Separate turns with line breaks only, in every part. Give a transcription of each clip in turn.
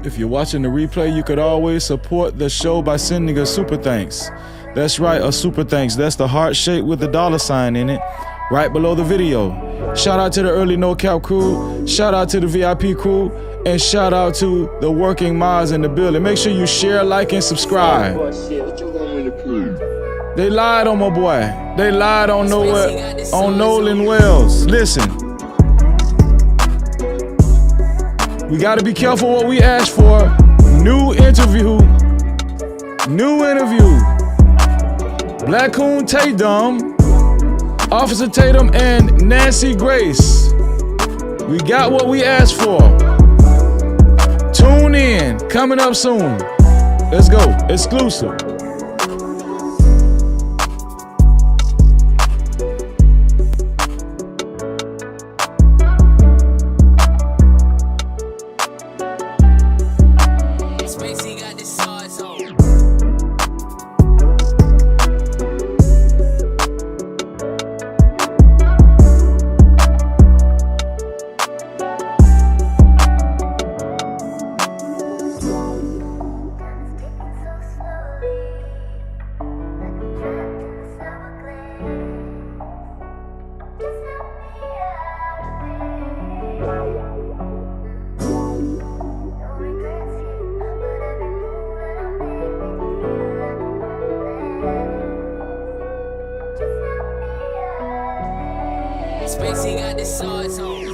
If you're watching the replay, you could always support the show by sending a super thanks. That's right, a super thanks. That's the heart shape with the $sign in it, right below the video. Shout out to the early No Cap crew, shout out to the VIP crew, and shout out to the working mods in the building. Make sure you share, like, and subscribe. They lied on my boy. They lied on Nolan Wells. Listen. We gotta be careful what we ask for. New interview. Black Coon Tatum, Officer Tatum, and Nancy Grace. We got what we asked for. Tune in. Coming up soon. Let's go. Exclusive.
Spacey got the sauce on.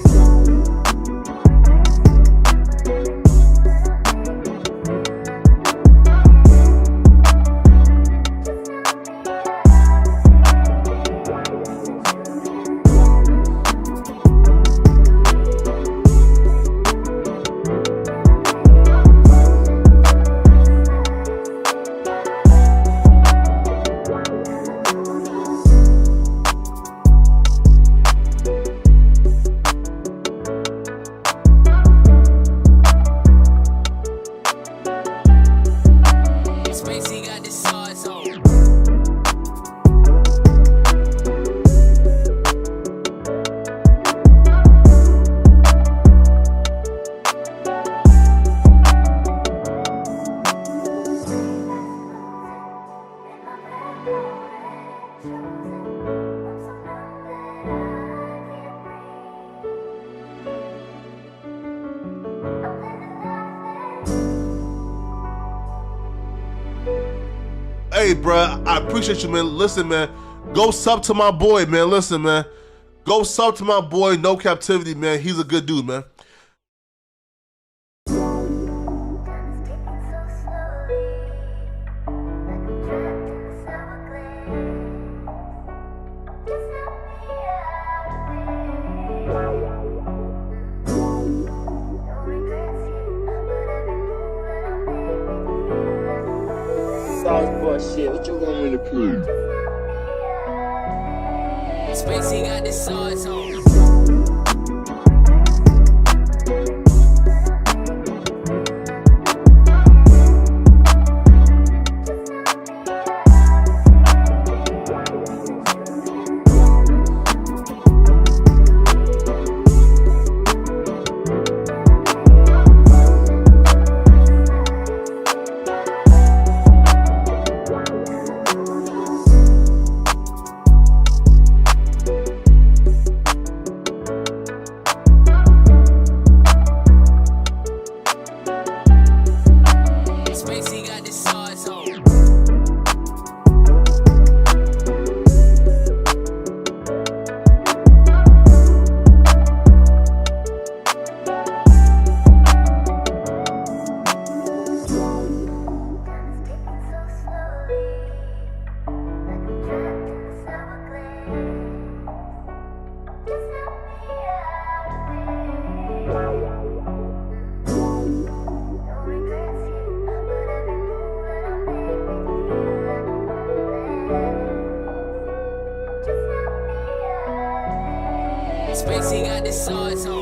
Hey, bruh, I appreciate you, man. Listen, man, go sub to my boy, man. Listen, man, go sub to my boy, No Cap-tivity, man. He's a good dude, man.
Shit, what you want me to prove?
Spacey got the sauce on. Spacey got the sauce on.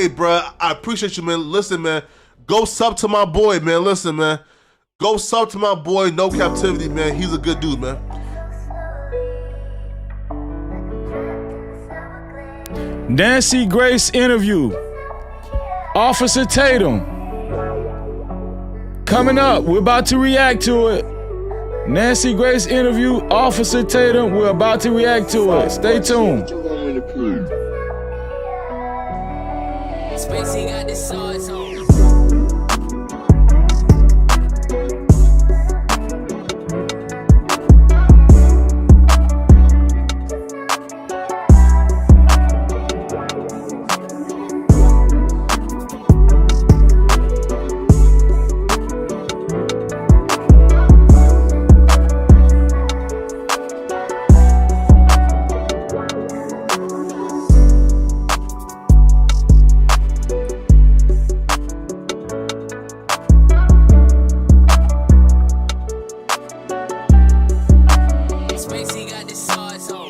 bro, I appreciate you, man. Listen, man, go sub to my boy, man. Listen, man, go sub to my boy, No Captivity, man. He's a good dude, man.
Nancy Grace interview. Officer Tatum. Coming up, we're about to react to it. Nancy Grace interview, Officer Tatum. We're about to react to it. Stay tuned.
Spacey got the sauce on. Spacey got the sauce on.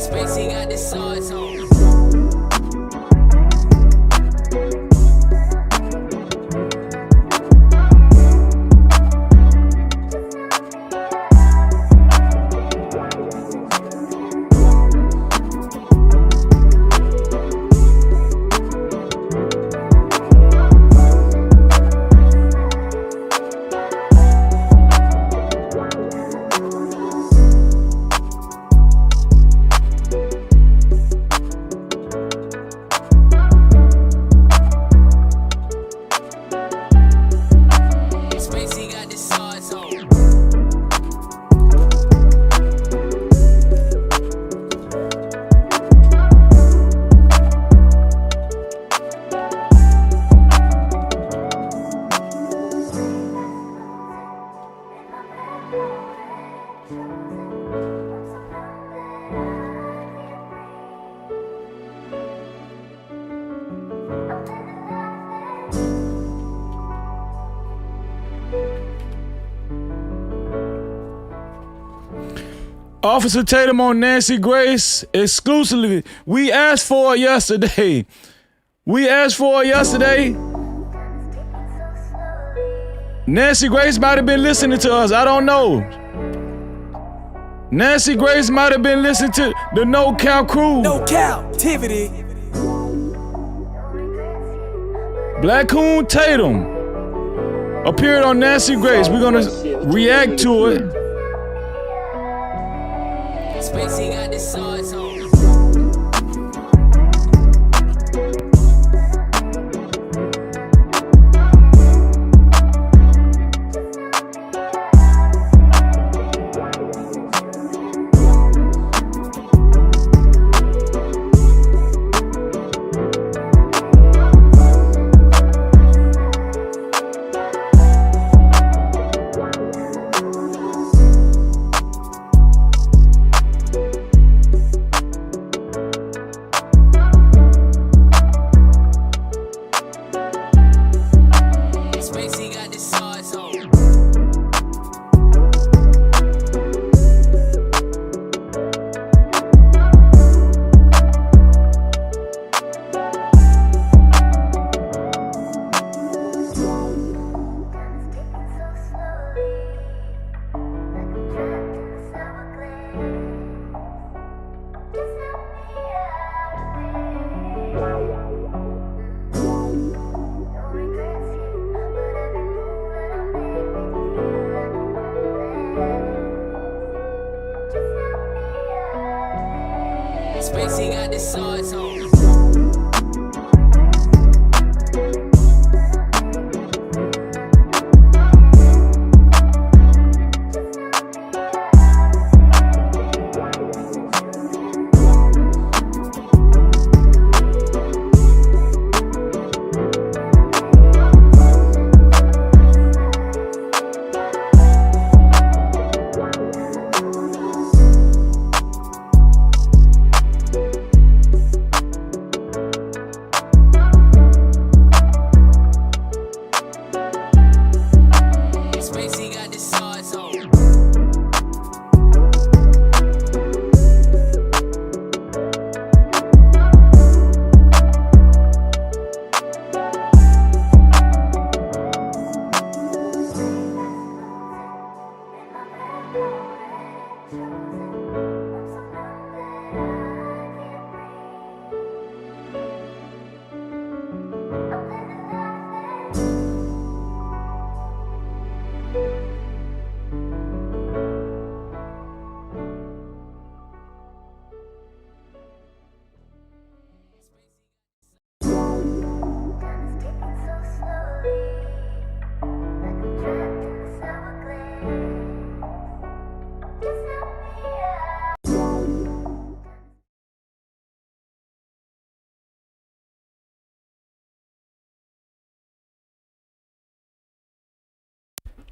Spacey got the sauce on. Spacey got the sauce on.
Officer Tatum on Nancy Grace exclusively. We asked for it yesterday. Nancy Grace might have been listening to us. I don't know. Nancy Grace might have been listening to the No Cap crew.
No Cap-tivity.
Black Coon Tatum appeared on Nancy Grace. We're gonna react to it.
Spacey got the sauce on. Spacey got the sauce on. Spacey got the sauce on.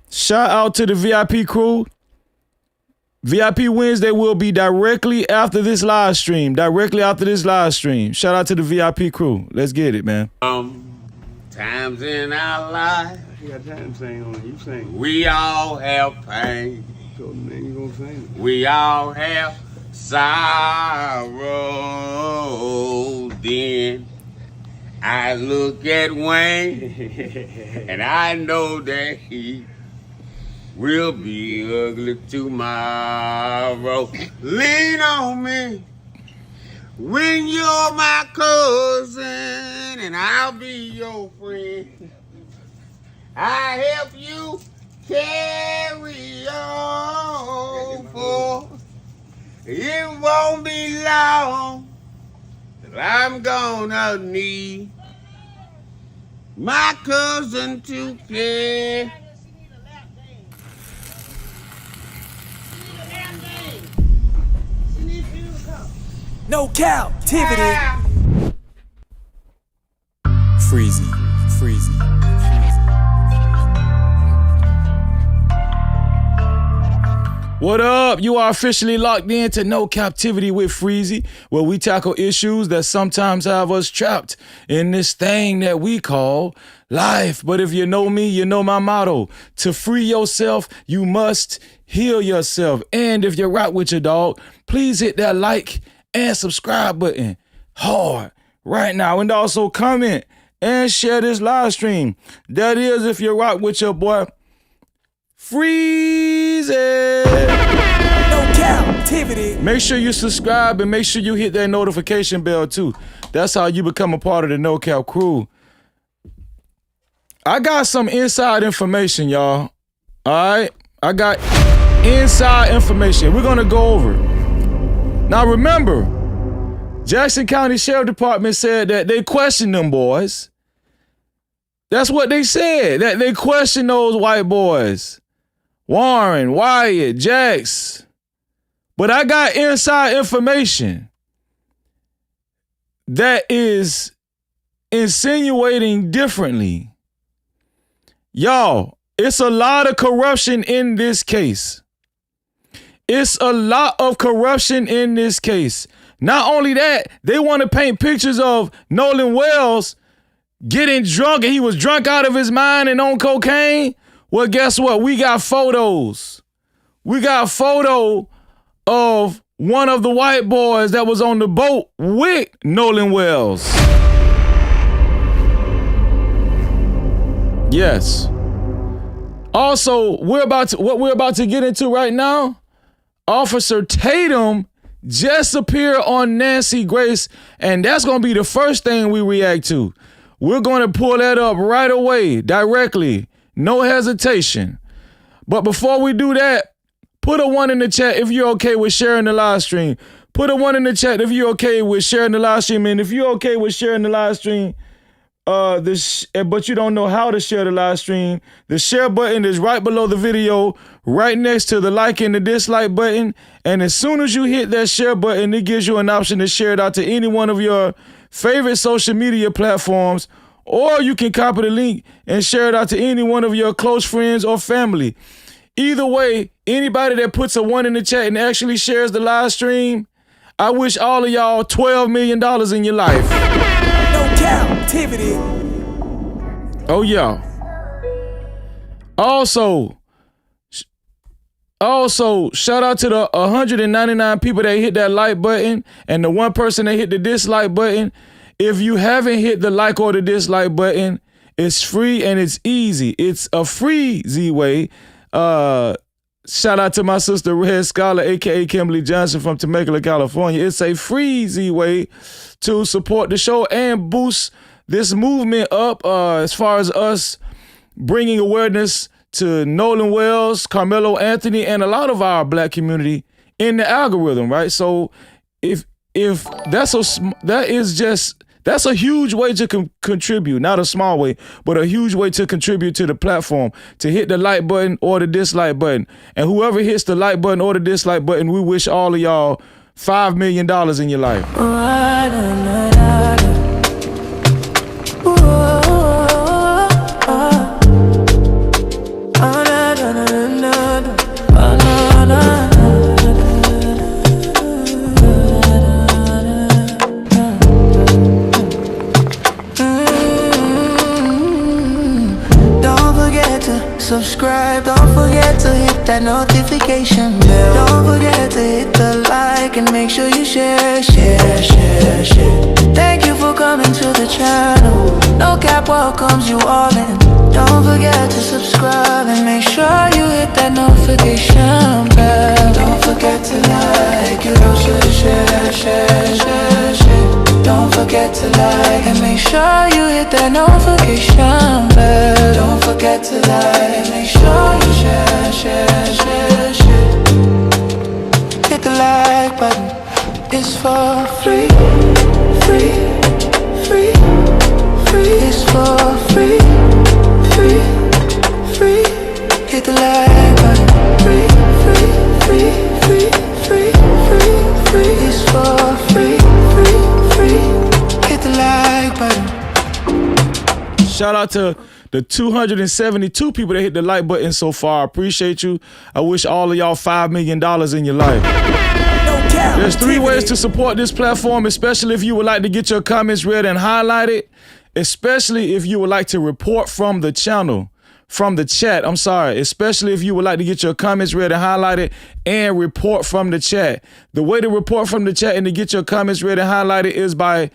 Shout out to the VIP crew. VIP Wednesday will be directly after this live stream. Shout out to the VIP crew. Let's get it, man.
Times in our life,
You got time to sing on it. You sing.
we all have pain.
So then you gonna sing.
We all have sorrow. Then I look at Wayne and I know that he will be ugly tomorrow. Lean on me when you're my cousin and I'll be your friend. I help you carry on, for it won't be long till I'm gonna need my cousin to care.
No Cap-tivity. Freezy.
What up? You are officially locked in to No Cap-tivity with Freezy, where we tackle issues that sometimes have us trapped in this thing that we call life. But if you know me, you know my motto. To free yourself, you must heal yourself. And if you're right with your dog, please hit that like and subscribe button hard right now. And also comment and share this live stream. That is if you're right with your boy, Freezy.
No Cap-tivity.
Make sure you subscribe and make sure you hit that notification bell too. That's how you become a part of the No Cap crew. I got some inside information, y'all. All right? I got inside information. We're going to go over it. Now remember, Jackson County Sheriff Department said that they questioned them boys. That's what they said, that they questioned those white boys. Warren, Wyatt, Jax. But I got inside information that is insinuating differently. Y'all, it's a lot of corruption in this case. It's a lot of corruption in this case. Not only that, they want to paint pictures of Nolan Wells getting drunk and he was drunk out of his mind and on cocaine. Well, guess what? We got photos. We got a photo of one of the white boys that was on the boat with Nolan Wells. Yes. Also, what we're about to get into right now, Officer Tatum just appeared on Nancy Grace, and that's going to be the first thing we react to. We're going to pull that up right away, directly, no hesitation. But before we do that, put a 1 in the chat if you're okay with sharing the live stream. Put a 1 in the chat if you're okay with sharing the live stream. And if you're okay with sharing the live stream, but you don't know how to share the live stream, the share button is right below the video, right next to the like and the dislike button. And as soon as you hit that share button, it gives you an option to share it out to any one of your favorite social media platforms, or you can copy the link and share it out to any one of your close friends or family. Either way, anybody that puts a 1 in the chat and actually shares the live stream, I wish all of y'all $12 million in your life.
No Cap-tivity.
Oh, yeah. Also, shout out to the 199 people that hit that like button and the 1 person that hit the dislike button. If you haven't hit the like or the dislike button, it's free and it's easy. It's a free way. Shout out to my sister Red Scholar, aka Kimberly Johnson from Temecula, California. It's a free way to support the show and boost this movement up as far as us bringing awareness to Nolan Wells, Carmelo Anthony, and a lot of our black community in the algorithm, right? So if that's a huge way to contribute, not a small way, but a huge way to contribute to the platform, to hit the like button or the dislike button. And whoever hits the like button or the dislike button, we wish all of y'all $5 million in your life.
subscribe. Don't forget to hit that notification bell. Don't forget to hit the like and make sure you share. Thank you for coming to the channel. No Cap welcomes you all in. Don't forget to subscribe and make sure you hit that notification bell. Don't forget to like it, also share. Don't forget to like and make sure you hit that notification bell. Don't forget to like and make sure you share. Hit the like button, it's for free. It's for free. Hit the like button, it's for free. Hit the like button.
Shout out to the 272 people that hit the like button so far. I appreciate you. I wish all of y'all $5 million in your life. There's 3 ways to support this platform, especially if you would like to get your comments read and highlighted, especially if you would like to report from the channel, from the chat. I'm sorry, especially if you would like to get your comments read and highlighted and report from the chat. The way to report from the chat and to get your comments read and highlighted is by,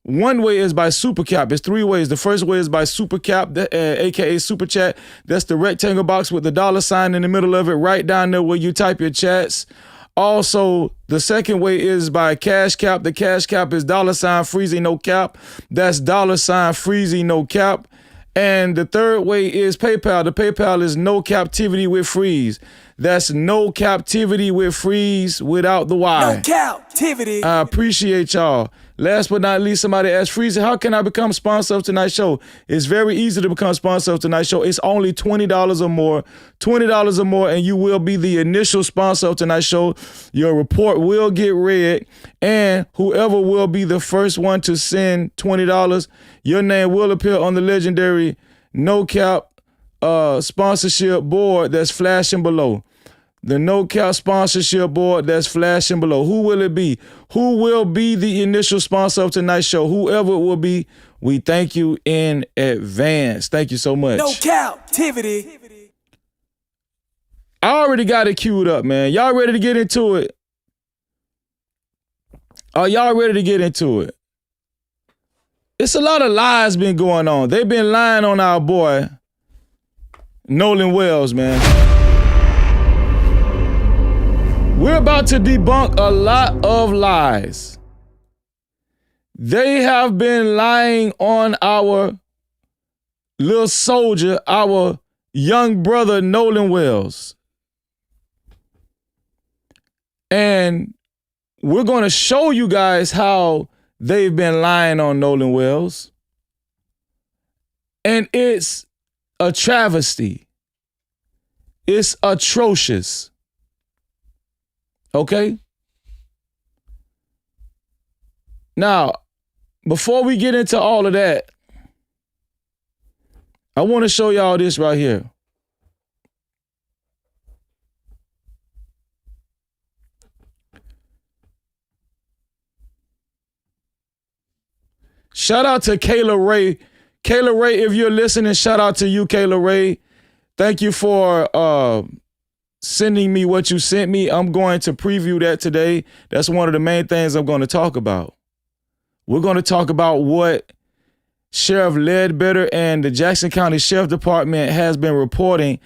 one way is by Super Cap. It's 3 ways. The first way is by Super Cap, aka Super Chat. That's the rectangle box with the $ in the middle of it, right down there where you type your chats. Also, the second way is by Cash Cap. The Cash Cap is $ Freezy No Cap. That's $ Freezy No Cap. And the third way is PayPal. The PayPal is No Cap-tivity with Freeze. That's No Cap-tivity with Freeze without the Y.
No Cap-tivity.
I appreciate y'all. Last but not least, somebody asked Freezy, how can I become sponsor of tonight's show? It's very easy to become sponsor of tonight's show. It's only $20 or more. $20 or more, and you will be the initial sponsor of tonight's show. Your report will get read, and whoever will be the first one to send $20, your name will appear on the legendary No Cap sponsorship board that's flashing below. The No Cap sponsorship board that's flashing below. Who will it be? Who will be the initial sponsor of tonight's show? Whoever it will be, we thank you in advance. Thank you so much.
No Cap-tivity.
I already got it queued up, man. Y'all ready to get into it? Are y'all ready to get into it? It's a lot of lies been going on. They've been lying on our boy, Nolan Wells, man. We're about to debunk a lot of lies. They have been lying on our little soldier, our young brother, Nolan Wells. And we're going to show you guys how they've been lying on Nolan Wells. And it's a travesty. It's atrocious. Okay? Now, before we get into all of that, I want to show y'all this right here. Shout out to Kayla Ray. Kayla Ray, if you're listening, shout out to you, Kayla Ray. Thank you for sending me what you sent me. I'm going to preview that today. That's one of the main things I'm going to talk about. We're going to talk about what Sheriff Ledbetter and the Jackson County Sheriff Department has been reporting,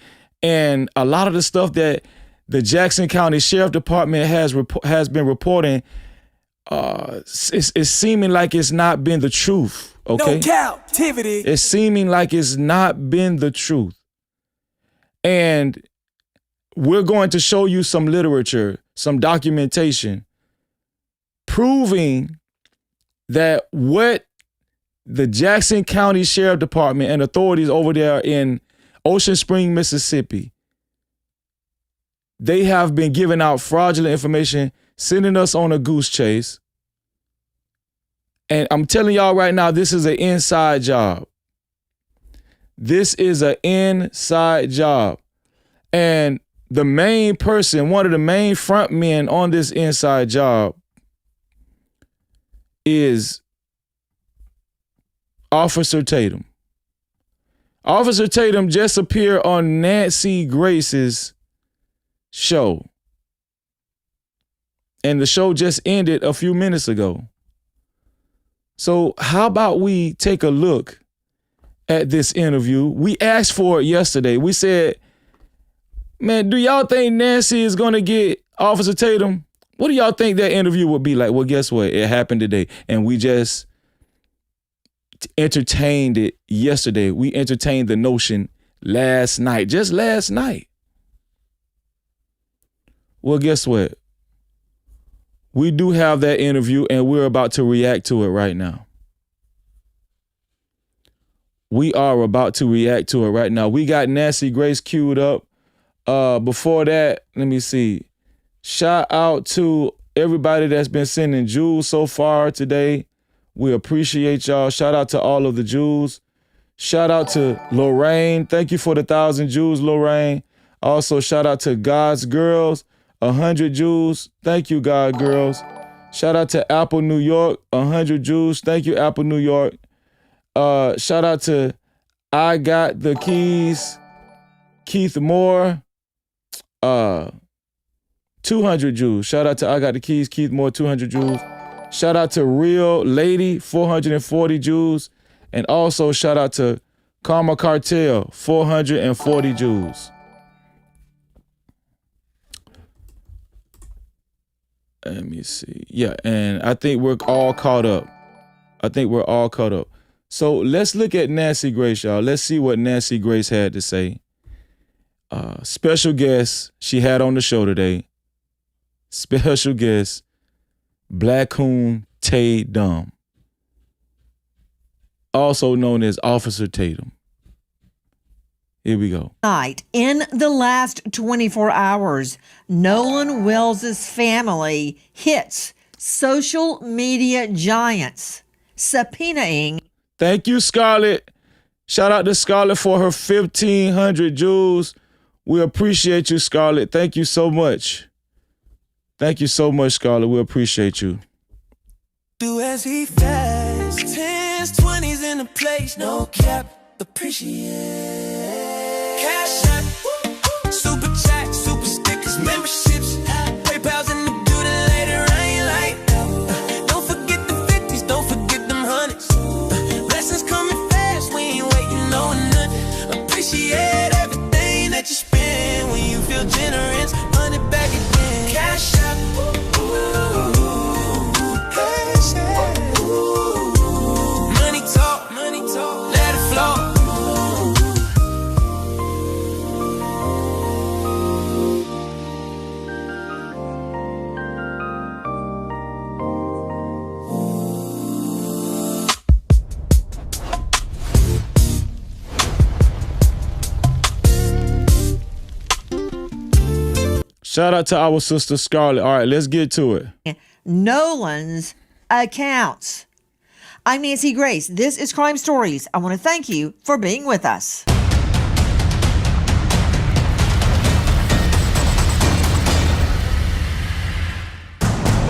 and a lot of the stuff that the Jackson County Sheriff Department has been reporting it's seeming like it's not been the truth. Okay,
No Cap-tivity.
It's seeming like it's not been the truth. And we're going to show you some literature, some documentation proving that what the Jackson County Sheriff Department and authorities over there in Ocean Spring, Mississippi, they have been giving out fraudulent information, sending us on a goose chase. And I'm telling y'all right now, this is an inside job. This is an inside job. And the main person, one of the main front men on this inside job is Officer Tatum. Officer Tatum just appeared on Nancy Grace's show. And the show just ended a few minutes ago. So how about we take a look at this interview? We asked for it yesterday. We said, man, do y'all think Nancy is going to get Officer Tatum? What do y'all think that interview would be like? Well, guess what? It happened today. And we just entertained it yesterday. We entertained the notion last night, just last night. Well, guess what? We do have that interview, and we're about to react to it right now. We are about to react to it right now. We got Nancy Grace queued up. Before that, let me see. Shout out to everybody that's been sending jewels so far today. We appreciate y'all. Shout out to all of the jewels. Shout out to Lorraine. Thank you for the 1,000 jewels, Lorraine. Also, shout out to God's Girls. 100 jewels. Thank you, God Girls. Shout out to Apple New York. 100 jewels. Thank you, Apple New York. Shout out to I Got the Keys, Keith Moore. 200 jewels. Shout out to I Got the Keys, Keith Moore, 200 jewels. Shout out to Real Lady, 440 jewels. And also shout out to Karma Cartel, 440 jewels. Let me see. Yeah, and I think we're all caught up. So let's look at Nancy Grace, y'all. Let's see what Nancy Grace had to say. Special guest she had on the show today. Special guest, Blackcoon Tatum, also known as Officer Tatum. Here we go.
Night, in the last 24 hours, Nolan Wells' family hits social media giants, subpoenaing.
Thank you, Scarlett. Shout out to Scarlett for her 1,500 jewels. We appreciate you, Scarlett. Thank you so much. Thank you so much, Scarlett. We appreciate you.
Do as he fast. 10s, 20s in the place. No cap. Appreciate. Cash app. Super chat. Super stickers. Memberships. PayPal's in the building later. I ain't like. Don't forget the 50s. Don't forget them hundreds. Blessings coming fast. We ain't waiting on nothing. Appreciate everything that you spend when you feel generous. Run it back again. Cash app. Money talk, let it flow.
Shout out to our sister Scarlett. All right, let's get to it.
Nolan's accounts. I'm Nancy Grace. This is Crime Stories. I want to thank you for being with us.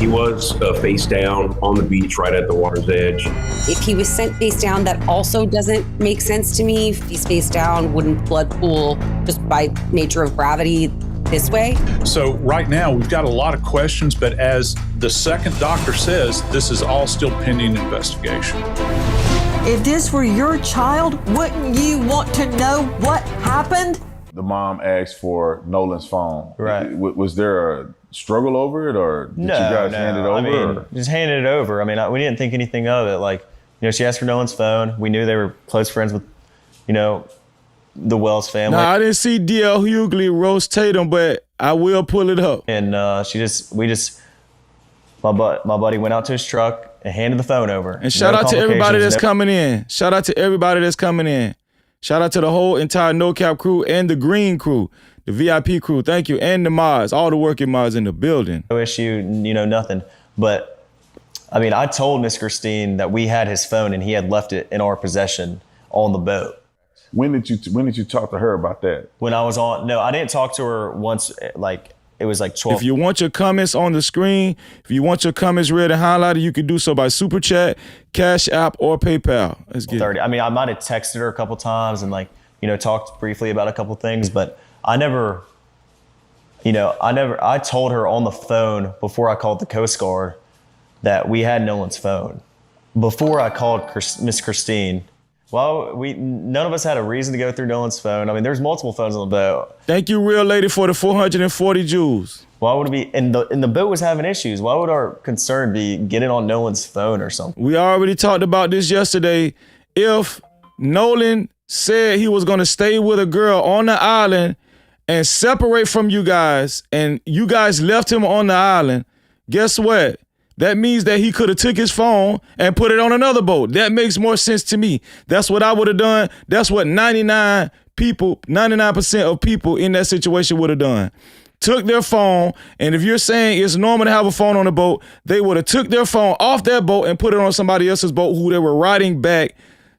He was face down on the beach right at the water's edge.
If he was sent face down, that also doesn't make sense to me. If he's face down, wouldn't blood pool just by nature of gravity this way?
So right now we've got a lot of questions, but as the second doctor says, this is all still pending investigation.
If this were your child, wouldn't you want to know what happened?
The mom asked for Nolan's phone.
Right.
Was there a struggle over it, or did you guys hand it over?
I mean, just handed it over. I mean, we didn't think anything of it. Like, she asked for Nolan's phone. We knew they were close friends with, the Wells family.
Now, I didn't see D.L. Hughley roast Tatum, but I will pull it up.
And my buddy went out to his truck and handed the phone over.
And shout out to everybody that's coming in. Shout out to everybody that's coming in. Shout out to the whole entire No Cap crew and the Green crew, the VIP crew. Thank you. And the mods, all the working mods in the building.
No issue, nothing. But, I told Miss Christine that we had his phone and he had left it in our possession on the boat.
When did you talk to her about that?
When I was on, no, I didn't talk to her once, it was 12.
If you want your comments on the screen, if you want your comments read and highlighted, you can do so by Super Chat, Cash App, or PayPal. Let's get
30. I might have texted her a couple times and talked briefly about a couple things, but I told her on the phone before I called the Coast Guard that we had Nolan's phone. Before I called Miss Christine, none of us had a reason to go through Nolan's phone. I mean, there's multiple phones on the boat.
Thank you, real lady, for the 440 Jews.
Why would it be? And the boat was having issues. Why would our concern be getting on Nolan's phone or something?
We already talked about this yesterday. If Nolan said he was going to stay with a girl on the island and separate from you guys, and you guys left him on the island, guess what? That means that he could have took his phone and put it on another boat. That makes more sense to me. That's what I would have done. That's what 99% of people in that situation would have done. Took their phone, and if you're saying it's normal to have a phone on a boat, they would have took their phone off their boat and put it on somebody else's boat who they were riding back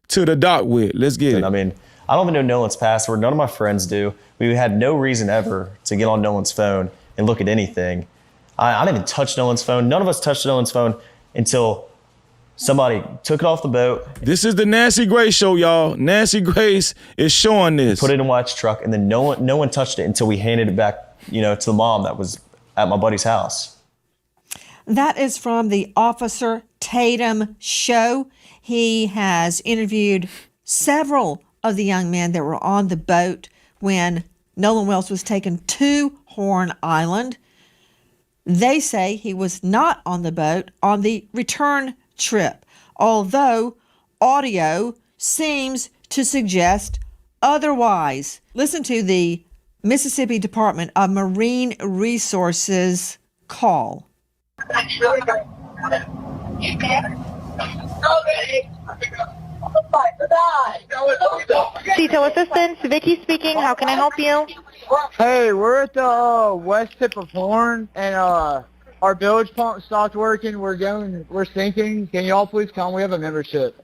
to the dock with. Let's get it.
I mean, I don't even know Nolan's password. None of my friends do. We had no reason ever to get on Nolan's phone and look at anything. I didn't even touch Nolan's phone. None of us touched Nolan's phone until somebody took it off the boat.
This is the Nancy Grace show, y'all. Nancy Grace is showing this.
Put it in White's truck, and then no one touched it until we handed it back, to the mom that was at my buddy's house.
That is from the Officer Tatum show. He has interviewed several of the young men that were on the boat when Nolan Wells was taken to Horn Island. They say he was not on the boat on the return trip, although audio seems to suggest otherwise. Listen to the Mississippi Department of Marine Resources call.
Detail assistance, Vicky speaking. How can I help you?
Hey, we're at the west tip of Horn, and our bilge pump stopped working. We're sinking. Can y'all please come? We have a membership.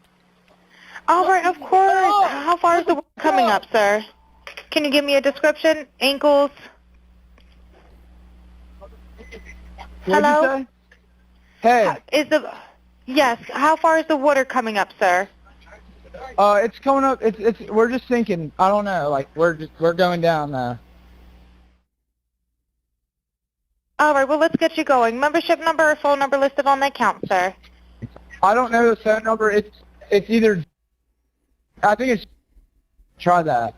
All right, of course. How far is the water coming up, sir? Can you give me a description? Ankles? Hello?
You say? Hey.
Yes. How far is the water coming up, sir?
It's coming up. We're just sinking. I don't know. Like we're going down now.
All right. Well, let's get you going. Membership number or phone number listed on the account, sir.
I don't know the phone number. It's either. I think it's. Try that.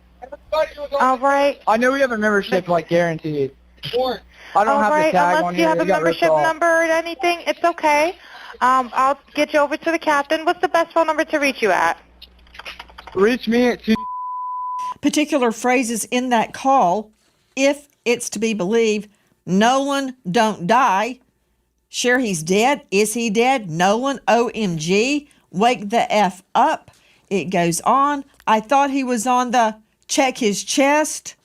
All right.
I know we have a membership, like guaranteed. I don't have the tag on here.
Unless you have a membership number or anything, it's okay. I'll get you over to the captain. What's the best phone number to reach you at?
Reach me at 2.
Particular phrases in that call, if it's to be believed, Nolan don't die. Sure, he's dead. Is he dead? Nolan, OMG. Wake the F up. It goes on. I thought he was on the check his chest.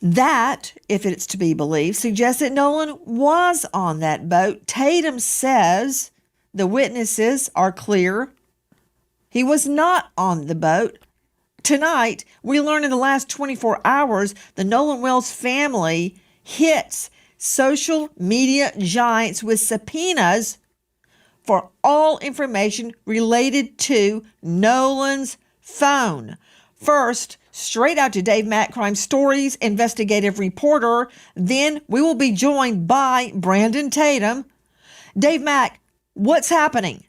That, if it's to be believed, suggests that Nolan was on that boat. Tatum says the witnesses are clear. He was not on the boat. Tonight, we learned in the last 24 hours the Nolan Wells family hits social media giants with subpoenas for all information related to Nolan's phone. First, straight out to Dave Mack, Crime Stories investigative reporter. Then we will be joined by Brandon Tatum. Dave Mack, what's happening?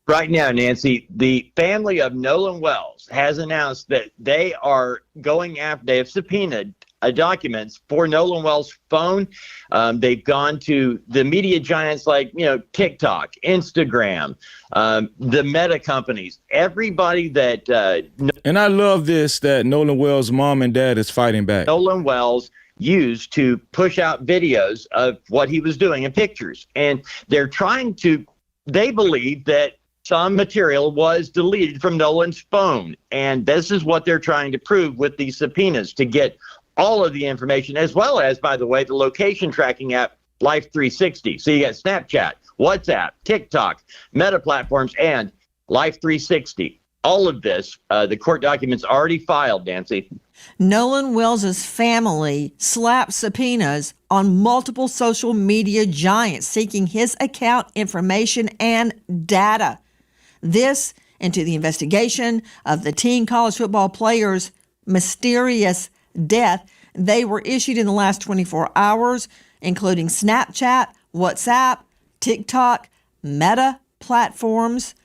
Right now, Nancy, the family of Nolan Wells has announced that they are going after, they have subpoenaed documents for Nolan Wells' phone. They've gone to the media giants like, TikTok, Instagram, the Meta companies, everybody that...
and I love this, that Nolan Wells' mom and dad is fighting back.
Nolan Wells used to push out videos of what he was doing and pictures. And they're trying to, they believe that some material was deleted from Nolan's phone. And this is what they're trying to prove with these subpoenas, to get all of the information, as well as, by the way, the location tracking app, Life 360. So you got Snapchat, WhatsApp, TikTok, Meta platforms, and Life 360. All of this, the court documents already filed, Nancy.
Nolan Wells' family slapped subpoenas on multiple social media giants seeking his account information and data. This into the investigation of the teen college football player's mysterious death. They were issued in the last 24 hours, including Snapchat, WhatsApp, TikTok, Meta platforms,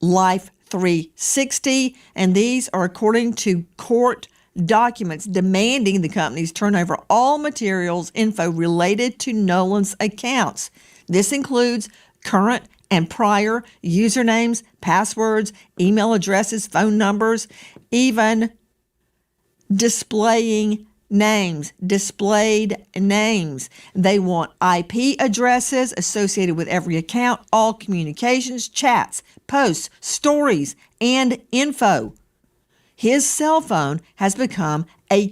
Life 360, and these are according to court documents demanding the companies turn over all materials info related to Nolan's accounts. This includes current and prior usernames, passwords, email addresses, phone numbers, even displayed names. They want IP addresses associated with every account, all communications, chats, posts, stories, and info. His cell phone has become a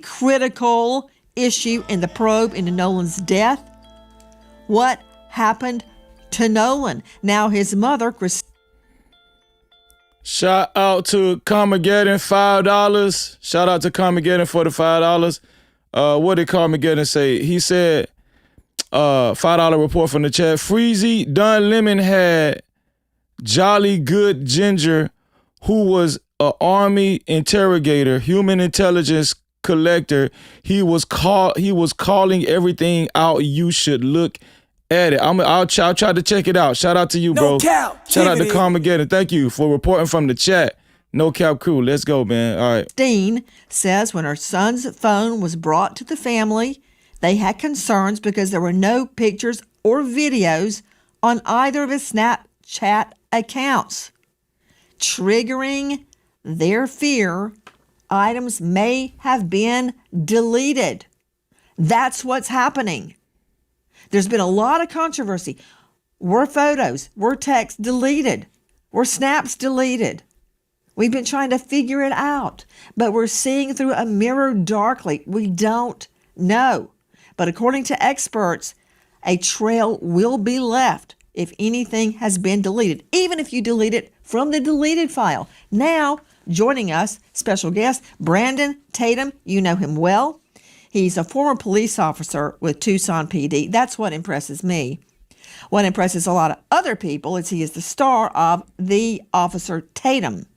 critical issue in the probe into Nolan's death. What happened to Nolan? Now his mother,
Shout out to Carmageddon, $5. Shout out to Carmageddon for the $5. What did Carmageddon say? He said, $5 report from the chat. Freezy Dunn Lemon had Jolly Good Ginger, who was an Army interrogator, human intelligence collector. He was calling everything out. You should look at it. I'll try to check it out. Shout out to you, bro. Shout out to Carmageddon. Thank you for reporting from the chat. No Cap crew. Let's go, man. All right.
Christine says when her son's phone was brought to the family, they had concerns because there were no pictures or videos on either of his Snapchat accounts. Triggering their fear, items may have been deleted. That's what's happening. There's been a lot of controversy. Were photos, were texts deleted? Were snaps deleted? We've been trying to figure it out, but we're seeing through a mirror darkly. We don't know. But according to experts, a trail will be left if anything has been deleted, even if you delete it from the deleted file. Now, joining us, special guest, Brandon Tatum. You know him well. He's a former police officer with Tucson PD. That's what impresses me. What impresses a lot of other people is he is the star of The Officer Tatum.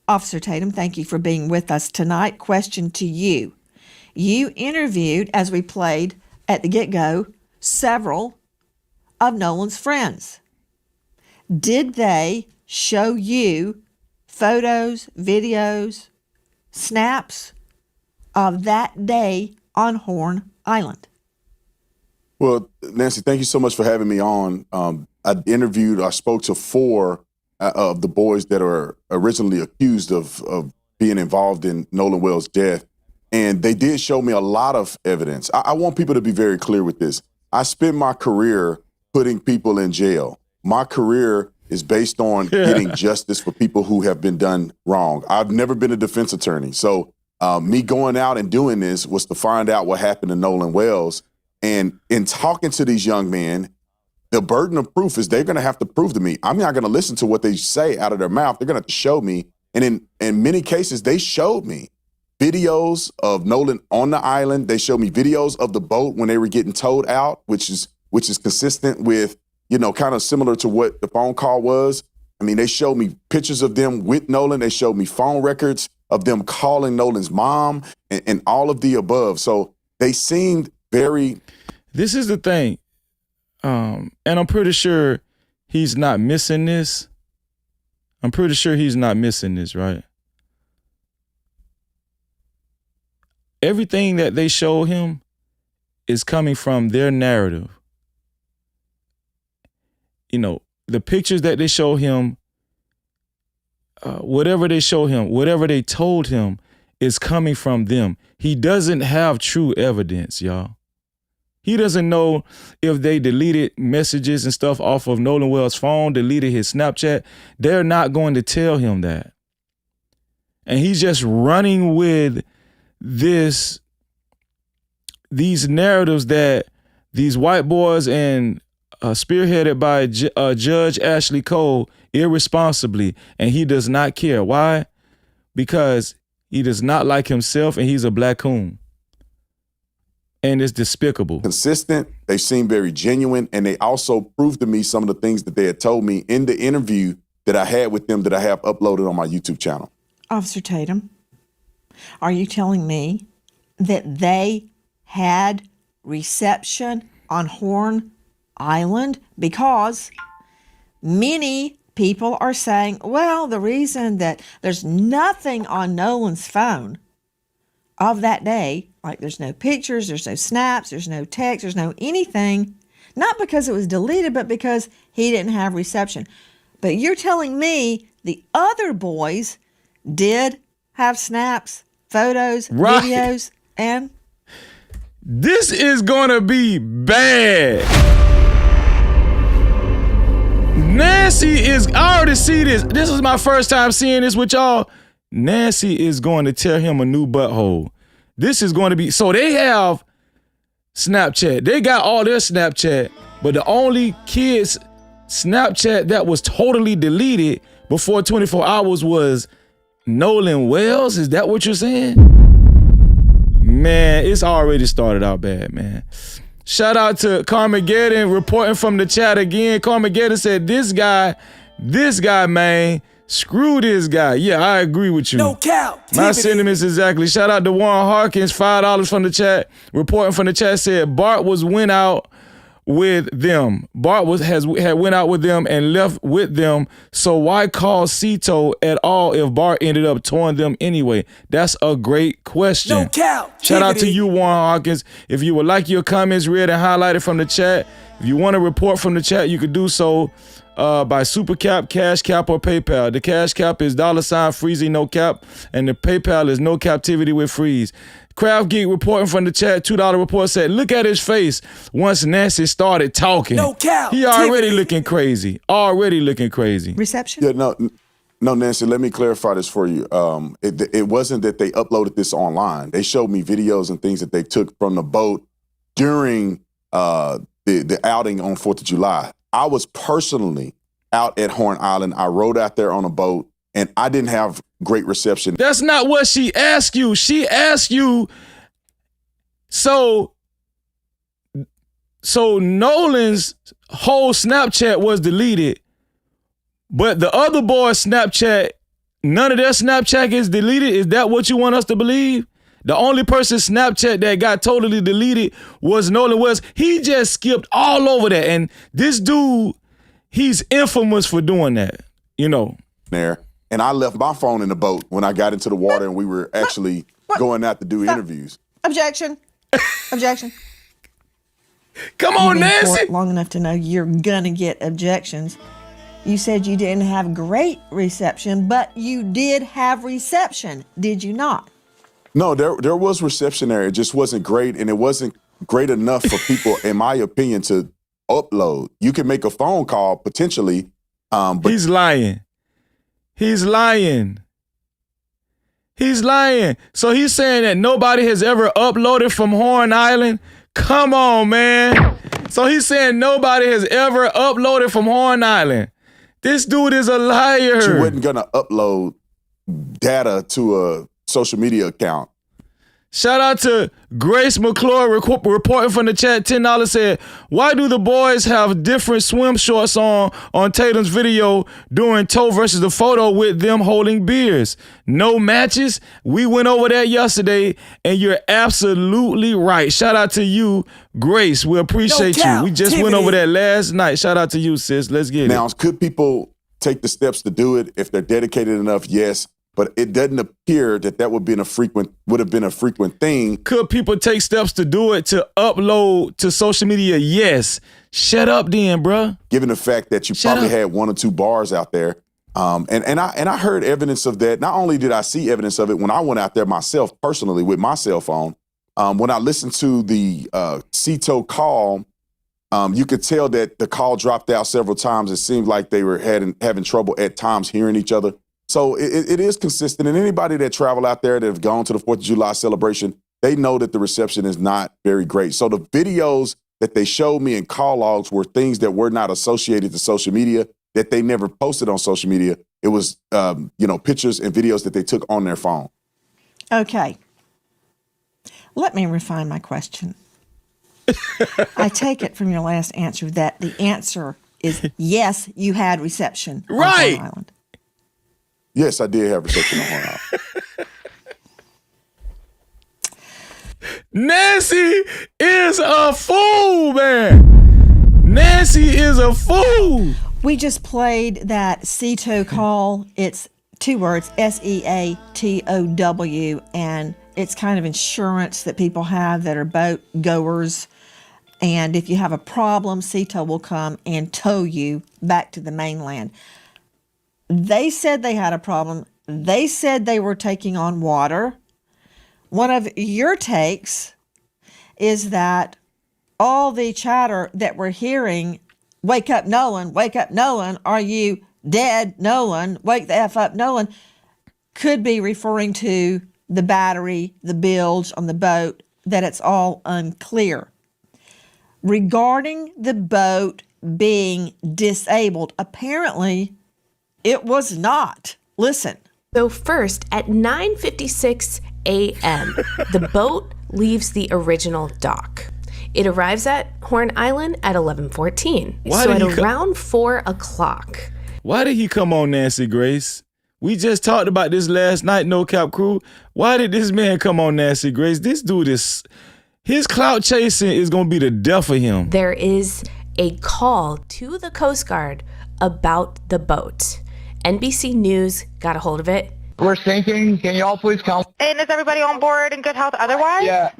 Officer Tatum, thank you for being with us tonight. Question to you. You interviewed, as we played at the get-go, several of Nolan's friends. Did they show you photos, videos, snaps of that day on Horn Island?
Well, Nancy, thank you so much for having me on. I spoke to 4 of the boys that are originally accused of being involved in Nolan Wells' death. And they did show me a lot of evidence. I want people to be very clear with this. I spent my career putting people in jail. My career is based on getting justice for people who have been done wrong. I've never been a defense attorney. So me going out and doing this was to find out what happened to Nolan Wells. And in talking to these young men, the burden of proof is they're going to have to prove to me. I'm not going to listen to what they say out of their mouth. They're going to have to show me. And in many cases, they showed me videos of Nolan on the island. They showed me videos of the boat when they were getting towed out, which is consistent with, kind of similar to what the phone call was. I mean, they showed me pictures of them with Nolan. They showed me phone records of them calling Nolan's mom and all of the above. So they seemed very...
This is the thing. And I'm pretty sure he's not missing this. Right? Everything that they show him is coming from their narrative. The pictures that they show him, whatever they show him, whatever they told him is coming from them. He doesn't have true evidence, y'all. He doesn't know if they deleted messages and stuff off of Nolan Wells' phone, deleted his Snapchat. They're not going to tell him that. And he's just running with these narratives that these white boys and spearheaded by Judge Ashley Cole irresponsibly, and he does not care. Why? Because he does not like himself and he's a black coon. and it's despicable.
Consistent. They seem very genuine, and they also proved to me some of the things that they had told me in the interview that I had with them that I have uploaded on my YouTube channel.
Officer Tatum, are you telling me that they had reception on Horn Island? Because many people are saying, well, the reason that there's nothing on Nolan's phone of that day, like there's no pictures, there's no snaps, there's no text, there's no anything, not because it was deleted, but because he didn't have reception. But you're telling me the other boys did have snaps, photos, videos, and...
This is gonna be bad. Nancy is, I already see this. This is my first time seeing this with y'all. Nancy is going to tear him a new butthole. This is going to be, so they have Snapchat. They got all their Snapchat, but the only kids' Snapchat that was totally deleted before 24 hours was Nolan Wells. Is that what you're saying? Man, it's already started out bad, man. Shout out to Carmageddon reporting from the chat again. Carmageddon said, this guy, man, screw this guy. Yeah, I agree with you.
No cap.
My sentiments exactly. Shout out to Warren Harkins, $5 from the chat. Reporting from the chat said Bart went out with them. Bart had went out with them and left with them. So why call Cito at all if Bart ended up towing them anyway? That's a great question.
No cap.
Shout out to you, Warren Hawkins. If you would like your comments read and highlighted from the chat, if you want to report from the chat, you could do so by Super Cap, Cash Cap, or PayPal. The Cash Cap is $Freezy no cap, and the PayPal is no captivity with freeze. Craft Geek reporting from the chat, $2 report said, look at his face once Nancy started talking.
No cap.
He already looking crazy. Already looking crazy.
Reception?
Yeah, no, Nancy, let me clarify this for you. It wasn't that they uploaded this online. They showed me videos and things that they took from the boat during the outing on 4th of July. I was personally out at Horn Island. I rode out there on a boat, and I didn't have great reception.
That's not what she asked you. She asked you, so Nolan's whole Snapchat was deleted, but the other boys' Snapchat, none of their Snapchat is deleted? Is that what you want us to believe? The only person's Snapchat that got totally deleted was Nolan Wells. He just skipped all over that. And this dude, he's infamous for doing that, you know.
There. And I left my phone in the boat when I got into the water and we were actually going out to do interviews.
Objection. Objection.
Come on,
You've been in
Nancy.
court long enough to know you're gonna get objections. You said you didn't have great reception, but you did have reception, did you not?
No, there was reception there. It just wasn't great, and it wasn't great enough for people, in my opinion, to upload. You can make a phone call potentially, but
he's lying. He's lying. He's lying. So he's saying that nobody has ever uploaded from Horn Island? Come on, man. So he's saying nobody has ever uploaded from Horn Island. This dude is a liar.
you wasn't gonna upload data to a social media account.
Shout out to Grace McClure reporting from the chat. $10 said, why do the boys have different swim shorts on Tatum's video during toe versus the photo with them holding beers? No matches? We went over that yesterday, and you're absolutely right. Shout out to you, Grace. We appreciate you. We just went over that last night. Shout out to you, sis. Let's get it.
Now, could people take the steps to do it if they're dedicated enough? Yes. But it doesn't appear that would have been a frequent thing.
Could people take steps to do it, to upload to social media? Yes. Shut up then, bruh.
Given the fact that you probably had one or two bars out there. And I heard evidence of that. Not only did I see evidence of it when I went out there myself personally with my cell phone, when I listened to the Cito call, you could tell that the call dropped out several times. It seemed like they were having trouble at times hearing each other. So it is consistent, and anybody that travel out there that have gone to the 4th of July celebration, they know that the reception is not very great. So the videos that they showed me in call logs were things that were not associated to social media, that they never posted on social media. It was, pictures and videos that they took on their phone.
Okay. Let me refine my question. I take it from your last answer that the answer is yes, you had reception on
Right.
Horn Island.
Yes, I did have reception on Horn Island.
Nancy is a fool, man. Nancy is a fool.
We just played that SEATOW call. It's 2 words, SEATOW, and it's kind of insurance that people have that are boat goers. And if you have a problem, SEATOW will come and tow you back to the mainland. They said they had a problem. They said they were taking on water. One of your takes is that all the chatter that we're hearing, wake up, Nolan, are you dead, Nolan, wake the F up, Nolan, could be referring to the battery, the bilge on the boat, that it's all unclear. Regarding the boat being disabled, apparently it was not. Listen.
So first, at 9:56 a.m., the boat leaves the original dock. It arrives at Horn Island at 11:14. So at around 4 o'clock.
Why did he come on Nancy Grace? We just talked about this last night, No Cap Crew. Why did this man come on Nancy Grace? This dude is, his clout chasing is going to be the death of him.
There is a call to the Coast Guard about the boat. NBC News got a hold of it.
We're sinking. Can you all please come?
And is everybody on board in good health otherwise?
Yeah,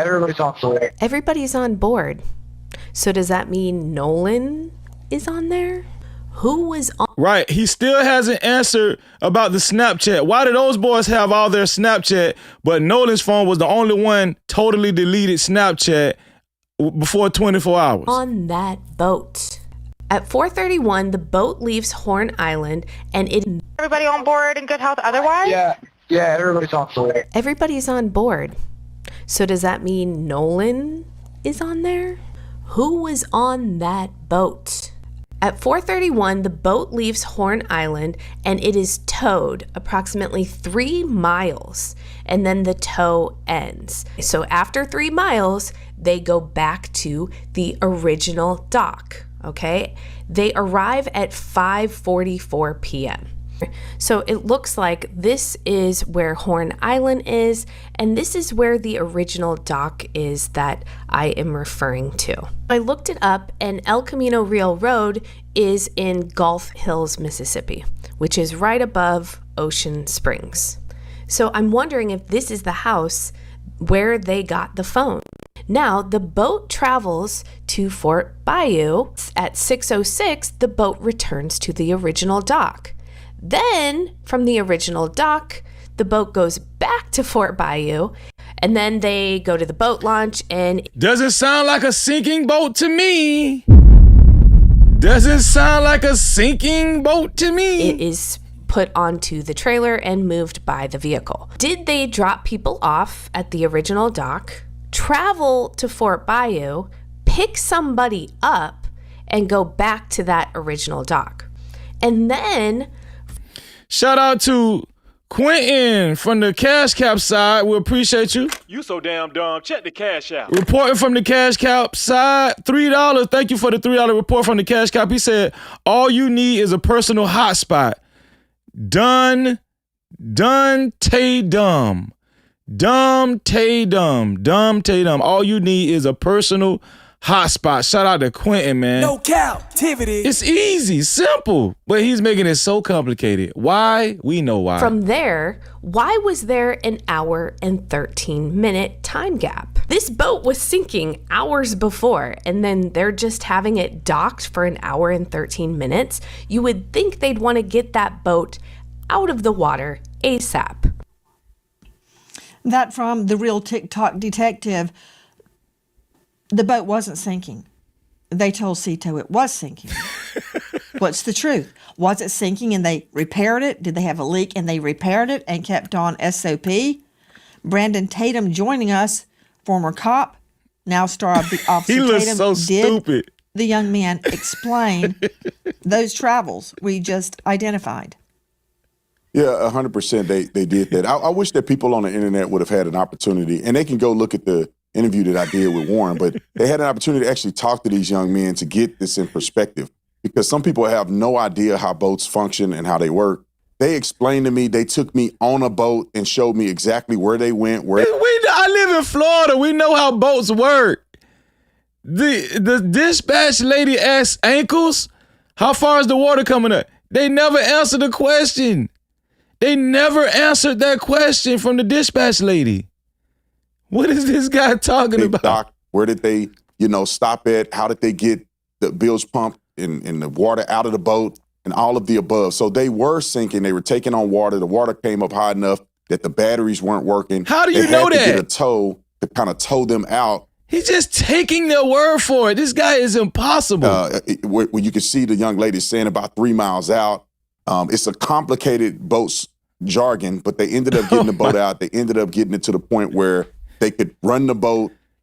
everybody's on board.
Everybody's on board. So does that mean Nolan is on there? Who was on?
Right. He still hasn't answered about the Snapchat. Why did those boys have all their Snapchat, but Nolan's phone was the only one totally deleted Snapchat before 24 hours?
On that boat. At 4:31, the boat leaves Horn Island and it...
Everybody on board in good health otherwise?
Yeah, everybody's on board.
Everybody's on board. So does that mean Nolan is on there? Who was on that boat? At 4:31, the boat leaves Horn Island and it is towed approximately 3 miles, and then the tow ends. So after 3 miles, they go back to the original dock, okay? They arrive at 5:44 p.m. So it looks like this is where Horn Island is, and this is where the original dock is that I am referring to. I looked it up, and El Camino Real Road is in Gulf Hills, Mississippi, which is right above Ocean Springs. So I'm wondering if this is the house where they got the phone. Now, the boat travels to Fort Bayou. At 6:06, the boat returns to the original dock. Then, from the original dock, the boat goes back to Fort Bayou, and then they go to the boat launch and...
Doesn't sound like a sinking boat to me. Doesn't sound like a sinking boat to me.
It is put onto the trailer and moved by the vehicle. Did they drop people off at the original dock, travel to Fort Bayou, pick somebody up, and go back to that original dock? And then...
Shout out to Quentin from the Cash Cap side. We appreciate you.
You so damn dumb. Check the cash out.
Reporting from the Cash Cap side, $3. Thank you for the $3 report from the Cash Cap. He said, all you need is a personal hotspot. Done, tay dumb. Dumb, tay dumb. Dumb, tay dumb. All you need is a personal hotspot. Shout out to Quentin, man.
No Cap-tivity.
It's easy, simple, but he's making it so complicated. Why? We know why.
From there, why was there an hour and 13-minute time gap? This boat was sinking hours before, and then they're just having it docked for an hour and 13 minutes. You would think they'd want to get that boat out of the water ASAP.
That from the real TikTok detective. The boat wasn't sinking. They told SEATOW it was sinking. What's the truth? Was it sinking and they repaired it? Did they have a leak and they repaired it and kept on SOP? Brandon Tatum joining us, former cop, now star of the Officer
He looks
Tatum.
so
Did
stupid.
the young man explain those travels we just identified?
Yeah, 100%. They did that. I wish that people on the internet would have had an opportunity, and they can go look at the interview that I did with Warren, but they had an opportunity to actually talk to these young men to get this in perspective, because some people have no idea how boats function and how they work. They explained to me, they took me on a boat and showed me exactly where they went.
I live in Florida. We know how boats work. The dispatch lady asked ankles, how far is the water coming up? They never answered the question. They never answered that question from the dispatch lady. What is this guy talking about?
Doc, where did they, stop at? How did they get the bilge pump and the water out of the boat and all of the above? So they were sinking. They were taking on water. The water came up high enough that the batteries weren't working.
How do you know
They
that?
had to get a tow to kind of tow them out.
He's just taking their word for it. This guy is impossible.
Where you can see the young lady saying about 3 miles out. It's a complicated boat's jargon, but they ended up getting the boat out. They ended up getting it to the point where they could run the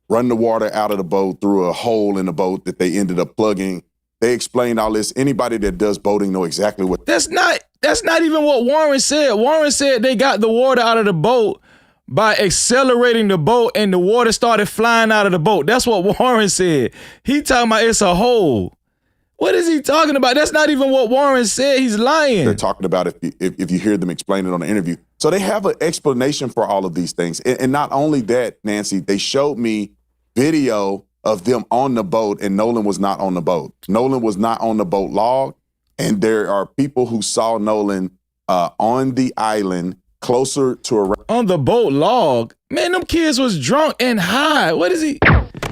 water out of the boat through a hole in the boat that they ended up plugging. They explained all this. Anybody that does boating know exactly what.
That's not even what Warren said. Warren said they got the water out of the boat by accelerating the boat and the water started flying out of the boat. That's what Warren said. He talking about it's a hole. What is he talking about? That's not even what Warren said. He's lying.
They're talking about if you hear them explain it on the interview. So they have an explanation for all of these things. And not only that, Nancy, they showed me video of them on the boat and Nolan was not on the boat. Nolan was not on the boat log. And there are people who saw Nolan on the island closer to around.
On the boat log? Man, them kids was drunk and high. What is he?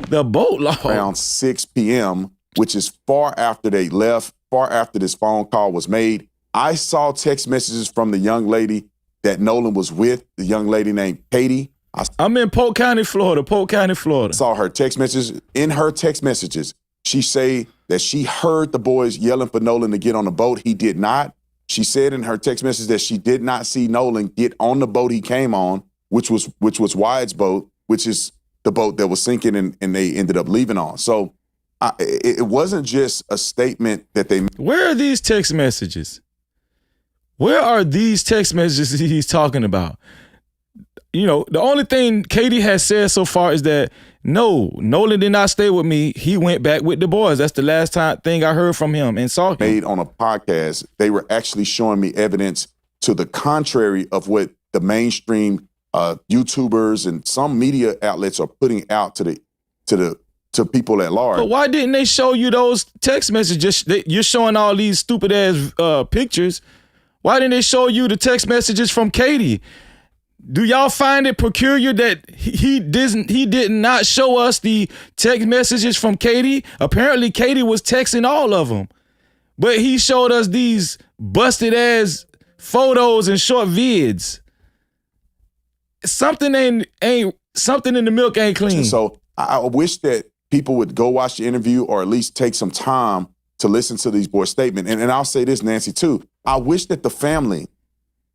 The boat log.
Around 6 p.m., which is far after they left, far after this phone call was made. I saw text messages from the young lady that Nolan was with, the young lady named Katie.
I'm in Polk County, Florida.
Saw her text messages. In her text messages, she say that she heard the boys yelling for Nolan to get on the boat. He did not. She said in her text message that she did not see Nolan get on the boat he came on, which was Wyatt's boat, which is the boat that was sinking and they ended up leaving on. So it wasn't just a statement that they.
Where are these text messages? Where are these text messages he's talking about? The only thing Katie has said so far is that, no, Nolan did not stay with me. He went back with the boys. That's the last thing I heard from him and saw him.
Made on a podcast, they were actually showing me evidence to the contrary of what the mainstream YouTubers and some media outlets are putting out to people at large.
But why didn't they show you those text messages? You're showing all these stupid ass pictures. Why didn't they show you the text messages from Katie? Do y'all find it peculiar that he did not show us the text messages from Katie? Apparently Katie was texting all of them, but he showed us these busted ass photos and short vids. Something in the milk ain't clean.
So I wish that people would go watch the interview or at least take some time to listen to these boys' statement. And I'll say this, Nancy, too. I wish that the family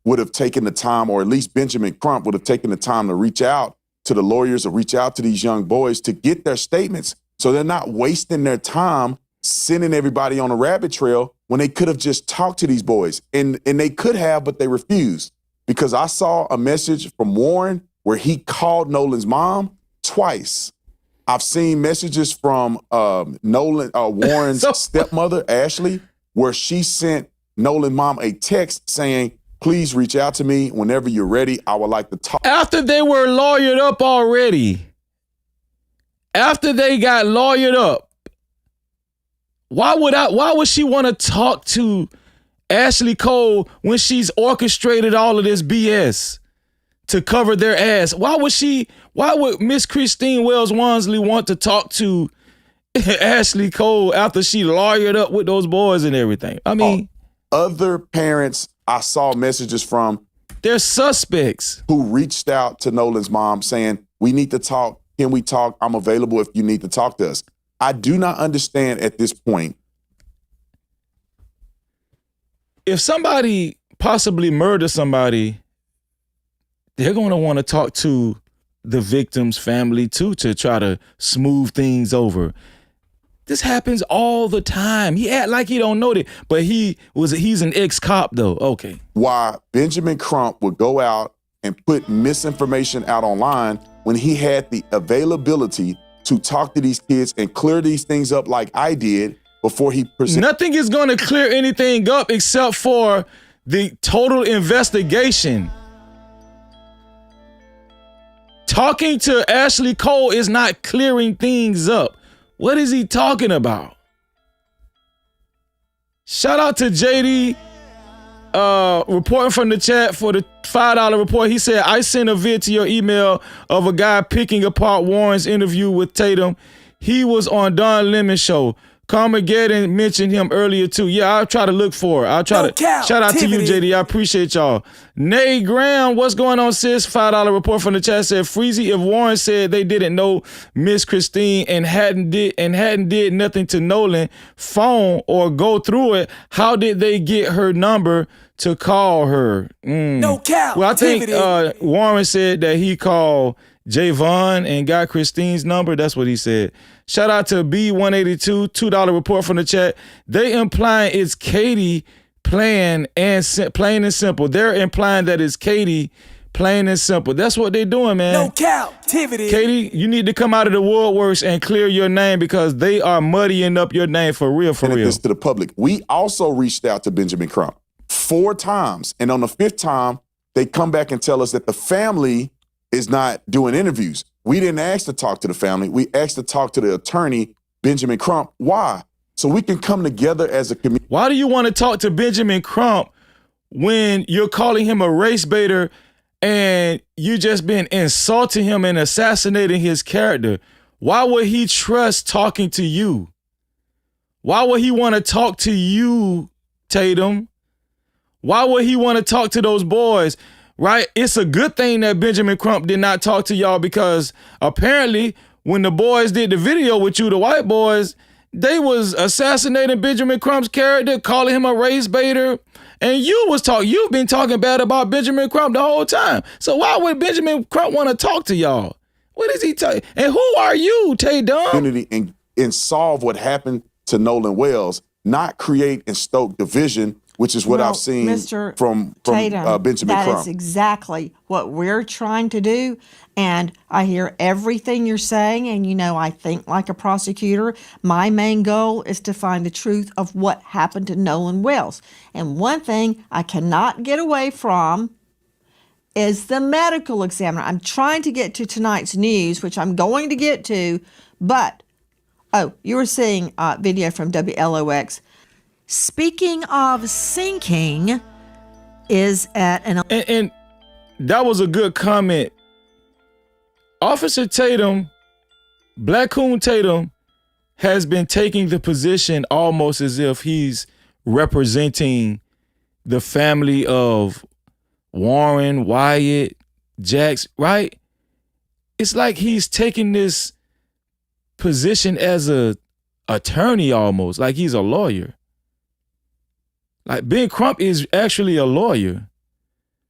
would have taken the time, or at least Benjamin Crump would have taken the time to reach out to the lawyers or reach out to these young boys to get their statements so they're not wasting their time sending everybody on a rabbit trail when they could have just talked to these boys. And they could have, but they refused. Because I saw a message from Warren where he called Nolan's mom twice. I've seen messages from Warren's stepmother, Ashley, where she sent Nolan's mom a text saying, please reach out to me whenever you're ready. I would like to talk.
After they were lawyered up already. After they got lawyered up. Why would she want to talk to Ashley Cole when she's orchestrated all of this BS to cover their ass? Why would Miss Christine Wells Wansley want to talk to Ashley Cole after she lawyered up with those boys and everything? I mean,
other parents I saw messages from,
they're suspects,
who reached out to Nolan's mom saying, we need to talk. Can we talk? I'm available if you need to talk to us. I do not understand at this point.
If somebody possibly murders somebody, they're going to want to talk to the victim's family too, to try to smooth things over. This happens all the time. He act like he don't know that, but he's an ex-cop though. Okay.
Why Benjamin Crump would go out and put misinformation out online when he had the availability to talk to these kids and clear these things up like I did before he presented.
Nothing is going to clear anything up except for the total investigation. Talking to Ashley Cole is not clearing things up. What is he talking about? Shout out to JD reporting from the chat for the $5 report. He said, I sent a vid to your email of a guy picking apart Warren's interview with Tatum. He was on Don Lemon's show. Carmageddon mentioned him earlier too. Yeah, I'll try to look for it. I'll try to shout out to you, JD. I appreciate y'all. Nay Graham, what's going on, sis? $5 report from the chat said, Freezy, if Warren said they didn't know Miss Christine and hadn't did nothing to Nolan phone or go through it, how did they get her number to call her?
No cap.
Well, I think Warren said that he called Javon and got Christine's number. That's what he said. Shout out to B182, $2 report from the chat. They implying it's Katie plain and simple. They're implying that it's Katie plain and simple. That's what they're doing, man.
No Cap-tivity.
Katie, you need to come out of the woodworks and clear your name because they are muddying up your name for real, for real.
This to the public. We also reached out to Benjamin Crump 4 times. And on the 5th time, they come back and tell us that the family is not doing interviews. We didn't ask to talk to the family. We asked to talk to the attorney, Benjamin Crump. Why? So we can come together as a community.
Why do you want to talk to Benjamin Crump when you're calling him a race baiter and you just been insulting him and assassinating his character? Why would he trust talking to you? Why would he want to talk to you, Tatum? Why would he want to talk to those boys? Right? It's a good thing that Benjamin Crump did not talk to y'all because apparently when the boys did the video with you, the white boys, they was assassinating Benjamin Crump's character, calling him a race baiter. And you've been talking bad about Benjamin Crump the whole time. So why would Benjamin Crump want to talk to y'all? What is he talking? And who are you, Tay Dunn?
And solve what happened to Nolan Wells, not create and stoke division, which is what I've seen from
Tatum,
Benjamin Crump.
That is exactly what we're trying to do. And I hear everything you're saying. And, you know, I think like a prosecutor. My main goal is to find the truth of what happened to Nolan Wells. And one thing I cannot get away from is the medical examiner. I'm trying to get to tonight's news, which I'm going to get to. But, you were seeing a video from WLOX. Speaking of sinking, is at an...
And that was a good comment. Officer Tatum, Black Coon Tatum, has been taking the position almost as if he's representing the family of Warren, Wyatt, Jax, right? It's like he's taking this position as a attorney almost, like he's a lawyer. Like Ben Crump is actually a lawyer.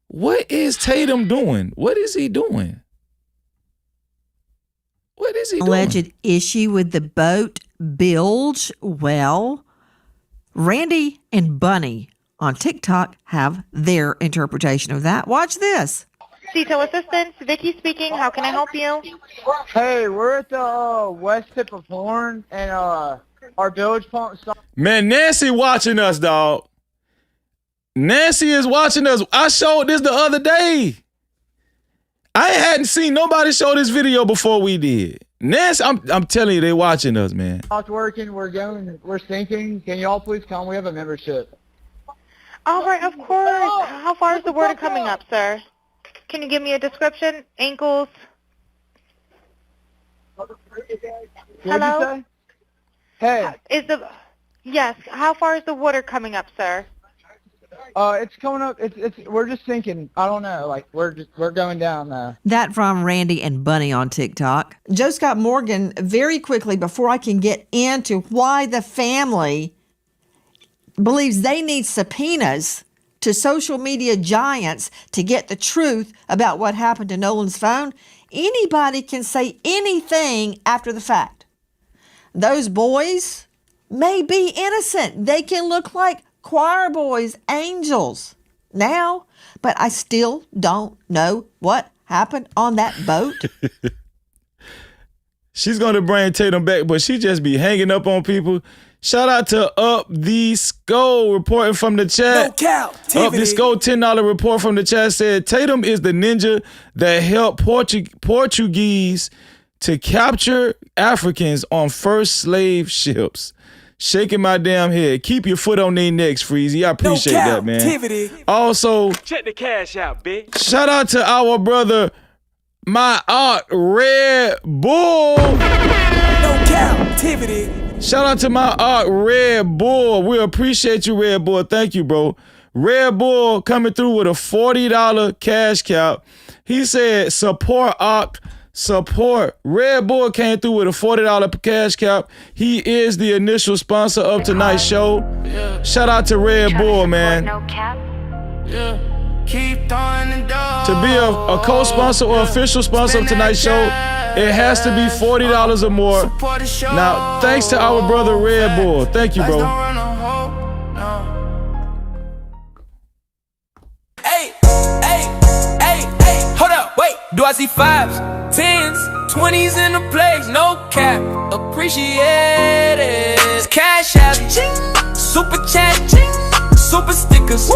What is Tatum doing? What is he doing? What is he doing?
Alleged issue with the boat bilge. Well, Randy and Bunny on TikTok have their interpretation of that. Watch this.
Detail assistance, Vicky speaking. How can I help you?
Hey, we're at the west tip of Horn, and our bilge pump stopped.
Man, Nancy watching us, dog. Nancy is watching us. I showed this the other day. I hadn't seen nobody show this video before we did. Nancy, I'm telling you, they watching us, man.
Stopped working. We're sinking. Can y'all please come? We have a membership.
All right, of course. How far is the water coming up, sir? Can you give me a description? Ankles? Hello?
Hey.
Yes. How far is the water coming up, sir?
It's coming up. We're just sinking. I don't know. Like we're going down now.
That from Randy and Bunny on TikTok. Joe Scott Morgan, very quickly before I can get into why the family believes they need subpoenas to social media giants to get the truth about what happened to Nolan's phone. Anybody can say anything after the fact. Those boys may be innocent. They can look like choir boys, angels. now, but I still don't know what happened on that boat.
She's going to bring Tatum back, but she just be hanging up on people. Shout out to Up the Skull reporting from the chat.
No Cap-tivity.
Up the Skull $10 report from the chat said Tatum is the ninja that helped Portuguese to capture Africans on first slave ships. Shaking my damn head. Keep your foot on their necks, Freezy. I appreciate that, man. Also,
Check the cash out, bitch.
shout out to our brother, my aunt, Red Bull.
No Cap-tivity.
Shout out to my aunt, Red Bull. We appreciate you, Red Bull. Thank you, bro. Red Bull coming through with a $40 cash cow. He said, support aunt, support. Red Bull came through with a $40 cash cow. He is the initial sponsor of tonight's show. Shout out to Red Bull, man.
No Cap. Keep throwing the door.
To be a co-sponsor or official sponsor of tonight's show, it has to be $40 or more. Now, thanks to our brother Red Bull. Thank you, bro.
Hey, hold up, wait. Do I see 5s, 10s, 20s in the place? No cap, appreciate it. Cash out, super chat, super stickers,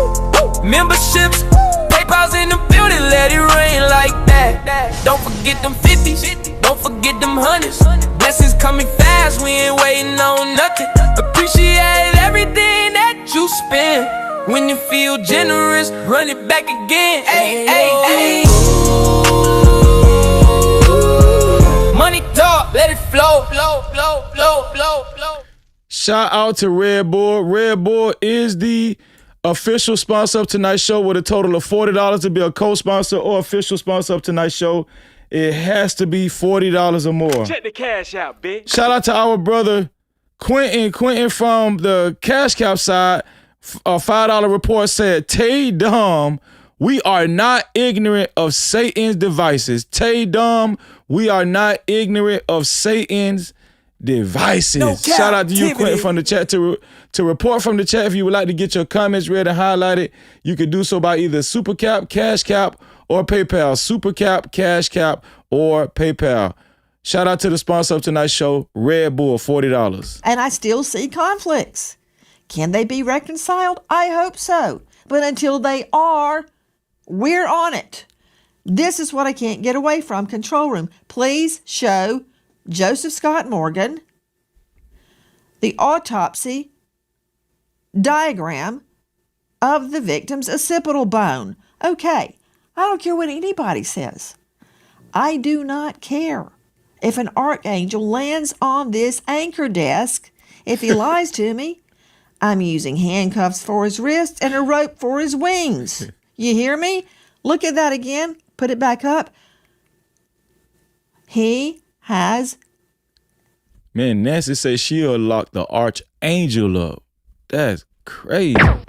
memberships, PayPal's in the building, let it rain like that. Don't forget them 50s, don't forget them 100s. Blessings coming fast, we ain't waiting on nothing. Appreciate everything that you spend. When you feel generous, run it back again. Ay. Money talk, let it flow.
Shout out to Red Bull. Red Bull is the official sponsor of tonight's show with a total of $40 to be a co-sponsor or official sponsor of tonight's show. It has to be $40 or more.
Check the cash out, bitch.
Shout out to our brother Quentin. Quentin from the Cash Cap side. A $5 report said, Tay Dom, we are not ignorant of Satan's devices. Tay Dom, we are not ignorant of Satan's devices.
No
Shout out to you,
Cap-tivity.
Quentin, from the chat. To report from the chat, if you would like to get your comments read and highlighted, you can do so by either Super Cap, Cash Cap, or PayPal. Super Cap, Cash Cap, or PayPal. Shout out to the sponsor of tonight's show, Red Bull, $40.
And I still see conflicts. Can they be reconciled? I hope so. But until they are, we're on it. This is what I can't get away from. Control room, please show Joseph Scott Morgan the autopsy diagram of the victim's occipital bone. Okay, I don't care what anybody says. I do not care if an archangel lands on this anchor desk. If he lies to me, I'm using handcuffs for his wrists and a rope for his wings. You hear me? Look at that again. Put it back up. He has...
Man, Nancy says she'll lock the archangel up. That's crazy. I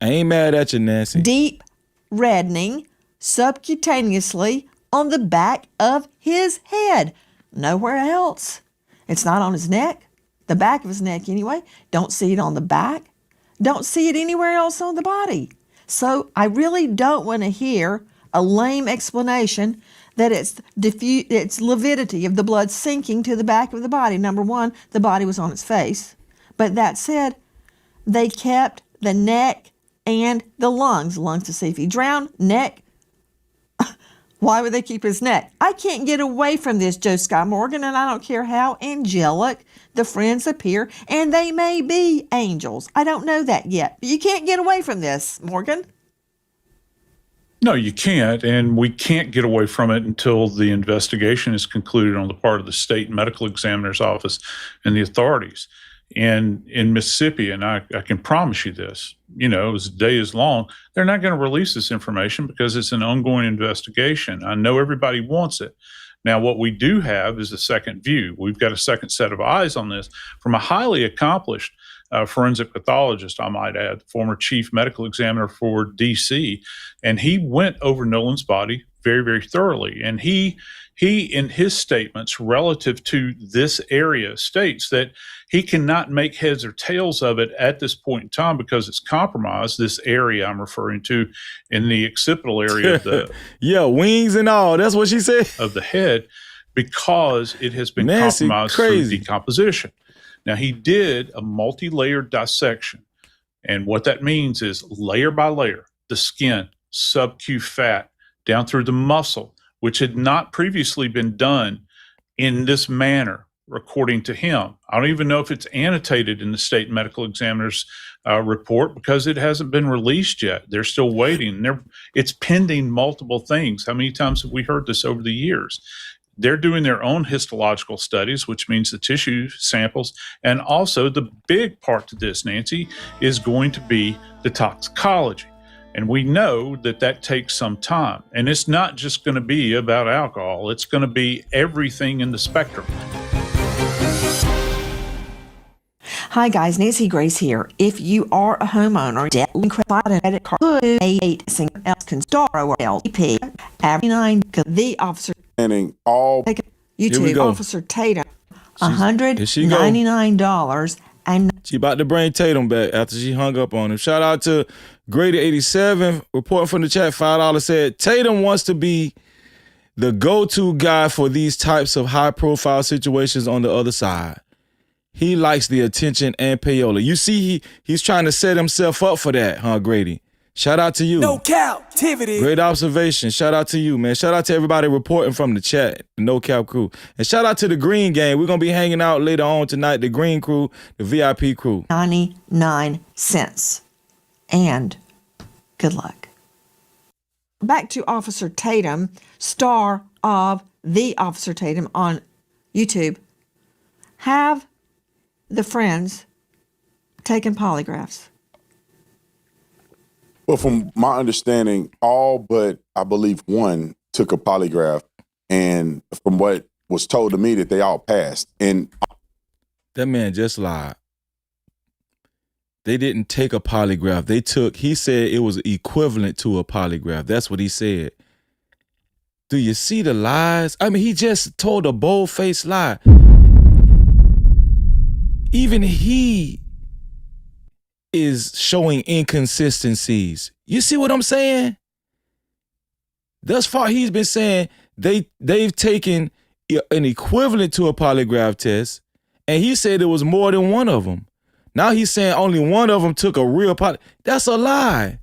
ain't mad at you, Nancy.
deep reddening subcutaneously on the back of his head. Nowhere else. It's not on his neck. The back of his neck anyway. Don't see it on the back. Don't see it anywhere else on the body. So I really don't want to hear a lame explanation that it's lividity of the blood sinking to the back of the body. Number one, the body was on its face. But that said, they kept the neck and the lungs. Lungs to see if he drowned. Neck. Why would they keep his neck? I can't get away from this, Joe Scott Morgan, and I don't care how angelic the friends appear, and they may be angels. I don't know that yet. But you can't get away from this, Morgan.
No, you can't, and we can't get away from it until the investigation is concluded on the part of the state medical examiner's office and the authorities. And in Mississippi, and I can promise you this, as the day is long, they're not going to release this information because it's an ongoing investigation. I know everybody wants it. Now, what we do have is a second view. We've got a second set of eyes on this from a highly accomplished forensic pathologist, I might add, former chief medical examiner for DC. And he went over Nolan's body very, very thoroughly. And he in his statements relative to this area states that he cannot make heads or tails of it at this point in time because it's compromised, this area I'm referring to in the occipital area of the
yeah, wings and all. That's what she said.
Of the head, because it has been
Nancy,
compromised
crazy.
through decomposition. Now, he did a multi-layered dissection. And what that means is layer by layer, the skin, sub-Q fat, down through the muscle, which had not previously been done in this manner, according to him. I don't even know if it's annotated in the state medical examiner's report because it hasn't been released yet. They're still waiting. It's pending multiple things. How many times have we heard this over the years? They're doing their own histological studies, which means the tissue samples. And also the big part to this, Nancy, is going to be the toxicology. And we know that that takes some time. And it's not just going to be about alcohol. It's going to be everything in the spectrum.
Hi guys, Nancy Grace here. If you are a homeowner, debt and credit card could 8 singer else can star or LP every 9 the officer
And all
YouTube Officer Tatum $199 and
she about to bring Tatum back after she hung up on him. Shout out to Grady87 reporting from the chat. $5 said Tatum wants to be the go-to guy for these types of high-profile situations on the other side. He likes the attention and payola. You see, he's trying to set himself up for that, huh, Grady? Shout out to you.
No Cap-tivity.
Great observation. Shout out to you, man. Shout out to everybody reporting from the chat, the No Cap crew. And shout out to the Green Gang. We're going to be hanging out later on tonight, the Green crew, the VIP crew.
99 cents. And good luck. Back to Officer Tatum, star of The Officer Tatum on YouTube. Have the friends taken polygraphs?
Well, from my understanding, all but I believe one took a polygraph, and from what was told to me, that they all passed. And
that man just lied. They didn't take a polygraph. He said it was equivalent to a polygraph. That's what he said. Do you see the lies? I mean, he just told a bold-faced lie. Even he is showing inconsistencies. You see what I'm saying? Thus far, he's been saying they've taken an equivalent to a polygraph test, and he said there was more than one of them. Now he's saying only one of them took a real polygraph. That's a lie.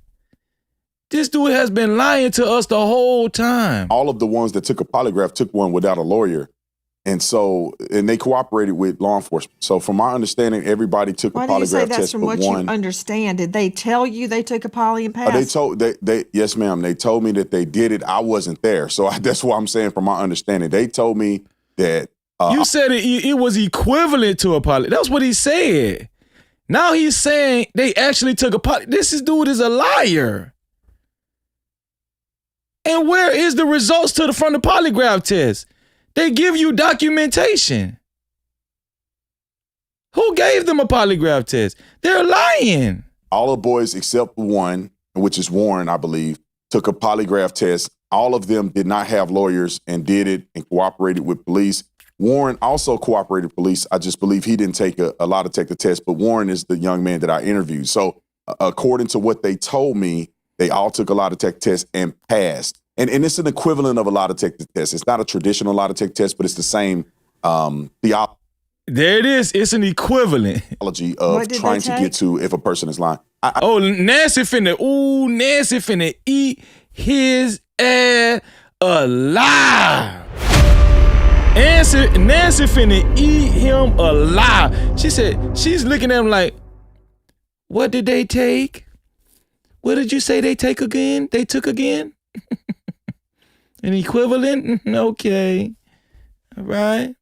This dude has been lying to us the whole time.
All of the ones that took a polygraph took one without a lawyer. And they cooperated with law enforcement. So from my understanding, everybody took a polygraph test. Why do you say that's from what you
understand? Did they tell you they took a poly and passed?
Yes, ma'am. They told me that they did it. I wasn't there. So that's what I'm saying from my understanding. They told me that.
You said it was equivalent to a poly. That's what he said. Now he's saying they actually took a poly. This dude is a liar. And where is the results from the polygraph test? They give you documentation. Who gave them a polygraph test? They're lying.
All the boys except one, which is Warren, I believe, took a polygraph test. All of them did not have lawyers and did it and cooperated with police. Warren also cooperated with police. I just believe he didn't take a lot to take the test, but Warren is the young man that I interviewed. So according to what they told me, they all took a lie detector test and passed. And it's an equivalent of a lie detector test. It's not a traditional lie detector test, but it's the same theology.
There it is. It's an equivalent
of trying to get to if a person is lying.
Nancy finna eat his ass alive. Nancy finna eat him alive. She said, she's looking at him like, what did they take? What did you say they take again? They took again? An equivalent? Okay. All right.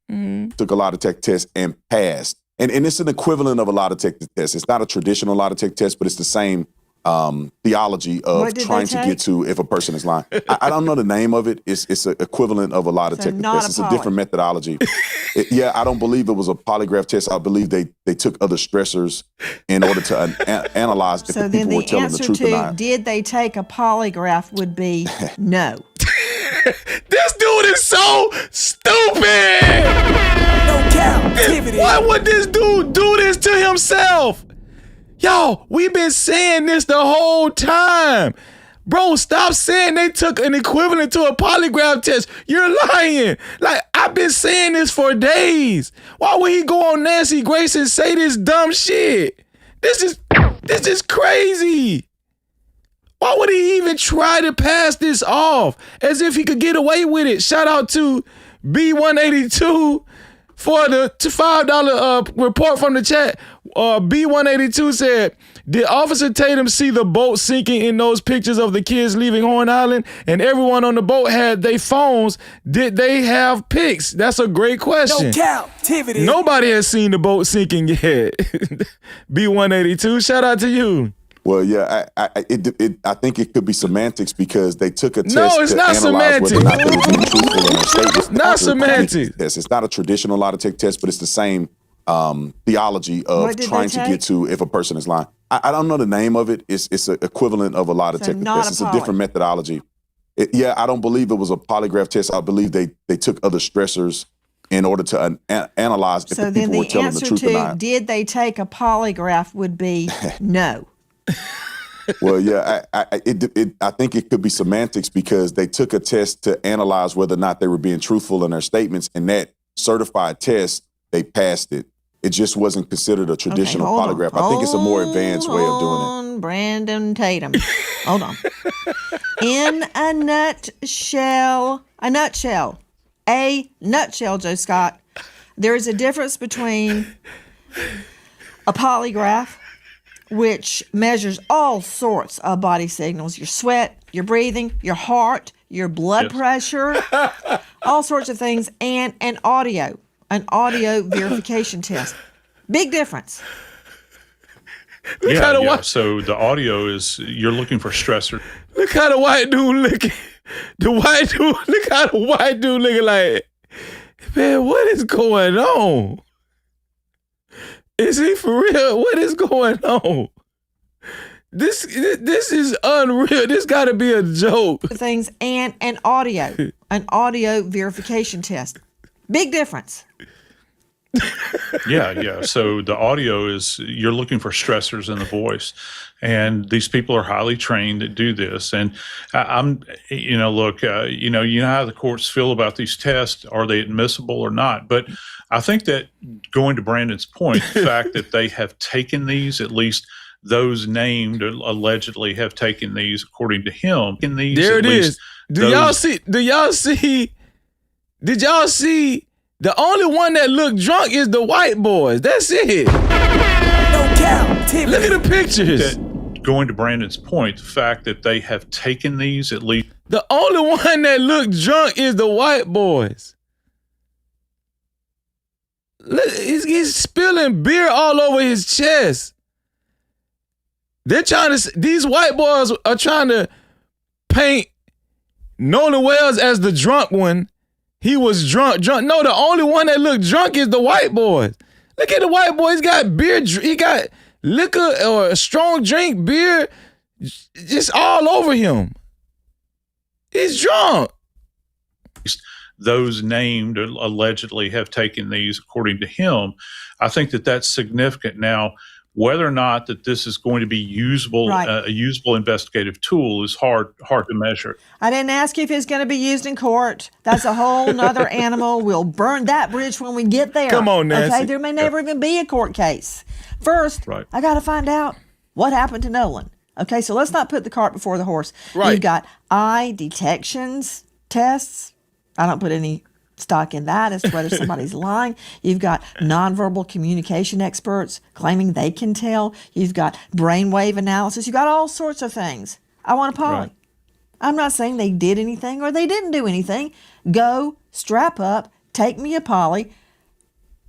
Took a lie detector test and passed. And it's an equivalent of a lie detector test. It's not a traditional lie detector test, but it's the same theology of
What did
trying
they
to get to if a person is lying. I don't know the name of it. It's an equivalent of a lie detector test. It's a different methodology. I don't believe it was a polygraph test. I believe they took other stressors in order to analyze if
So
the
then
people were
the
telling the
answer
truth or
to
not.
did they take a polygraph would be no.
This dude is so stupid.
No Cap-tivity.
Why would this dude do this to himself? Yo, we've been saying this the whole time. Bro, stop saying they took an equivalent to a polygraph test. You're lying. Like, I've been saying this for days. Why would he go on Nancy Grace and say this dumb shit? This is crazy. Why would he even try to pass this off as if he could get away with it? Shout out to B182 for the $5 report from the chat. B182 said, did Officer Tatum see the boat sinking in those pictures of the kids leaving Horn Island and everyone on the boat had their phones? Did they have pics? That's a great question.
No Cap-tivity.
Nobody has seen the boat sinking yet. B182, shout out to you.
Well, yeah, I think it could be semantics because they took a test
No, it's
to
not
analyze whether or not they were being truthful in their statements.
Not semantics.
Yes, it's not a traditional lie detector test, but it's the same theology of
What did
trying
they
to
take?
get to if a person is lying. I don't know the name of it. It's an equivalent of a lie detector
not
test.
a
It's a
poly.
different methodology. I don't believe it was a polygraph test. I believe they took other stressors in order to analyze if
So
the
then
people were
the
telling the
answer
truth or
to
not.
did they take a polygraph would be no.
Well, yeah, I think it could be semantics because they took a test to analyze whether or not they were being truthful in their statements, and that certified test, they passed it. It just wasn't considered a traditional
hold on.
polygraph. I think it's a more advanced way of doing it.
On Brandon Tatum. Hold on. In a nutshell, Joe Scott, there is a difference between a polygraph, which measures all sorts of body signals, your sweat, your breathing, your heart, your blood pressure, all sorts of things, and an audio verification test. Big difference.
So the audio is you're looking for stressor.
Look how the white dude looking. Look how the white dude looking like, man, what is going on? Is he for real? What is going on? This is unreal. This got to be a joke.
Things and an audio verification test. Big difference.
So the audio is you're looking for stressors in the voice, and these people are highly trained that do this. And you know how the courts feel about these tests. Are they admissible or not? But I think that going to Brandon's point, the fact that they have taken these, at least those named allegedly have taken these, according to him.
There it is. Did y'all see? Did y'all see? The only one that looked drunk is the white boys. That's it.
No Cap-tivity.
Look at the pictures.
Going to Brandon's point, the fact that they have taken these, at least.
The only one that looked drunk is the white boys. Look, he's spilling beer all over his chest. These white boys are trying to paint Nolan Wells as the drunk one. He was drunk. No, the only one that looked drunk is the white boys. Look at the white boy. He's got beer. He got liquor or a strong drink, beer, just all over him. He's drunk.
Those named allegedly have taken these, according to him. I think that that's significant. Now, whether or not that this is going to be usable, a usable investigative tool is hard to measure.
I didn't ask you if it's going to be used in court. That's a whole nother animal. We'll burn that bridge when we get there.
Come on, Nancy.
Okay, there may never even be a court case. First, I got to find out what happened to Nolan. Okay, so let's not put the cart before the horse.
Right.
You've got eye detections tests. I don't put any stock in that as to whether somebody's lying. You've got nonverbal communication experts claiming they can tell. You've got brainwave analysis. You've got all sorts of things. I want a poly.
Right.
I'm not saying they did anything or they didn't do anything. Go, strap up, take me a poly.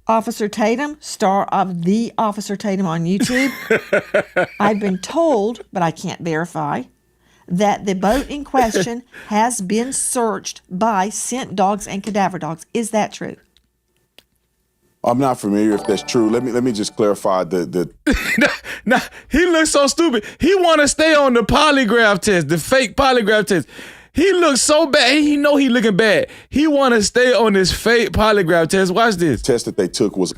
Officer Tatum, star of The Officer Tatum on YouTube. I've been told, but I can't verify, that the boat in question has been searched by scent dogs and cadaver dogs. Is that true?
I'm not familiar if that's true. Let me just clarify the
Nah, he looks so stupid. He want to stay on the polygraph test, the fake polygraph test. He looks so bad. He know he looking bad. He want to stay on this fake polygraph test. Watch this.
test that they took was.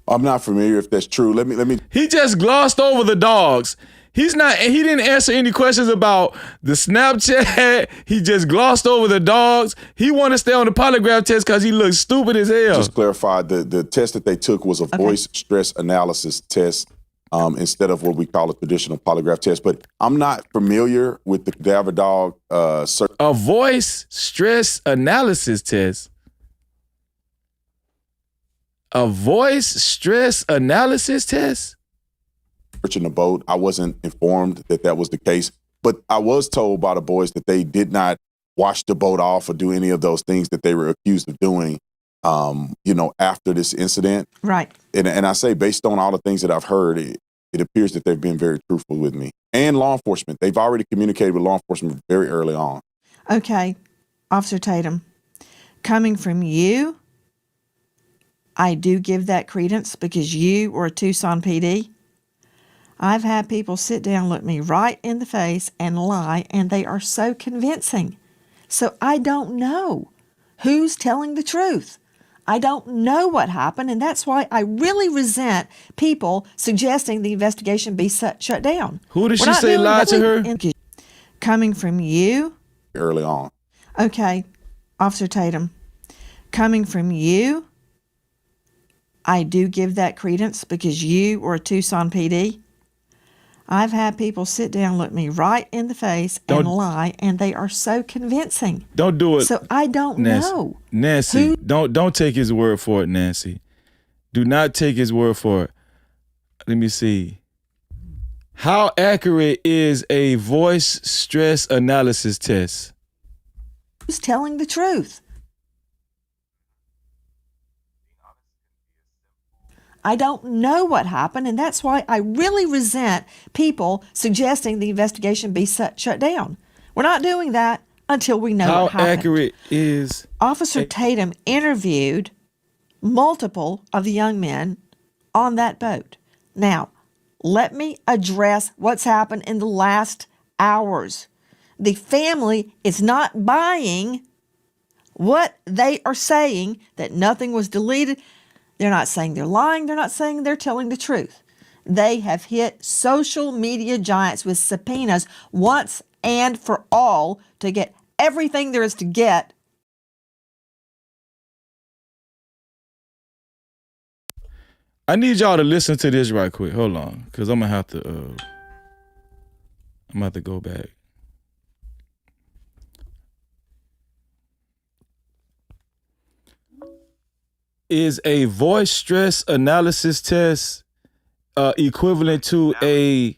I'm not familiar if that's true. Let me.
He just glossed over the dogs. He didn't answer any questions about the Snapchat. He just glossed over the dogs. He want to stay on the polygraph test because he looks stupid as hell.
Just clarify, the test that they took was a voice stress analysis test instead of what we call a traditional polygraph test. But I'm not familiar with the cadaver dog.
A voice stress analysis test. A voice stress analysis test?
In the boat. I wasn't informed that was the case, but I was told by the boys that they did not wash the boat off or do any of those things that they were accused of doing, after this incident.
Right.
And I say, based on all the things that I've heard, it appears that they've been very truthful with me and law enforcement. They've already communicated with law enforcement very early on.
Okay, Officer Tatum, coming from you, I do give that credence because you were a Tucson PD. I've had people sit down, look me right in the face and lie, and they are so convincing. So I don't know who's telling the truth. I don't know what happened, and that's why I really resent people suggesting the investigation be shut down.
Who did she say lied to her?
Coming from you.
Early on.
Okay, Officer Tatum, coming from you, I do give that credence because you were a Tucson PD. I've had people sit down, look me right in the face and lie, and they are so convincing.
Don't do it.
So I don't know.
Nancy, don't take his word for it, Nancy. Do not take his word for it. Let me see. How accurate is a voice stress analysis test?
Who's telling the truth? I don't know what happened, and that's why I really resent people suggesting the investigation be shut down. We're not doing that until we know what happened.
How accurate is...
Officer Tatum interviewed multiple of the young men on that boat. Now, let me address what's happened in the last hours. The family is not buying what they are saying, that nothing was deleted. They're not saying they're lying. They're not saying they're telling the truth. They have hit social media giants with subpoenas once and for all to get everything there is to get.
I need y'all to listen to this right quick. Hold on, because I'm gonna have to go back. Is a voice stress analysis test equivalent to a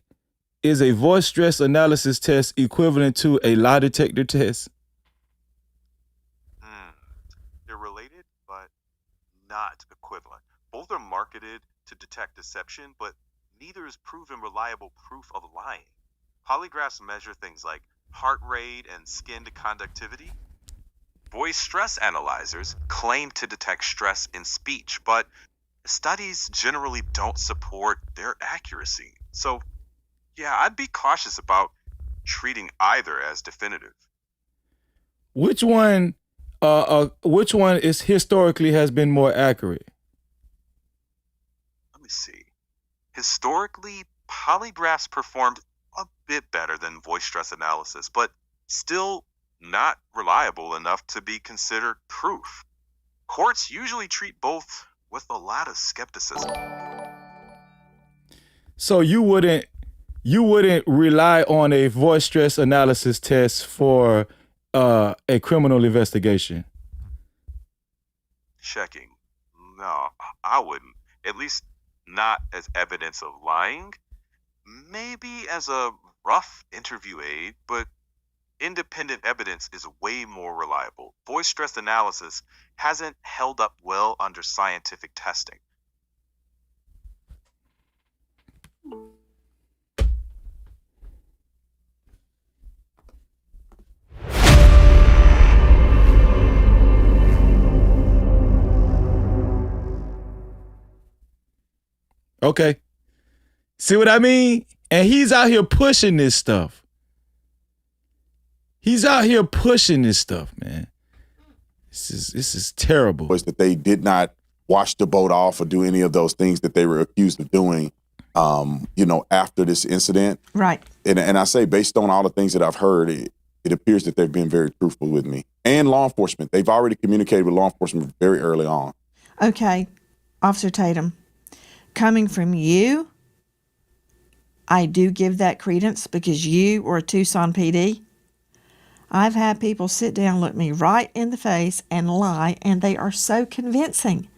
voice stress analysis test equivalent to a lie detector test?
They're related, but not equivalent. Both are marketed to detect deception, but neither is proven reliable proof of lying. Polygraphs measure things like heart rate and skin conductivity. Voice stress analyzers claim to detect stress in speech, but studies generally don't support their accuracy. So, yeah, I'd be cautious about treating either as definitive.
Which one is historically has been more accurate?
Let me see. Historically, polygraphs performed a bit better than voice stress analysis, but still not reliable enough to be considered proof. Courts usually treat both with a lot of skepticism.
So you wouldn't rely on a voice stress analysis test for a criminal investigation?
Checking. No, I wouldn't. At least not as evidence of lying. Maybe as a rough interview aid, but Independent evidence is way more reliable. Voice stress analysis hasn't held up well under scientific testing.
Okay. See what I mean? And he's out here pushing this stuff. He's out here pushing this stuff, man. This is terrible.
Was that they did not wash the boat off or do any of those things that they were accused of doing, after this incident.
Right.
And I say, based on all the things that I've heard, it appears that they've been very truthful with me. And law enforcement. They've already communicated with law enforcement very early on.
Okay, Officer Tatum, coming from you, I do give that credence because you were a Tucson PD. I've had people sit down, look me right in the face and lie, and they are so convincing.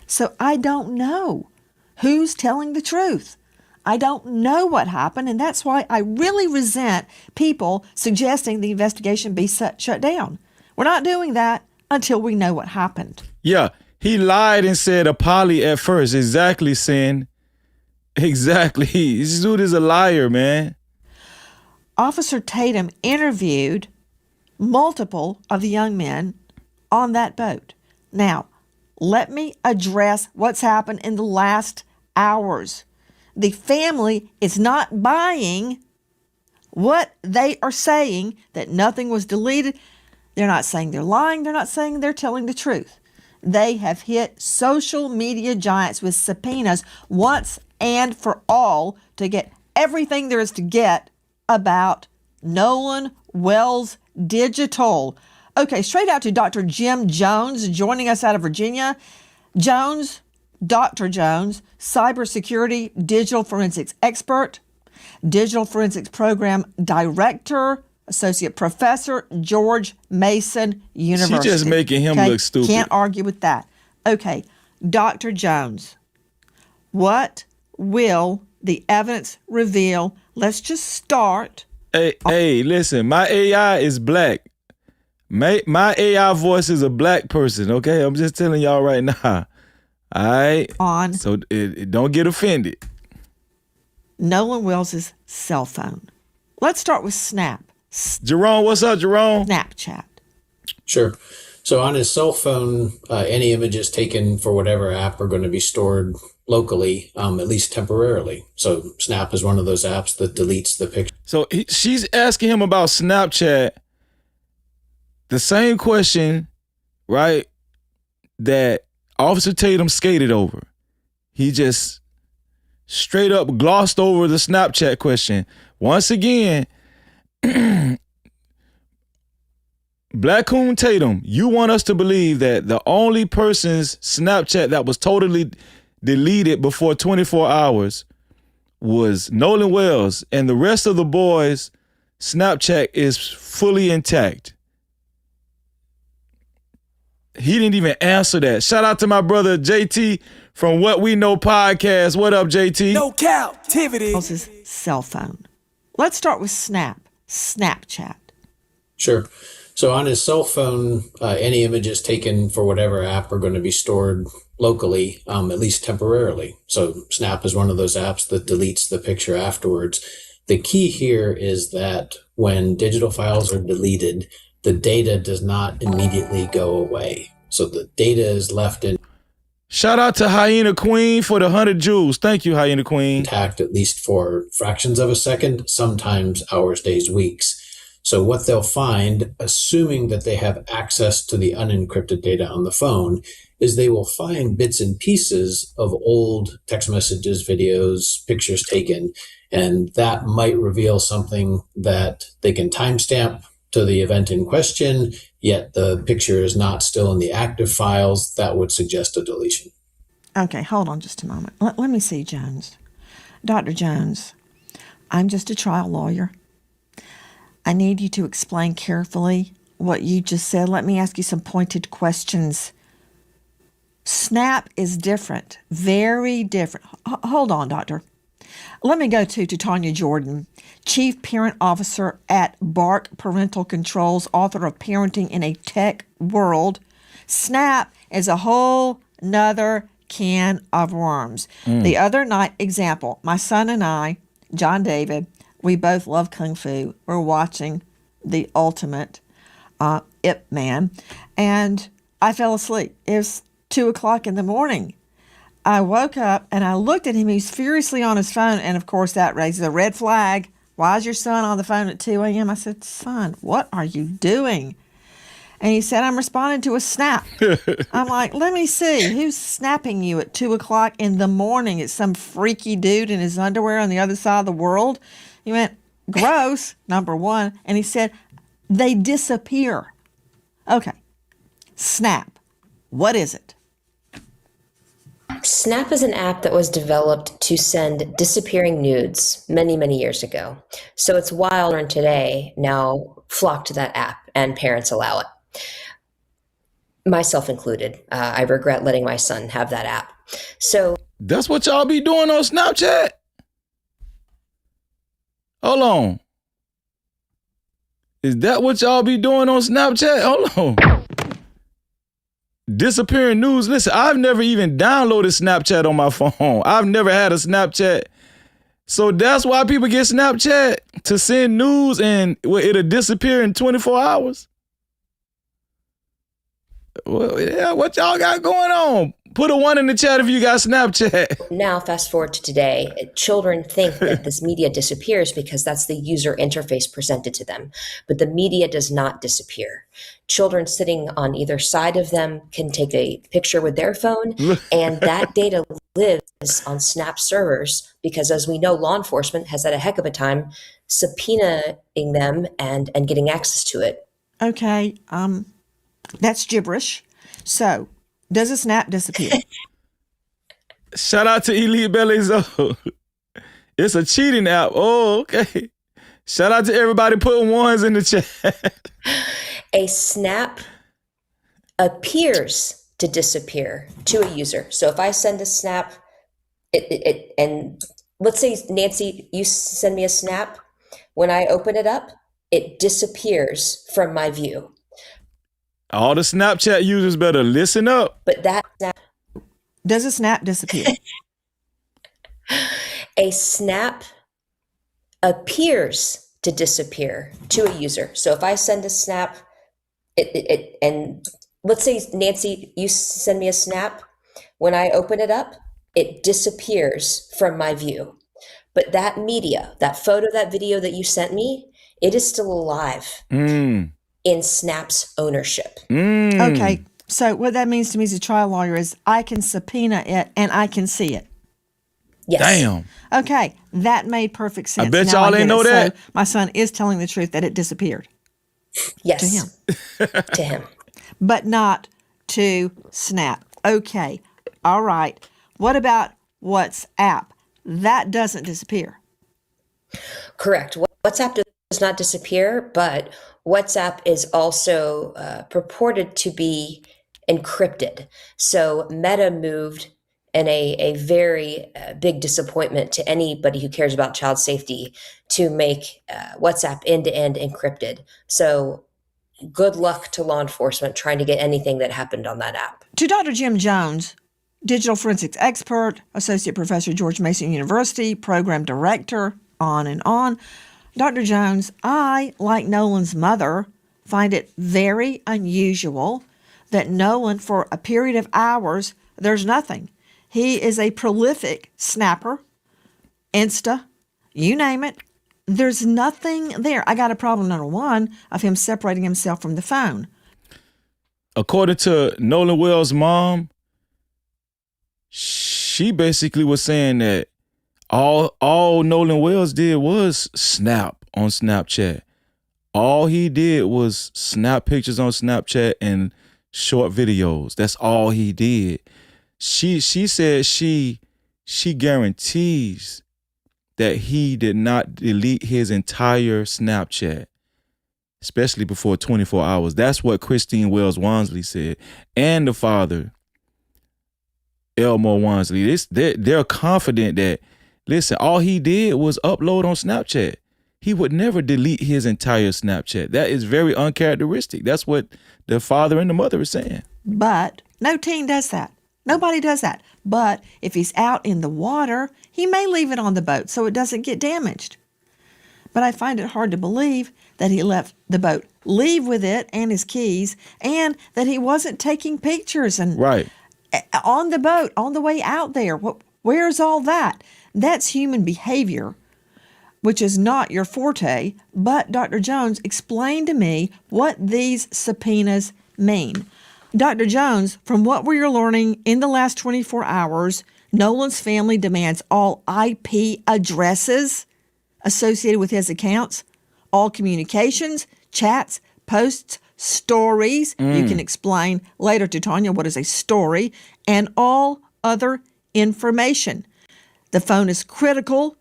So I don't know who's telling the truth. I don't know what happened, and that's why I really resent people suggesting the investigation be shut down. We're not doing that until we know what happened.
Yeah, he lied and said a poly at first. Exactly, Sin. Exactly. This dude is a liar, man.
Officer Tatum interviewed multiple of the young men on that boat. Now, let me address what's happened in the last hours. The family is not buying what they are saying, that nothing was deleted. They're not saying they're lying. They're not saying they're telling the truth. They have hit social media giants with subpoenas once and for all to get everything there is to get about Nolan Wells Digital. Okay, straight out to Dr. Jim Jones joining us out of Virginia. Dr. Jones, cybersecurity digital forensics expert, digital forensics program director, associate professor, George Mason University.
She's just making him look stupid.
Can't argue with that. Okay, Dr. Jones, what will the evidence reveal? Let's just start.
Hey, listen, my AI is black. My AI voice is a black person, okay? I'm just telling y'all right now. All right? So don't get offended.
Nolan Wells' cell phone. Let's start with Snap.
Jerome, what's up, Jerome?
Snapchat.
Sure. So on his cell phone, any images taken for whatever app are going to be stored locally, at least temporarily. So Snap is one of those apps that deletes the picture.
So she's asking him about Snapchat. The same question, right, that Officer Tatum skated over. He just straight up glossed over the Snapchat question. Once again, Black Coon Tatum, you want us to believe that the only person's Snapchat that was totally deleted before 24 hours was Nolan Wells, and the rest of the boys' Snapchat is fully intact. He didn't even answer that. Shout out to my brother JT from What We Know Podcast. What up, JT?
No Cap-tivity. His cell phone. Let's start with Snapchat.
Sure. So on his cell phone, any images taken for whatever app are going to be stored locally, at least temporarily. So Snap is one of those apps that deletes the picture afterwards. The key here is that when digital files are deleted, the data does not immediately go away. So the data is left in.
Shout out to Hyena Queen for the 100 jewels. Thank you, Hyena Queen.
Intact at least for fractions of a second, sometimes hours, days, weeks. So what they'll find, assuming that they have access to the unencrypted data on the phone, is they will find bits and pieces of old text messages, videos, pictures taken, and that might reveal something that they can timestamp to the event in question, yet the picture is not still in the active files. That would suggest a deletion.
Okay, hold on just a moment. Let me see, Jones. Dr. Jones, I'm just a trial lawyer. I need you to explain carefully what you just said. Let me ask you some pointed questions. Snap is different, very different. Hold on, doctor. Let me go to Tanya Jordan, Chief Parent Officer at Bart Parental Controls, author of Parenting in a Tech World. Snap is a whole nother can of worms. The other night, example, my son and I, John David, we both love Kung Fu. We're watching the ultimate Ip Man, and I fell asleep. It was 2 o'clock in the morning. I woke up and I looked at him. He's furiously on his phone, and of course that raises a red flag. Why is your son on the phone at 2 a.m.? I said, son, what are you doing? And he said, I'm responding to a snap. I'm like, let me see. Who's snapping you at 2 o'clock in the morning? It's some freaky dude in his underwear on the other side of the world. He went, gross, number one. And he said, they disappear. Okay. Snap. What is it?
Snap is an app that was developed to send disappearing nudes many, many years ago. So it's why children today now flock to that app and parents allow it. Myself included. I regret letting my son have that app. So
that's what y'all be doing on Snapchat? Hold on. Is that what y'all be doing on Snapchat? Hold on. Disappearing news. Listen, I've never even downloaded Snapchat on my phone. I've never had a Snapchat. So that's why people get Snapchat, to send news, and it'll disappear in 24 hours. Well, yeah, what y'all got going on? Put a 1 in the chat if you got Snapchat.
now, fast forward to today, children think that this media disappears because that's the user interface presented to them. But the media does not disappear. Children sitting on either side of them can take a picture with their phone, and that data lives on Snap servers because, as we know, law enforcement has had a heck of a time subpoenaing them and getting access to it.
Okay, that's gibberish. So, does a snap disappear?
Shout out to Elite Belly Zone. It's a cheating app. Oh, okay. Shout out to everybody putting 1s in the chat.
A snap appears to disappear to a user. So if I send a snap, and let's say, Nancy, you send me a snap. When I open it up, it disappears from my view.
All the Snapchat users better listen up.
But that snap...
Does a snap disappear?
A snap appears to disappear to a user. So if I send a snap, and let's say, Nancy, you send me a snap. When I open it up, it disappears from my view. But that media, that photo, that video that you sent me, it is still alive. In Snap's ownership.
Okay, so what that means to me as a trial lawyer is I can subpoena it and I can see it.
Yes.
Damn.
Okay, that made perfect sense.
I bet
Now
y'all
get
ain't
it.
know that.
So my son is telling the truth that it disappeared.
Yes.
To him.
To him.
But not to Snap. Okay, all right. What about WhatsApp? That doesn't disappear.
Correct. WhatsApp does not disappear, but WhatsApp is also purported to be encrypted. So Meta moved in a very big disappointment to anybody who cares about child safety to make WhatsApp end-to-end encrypted. So good luck to law enforcement trying to get anything that happened on that app.
To Dr. Jim Jones, digital forensics expert, associate professor, George Mason University, program director, on and on. Dr. Jones, I, like Nolan's mother, find it very unusual that Nolan, for a period of hours, there's nothing. He is a prolific snapper, Insta, you name it. There's nothing there. I got a problem, number one, of him separating himself from the phone.
According to Nolan Wells' mom, she basically was saying that all Nolan Wells did was snap on Snapchat. All he did was snap pictures on Snapchat and short videos. That's all he did. She said she guarantees that he did not delete his entire Snapchat, especially before 24 hours. That's what Christine Wells Wansley said. And the father, Elmore Wansley. They're confident that Listen, all he did was upload on Snapchat. He would never delete his entire Snapchat. That is very uncharacteristic. That's what the father and the mother are saying.
But no teen does that. Nobody does that. But if he's out in the water, he may leave it on the boat so it doesn't get damaged. But I find it hard to believe that he left the boat, leave with it and his keys, and that he wasn't taking pictures and
right
on the boat on the way out there. Where's all that? That's human behavior, which is not your forte. But Dr. Jones, explain to me what these subpoenas mean. Dr. Jones, from what we're learning in the last 24 hours, Nolan's family demands all IP addresses associated with his accounts, all communications, chats, posts, stories. You can explain later to Tanya what is a story, and all other information. The phone is critical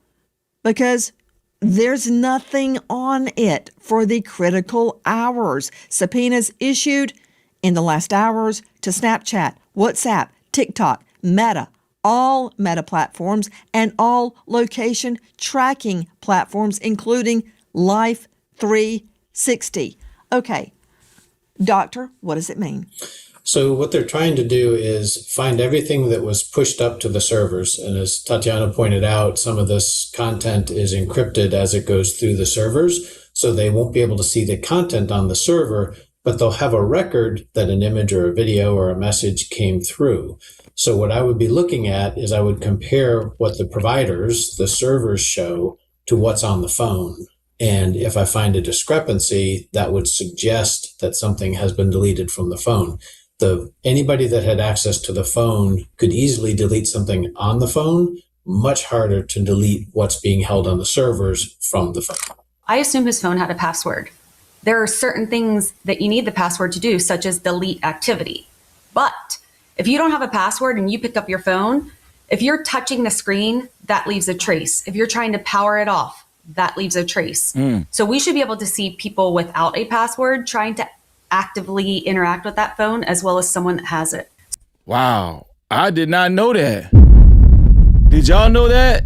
because there's nothing on it for the critical hours. Subpoenas issued in the last hours to Snapchat, WhatsApp, TikTok, Meta, all Meta platforms, and all location tracking platforms, including Life 360. Okay, doctor, what does it mean?
So what they're trying to do is find everything that was pushed up to the servers. And as Tatiana pointed out, some of this content is encrypted as it goes through the servers. So they won't be able to see the content on the server, but they'll have a record that an image or a video or a message came through. So what I would be looking at is I would compare what the providers, the servers show to what's on the phone. And if I find a discrepancy, that would suggest that something has been deleted from the phone. Anybody that had access to the phone could easily delete something on the phone, much harder to delete what's being held on the servers from the phone.
I assume his phone had a password. There are certain things that you need the password to do, such as delete activity. But if you don't have a password and you pick up your phone, if you're touching the screen, that leaves a trace. If you're trying to power it off, that leaves a trace. So we should be able to see people without a password trying to actively interact with that phone, as well as someone that has it.
Wow. I did not know that. Did y'all know that?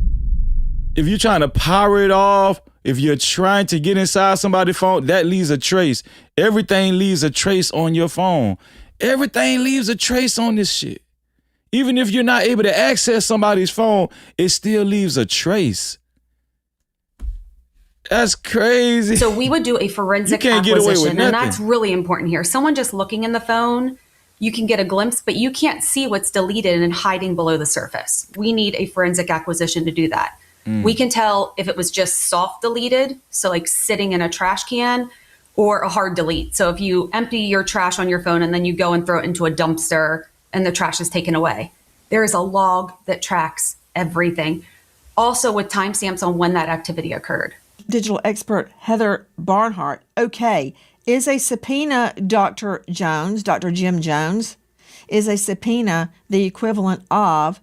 If you're trying to power it off, if you're trying to get inside somebody's phone, that leaves a trace. Everything leaves a trace on your phone. Everything leaves a trace on this shit. Even if you're not able to access somebody's phone, it still leaves a trace. That's crazy.
So we would do a forensic
You can't get away with
acquisition, and
nothing.
that's really important here. Someone just looking in the phone, you can get a glimpse, but you can't see what's deleted and hiding below the surface. We need a forensic acquisition to do that. We can tell if it was just soft deleted, so like sitting in a trash can, or a hard delete. So if you empty your trash on your phone and then you go and throw it into a dumpster and the trash is taken away, there is a log that tracks everything. Also with timestamps on when that activity occurred.
Digital expert Heather Barnhart. Okay, is a subpoena, Dr. Jones, Dr. Jim Jones, is a subpoena the equivalent of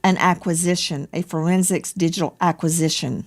an acquisition, a forensics digital acquisition?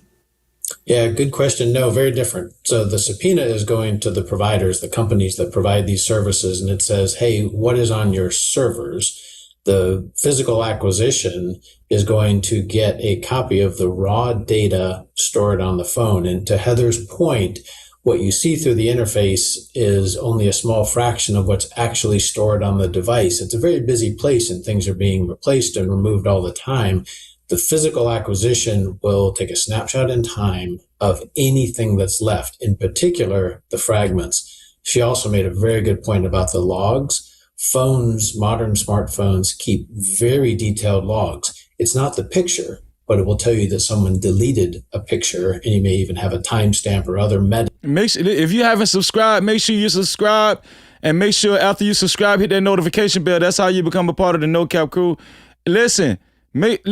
Yeah, good question. No, very different. So the subpoena is going to the providers, the companies that provide these services, and it says, hey, what is on your servers? The physical acquisition is going to get a copy of the raw data stored on the phone. And to Heather's point, what you see through the interface is only a small fraction of what's actually stored on the device. It's a very busy place and things are being replaced and removed all the time. The physical acquisition will take a snapshot in time of anything that's left, in particular, the fragments. She also made a very good point about the logs. Phones, modern smartphones, keep very detailed logs. It's not the picture, but it will tell you that someone deleted a picture, and you may even have a timestamp or other meta.
Make sure, if you haven't subscribed, make sure you subscribe, and make sure after you subscribe, hit that notification bell. That's how you become a part of the No Cap crew. Listen, hit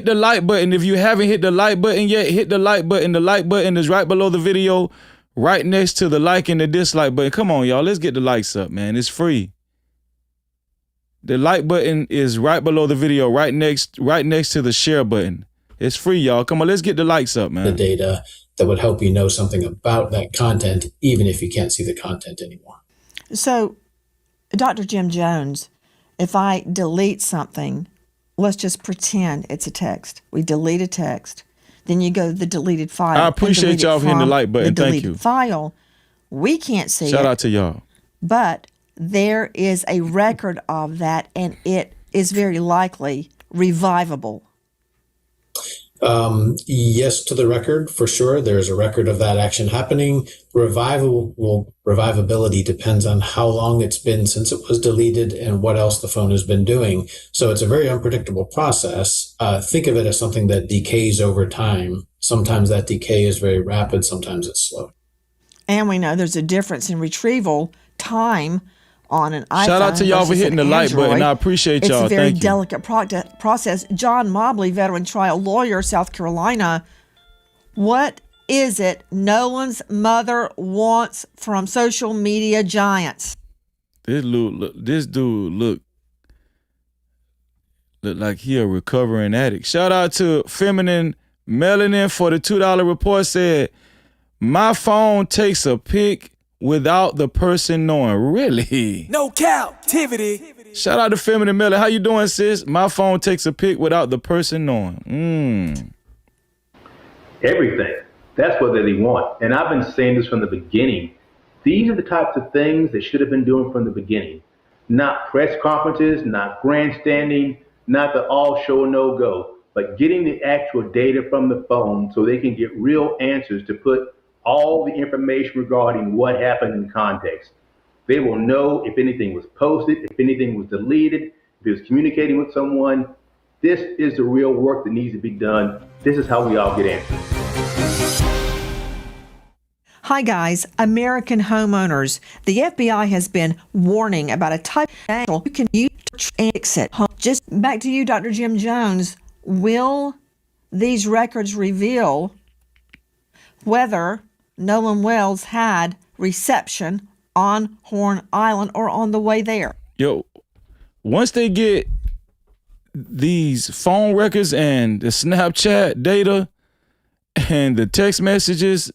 the like button. If you haven't hit the like button yet, hit the like button. The like button is right below the video, right next to the like and the dislike button. Come on, y'all. Let's get the likes up, man. It's free. The like button is right below the video, right next to the share button. It's free, y'all. Come on, let's get the likes up, man.
The data that would help you know something about that content, even if you can't see the content anymore.
So, Dr. Jim Jones, if I delete something, let's just pretend it's a text. We delete a text. Then you go to the deleted file.
I appreciate y'all for hitting the like button.
The
Thank
deleted
you.
file. We can't see
Shout
it.
out to y'all.
But there is a record of that, and it is very likely revivable.
Yes, to the record, for sure. There's a record of that action happening. Revivability depends on how long it's been since it was deleted and what else the phone has been doing. So it's a very unpredictable process. Think of it as something that decays over time. Sometimes that decay is very rapid, sometimes it's slow.
And we know there's a difference in retrieval time on an iPhone.
Shout out to y'all for
versus
hitting the
an
like button.
Android.
I appreciate y'all.
It's a very
Thank you.
delicate process. John Mobley, veteran trial lawyer, South Carolina. What is it Nolan's mother wants from social media giants?
This dude look like he a recovering addict. Shout out to Feminine Melanin for the $2 report. Said, my phone takes a pic without the person knowing. Really?
No Cap-tivity.
Shout out to Feminine Melanin. How you doing, sis? My phone takes a pic without the person knowing.
Everything. That's what they want. And I've been saying this from the beginning. These are the types of things they should have been doing from the beginning. Not press conferences, not grandstanding, not the all show no go, but getting the actual data from the phone so they can get real answers to put all the information regarding what happened in context. They will know if anything was posted, if anything was deleted, if it was communicating with someone. This is the real work that needs to be done. This is how we all get answers.
Hi guys, American homeowners. The FBI has been warning about a type of angle you can use and fix it. Just back to you, Dr. Jim Jones. Will these records reveal whether Nolan Wells had reception on Horn Island or on the way there?
Yo, once they get these phone records and the Snapchat data and the text messages,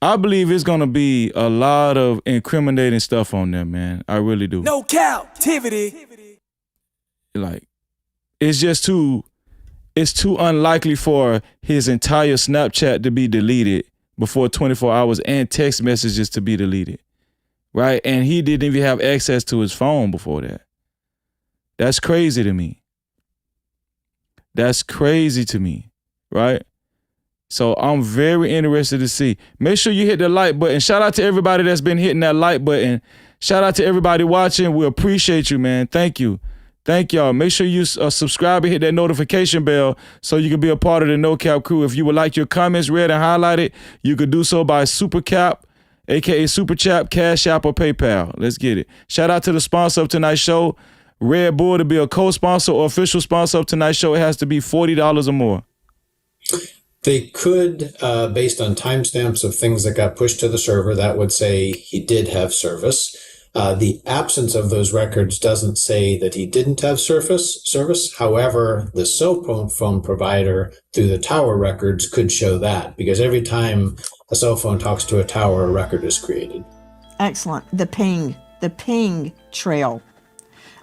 I believe it's gonna be a lot of incriminating stuff on them, man. I really do.
No Cap-tivity.
Like, it's too unlikely for his entire Snapchat to be deleted before 24 hours and text messages to be deleted, right? And he didn't even have access to his phone before that. That's crazy to me. That's crazy to me, right? So I'm very interested to see. Make sure you hit the like button. Shout out to everybody that's been hitting that like button. Shout out to everybody watching. We appreciate you, man. Thank you. Thank y'all. Make sure you subscribe and hit that notification bell so you can be a part of the No Cap crew. If you would like your comments read and highlighted, you could do so by Super Cap, aka Super Chat, Cash App, or PayPal. Let's get it. Shout out to the sponsor of tonight's show, Red Bull. To be a co-sponsor or official sponsor of tonight's show, it has to be $40 or more.
They could, based on timestamps of things that got pushed to the server, that would say he did have service. The absence of those records doesn't say that he didn't have service. However, the cell phone provider through the tower records could show that, because every time a cell phone talks to a tower, a record is created.
Excellent. The ping trail.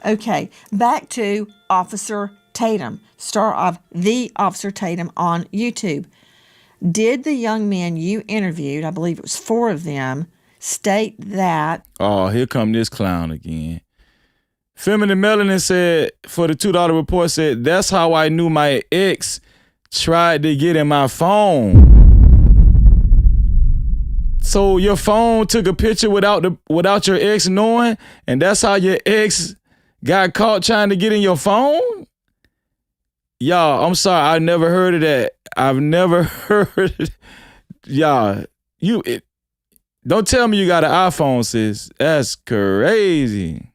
Okay, back to Officer Tatum, star of The Officer Tatum on YouTube. Did the young men you interviewed, I believe it was 4 of them, state that...
Oh, here come this clown again. Feminine Melanin said, for the $2 report, said, that's how I knew my ex tried to get in my phone. So your phone took a picture without your ex knowing, and that's how your ex got caught trying to get in your phone? Y'all, I'm sorry, I never heard of that. I've never heard. Y'all, don't tell me you got an iPhone, sis. That's crazy.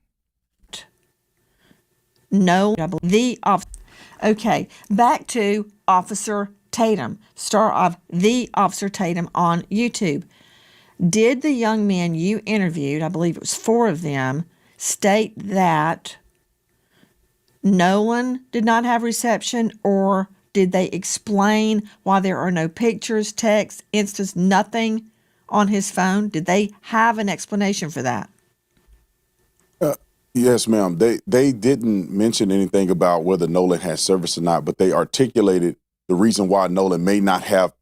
No, okay, back to Officer Tatum, star of The Officer Tatum on YouTube. Did the young men you interviewed, I believe it was 4 of them, state that Nolan did not have reception, or did they explain why there are no pictures, texts, instas, nothing on his phone? Did they have an explanation for that?
Yes, ma'am. They didn't mention anything about whether Nolan has service or not, but they articulated the reason why Nolan may not have,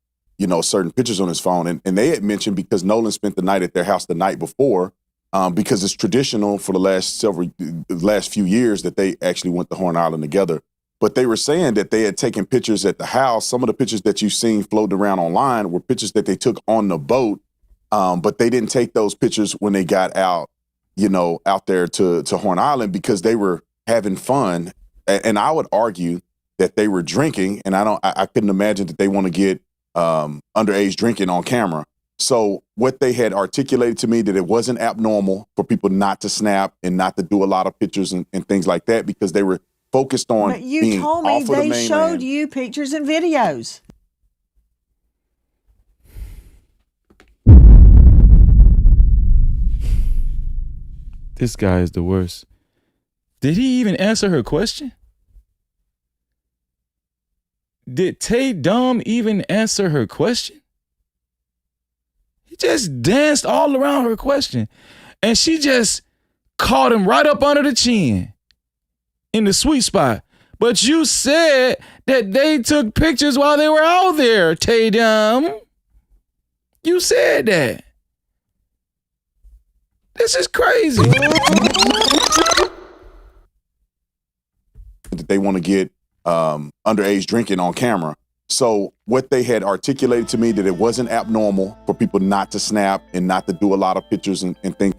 certain pictures on his phone. And they had mentioned because Nolan spent the night at their house the night before, because it's traditional for the last few years that they actually went to Horn Island together. But they were saying that they had taken pictures at the house. Some of the pictures that you've seen floating around online were pictures that they took on the boat, but they didn't take those pictures when they got out there to Horn Island because they were having fun. And I would argue that they were drinking, and I couldn't imagine that they want to get underage drinking on camera. So what they had articulated to me that it wasn't abnormal for people not to snap and not to do a lot of pictures and things like that because they were focused on
But you
being
told me
off of the
they
mainland.
showed you pictures and videos.
This guy is the worst. Did he even answer her question? Did Tay Dumb even answer her question? He just danced all around her question. And she just caught him right up under the chin in the sweet spot. But you said that they took pictures while they were out there, Tay Dumb. You said that. This is crazy.
That they want to get underage drinking on camera. So what they had articulated to me that it wasn't abnormal for people not to snap and not to do a lot of pictures and things.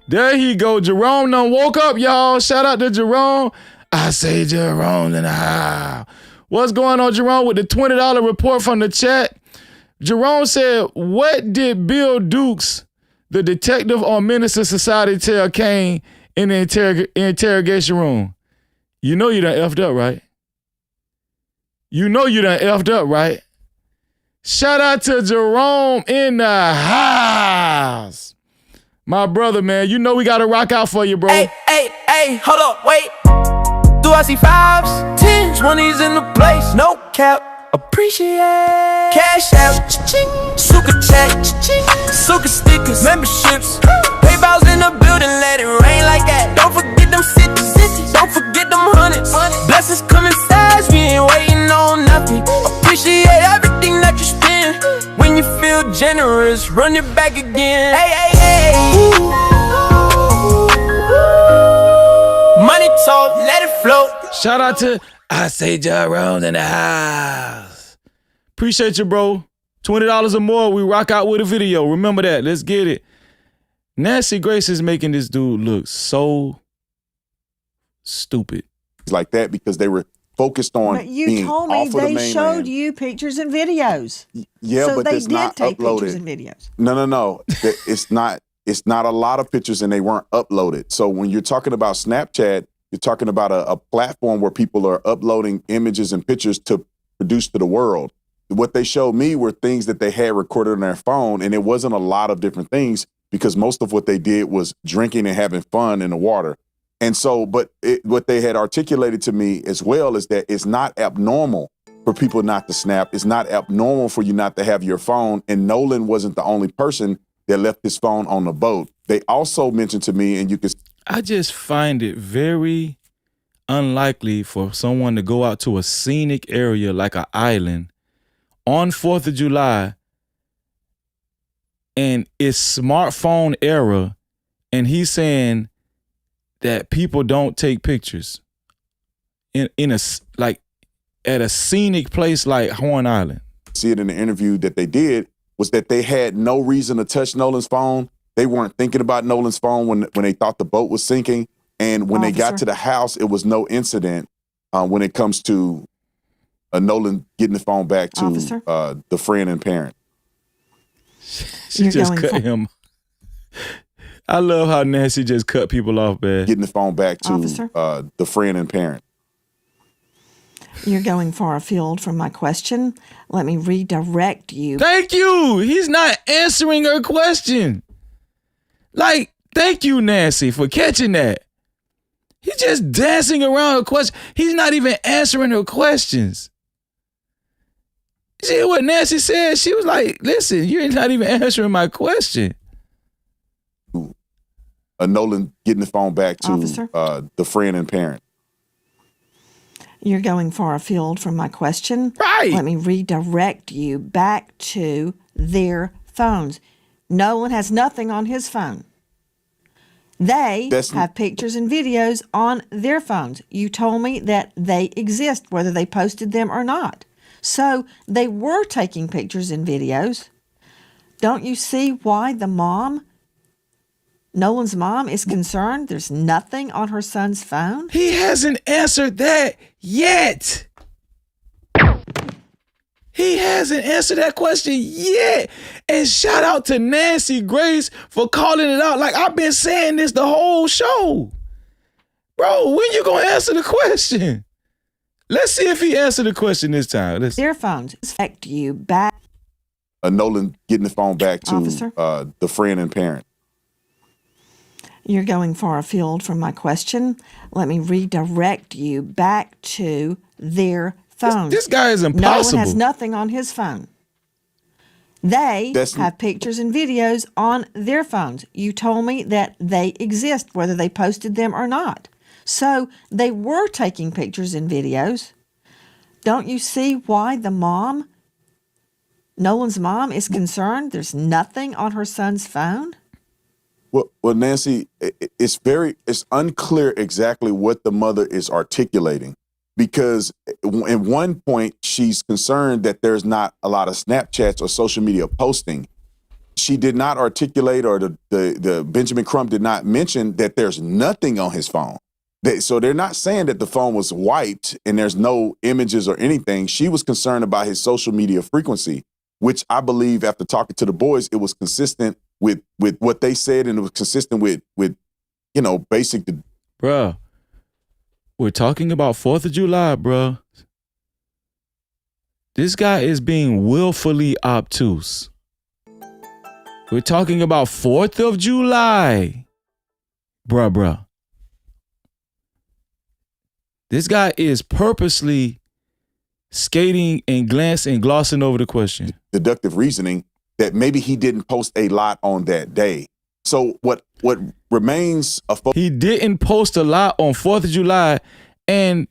There he go. Jerome done woke up, y'all. Shout out to Jerome. I say Jerome in the house. What's going on, Jerome, with the $20 report from the chat? Jerome said, what did Bill Dukes, the detective on Menace to Society, tell Kane in the interrogation room? You know you done effed up, right? You know you done effed up, right? Shout out to Jerome in the house. My brother, man, you know we got to rock out for you, bro.
Hey, hold up, wait. Do I see 5s, 10s, 20s in the place? No cap, appreciate. Cash out, cha-ching. Suka chat, cha-ching. Suka stickers, memberships. PayPal's in the building, let it rain like that. Don't forget them cities, don't forget them hundreds. Blessings coming fast, we ain't waiting on nothing. Appreciate everything that you spend. When you feel generous, run it back again. Hey. Money talk, let it float.
Shout out to I say Jerome in the house. Appreciate you, bro. $20 or more, we rock out with a video. Remember that. Let's get it. Nancy Grace is making this dude look so stupid.
Like that because they were focused on
But you
being
told
off
me
of the
they
mainland.
showed you pictures and videos.
Yeah,
so
but
they
it's
did
not
take
uploaded.
pictures and videos.
No. It's not a lot of pictures and they weren't uploaded. So when you're talking about Snapchat, you're talking about a platform where people are uploading images and pictures to produce to the world. What they showed me were things that they had recorded on their phone, and it wasn't a lot of different things because most of what they did was drinking and having fun in the water. And so, what they had articulated to me as well is that it's not abnormal for people not to snap. It's not abnormal for you not to have your phone. And Nolan wasn't the only person that left his phone on the boat. They also mentioned to me, and you can.
I just find it very unlikely for someone to go out to a scenic area like an island on 4th of July and it's smartphone era and he's saying that people don't take pictures in a like at a scenic place like Horn Island.
See it in the interview that they did was that they had no reason to touch Nolan's phone. They weren't thinking about Nolan's phone when they thought the boat was sinking. And when they got to the house, it was no incident when it comes to Nolan getting the phone back to the friend and parent.
She just cut him. I love how Nancy just cut people off, man.
Getting the phone back to the friend and parent.
You're going far afield from my question. Let me redirect you.
Thank you. He's not answering her question. Like, thank you, Nancy, for catching that. He's just dancing around her question. He's not even answering her questions. See what Nancy said? She was like, listen, you're not even answering my question.
Nolan getting the phone back to
Officer?
the friend and parent.
You're going far afield from my question.
Right.
Let me redirect you back to their phones. Nolan has nothing on his phone. They have pictures and videos on their phones. You told me that they exist, whether they posted them or not. So they were taking pictures and videos. Don't you see why the mom, Nolan's mom, is concerned there's nothing on her son's phone?
He hasn't answered that yet. He hasn't answered that question yet. And shout out to Nancy Grace for calling it out. Like, I've been saying this the whole show. Bro, when you gonna answer the question? Let's see if he answered the question this time.
Their phones affect you back.
Nolan getting the phone back to
Officer?
the friend and parent.
You're going far afield from my question. Let me redirect you back to their phones.
This guy is impossible.
Nolan has nothing on his phone. They have pictures and videos on their phones. You told me that they exist, whether they posted them or not. So they were taking pictures and videos. Don't you see why the mom, Nolan's mom, is concerned there's nothing on her son's phone?
Well, Nancy, it's unclear exactly what the mother is articulating, because at one point she's concerned that there's not a lot of Snapchats or social media posting. She did not articulate, or the Benjamin Crump did not mention that there's nothing on his phone. So they're not saying that the phone was wiped and there's no images or anything. She was concerned about his social media frequency, which I believe, after talking to the boys, it was consistent with what they said, and it was consistent with basic.
Bruh, we're talking about 4th of July, bruh. This guy is being willfully obtuse. We're talking about 4th of July. Bruh. This guy is purposely skating and glossing over the question.
Deductive reasoning that maybe he didn't post a lot on that day. So what remains
he didn't post a lot on 4th of July, and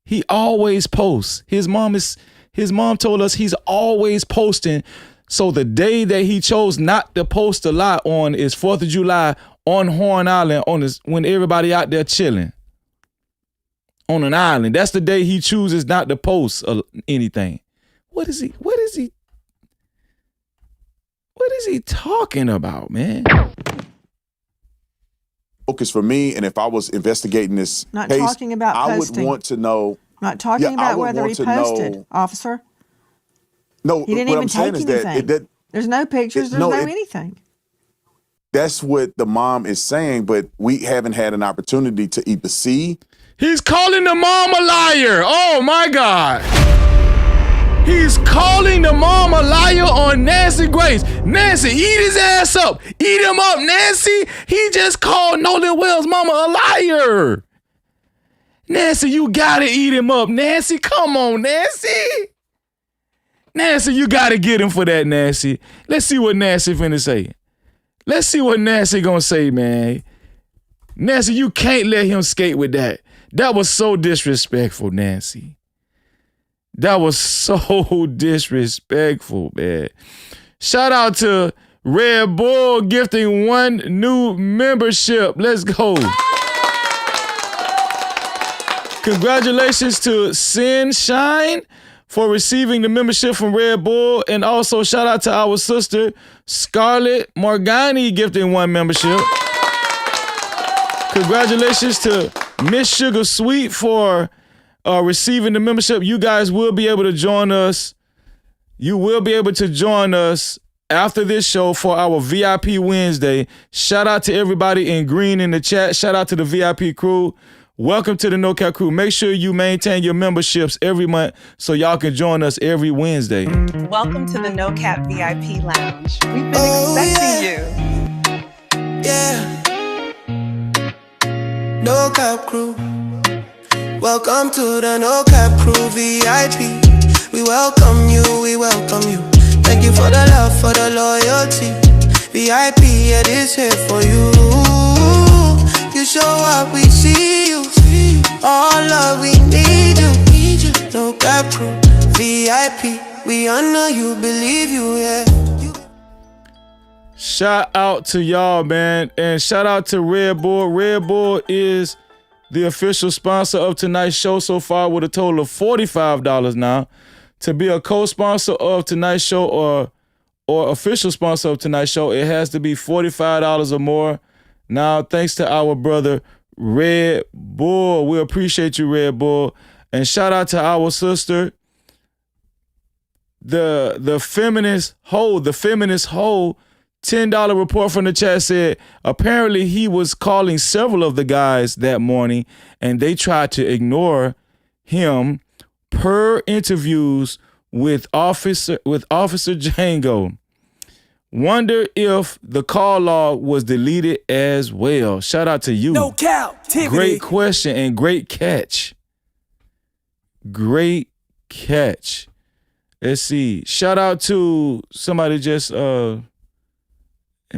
he always posts. His mom told us he's always posting. So the day that he chose not to post a lot on is 4th of July on Horn Island, when everybody out there chilling on an island. That's the day he chooses not to post anything. What is he talking about, man?
Focus for me, and if I was investigating this
Not
case,
talking about
I
posting.
would want to know.
Not talking about whether he posted, officer.
No,
He didn't
what
even
I'm saying
take
is
anything.
that
There's no pictures. There's no anything.
That's what the mom is saying, but we haven't had an opportunity to either see.
He's calling the mom a liar. Oh my God. He's calling the mom a liar on Nancy Grace. Nancy, eat his ass up. Eat him up, Nancy. He just called Nolan Wells' mama a liar. Nancy, you gotta eat him up, Nancy. Come on, Nancy. Nancy, you gotta get him for that, Nancy. Let's see what Nancy finna say. Let's see what Nancy gonna say, man. Nancy, you can't let him skate with that. That was so disrespectful, Nancy. That was so disrespectful, man. Shout out to Red Bull gifting 1 new membership. Let's go. Congratulations to Sin Shine for receiving the membership from Red Bull. And also shout out to our sister Scarlett Morgani gifting 1 membership. Congratulations to Miss Sugar Sweet for receiving the membership. You guys will be able to join us. You will be able to join us after this show for our VIP Wednesday. Shout out to everybody in green in the chat. Shout out to the VIP crew. Welcome to the No Cap crew. Make sure you maintain your memberships every month so y'all can join us every Wednesday.
Welcome to the No Cap VIP Lounge. We've been expecting you.
Yeah. No Cap crew. Welcome to the No Cap crew VIP. We welcome you, we welcome you. Thank you for the love, for the loyalty. VIP, yeah, this here for you. You show up, we see you. All love, we need you. No cap crew, VIP. We honor you, believe you, yeah.
Shout out to y'all, man. And shout out to Red Bull. Red Bull is the official sponsor of tonight's show so far with a total of $45 now. To be a co-sponsor of tonight's show or official sponsor of tonight's show, it has to be $45 or more. Now, thanks to our brother Red Bull. We appreciate you, Red Bull. And shout out to our sister, the feminist hoe, $10 report from the chat said, apparently he was calling several of the guys that morning and they tried to ignore him per interviews with Officer Django. Wonder if the call log was deleted as well. Shout out to you.
No Cap-tivity.
Great question and great catch. Great catch. Let's see. Shout out to somebody just let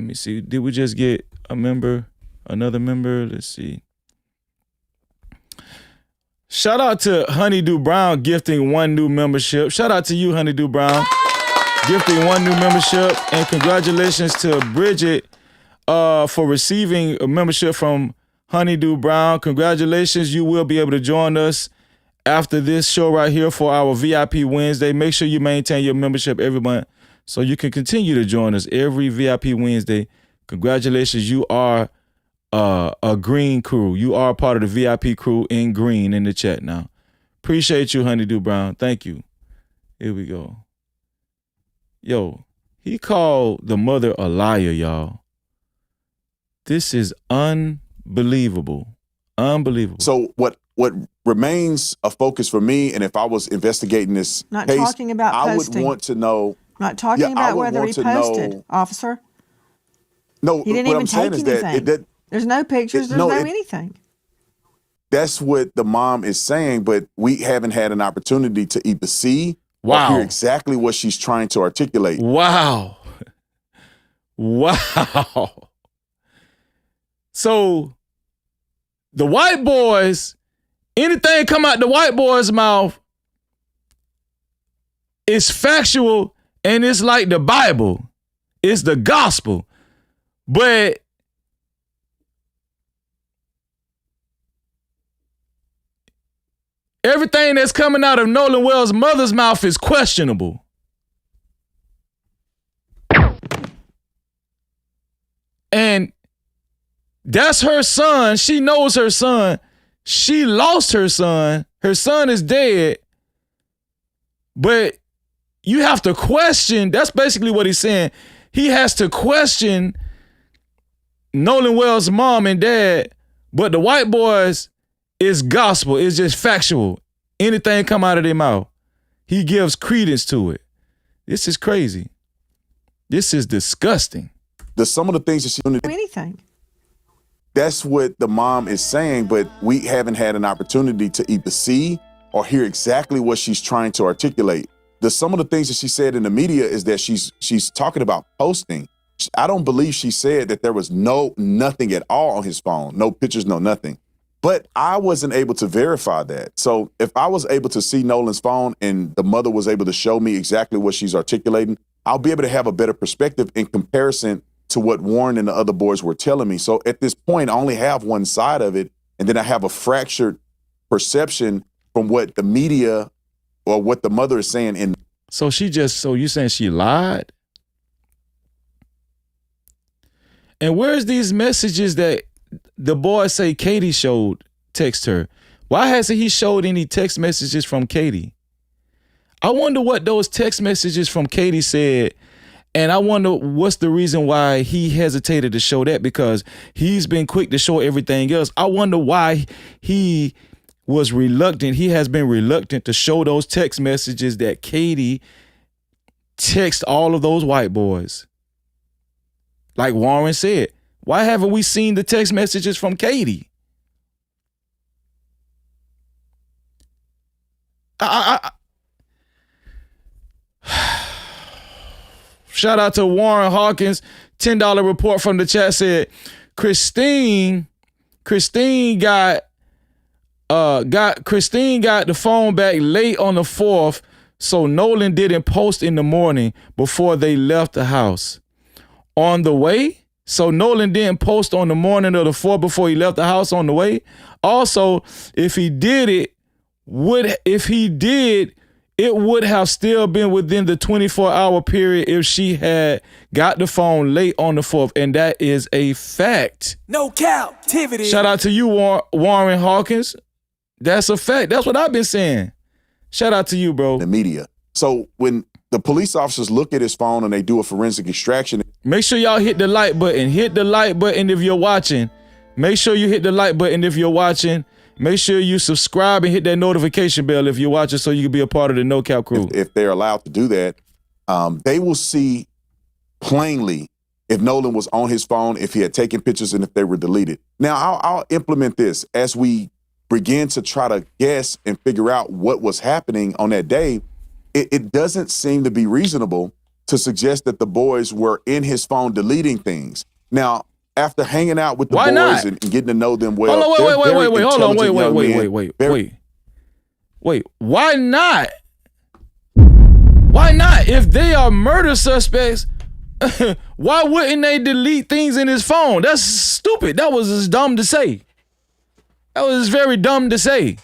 me see. Did we just get another member? Let's see. Shout out to Honeydew Brown gifting 1 new membership. Shout out to you, Honeydew Brown, gifting 1 new membership. And congratulations to Bridget for receiving a membership from Honeydew Brown. Congratulations. You will be able to join us after this show right here for our VIP Wednesday. Make sure you maintain your membership every month so you can continue to join us every VIP Wednesday. Congratulations. You are a green crew. You are part of the VIP crew in green in the chat now. Appreciate you, Honeydew Brown. Thank you. Here we go. Yo, he called the mother a liar, y'all. This is unbelievable. Unbelievable.
So what remains a focus for me, and if I was investigating this
Not
case,
talking about
I
posting.
would want to know.
Not talking about whether he posted, officer.
No,
He didn't
what
even
I'm saying
take
is
anything.
that
There's no pictures. There's no anything.
That's what the mom is saying, but we haven't had an opportunity to either see or hear exactly what she's trying to articulate.
Wow. Wow. So the white boys, anything come out the white boy's mouth is factual and it's like the Bible. It's the gospel. But everything that's coming out of Nolan Wells' mother's mouth is questionable. And that's her son. She knows her son. She lost her son. Her son is dead. But you have to question. That's basically what he's saying. He has to question Nolan Wells' mom and dad. But the white boys is gospel. It's just factual. Anything come out of their mouth, he gives credence to it. This is crazy. This is disgusting.
Some of the things that she's doing.
Anything.
That's what the mom is saying, but we haven't had an opportunity to either see or hear exactly what she's trying to articulate. Some of the things that she said in the media is that she's talking about posting. I don't believe she said that there was nothing at all on his phone, no pictures, no nothing. But I wasn't able to verify that. So if I was able to see Nolan's phone and the mother was able to show me exactly what she's articulating, I'll be able to have a better perspective in comparison to what Warren and the other boys were telling me. So at this point, I only have one side of it, and then I have a fractured perception from what the media or what the mother is saying.
So you saying she lied? And where's these messages that the boys say Katie showed text her? Why hasn't he showed any text messages from Katie? I wonder what those text messages from Katie said. And I wonder what's the reason why he hesitated to show that, because he's been quick to show everything else. I wonder why he was reluctant. He has been reluctant to show those text messages that Katie text all of those white boys. Like Warren said, why haven't we seen the text messages from Katie? Shout out to Warren Hawkins. $10 report from the chat said, Christine got the phone back late on the 4th, so Nolan didn't post in the morning before they left the house. On the way, so Nolan didn't post on the morning of the 4th before he left the house on the way. Also, if he did, it would have still been within the 24-hour period if she had got the phone late on the 4th, and that is a fact.
No Cap-tivity.
Shout out to you, Warren Hawkins. That's a fact. That's what I've been saying. Shout out to you, bro.
The media. So when the police officers look at his phone and they do a forensic extraction.
Make sure y'all hit the like button. Hit the like button if you're watching. Make sure you hit the like button if you're watching. Make sure you subscribe and hit that notification bell if you're watching so you can be a part of the No Cap crew.
If they're allowed to do that, they will see plainly if Nolan was on his phone, if he had taken pictures, and if they were deleted. Now, I'll implement this as we begin to try to guess and figure out what was happening on that day. It doesn't seem to be reasonable to suggest that the boys were in his phone deleting things. Now, after hanging out with the boys and getting to know them well,
Hold on, wait. Why not? Why not? If they are murder suspects, why wouldn't they delete things in his phone? That's stupid. That was just dumb to say. That was very dumb to say.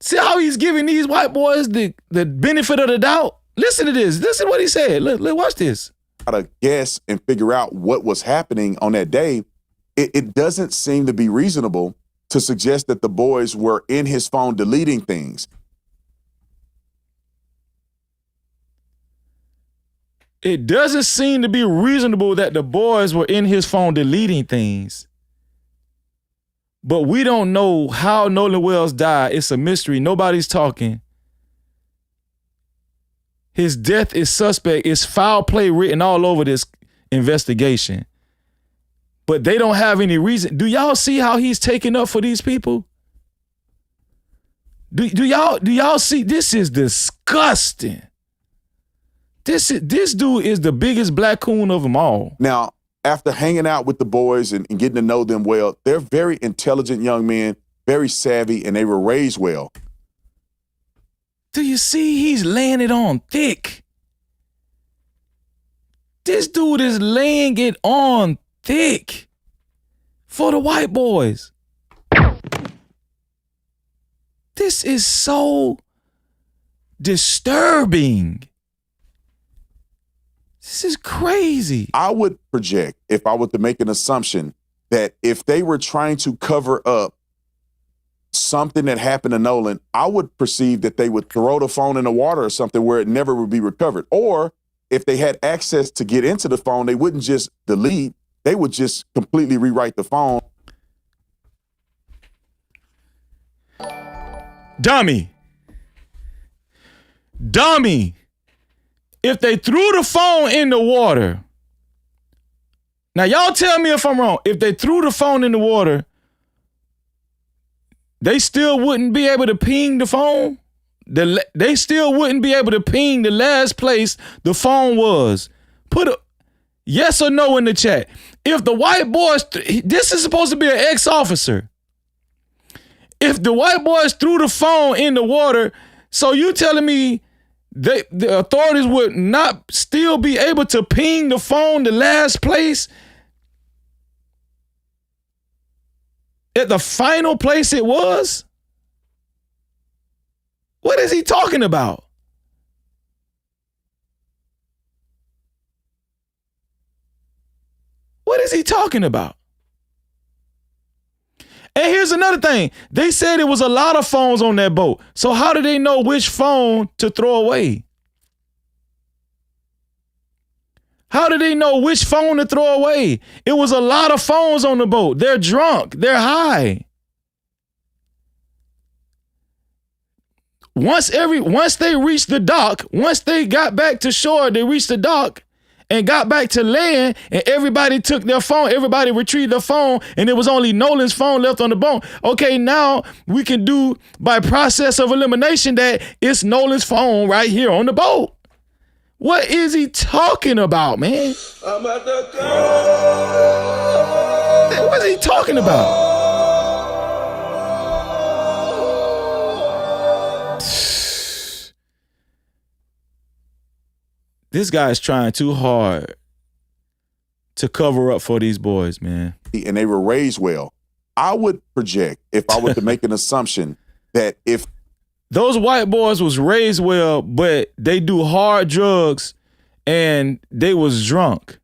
See how he's giving these white boys the benefit of the doubt? Listen to this. Listen to what he said. Look, watch this.
To guess and figure out what was happening on that day, it doesn't seem to be reasonable to suggest that the boys were in his phone deleting things.
It doesn't seem to be reasonable that the boys were in his phone deleting things. But we don't know how Nolan Wells died. It's a mystery. Nobody's talking. His death is suspect. It's foul play written all over this investigation. But they don't have any reason. Do y'all see how he's taking up for these people? Do y'all see? This is disgusting. This dude is the biggest black coon of them all.
Now, after hanging out with the boys and getting to know them well, they're very intelligent young men, very savvy, and they were raised well.
Do you see he's laying it on thick? This dude is laying it on thick for the white boys. This is so disturbing. This is crazy.
I would project, if I were to make an assumption, that if they were trying to cover up something that happened to Nolan, I would perceive that they would throw the phone in the water or something where it never would be recovered. Or if they had access to get into the phone, they wouldn't just delete, they would just completely rewrite the phone.
Dummy. If they threw the phone in the water, now y'all tell me if I'm wrong. If they threw the phone in the water, they still wouldn't be able to ping the phone? They still wouldn't be able to ping the last place the phone was. Put a yes or no in the chat. If the white boys, this is supposed to be an ex-officer. If the white boys threw the phone in the water, so you telling me the authorities would not still be able to ping the phone the last place at the final place it was? What is he talking about? What is he talking about? And here's another thing. They said it was a lot of phones on that boat. So how do they know which phone to throw away? How do they know which phone to throw away? It was a lot of phones on the boat. They're drunk. They're high. Once they reached the dock, once they got back to shore, they reached the dock and got back to land, and everybody took their phone, everybody retrieved their phone, and it was only Nolan's phone left on the boat. Okay, now we can do by process of elimination that it's Nolan's phone right here on the boat. What is he talking about, man?
I'm at the girl.
What is he talking about? This guy's trying too hard to cover up for these boys, man.
And they were raised well. I would project, if I were to make an assumption, that if
those white boys was raised well, but they do hard drugs and they was drunk.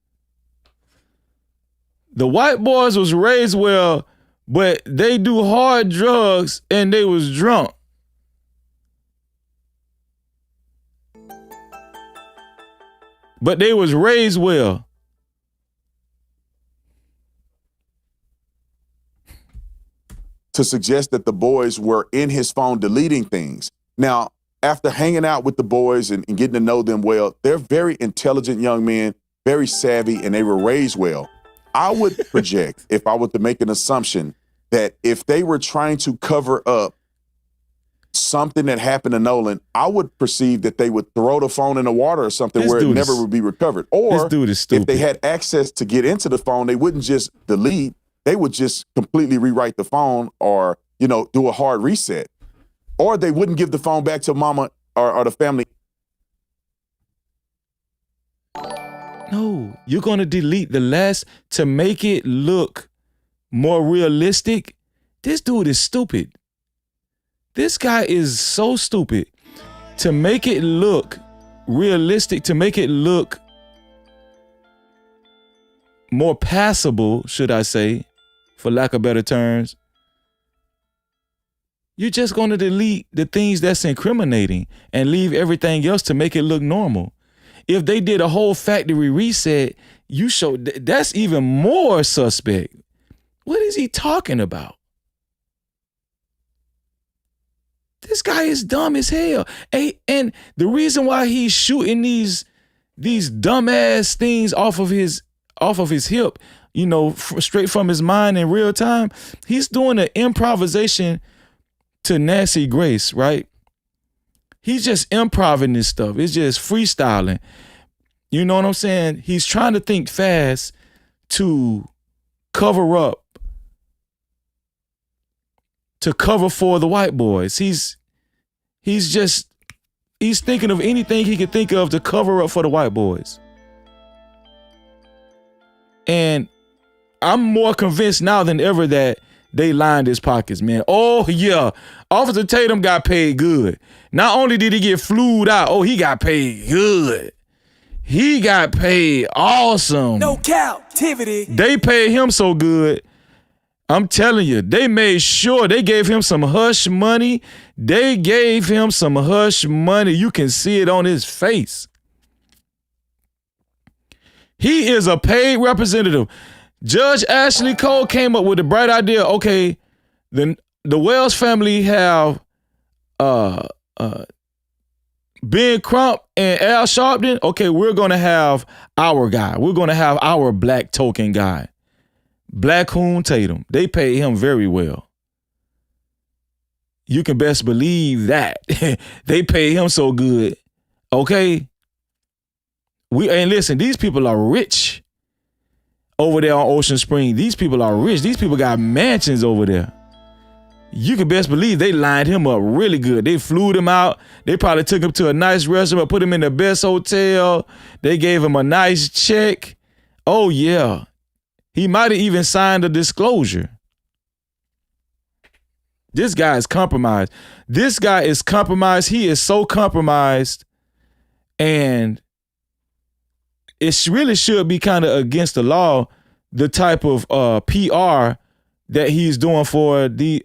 The white boys was raised well, but they do hard drugs and they was drunk. But they was raised well.
To suggest that the boys were in his phone deleting things. Now, after hanging out with the boys and getting to know them well, they're very intelligent young men, very savvy, and they were raised well. I would project, if I were to make an assumption, that if they were trying to cover up something that happened to Nolan, I would perceive that they would throw the phone in the water or something where it never would be recovered. Or if they had access to get into the phone, they wouldn't just delete. They would just completely rewrite the phone or, do a hard reset. Or they wouldn't give the phone back to mama or the family.
No, you're going to delete the last to make it look more realistic. This dude is stupid. This guy is so stupid. To make it look realistic, to make it look more passable, should I say, for lack of better terms, you're just going to delete the things that's incriminating and leave everything else to make it look normal. If they did a whole factory reset, that's even more suspect. What is he talking about? This guy is dumb as hell. And the reason why he's shooting these dumbass things off of his hip, straight from his mind in real time, he's doing an improvisation to Nancy Grace, right? He's just improvising this stuff. It's just freestyling. You know what I'm saying? He's trying to think fast to cover up, to cover for the white boys. He's thinking of anything he could think of to cover up for the white boys. And I'm more convinced now than ever that they lined his pockets, man. Oh, yeah. Officer Tatum got paid good. Not only did he get flued out, he got paid good. He got paid awesome.
No Cap-tivity.
They paid him so good. I'm telling you, they made sure they gave him some hush money. They gave him some hush money. You can see it on his face. He is a paid representative. Judge Ashley Cole came up with the bright idea. Okay, the Wells family have Ben Crump and Al Sharpton. Okay, we're gonna have our guy. We're gonna have our black token guy, Black Hoon Tatum. They pay him very well. You can best believe that. They pay him so good. Okay. And listen, these people are rich over there on Ocean Spring. These people are rich. These people got mansions over there. You can best believe they lined him up really good. They flew him out. They probably took him to a nice restaurant, put him in the best hotel. They gave him a nice check. Oh, yeah. He might have even signed a disclosure. This guy is compromised. This guy is compromised. He is so compromised. And it really should be kind of against the law, the type of PR that he's doing for these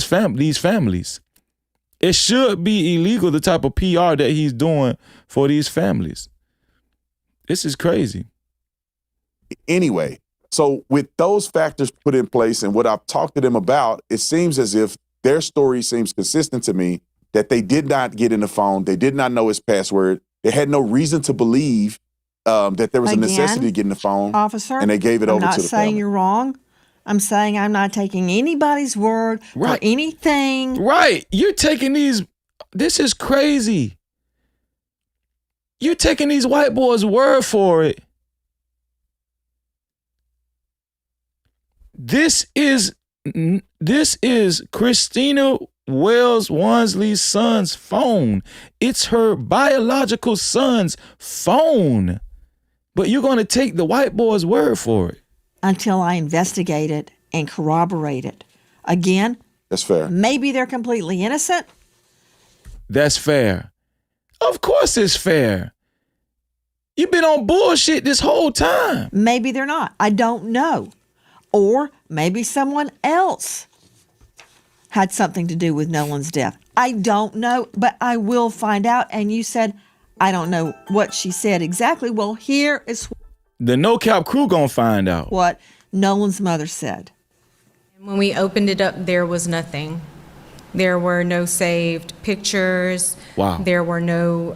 families. It should be illegal, the type of PR that he's doing for these families. This is crazy.
Anyway, so with those factors put in place and what I've talked to them about, it seems as if their story seems consistent to me, that they did not get in the phone. They did not know his password. They had no reason to believe that there was a necessity to get in the phone,
officer,
and they gave it over to the
I'm not saying you're wrong. I'm saying I'm not taking anybody's word for anything.
Right. You're taking these. This is crazy. You're taking these white boys' word for it. This is Christina Wells Wansley's son's phone. It's her biological son's phone. But you're going to take the white boy's word for it.
Until I investigate it and corroborate it. Again,
that's fair.
Maybe they're completely innocent.
That's fair. Of course it's fair. You've been on bullshit this whole time.
Maybe they're not. I don't know. Or maybe someone else had something to do with Nolan's death. I don't know, but I will find out. And you said, I don't know what she said exactly. Well, here is
the No Cap crew gonna find out
what Nolan's mother said.
When we opened it up, there was nothing. There were no saved pictures.
Wow.
There were no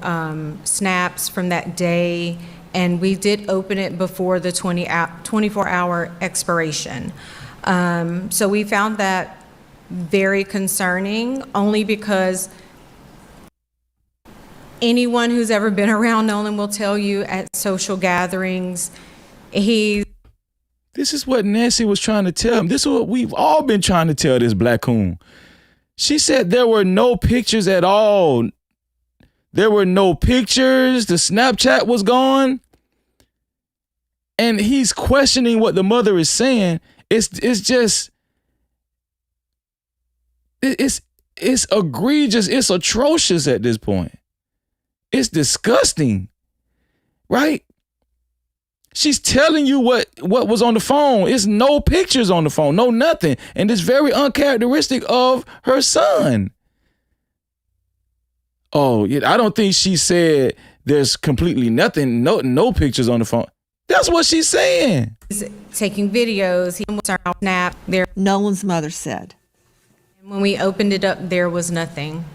snaps from that day. And we did open it before the 24-hour expiration. So we found that very concerning, only because anyone who's ever been around Nolan will tell you at social gatherings,
this is what Nancy was trying to tell him. This is what we've all been trying to tell this black coon. She said there were no pictures at all. There were no pictures. The Snapchat was gone. And he's questioning what the mother is saying. It's egregious. It's atrocious at this point. It's disgusting, right? She's telling you what was on the phone. It's no pictures on the phone, no nothing. And it's very uncharacteristic of her son. Oh, yeah, I don't think she said there's completely nothing, no pictures on the phone. That's what she's saying.
He's taking videos. He was on Snap. There.
Nolan's mother said.
When we opened it up, there was nothing.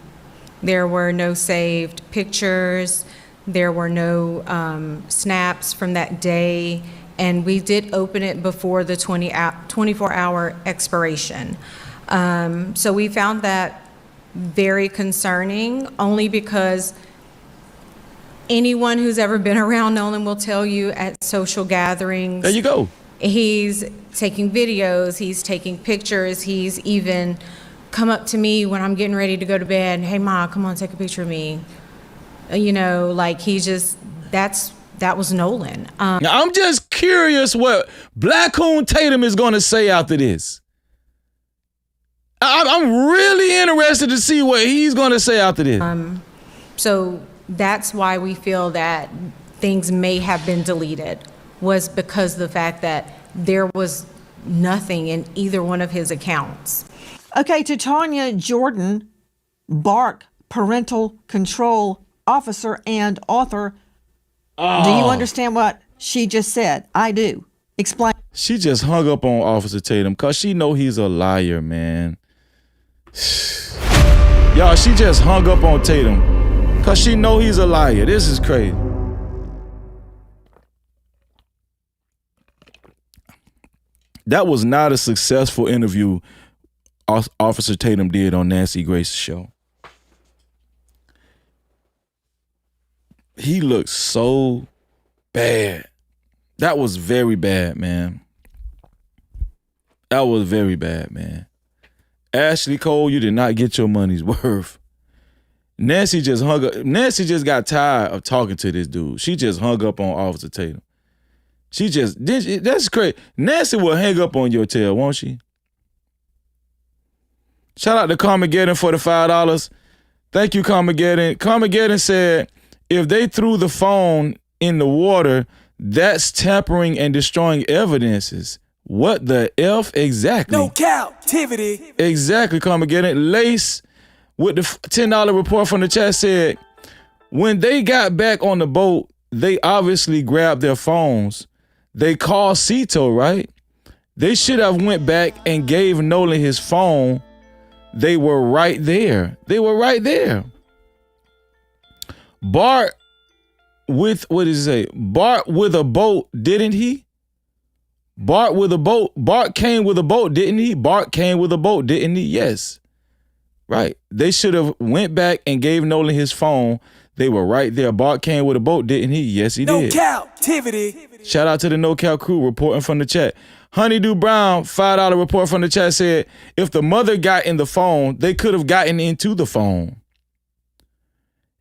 There were no saved pictures. There were no snaps from that day. And we did open it before the 24-hour expiration. So we found that very concerning, only because anyone who's ever been around Nolan will tell you at social gatherings.
There you go.
He's taking videos. He's taking pictures. He's even come up to me when I'm getting ready to go to bed. Hey, Ma, come on, take a picture of me. You know, like that was Nolan.
Now, I'm just curious what Black Coon Tatum is going to say after this. I'm really interested to see what he's going to say after this.
So that's why we feel that things may have been deleted, was because of the fact that there was nothing in either one of his accounts.
Okay, to Tanya Jordan, Bart, parental control officer and author. Oh. Do you understand what she just said? I do. Explain.
She just hung up on Officer Tatum because she know he's a liar, man. Y'all, she just hung up on Tatum because she know he's a liar. This is crazy. That was not a successful interview Officer Tatum did on Nancy Grace's show. He looked so bad. That was very bad, man. That was very bad, man. Ashley Cole, you did not get your money's worth. Nancy just hung up. Nancy just got tired of talking to this dude. She just hung up on Officer Tatum. That's crazy. Nancy will hang up on your tail, won't she? Shout out to Carmageddon for the $5. Thank you, Carmageddon. Carmageddon said, if they threw the phone in the water, that's tampering and destroying evidences. What the F exactly?
No Cap-tivity.
Exactly, Carmageddon. Lace with the $10 report from the chat said, when they got back on the boat, they obviously grabbed their phones. They called Cito, right? They should have went back and gave Nolan his phone. They were right there. Bart with, what does it say? Bart with a boat, didn't he? Bart with a boat. Bart came with a boat, didn't he? Bart came with a boat, didn't he? Yes. Right. They should have went back and gave Nolan his phone. They were right there. Bart came with a boat, didn't he? Yes, he did.
Cap-tivity.
Shout out to the No Cap crew reporting from the chat. Honeydew Brown, $5 report from the chat said, if the mother got in the phone, they could have gotten into the phone.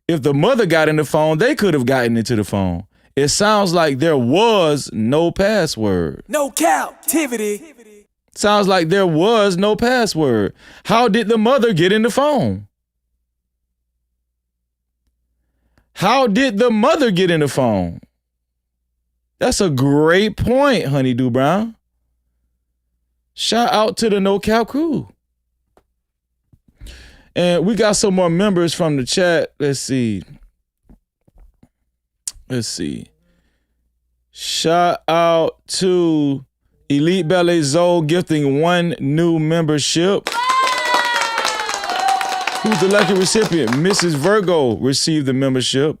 If the mother got in the phone, they could have gotten into the phone. It sounds like there was no password.
No captivity.
Sounds like there was no password. How did the mother get in the phone? How did the mother get in the phone? That's a great point, Honeydew Brown. Shout out to the No Cap crew. And we got some more members from the chat. Let's see. Shout out to Elite Ballet Zoe gifting 1 new membership. Who's the lucky recipient? Mrs. Virgo received the membership.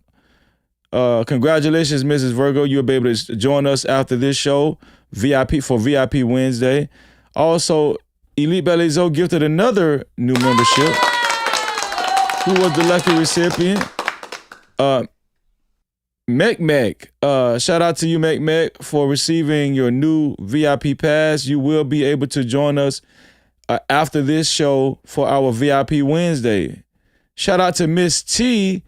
Congratulations, Mrs. Virgo. You'll be able to join us after this show, VIP Wednesday. Also, Elite Ballet Zoe gifted another new membership. Who was the lucky recipient? Mech. Shout out to you, Mech, for receiving your new VIP pass. You will be able to join us after this show for our VIP Wednesday. Shout out to Miss T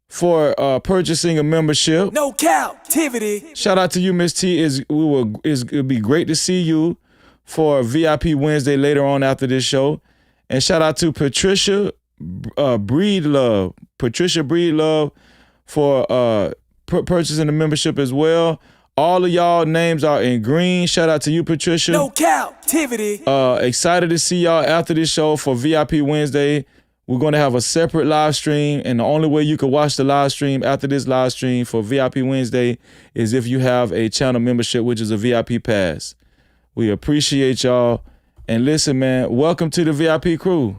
for purchasing a membership.
No captivity.
Shout out to you, Miss T. It'll be great to see you for VIP Wednesday later on after this show. And shout out to Patricia Breedlove. Patricia Breedlove for purchasing the membership as well. All of y'all names are in green. Shout out to you, Patricia.
No captivity.
Excited to see y'all after this show for VIP Wednesday. We're going to have a separate live stream, and the only way you can watch the live stream after this live stream for VIP Wednesday is if you have a channel membership, which is a VIP pass. We appreciate y'all. And listen, man, welcome to the VIP crew.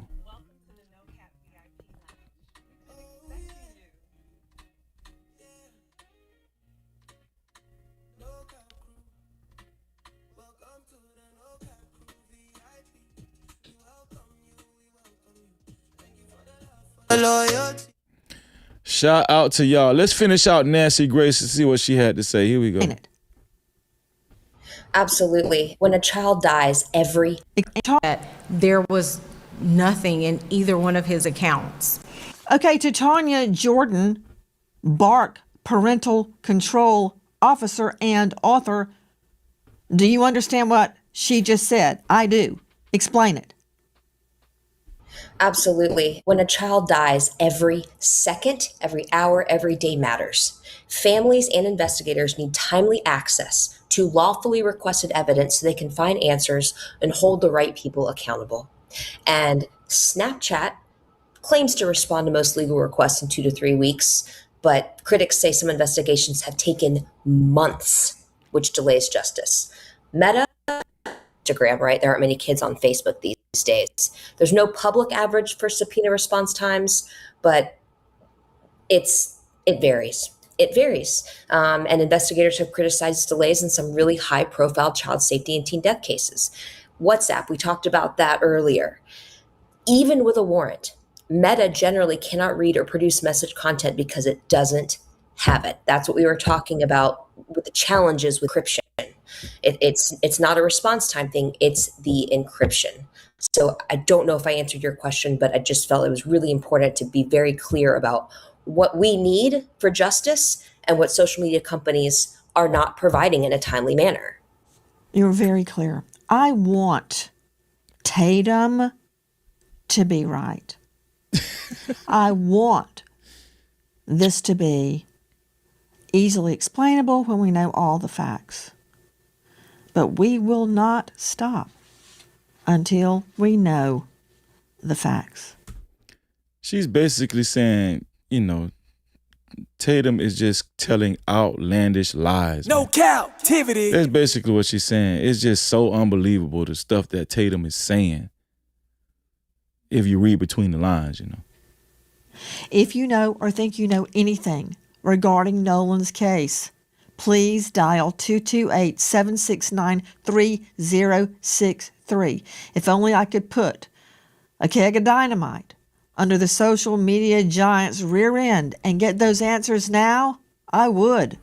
Shout out to y'all. Let's finish out Nancy Grace and see what she had to say. Here we go.
Absolutely. When a child dies,
there was nothing in either one of his accounts.
Okay, to Tanya Jordan, Bart, parental control officer and author, do you understand what she just said? I do. Explain it.
Absolutely. When a child dies, every second, every hour, every day matters. Families and investigators need timely access to lawfully requested evidence so they can find answers and hold the right people accountable. And Snapchat claims to respond to most legal requests in 2 to 3 weeks, but critics say some investigations have taken months, which delays justice. Meta, Instagram, right? There aren't many kids on Facebook these days. There's no public average for subpoena response times, but it varies. It varies. And investigators have criticized delays in some really high-profile child safety and teen death cases. WhatsApp, we talked about that earlier. Even with a warrant, Meta generally cannot read or produce message content because it doesn't have it. That's what we were talking about with the challenges with encryption. It's not a response time thing, it's the encryption. So I don't know if I answered your question, but I just felt it was really important to be very clear about what we need for justice and what social media companies are not providing in a timely manner.
You're very clear. I want Tatum to be right. I want this to be easily explainable when we know all the facts. But we will not stop until we know the facts.
She's basically saying, Tatum is just telling outlandish lies.
No captivity.
That's basically what she's saying. It's just so unbelievable, the stuff that Tatum is saying, if you read between the lines,
If you know or think you know anything regarding Nolan's case, please dial 228-769-3063. If only I could put a keg of dynamite under the social media giant's rear end and get those answers now, I would.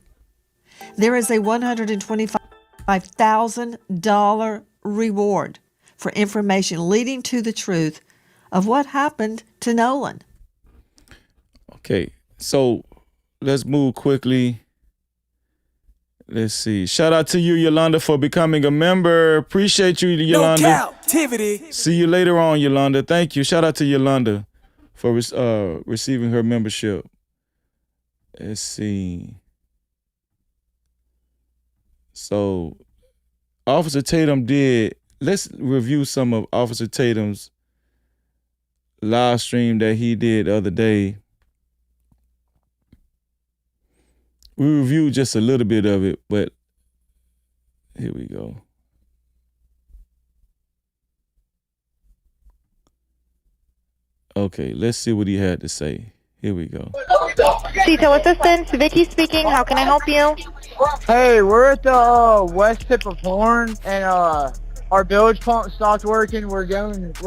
There is a $125,000 reward for information leading to the truth of what happened to Nolan.
Okay, so let's move quickly. Let's see. Shout out to you, Yolanda, for becoming a member. Appreciate you, Yolanda.
No Cap-tivity.
See you later on, Yolanda. Thank you. Shout out to Yolanda for receiving her membership. Let's see. So, Officer Tatum let's review some of Officer Tatum's live stream that he did the other day. We reviewed just a little bit of it, but here we go. Okay, let's see what he had to say. Here we go.
Detail assistance, Vicky speaking. How can I help you?
Hey, we're at the west tip of Horn, and our bilge pump stopped working. We're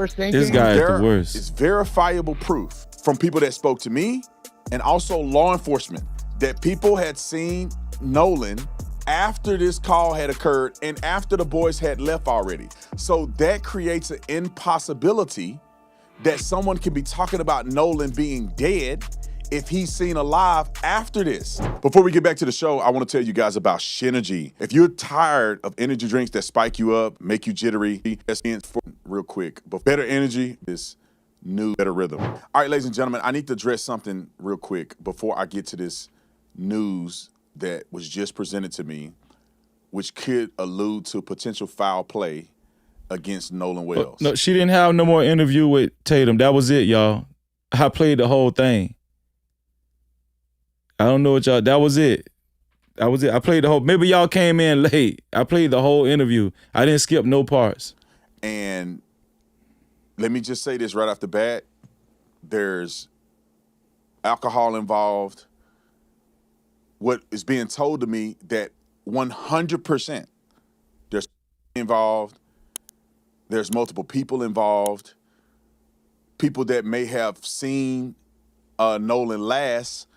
sinking.
This guy is the worst.
It's verifiable proof from people that spoke to me and also law enforcement that people had seen Nolan after this call had occurred and after the boys had left already. So that creates an impossibility that someone can be talking about Nolan being dead if he's seen alive after this. Before we get back to the show, I want to tell you guys about Synergy. If you're tired of energy drinks that spike you up, make you jittery, that's real quick. But better energy is new, better rhythm. All right, ladies and gentlemen, I need to address something real quick before I get to this news that was just presented to me, which could allude to potential foul play against Nolan Wells.
No, she didn't have no more interview with Tatum. That was it, y'all. I played the whole thing. I don't know what y'all, that was it. That was it. I played the whole, maybe y'all came in late. I played the whole interview. I didn't skip no parts.
And let me just say this right off the bat. There's alcohol involved. What is being told to me that 100% there's involved. There's multiple people involved. People that may have seen Nolan last,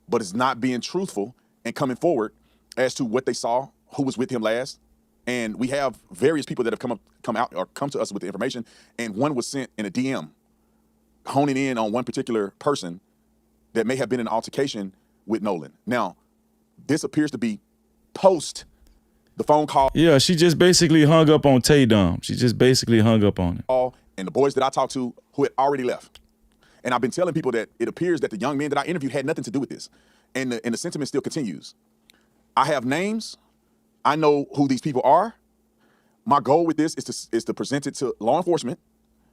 but is not being truthful and coming forward as to what they saw, who was with him last. And we have various people that have come out or come to us with the information. And one was sent in a DM, honing in on one particular person that may have been in an altercation with Nolan. Now, this appears to be post the phone call.
Yeah, she just basically hung up on Tatum. She just basically hung up on it.
And the boys that I talked to who had already left. And I've been telling people that it appears that the young men that I interviewed had nothing to do with this. And the sentiment still continues. I have names. I know who these people are. My goal with this is to present it to law enforcement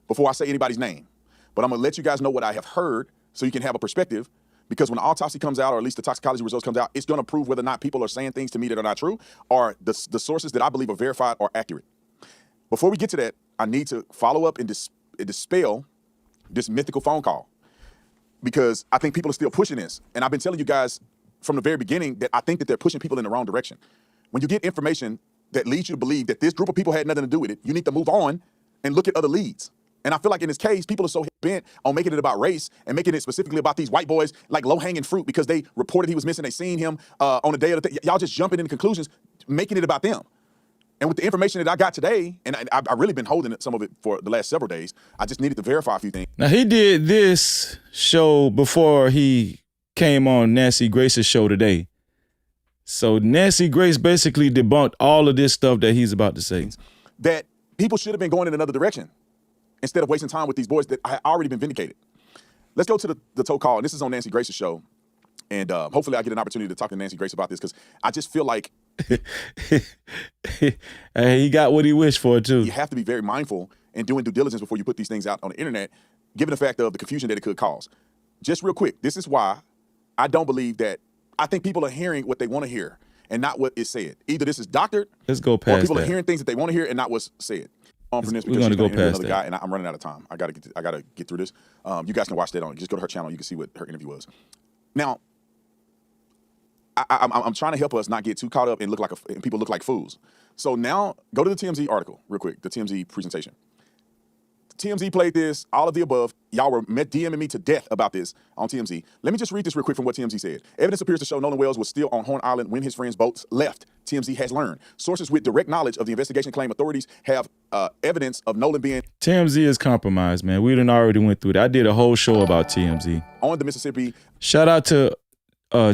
before I say anybody's name. But I'm going to let you guys know what I have heard so you can have a perspective. Because when the autopsy comes out, or at least the toxicology results comes out, it's going to prove whether or not people are saying things to me that are not true, or the sources that I believe are verified or accurate. Before we get to that, I need to follow up and dispel this mythical phone call, because I think people are still pushing this. And I've been telling you guys from the very beginning that I think that they're pushing people in the wrong direction. When you get information that leads you to believe that this group of people had nothing to do with it, you need to move on and look at other leads. And I feel like in this case, people are so bent on making it about race and making it specifically about these white boys like low-hanging fruit because they reported he was missing, they seen him on the day of the thing. Y'all just jumping into conclusions, making it about them. And with the information that I got today, and I've really been holding some of it for the last several days, I just needed to verify a few things.
Now, he did this show before he came on Nancy Grace's show today. So Nancy Grace basically debunked all of this stuff that he's about to say.
That people should have been going in another direction instead of wasting time with these boys that had already been vindicated. Let's go to the tow call. And this is on Nancy Grace's show. And hopefully I get an opportunity to talk to Nancy Grace about this, because I just feel like
he got what he wished for, too.
You have to be very mindful in doing due diligence before you put these things out on the internet, given the fact of the confusion that it could cause. Just real quick, this is why I don't believe that. I think people are hearing what they want to hear and not what is said. Either this is doctored,
let's go past
or people
that.
are hearing things that they want to hear and not what's said.
We're going to go past that.
Guy, and I'm running out of time. I gotta get through this. You guys can watch that on. Just go to her channel. You can see what her interview was. Now, I'm trying to help us not get too caught up and and people look like fools. So now, go to the TMZ article real quick. The TMZ presentation. TMZ played this, all of the above. Y'all were DMing me to death about this on TMZ. Let me just read this real quick from what TMZ said. Evidence appears to show Nolan Wells was still on Horn Island when his friend's boats left. TMZ has learned. Sources with direct knowledge of the investigation claim authorities have evidence of Nolan being...
TMZ is compromised, man. We done already went through that. I did a whole show about TMZ.
On the Mississippi.
Shout out to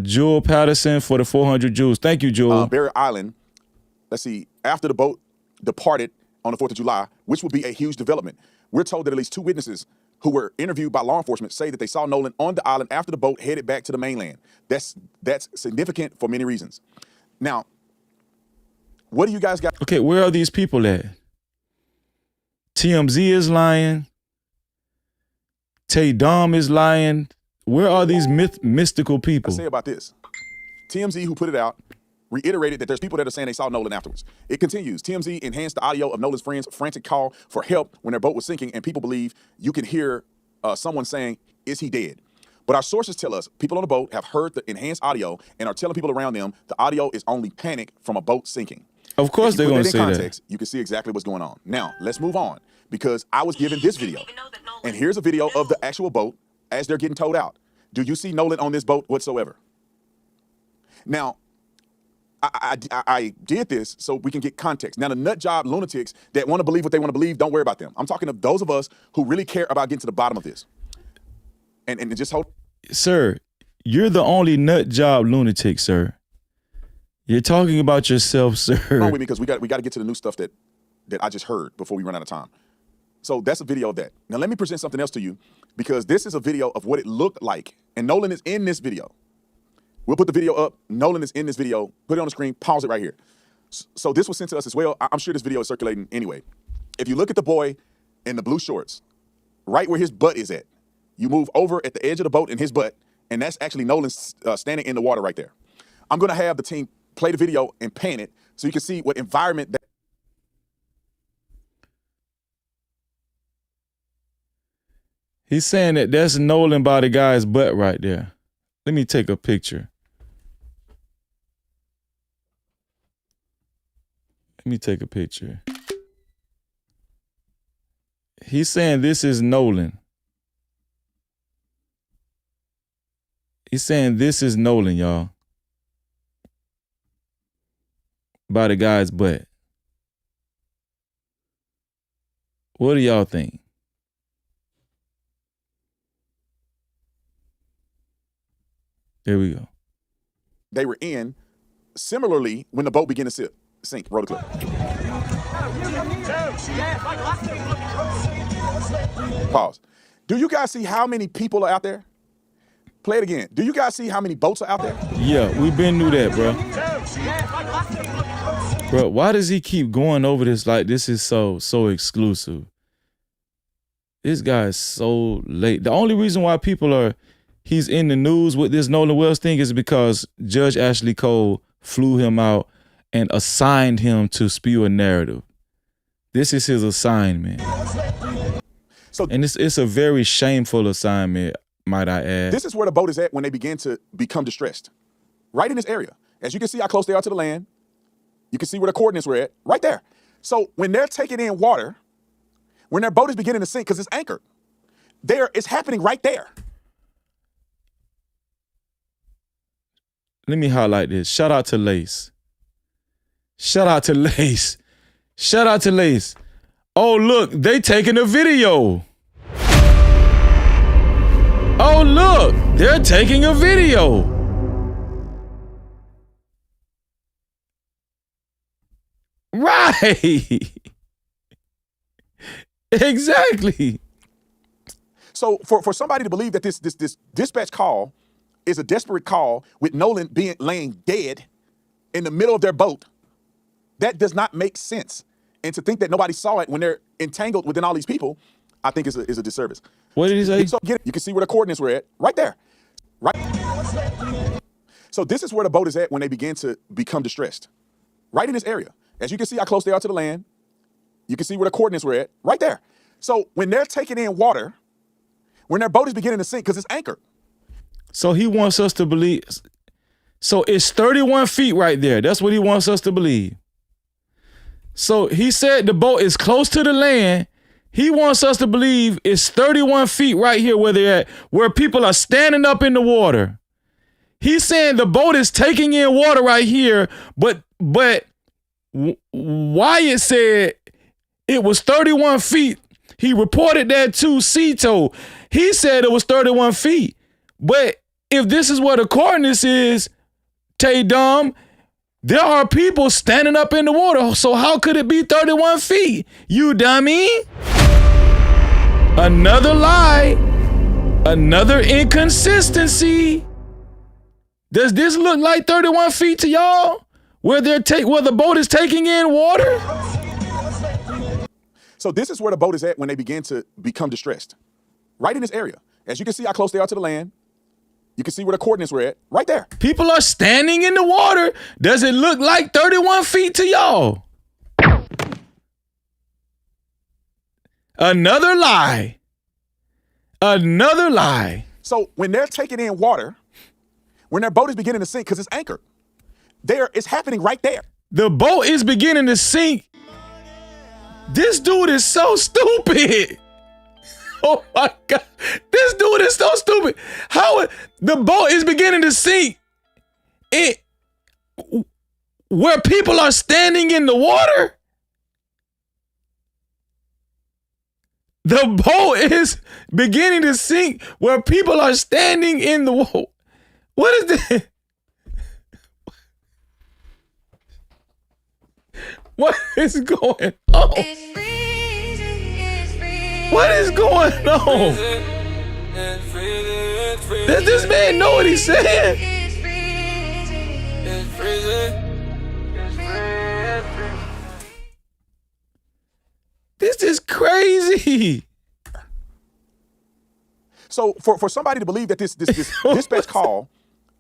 Jewel Patterson for the 400 Jewels. Thank you, Jewel.
Barry Island, let's see, after the boat departed on the 4th of July, which would be a huge development. We're told that at least 2 witnesses who were interviewed by law enforcement say that they saw Nolan on the island after the boat headed back to the mainland. That's significant for many reasons. Now, what do you guys got?
Okay, where are these people at? TMZ is lying. Tay Dom is lying. Where are these mystical people?
I say about this. TMZ, who put it out, reiterated that there's people that are saying they saw Nolan afterwards. It continues. TMZ enhanced the audio of Nolan's friend's frantic call for help when their boat was sinking, and people believe you can hear someone saying, "Is he dead?" But our sources tell us people on the boat have heard the enhanced audio and are telling people around them the audio is only panic from a boat sinking.
Of course they're going to say
context, that. You can see exactly what's going on. Now, let's move on, because I was given this video. And here's a video of the actual boat as they're getting towed out. Do you see Nolan on this boat whatsoever? Now, I did this so we can get context. Now, the nut job lunatics that want to believe what they want to believe, don't worry about them. I'm talking of those of us who really care about getting to the bottom of this. And just hold.
Sir, you're the only nut job lunatic, sir. You're talking about yourself, sir.
Come on with me, because we got to get to the new stuff that I just heard before we run out of time. So that's a video of that. Now let me present something else to you, because this is a video of what it looked like. And Nolan is in this video. We'll put the video up. Nolan is in this video. Put it on the screen. Pause it right here. So this was sent to us as well. I'm sure this video is circulating anyway. If you look at the boy in the blue shorts, right where his butt is at, you move over at the edge of the boat in his butt, and that's actually Nolan standing in the water right there. I'm going to have the team play the video and pan it so you can see what environment that.
He's saying that that's Nolan by the guy's butt right there. Let me take a picture. Let me take a picture. He's saying this is Nolan. He's saying this is Nolan, y'all. By the guy's butt. What do y'all think? There we go.
They were in, similarly, when the boat began to sink. Roll the clip. Pause. Do you guys see how many people are out there? Play it again. Do you guys see how many boats are out there?
Yeah, we've been through that, bro. Bro, why does he keep going over this like this is so exclusive? This guy is so late. The only reason why he's in the news with this Nolan Wells thing is because Judge Ashley Cole flew him out and assigned him to spew a narrative. This is his assignment. And it's a very shameful assignment, might I add.
This is where the boat is at when they begin to become distressed. Right in this area. As you can see how close they are to the land. You can see where the coordinates were at. Right there. So when they're taking in water, when their boat is beginning to sink because it's anchored, it's happening right there.
Let me highlight this. Shout out to Lace. Shout out to Lace. Shout out to Lace. Oh, look, they taking a video. Oh, look, they're taking a video. Right. Exactly.
So for somebody to believe that this dispatch call is a desperate call with Nolan laying dead in the middle of their boat, that does not make sense. And to think that nobody saw it when they're entangled within all these people, I think is a disservice.
What did he say?
So you can see where the coordinates were at, right there. Right. So this is where the boat is at when they begin to become distressed. Right in this area. As you can see how close they are to the land. You can see where the coordinates were at, right there. So when they're taking in water, when their boat is beginning to sink because it's anchored.
So he wants us to believe. So it's 31 feet right there. That's what he wants us to believe. So he said the boat is close to the land. He wants us to believe it's 31 feet right here where they're at, where people are standing up in the water. He's saying the boat is taking in water right here, but Wyatt said it was 31 feet. He reported that to Cito. He said it was 31 feet. But if this is where the coordinates is, Tay Dom, there are people standing up in the water. So how could it be 31 feet? You dummy. Another lie. Another inconsistency. Does this look like 31 feet to y'all? Where the boat is taking in water?
So this is where the boat is at when they begin to become distressed. Right in this area. As you can see how close they are to the land. You can see where the coordinates were at. Right there.
People are standing in the water. Does it look like 31 feet to y'all? Another lie. Another lie.
So when they're taking in water, when their boat is beginning to sink, because it's anchored, it's happening right there.
The boat is beginning to sink. This dude is so stupid. Oh my God. This dude is so stupid. How the boat is beginning to sink. Where people are standing in the water. The boat is beginning to sink where people are standing in the water. What is that? What is going on? What is going on? Does this man know what he's saying? This is crazy.
So for somebody to believe that this dispatch call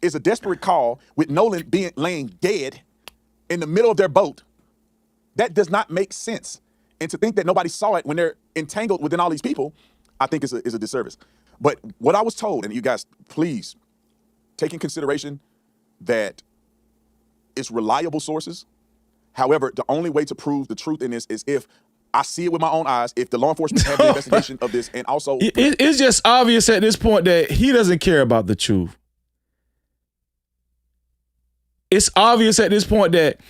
is a desperate call with Nolan laying dead in the middle of their boat, that does not make sense. And to think that nobody saw it when they're entangled within all these people, I think is a disservice. But what I was told, and you guys, please take in consideration that it's reliable sources. However, the only way to prove the truth in this is if I see it with my own eyes, if the law enforcement have the investigation of this, and also...
It's just obvious at this point that he doesn't care about the truth. It's obvious at this point that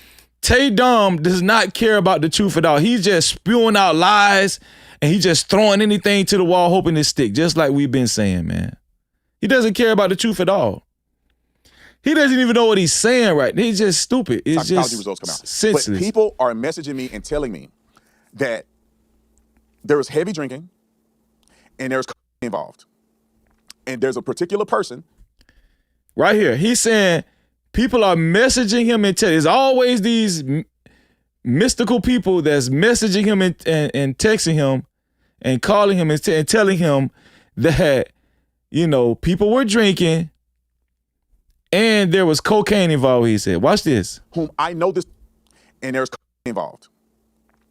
Tay Dom does not care about the truth at all. He's just spewing out lies and he's just throwing anything to the wall hoping to stick, just like we've been saying, man. He doesn't care about the truth at all. He doesn't even know what he's saying right. He's just stupid. It's just
results come out.
senseless.
But people are messaging me and telling me that there is heavy drinking and there's involved. And there's a particular person.
Right here. He's saying people are messaging him and there's always these mystical people that's messaging him and texting him and calling him and telling him that, you know, people were drinking and there was cocaine involved, he said. Watch this.
Whom I know this, and there's cocaine involved.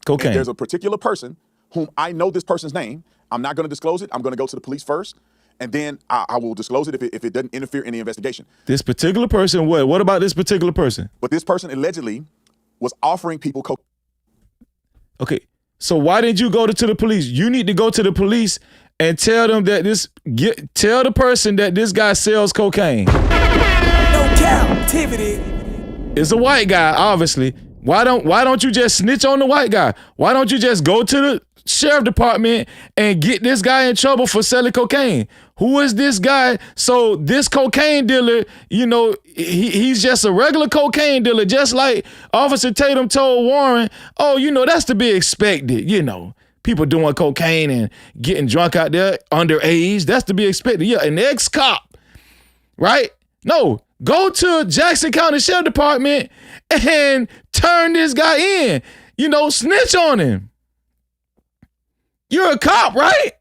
Cocaine.
And there's a particular person whom I know this person's name. I'm not going to disclose it. I'm going to go to the police first, and then I will disclose it if it doesn't interfere in the investigation.
This particular person, what? What about this particular person?
But this person allegedly was offering people cocaine.
Okay, so why didn't you go to the police? You need to go to the police and tell them that tell the person that this guy sells cocaine.
No Cap-tivity.
It's a white guy, obviously. Why don't you just snitch on the white guy? Why don't you just go to the sheriff department and get this guy in trouble for selling cocaine? Who is this guy? So this cocaine dealer, you know, he's just a regular cocaine dealer, just like Officer Tatum told Warren, oh, you know, that's to be expected, you know. People doing cocaine and getting drunk out there underage, that's to be expected. Yeah, an ex-cop, right? No, go to Jackson County Sheriff Department and turn this guy in. You know, snitch on him. You're a cop, right?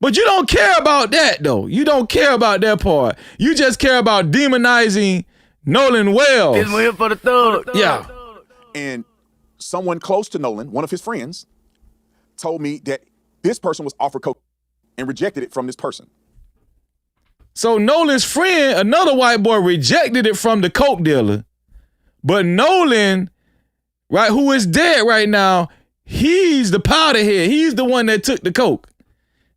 But you don't care about that, though. You don't care about that part. You just care about demonizing Nolan Wells.
It's here for the thug.
Yeah.
And someone close to Nolan, one of his friends, told me that this person was offered cocaine and rejected it from this person.
So Nolan's friend, another white boy, rejected it from the coke dealer. But Nolan, right, who is dead right now, He's the powderhead. He's the one that took the coke.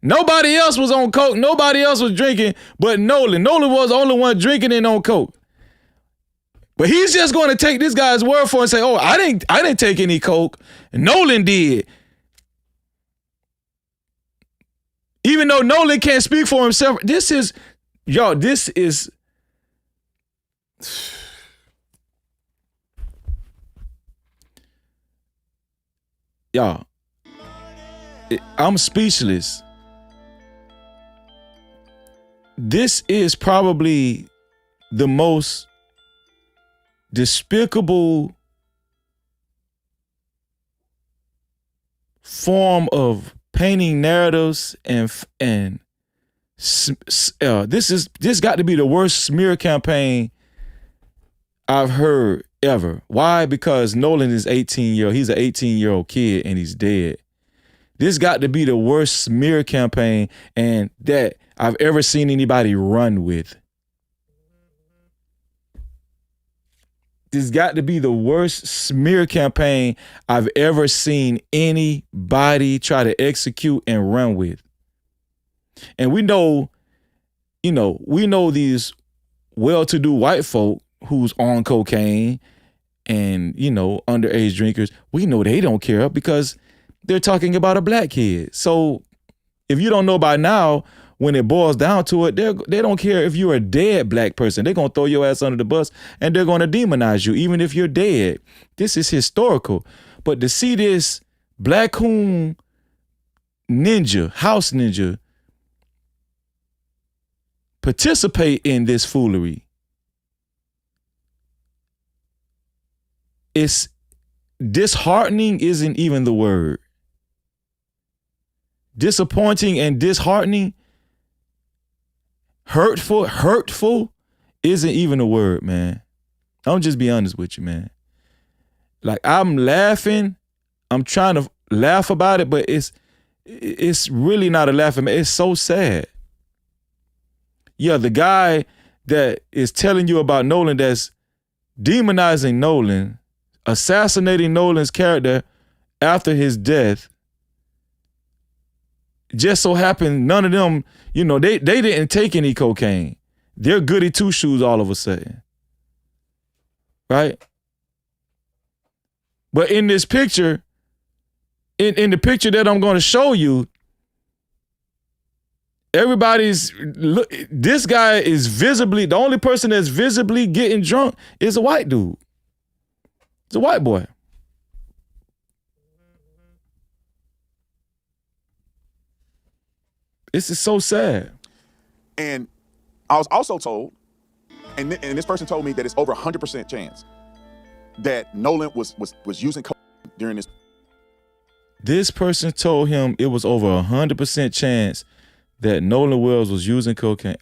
Nobody else was on coke. Nobody else was drinking but Nolan. Nolan was the only one drinking and on coke. But he's just going to take this guy's word for it and say, "Oh, I didn't take any coke. Nolan did." Even though Nolan can't speak for himself, this is y'all I'm speechless. This is probably the most despicable form of painting narratives and this got to be the worst smear campaign I've heard ever. Why? Because Nolan is 18-year-old. He's an 18-year-old kid and he's dead. This got to be the worst smear campaign and that I've ever seen anybody run with. This got to be the worst smear campaign I've ever seen anybody try to execute and run with. And we know these well-to-do white folk who's on cocaine and, underage drinkers. We know they don't care because they're talking about a black kid. So if you don't know by now, when it boils down to it, they don't care if you're a dead black person. They're going to throw your ass under the bus and they're going to demonize you, even if you're dead. This is historical. But to see this black coon ninja, house ninja, participate in this foolery, it's disheartening isn't even the word. Disappointing and disheartening, hurtful isn't even a word, man. I'm just be honest with you, man. Like, I'm laughing. I'm trying to laugh about it, but it's really not a laugh. It's so sad. Yeah, the guy that is telling you about Nolan, that's demonizing Nolan, assassinating Nolan's character after his death, just so happened none of them, they didn't take any cocaine. They're goody two-shoes all of a sudden. Right? But in this picture, in the picture that I'm going to show you, this guy is visibly, the only person that's visibly getting drunk is a white dude. It's a white boy. This is so sad.
And I was also told, and this person told me that it's over 100% chance that Nolan was using coke during this.
This person told him it was over 100% chance that Nolan Wells was using cocaine.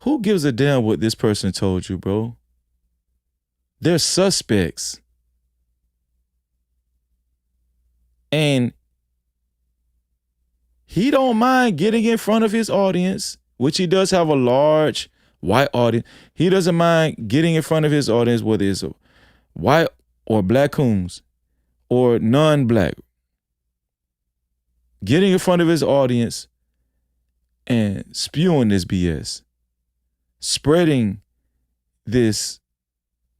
Who gives a damn what this person told you, bro? They're suspects. And he don't mind getting in front of his audience, which he does have a large white audience. He doesn't mind getting in front of his audience, whether it's a white or black coons or non-black. Getting in front of his audience and spewing this BS. Spreading this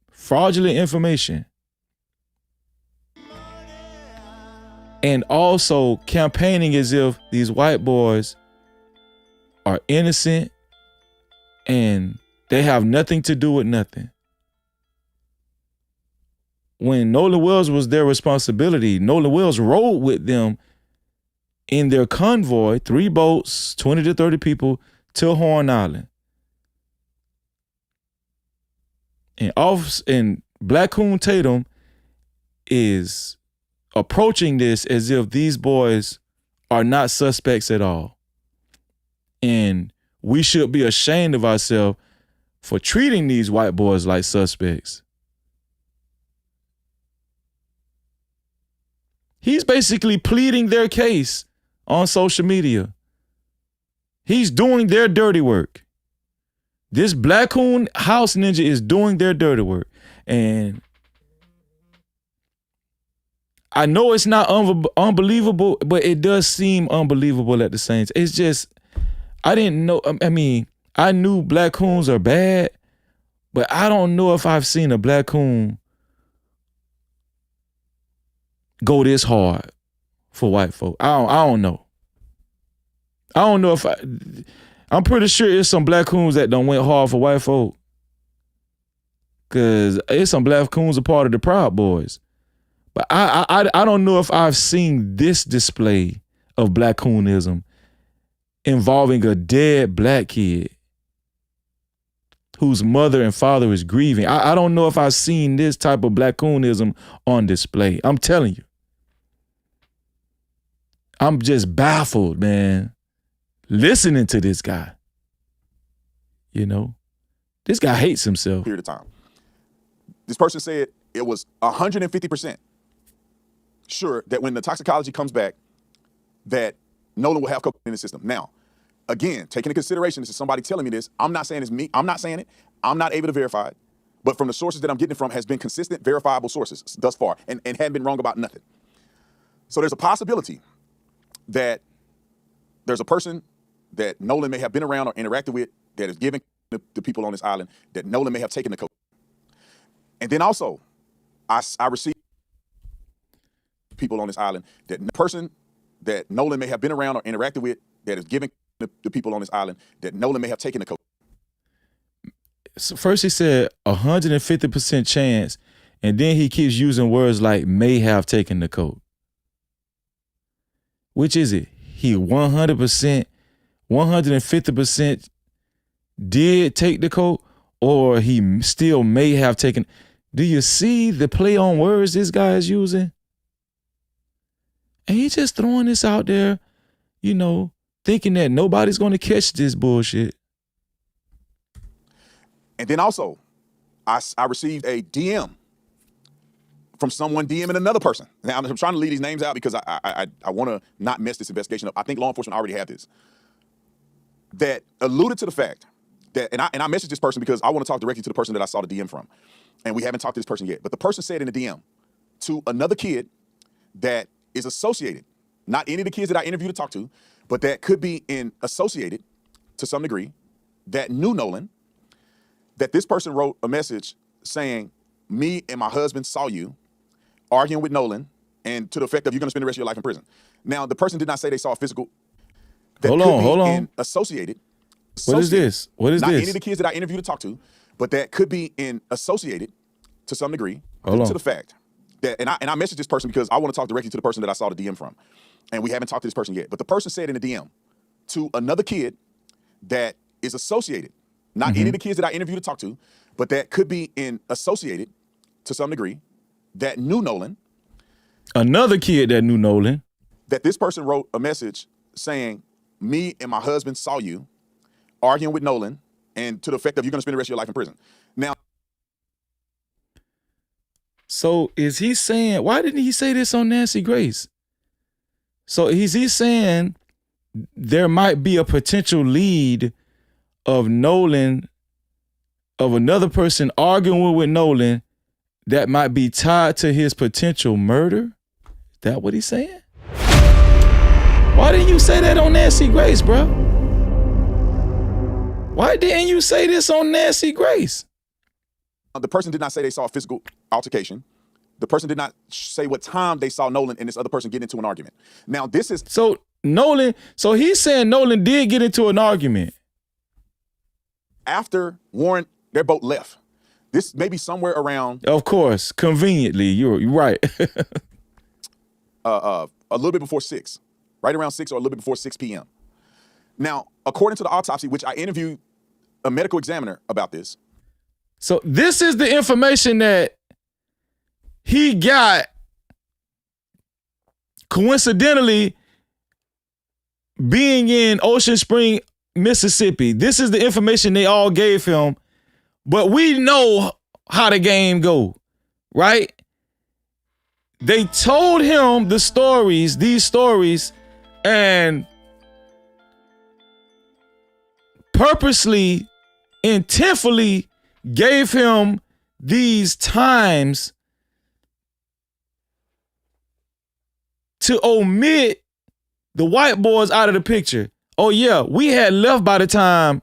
fraudulent information. And also campaigning as if these white boys are innocent and they have nothing to do with nothing. When Nolan Wells was their responsibility, Nolan Wells rode with them in their convoy, 3 boats, 20 to 30 people, to Horn Island. And Black Coon Tatum is approaching this as if these boys are not suspects at all. And we should be ashamed of ourselves for treating these white boys like suspects. He's basically pleading their case on social media. He's doing their dirty work. This Black Coon house ninja is doing their dirty work. And I know it's not unbelievable, but it does seem unbelievable at the same time. It's just, I didn't know. I mean, I knew black coons are bad, but I don't know if I've seen a black coon go this hard for white folk. I don't know. I don't know if I'm pretty sure it's some black coons that done went hard for white folk. Cause it's some black coons a part of the Proud Boys. But I don't know if I've seen this display of black coonism involving a dead black kid whose mother and father is grieving. I don't know if I've seen this type of black coonism on display. I'm telling you. I'm just baffled, man, listening to this guy. You know, this guy hates himself.
Period of time. This person said it was 150% sure that when the toxicology comes back, that Nolan will have cocaine in the system. Now, again, taking into consideration, this is somebody telling me this. I'm not saying it's me. I'm not saying it. I'm not able to verify it. But from the sources that I'm getting from has been consistent, verifiable sources thus far, and haven't been wrong about nothing. So there's a possibility that there's a person that Nolan may have been around or interacted with that is giving the people on this island that Nolan may have taken the cocaine. And then also, I received people on this island that person that Nolan may have been around or interacted with that is giving the people on this island that Nolan may have taken the cocaine.
So first he said 150% chance, and then he keeps using words like may have taken the coke. Which is it? He 100%, 150% did take the coke, or he still may have taken. Do you see the play on words this guy is using? And he's just throwing this out there, you know, thinking that nobody's going to catch this bullshit.
And then also, I received a DM from someone DMing another person. Now, I'm trying to leave these names out because I want to not mess this investigation up. I think law enforcement already have this. That alluded to the fact that, and I messaged this person because I want to talk directly to the person that I saw the DM from. And we haven't talked to this person yet. But the person said in the DM to another kid that is associated, not any of the kids that I interviewed to talk to, but that could be associated to some degree, that knew Nolan, that this person wrote a message saying, me and my husband saw you arguing with Nolan, and to the effect of you're going to spend the rest of your life in prison. Now, the person did not say they saw a physical.
Hold on.
Associated.
What is this? What is
not
this?
Not any of the kids that I interviewed to talk to, but that could be associated to some degree to the fact that, and I messaged this person because I want to talk directly to the person that I saw the DM from. And we haven't talked to this person yet. But the person said in the DM to another kid that is associated, not any of the kids that I interviewed to talk to, but that could be associated to some degree, that knew Nolan.
Another kid that knew Nolan.
That this person wrote a message saying, me and my husband saw you arguing with Nolan, and to the effect of you're going to spend the rest of your life in prison. Now.
So is he saying, why didn't he say this on Nancy Grace? So is he saying there might be a potential lead of Nolan, of another person arguing with Nolan that might be tied to his potential murder? Is that what he's saying? Why didn't you say that on Nancy Grace, bro? Why didn't you say this on Nancy Grace?
The person did not say they saw a physical altercation. The person did not say what time they saw Nolan and this other person get into an argument. Now, this is...
So he's saying Nolan did get into an argument.
After Warren, their boat left. This may be somewhere around...
Of course, conveniently, you're right.
A little bit before 6. Right around 6 or a little bit before 6 p.m. Now, according to the autopsy, which I interviewed a medical examiner about this.
So this is the information that he got coincidentally being in Ocean Spring, Mississippi. This is the information they all gave him, but we know how the game go, right? They told him these stories, and purposely, intentfully gave him these times to omit the white boys out of the picture. Oh yeah, we had left by the time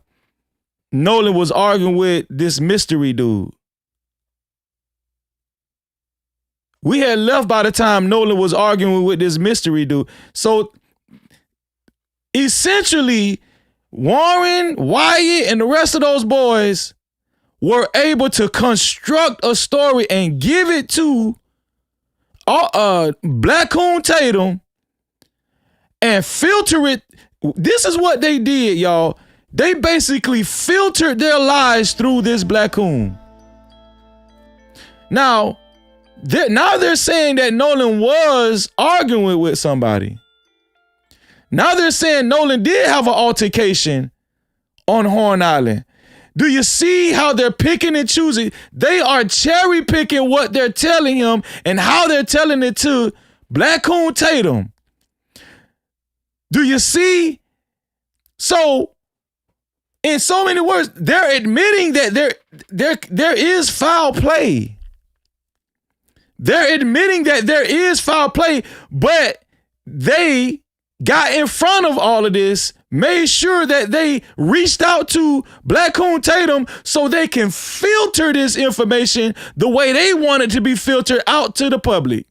Nolan was arguing with this mystery dude. We had left by the time Nolan was arguing with this mystery dude. So essentially, Warren, Wyatt, and the rest of those boys were able to construct a story and give it to Black Coon Tatum and filter it. This is what they did, y'all. They basically filtered their lies through this Black Coon. Now they're saying that Nolan was arguing with somebody. Now they're saying Nolan did have an altercation on Horn Island. Do you see how they're picking and choosing? They are cherry picking what they're telling him and how they're telling it to Black Coon Tatum. Do you see? So, in so many words, they're admitting that there is foul play. They're admitting that there is foul play, but they got in front of all of this, made sure that they reached out to Black Coon Tatum so they can filter this information the way they want it to be filtered out to the public.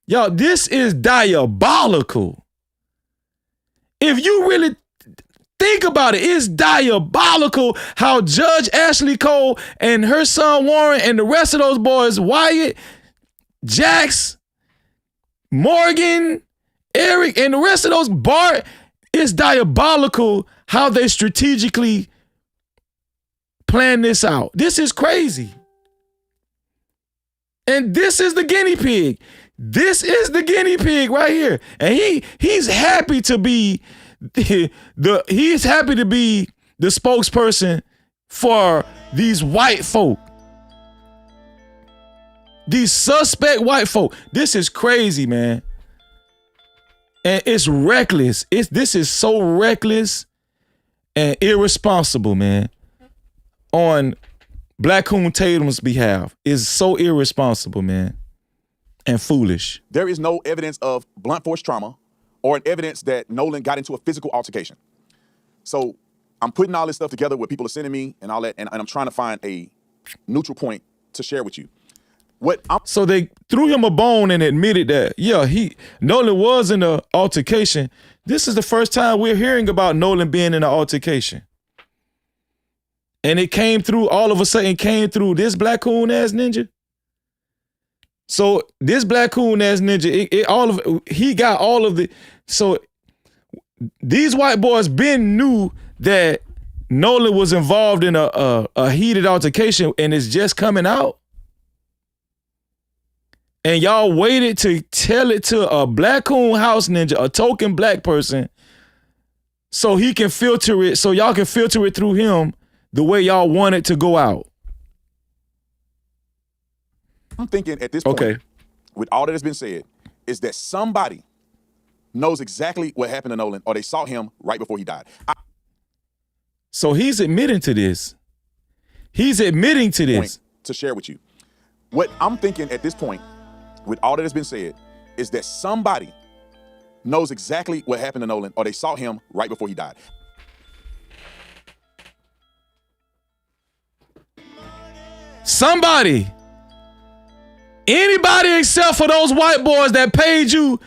Y'all, this is diabolical. If you really think about it, it's diabolical how Judge Ashley Cole and her son Warren and the rest of those boys, Wyatt, Jax, Morgan, Eric, and the rest of those, Bart, it's diabolical how they strategically plan this out. This is crazy. And this is the guinea pig. This is the guinea pig right here. And he's happy to be the spokesperson for these white folk. These suspect white folk. This is crazy, man. And it's reckless. This is so reckless and irresponsible, man. On Black Coon Tatum's behalf. It's so irresponsible, man. And foolish.
There is no evidence of blunt force trauma or evidence that Nolan got into a physical altercation. So I'm putting all this stuff together, what people are sending me and all that, and I'm trying to find a neutral point to share with you.
So they threw him a bone and admitted that, yeah, Nolan was in an altercation. This is the first time we're hearing about Nolan being in an altercation. And it came through, all of a sudden came through this Black Coon ass ninja. So this Black Coon ass ninja, he got all of the, so these white boys knew that Nolan was involved in a heated altercation and it's just coming out. And y'all waited to tell it to a Black Coon house ninja, a token black person, so he can filter it, so y'all can filter it through him the way y'all want it to go out.
I'm thinking at this point, with all that has been said, is that somebody knows exactly what happened to Nolan, or they saw him right before he died.
So he's admitting to this. He's admitting to this.
To share with you. What I'm thinking at this point, with all that has been said, is that somebody knows exactly what happened to Nolan, or they saw him right before he died.
Somebody. Anybody except for those white boys that paid you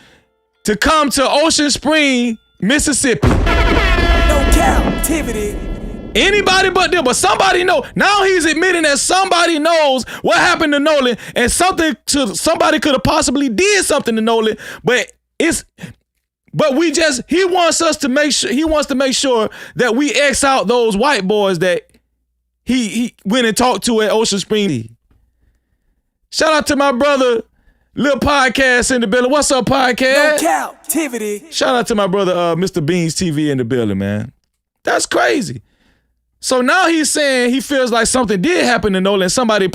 to come to Ocean Spring, Mississippi.
No Cap-tivity.
Anybody but them, but somebody know. Now he's admitting that somebody knows what happened to Nolan, and somebody could have possibly did something to Nolan, but he wants to make sure that we X out those white boys that he went and talked to at Ocean Spring. Shout out to my brother, Lil Podcast in the building. What's up, Podcast?
No Cap-tivity.
Shout out to my brother, Mr. Beans TV in the building, man. That's crazy. So now he's saying he feels like something did happen to Nolan. Somebody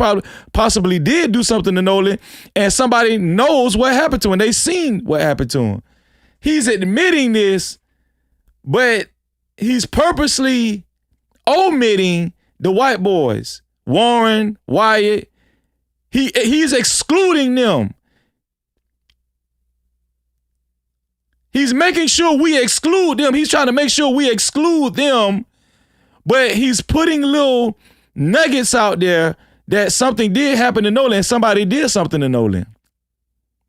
possibly did do something to Nolan, and somebody knows what happened to him. They seen what happened to him. He's admitting this, but he's purposely omitting the white boys, Warren, Wyatt. He's excluding them. He's making sure we exclude them. He's trying to make sure we exclude them, but he's putting little nuggets out there that something did happen to Nolan. Somebody did something to Nolan.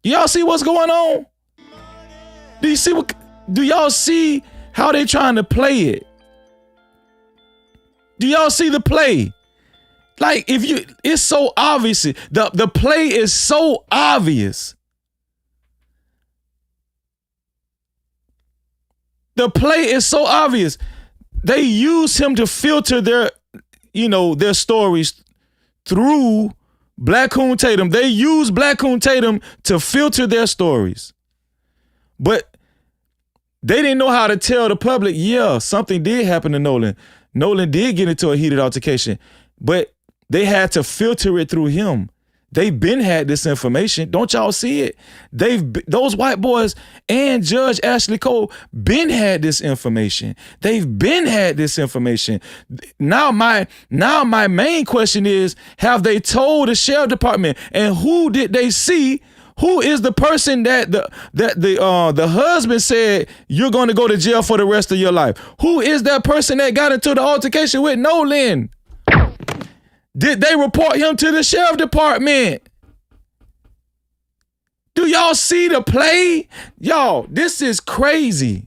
Y'all see what's going on? Do y'all see how they trying to play it? Do y'all see the play? Like, it's so obvious. The play is so obvious. The play is so obvious. They use him to filter their stories through Black Coon Tatum. They use Black Coon Tatum to filter their stories. But they didn't know how to tell the public, yeah, something did happen to Nolan. Nolan did get into a heated altercation, but they had to filter it through him. They've been had this information. Don't y'all see it? Those white boys and Judge Ashley Cole been had this information. They've been had this information. Now my main question is, have they told the sheriff department? And who did they see? Who is the person that the husband said you're going to go to jail for the rest of your life? Who is that person that got into the altercation with Nolan? Did they report him to the sheriff department? Do y'all see the play? Y'all, this is crazy.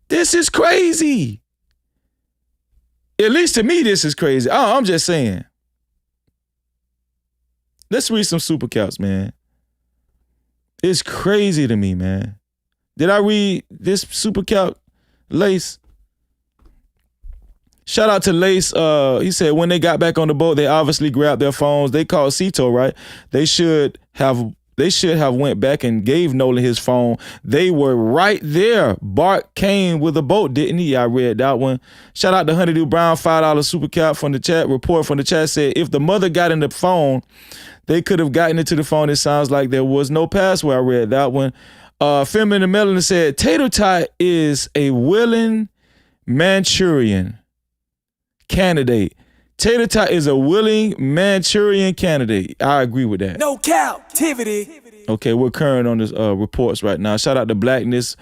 This is crazy. At least to me, this is crazy. I'm just saying. Let's read some super caps, man. It's crazy to me, man. Did I read this super cap, Lace? Shout out to Lace. He said when they got back on the boat, they obviously grabbed their phones. They called Cito, right? They should have went back and gave Nolan his phone. They were right there. Bart came with a boat, didn't he? I read that one. Shout out to Honeydew Brown, $5 super cap from the chat. Report from the chat said if the mother got in the phone, they could have gotten into the phone. It sounds like there was no password. I read that one. Feminine Melanie said Tater Tot is a willing Manchurian candidate. Tater Tot is a willing Manchurian candidate. I agree with that.
No Cap-tivity.
Okay, we're current on this reports right now. Shout out to Blackness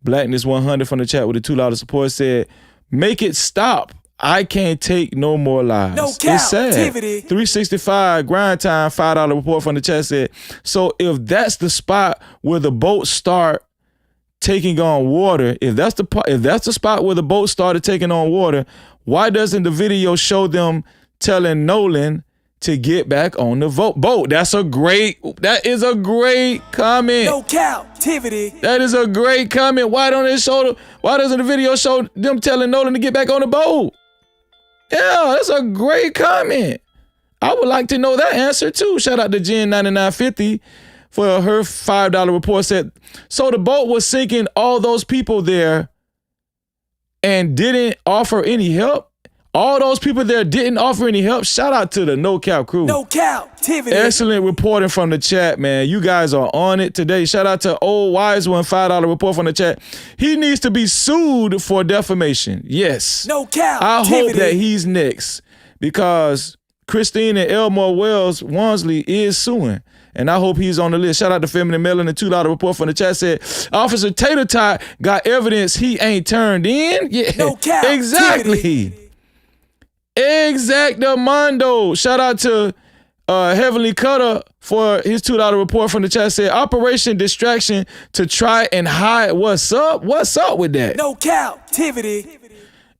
100 from the chat with the $2 support. Said, make it stop. I can't take no more lies.
No
It's sad.
Cap-tivity.
365 grind time, $5 report from the chat said, so if that's the spot where the boats start taking on water, if that's the spot where the boat started taking on water, why doesn't the video show them telling Nolan to get back on the boat? That is a great comment.
No Cap-tivity.
That is a great comment. Why doesn't the video show them telling Nolan to get back on the boat? Yeah, that's a great comment. I would like to know that answer too. Shout out to Jen9950 for her $5 report. Said, so the boat was sinking all those people there and didn't offer any help? All those people there didn't offer any help? Shout out to the No Cap crew.
No Cap-tivity.
Excellent reporting from the chat, man. You guys are on it today. Shout out to Old Wise One, $5 report from the chat. He needs to be sued for defamation. Yes.
No Cap-tivity.
I hope that he's next because Christine and Elmore Wells Wansley is suing. And I hope he's on the list. Shout out to Feminine Melon. The $2 report from the chat said, Officer Tater Tot got evidence he ain't turned in. Yeah,
no cap.
Exactly. Exactamundo. Shout out to Heavenly Cutter for his $2 report from the chat said, Operation Distraction to try and hide what's up. What's up with that?
No Cap-tivity.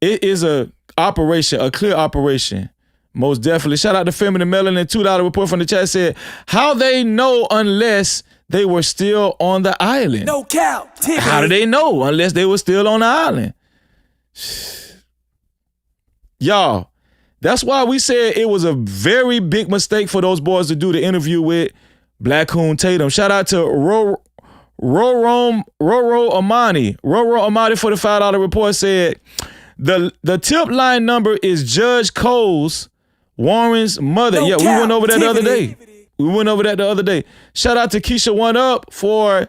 It is a clear operation. Most definitely. Shout out to Feminine Melon. And $2 report from the chat said, how they know unless they were still on the island?
No Cap-tivity.
How do they know unless they were still on the island? Y'all, that's why we said it was a very big mistake for those boys to do the interview with Black Coon Tatum. Shout out to Roro Amani. Roro Amani for the $5 report said, the tip line number is Judge Cole's Warren's mother.
No
yeah, we went over that the other day.
Cap-tivity.
Shout out to Keisha One Up for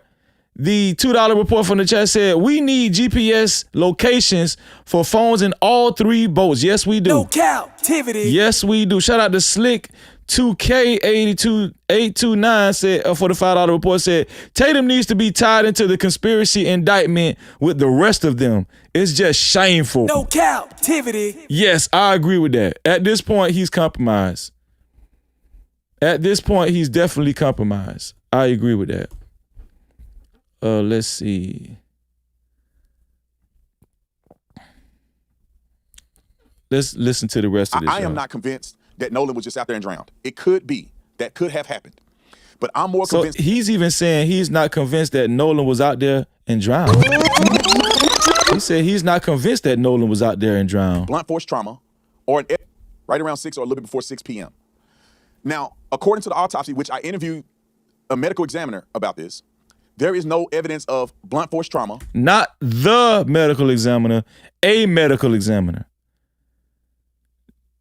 the $2 report from the chat said, we need GPS locations for phones in all 3 boats. Yes, we do.
No Cap-tivity.
Yes, we do. Shout out to Slick 2K82829 said for the $5 report said Tatum needs to be tied into the conspiracy indictment with the rest of them. It's just shameful.
No Cap-tivity.
Yes, I agree with that. At this point, he's compromised. At this point, he's definitely compromised. I agree with that. Let's see. Let's listen to the rest of this.
I am not convinced that Nolan was just out there and drowned. It could be. That could have happened. But I'm more convinced.
So he's even saying he's not convinced that Nolan was out there and drowned. He said he's not convinced that Nolan was out there and drowned.
Blunt force trauma or right around 6 or a little bit before 6 p.m. Now, according to the autopsy, which I interviewed a medical examiner about this, there is no evidence of blunt force trauma.
Not the medical examiner, a medical examiner.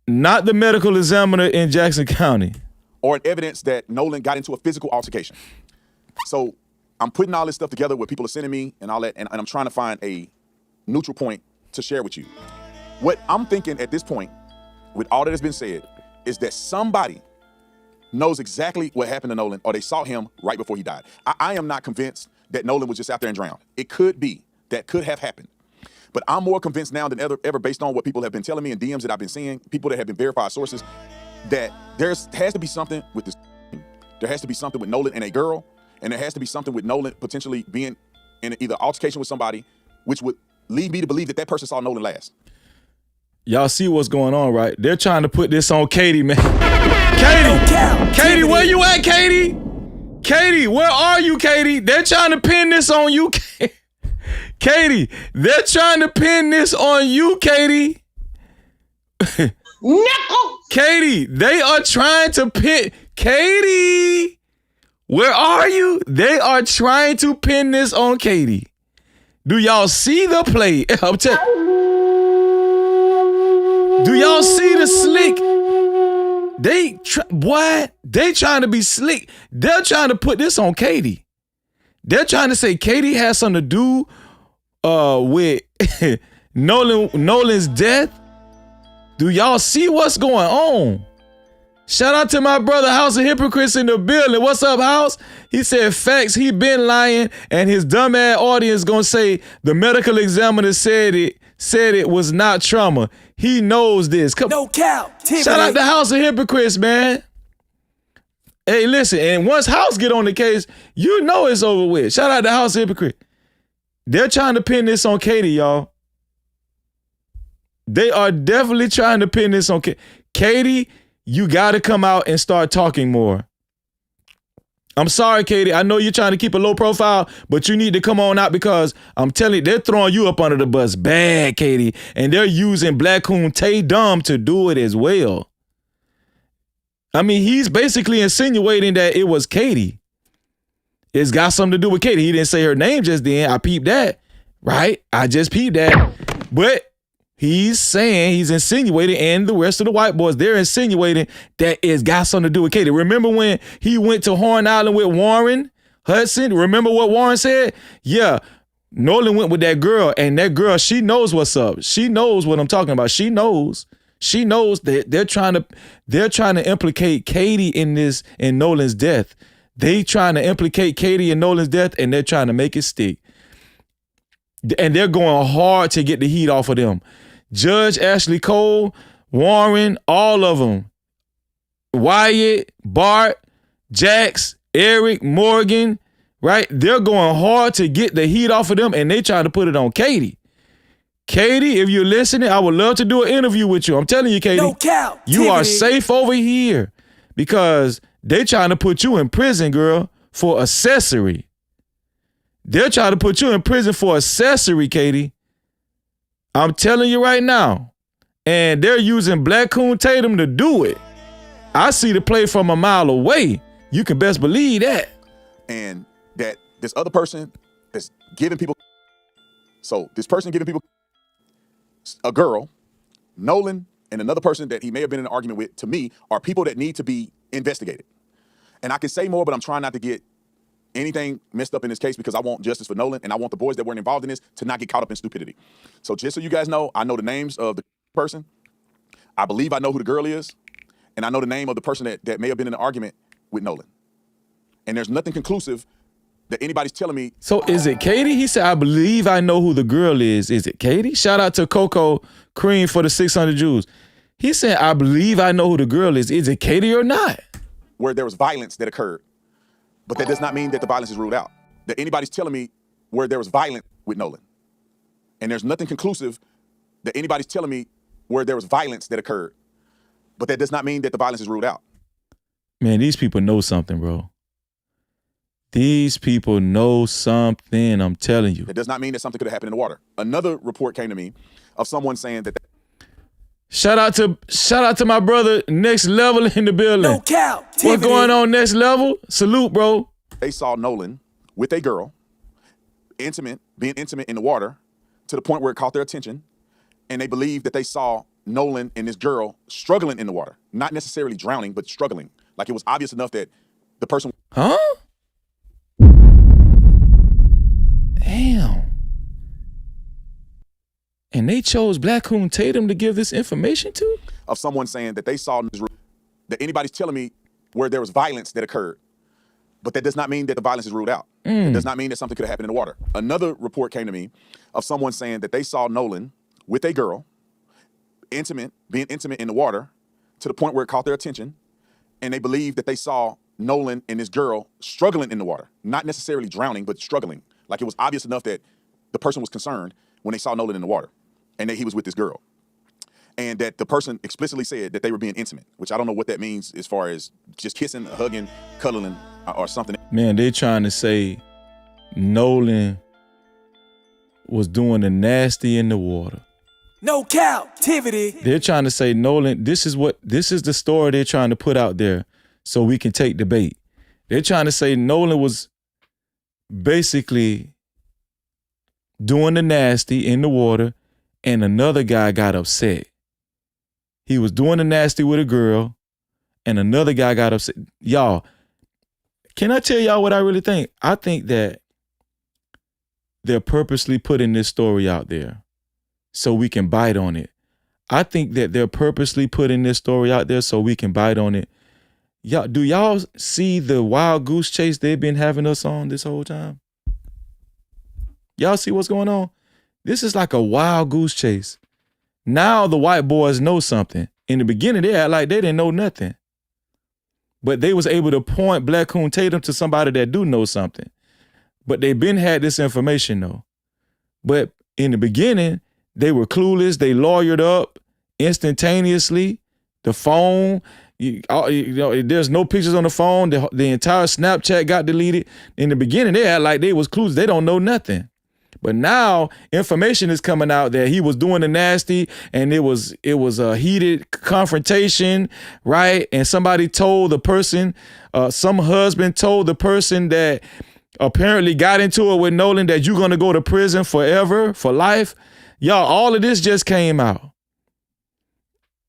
Not the medical examiner in Jackson County.
Or evidence that Nolan got into a physical altercation. So I'm putting all this stuff together, what people are sending me and all that, and I'm trying to find a neutral point to share with you. What I'm thinking at this point, with all that has been said, is that somebody knows exactly what happened to Nolan, or they saw him right before he died. I am not convinced that Nolan was just out there and drowned. It could be. That could have happened. But I'm more convinced now than ever based on what people have been telling me and DMs that I've been seeing, people that have been verified sources, that there has to be something with this. There has to be something with Nolan and a girl, and there has to be something with Nolan potentially being in either altercation with somebody, which would lead me to believe that that person saw Nolan last.
Y'all see what's going on, right? They're trying to put this on Katie, man. Katie, where you at, Katie? Katie, where are you, Katie? They're trying to pin this on you, Katie. They're trying to pin this on you, Katie. Katie, they are trying to pin. Katie, where are you? They are trying to pin this on Katie. Do y'all see the play? Do y'all see the slick? They trying to be slick. They're trying to put this on Katie. They're trying to say Katie has something to do with Nolan's death. Do y'all see what's going on? Shout out to my brother House of Hypocrites in the building. What's up, House? He said facts, he been lying, and his dumb ass audience gonna say the medical examiner said it was not trauma. He knows this.
No Cap-tivity.
Shout out to House of Hypocrites, man. Hey, listen, and once House get on the case, you know it's over with. Shout out to House of Hypocrites. They're trying to pin this on Katie, y'all. They are definitely trying to pin this on Katie. Katie, you got to come out and start talking more. I'm sorry, Katie. I know you're trying to keep a low profile, but you need to come on out because I'm telling you, they're throwing you up under the bus bad, Katie. And they're using Black Coon Tay Dumb to do it as well. I mean, he's basically insinuating that it was Katie. It's got something to do with Katie. He didn't say her name just then. I peeped that, right? I just peeped that. But he's saying, he's insinuating, and the rest of the white boys, they're insinuating that it's got something to do with Katie. Remember when he went to Horn Island with Warren Hudson? Remember what Warren said? Yeah, Nolan went with that girl, and that girl, she knows what's up. She knows what I'm talking about. She knows that they're trying to implicate Katie in Nolan's death. They trying to implicate Katie in Nolan's death, and they're trying to make it stick. And they're going hard to get the heat off of them. Judge Ashley Cole, Warren, all of them. Wyatt, Bart, Jax, Eric, Morgan, right? They're going hard to get the heat off of them, and they trying to put it on Katie. Katie, if you're listening, I would love to do an interview with you. I'm telling you, Katie,
No Cap,
you are safe over here because they trying to put you in prison, girl, for accessory. They're trying to put you in prison for accessory, Katie. I'm telling you right now. And they're using Black Coon Tatum to do it. I see the play from a mile away. You can best believe that.
And that this other person that's giving people. So this person giving people a girl, Nolan, and another person that he may have been in an argument with, to me, are people that need to be investigated. And I can say more, but I'm trying not to get anything messed up in this case because I want justice for Nolan and I want the boys that weren't involved in this to not get caught up in stupidity. So just so you guys know, I know the names of the person. I believe I know who the girl is. And I know the name of the person that may have been in an argument with Nolan. And there's nothing conclusive that anybody's telling me.
So is it Katie? He said, I believe I know who the girl is. Is it Katie? Shout out to Coco Cream for the 600 Jews. He said, I believe I know who the girl is. Is it Katie or not?
Where there was violence that occurred. But that does not mean that the violence is ruled out. That anybody's telling me where there was violence with Nolan. And there's nothing conclusive that anybody's telling me where there was violence that occurred. But that does not mean that the violence is ruled out.
Man, these people know something, bro. These people know something, I'm telling you.
It does not mean that something could have happened in the water. Another report came to me of someone saying that.
Shout out to my brother Next Level in the building.
No Cap-tivity.
What's going on, Next Level? Salute, bro.
They saw Nolan with a girl, being intimate in the water, to the point where it caught their attention, and they believed that they saw Nolan and this girl struggling in the water, not necessarily drowning, but struggling. Like it was obvious enough that the person.
Huh? Damn. And they chose Blackcoon Tatum to give this information to?
Of someone saying that they saw that anybody's telling me where there was violence that occurred. But that does not mean that the violence is ruled out. It does not mean that something could have happened in the water. Another report came to me of someone saying that they saw Nolan with a girl, being intimate in the water, to the point where it caught their attention, and they believed that they saw Nolan and this girl struggling in the water, not necessarily drowning, but struggling. Like it was obvious enough that the person was concerned when they saw Nolan in the water, and that he was with this girl. And that the person explicitly said that they were being intimate, which I don't know what that means as far as just kissing, hugging, cuddling, or something.
Man, they trying to say Nolan was doing the nasty in the water.
No Cap-tivity.
They're trying to say Nolan, this is the story they're trying to put out there so we can take the bait. They're trying to say Nolan was basically doing the nasty in the water and another guy got upset. He was doing the nasty with a girl and another guy got upset. Y'all, can I tell y'all what I really think? I think that they're purposely putting this story out there so we can bite on it. I think that they're purposely putting this story out there so we can bite on it. Y'all, do y'all see the wild goose chase they've been having us on this whole time? Y'all see what's going on? This is like a wild goose chase. Now the white boys know something. In the beginning, they act like they didn't know nothing. But they was able to point Blackcoon Tatum to somebody that do know something. But they been had this information though. But in the beginning, they were clueless. They lawyered up instantaneously. The phone, there's no pictures on the phone. The entire Snapchat got deleted. In the beginning, they act like they was clueless. They don't know nothing. But now information is coming out that he was doing the nasty and it was a heated confrontation, right? And somebody told the person, some husband told the person that apparently got into it with Nolan that you're going to go to prison forever, for life. Y'all, all of this just came out.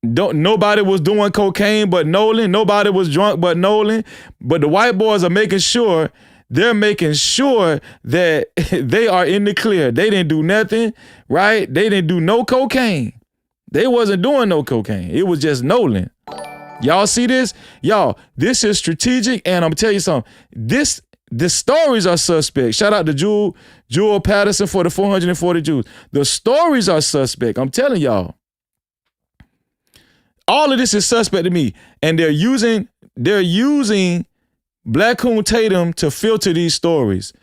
Nobody was doing cocaine but Nolan. Nobody was drunk but Nolan. But the white boys are making sure that they are in the clear. They didn't do nothing, right? They didn't do no cocaine. They wasn't doing no cocaine. It was just Nolan. Y'all see this? Y'all, this is strategic, and I'm gonna tell you something. The stories are suspect. Shout out to Jewel Patterson for the 440 Jews. The stories are suspect. I'm telling y'all. All of this is suspect to me. And they're using Blackcoon Tatum to filter these stories.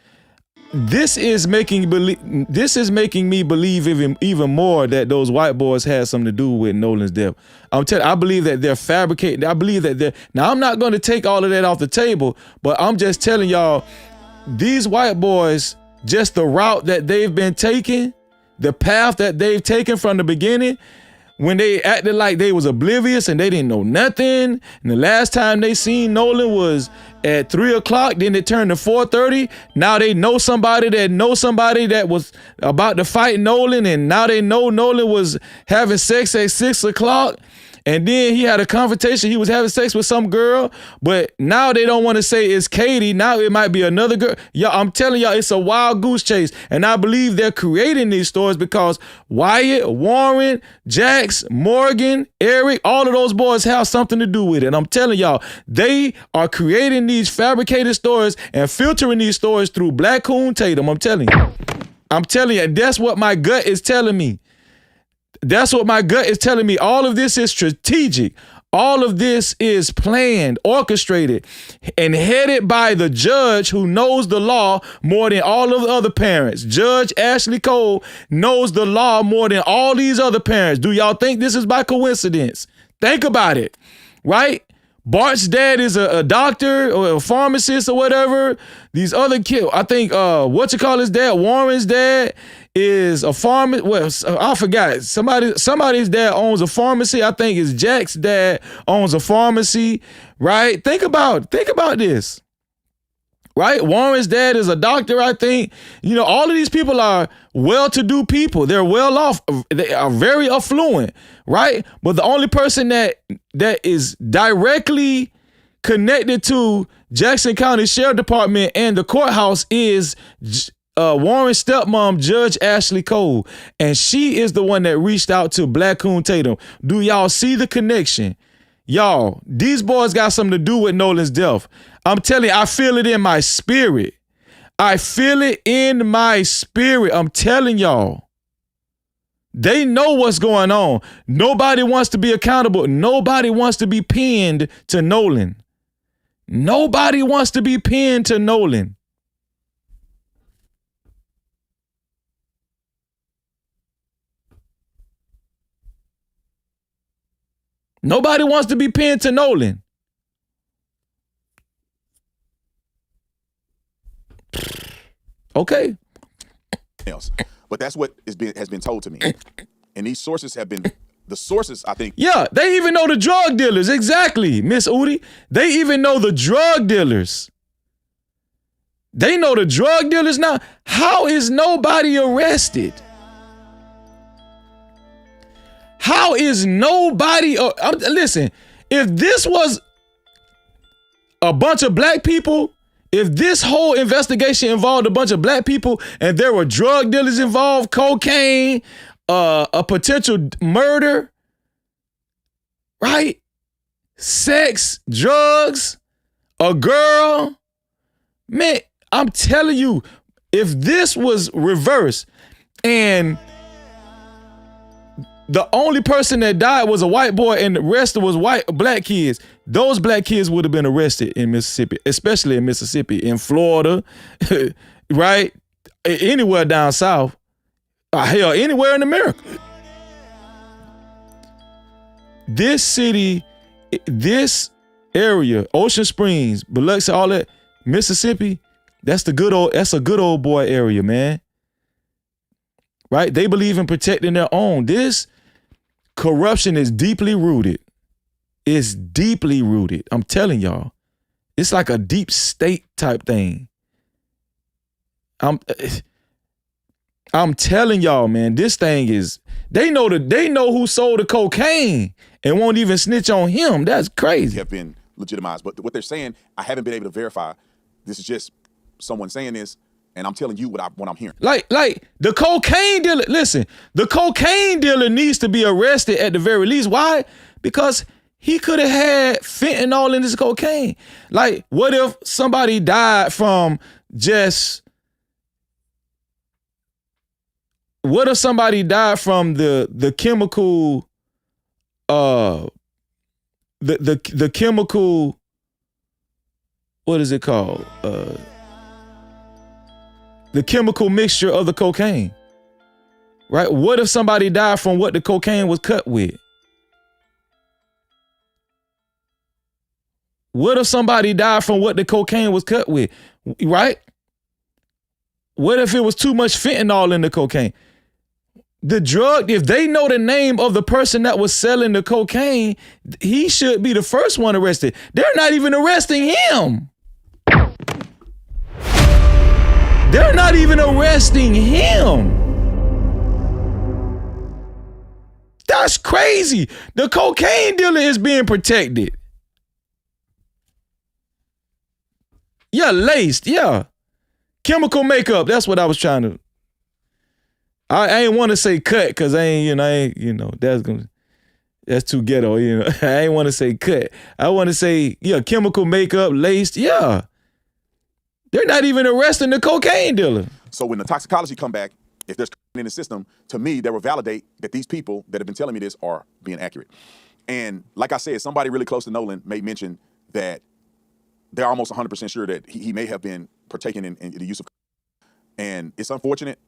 This is making me believe even more that those white boys had something to do with Nolan's death. I believe that they're fabricating. I believe that now I'm not going to take all of that off the table, but I'm just telling y'all, these white boys, just the route that they've been taking, the path that they've taken from the beginning, when they acted like they was oblivious and they didn't know nothing. And the last time they seen Nolan was at 3:00, then it turned to 4:30. Now they know somebody that was about to fight Nolan, and now they know Nolan was having sex at 6:00. And then he had a confrontation. He was having sex with some girl, but now they don't want to say it's Katie. Now it might be another girl. Y'all, I'm telling y'all, it's a wild goose chase. And I believe they're creating these stories because Wyatt, Warren, Jax, Morgan, Eric, all of those boys have something to do with it. And I'm telling y'all, they are creating these fabricated stories and filtering these stories through Black Coon Tatum. I'm telling you, that's what my gut is telling me. That's what my gut is telling me. All of this is strategic. All of this is planned, orchestrated, and headed by the judge who knows the law more than all of the other parents. Judge Ashley Cole knows the law more than all these other parents. Do y'all think this is by coincidence? Think about it, right? Bart's dad is a doctor or a pharmacist or whatever. These other kids, I think, his dad, Warren's dad, is a pharmacist. Well, I forgot. Somebody's dad owns a pharmacy. I think it's Jack's dad owns a pharmacy, right? Think about this, right? Warren's dad is a doctor, I think. You know, all of these people are well-to-do people. They're well off. They are very affluent, right? But the only person that is directly connected to Jackson County Sheriff Department and the courthouse is Warren's stepmom, Judge Ashley Cole. And she is the one that reached out to Black Coon Tatum. Do y'all see the connection? Y'all, these boys got something to do with Nolan's death. I'm telling you, I feel it in my spirit. I feel it in my spirit. I'm telling y'all. They know what's going on. Nobody wants to be accountable. Nobody wants to be pinned to Nolan. Nobody wants to be pinned to Nolan. Nobody wants to be pinned to Nolan. Okay.
Else. But that's what has been told to me. And these sources have been, the sources, I think.
Yeah, they even know the drug dealers. Exactly, Miss Udi. They even know the drug dealers. They know the drug dealers now. How is nobody arrested? How is nobody, listen, if this was a bunch of black people, if this whole investigation involved a bunch of black people and there were drug dealers involved, cocaine, a potential murder, right? Sex, drugs, a girl, man, I'm telling you, if this was reversed and the only person that died was a white boy and the rest was black kids, those black kids would have been arrested in Mississippi, especially in Mississippi, in Florida, right? Anywhere down south, hell, anywhere in America. This city, this area, Ocean Springs, Biloxi, all that, Mississippi, that's a good old boy area, man. Right? They believe in protecting their own. This corruption is deeply rooted. It's deeply rooted. I'm telling y'all. It's like a deep state type thing. I'm telling y'all, man, this thing is, they know who sold the cocaine and won't even snitch on him. That's crazy.
Have been legitimized. But what they're saying, I haven't been able to verify. This is just someone saying this, and I'm telling you what I'm hearing.
Like the cocaine dealer, listen, the cocaine dealer needs to be arrested at the very least. Why? Because he could have had fentanyl in his cocaine. Like, what if somebody died from just, what if somebody died from the chemical, the chemical, what is it called? The chemical mixture of the cocaine, right? What if somebody died from what the cocaine was cut with? What if somebody died from what the cocaine was cut with, right? What if it was too much fentanyl in the cocaine? The drug, if they know the name of the person that was selling the cocaine, he should be the first one arrested. They're not even arresting him. They're not even arresting him. That's crazy. The cocaine dealer is being protected. Yeah, laced. Yeah. Chemical makeup. That's what I was trying to. I ain't want to say cut because that's too ghetto, I ain't want to say cut. I want to say, chemical makeup, laced. Yeah. They're not even arresting the cocaine dealer.
So when the toxicology come back, if there's in the system, to me, that will validate that these people that have been telling me this are being accurate. And like I said, somebody really close to Nolan may mention that they're almost 100% sure that he may have been partaking in the use of. And it's unfortunate.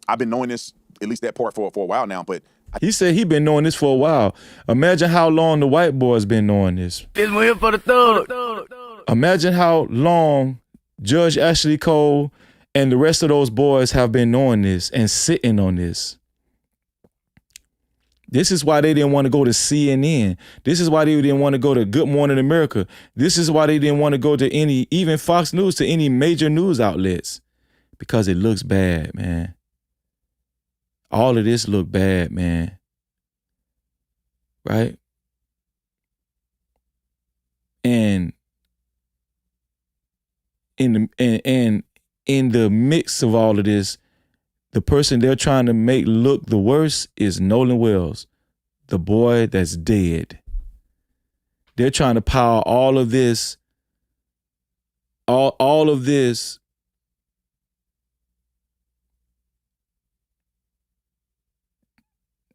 I've been knowing this, at least that part for a while now, but
he said he been knowing this for a while. Imagine how long the white boy's been knowing this.
This one here for the thug.
Imagine how long Judge Ashley Cole and the rest of those boys have been knowing this and sitting on this. This is why they didn't want to go to CNN. This is why they didn't want to go to Good Morning America. This is why they didn't want to go to even Fox News, to any major news outlets. Because it looks bad, man. All of this look bad, man. Right? And in the mix of all of this, the person they're trying to make look the worst is Nolan Wells, the boy that's dead. They're trying to pile all of this, all of this.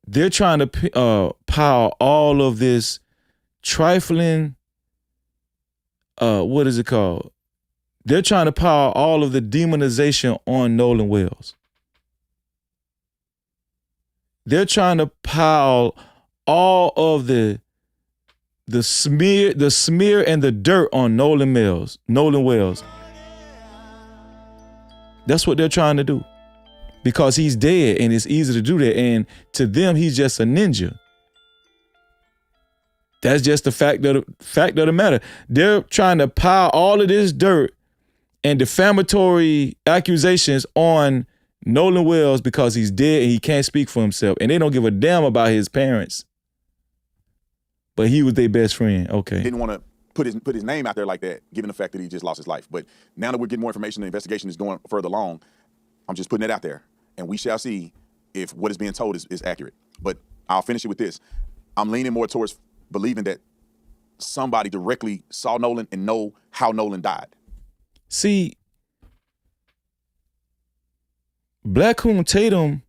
They're trying to pile all of this trifling, what is it called? They're trying to pile all of the demonization on Nolan Wells. They're trying to pile all of the smear and the dirt on Nolan Wells. That's what they're trying to do. Because he's dead and it's easy to do that. And to them, he's just a ninja. That's just the fact of the matter. They're trying to pile all of this dirt and defamatory accusations on Nolan Wells because he's dead and he can't speak for himself. And they don't give a damn about his parents. But he was their best friend. Okay.
Didn't want to put his name out there like that, given the fact that he just lost his life. But now that we're getting more information, the investigation is going further along, I'm just putting it out there. And we shall see if what is being told is accurate. But I'll finish it with this. I'm leaning more towards believing that somebody directly saw Nolan and know how Nolan died.
See, Blackcoon Tatum,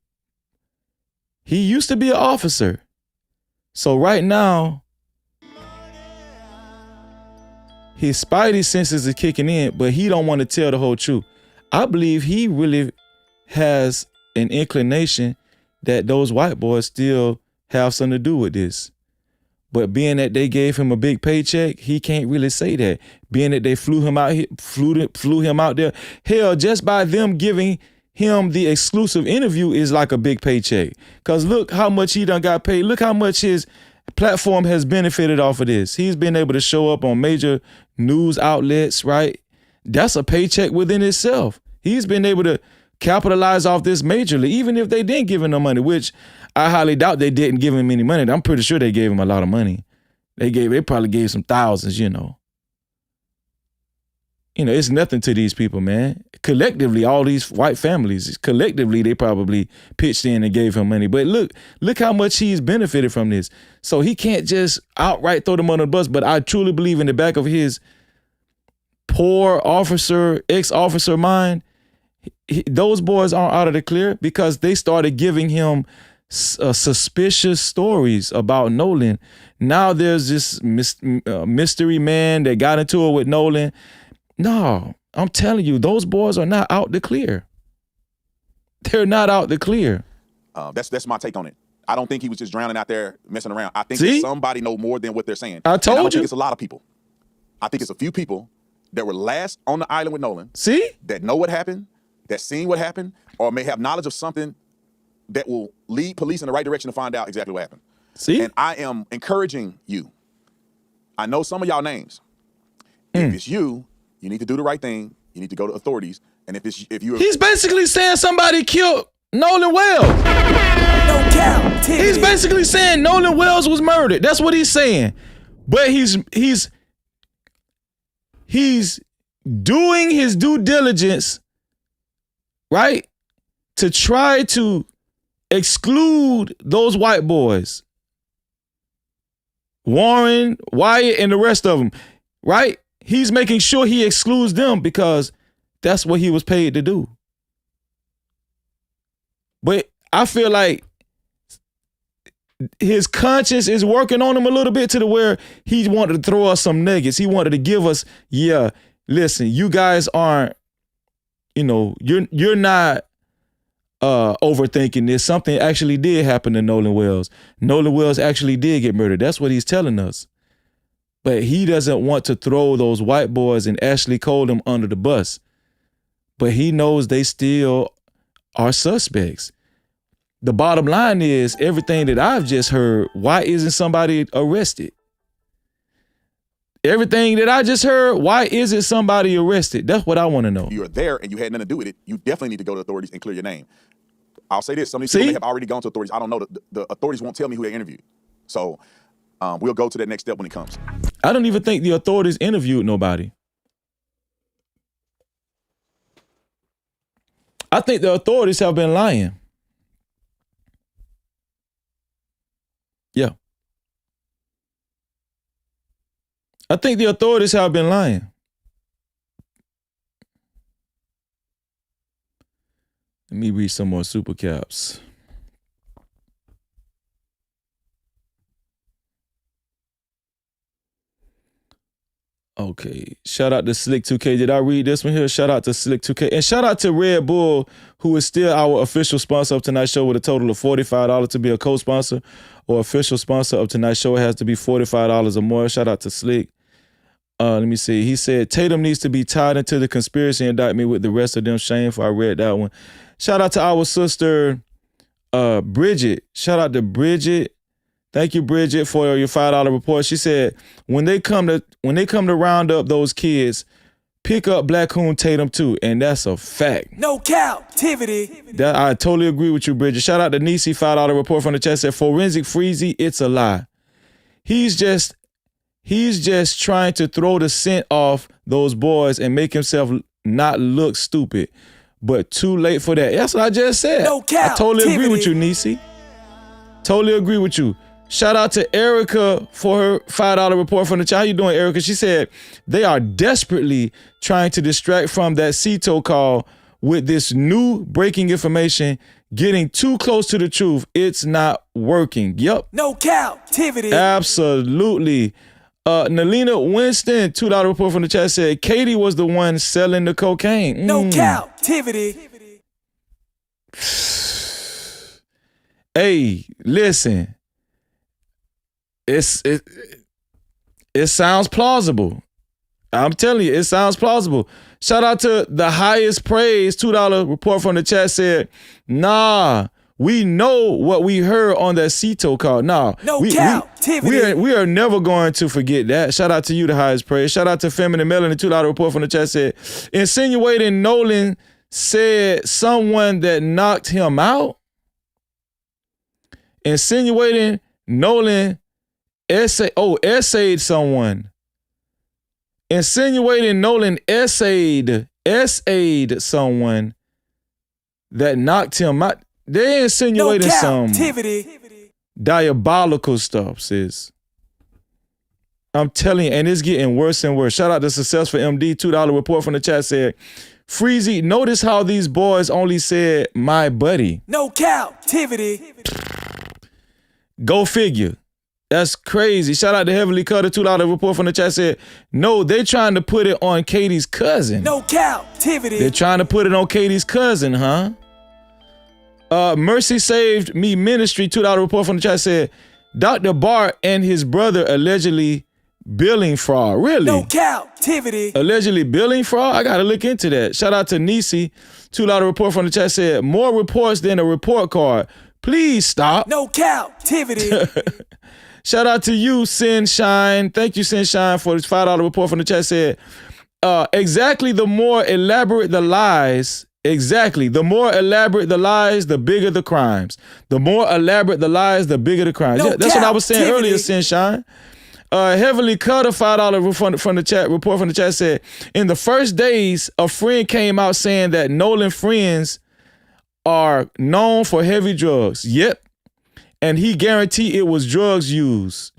he used to be an officer. So right now, his spidey senses are kicking in, but he don't want to tell the whole truth. I believe he really has an inclination that those white boys still have something to do with this. But being that they gave him a big paycheck, he can't really say that. Being that they flew him out there, hell, just by them giving him the exclusive interview is like a big paycheck. Because look how much he done got paid. Look how much his platform has benefited off of this. He's been able to show up on major news outlets, right? That's a paycheck within itself. He's been able to capitalize off this majorly, even if they didn't give him no money, which I highly doubt they didn't give him any money. I'm pretty sure they gave him a lot of money. They probably gave some thousands, it's nothing to these people, man. Collectively, all these white families, collectively, they probably pitched in and gave him money. But look how much he's benefited from this. So he can't just outright throw them under the bus. But I truly believe in the back of his poor ex-officer mind, those boys aren't out of the clear because they started giving him suspicious stories about Nolan. Now there's this mystery man that got into it with Nolan. No, I'm telling you, those boys are not out the clear. They're not out the clear.
That's my take on it. I don't think he was just drowning out there messing around. I think that somebody know more than what they're saying.
I told you.
I don't think it's a lot of people. I think it's a few people that were last on the island with Nolan.
See?
That know what happened, that seen what happened, or may have knowledge of something that will lead police in the right direction to find out exactly what happened.
See?
And I am encouraging you. I know some of y'all names. If it's you need to do the right thing. You need to go to authorities. And if you're
he's basically saying somebody killed Nolan Wells. He's basically saying Nolan Wells was murdered. That's what he's saying. But he's doing his due diligence, right? To try to exclude those white boys. Warren, Wyatt, and the rest of them, right? He's making sure he excludes them because that's what he was paid to do. But I feel like his conscience is working on him a little bit to the where he wanted to throw us some nuggets. He wanted to give us, yeah, listen, you guys aren't, you're not overthinking this. Something actually did happen to Nolan Wells. Nolan Wells actually did get murdered. That's what he's telling us. But he doesn't want to throw those white boys and Ashley Coldham under the bus. But he knows they still are suspects. The bottom line is everything that I've just heard, why isn't somebody arrested? Everything that I just heard, why isn't somebody arrested? That's what I want to know.
You're there and you had nothing to do with it. You definitely need to go to authorities and clear your name. I'll say this. Some of these people may have already gone to authorities. I don't know. The authorities won't tell me who they interviewed. So we'll go to that next step when it comes.
I don't even think the authorities interviewed nobody. I think the authorities have been lying. Yeah. I think the authorities have been lying. Let me read some more super caps. Okay, shout out to Slick2K. Did I read this one here? Shout out to Slick2K. And shout out to Red Bull, who is still our official sponsor of tonight's show with a total of $45 to be a co-sponsor or official sponsor of tonight's show. It has to be $45 or more. Shout out to Slick. Let me see. He said, Tatum needs to be tied into the conspiracy indictment with the rest of them. Shameful. I read that one. Shout out to our sister, Bridget. Shout out to Bridget. Thank you, Bridget, for your $5 report. She said, when they come to round up those kids, pick up Black Coon Tatum too. And that's a fact.
No Cap-tivity.
That I totally agree with you, Bridget. Shout out to Nisi, $5 report from the chat said, Forensic Freezy, it's a lie. He's just trying to throw the scent off those boys and make himself not look stupid. But too late for that. That's what I just said.
No
I totally agree with you, Nisi. Totally agree with you. Shout out to Erica for her $5 report from the chat. How you doing, Erica? She said they are desperately trying to distract from that CETO call with this new breaking information, getting too close to the truth. It's not working. Yep.
No Cap-tivity.
Absolutely. Nalina Winston, $2 report from the chat said Katie was the one selling the cocaine.
No Cap-tivity.
Hey, listen. It sounds plausible. I'm telling you, it sounds plausible. Shout out to the highest praise, $2 report from the chat said, nah, we know what we heard on that CETO call. Nah, we are never going to forget that. Shout out to you, the highest praise. Shout out to Feminine Melon, the $2 report from the chat said, insinuating Nolan said someone that knocked him out. Insinuating Nolan essayed someone. Insinuating Nolan essayed someone that knocked him out. They insinuating some diabolical stuff, sis. I'm telling you, and it's getting worse and worse. Shout out to Successful MD, $2 report from the chat said, Freezy, notice how these boys only said my buddy.
No Cap-tivity.
Go figure. That's crazy. Shout out to Heavily Cutter, $2 report from the chat said, no, they're trying to put it on Katie's cousin.
No Cap-tivity.
They're trying to put it on Katie's cousin, huh? Mercy Saved Me Ministry, $2 report from the chat said, Dr. Bart and his brother allegedly billing fraud. Really?
No Cap-tivity.
Allegedly billing fraud? I gotta look into that. Shout out to Nisi, $2 report from the chat said, more reports than a report card. Please stop.
No Cap-tivity.
Shout out to you, Sunshine. Thank you, Sunshine, for this $5 report from the chat said, exactly the more elaborate the lies, Exactly. The more elaborate the lies, the bigger the crimes. The more elaborate the lies, the bigger the crimes.
No
That's what I was saying
Cap-tivity.
earlier, Sunshine. Heavenly Cutter, $5 from the chat. Report from the chat said, in the first days, a friend came out saying that Nolan friends are known for heavy drugs. Yep. And he guaranteed it was drug used.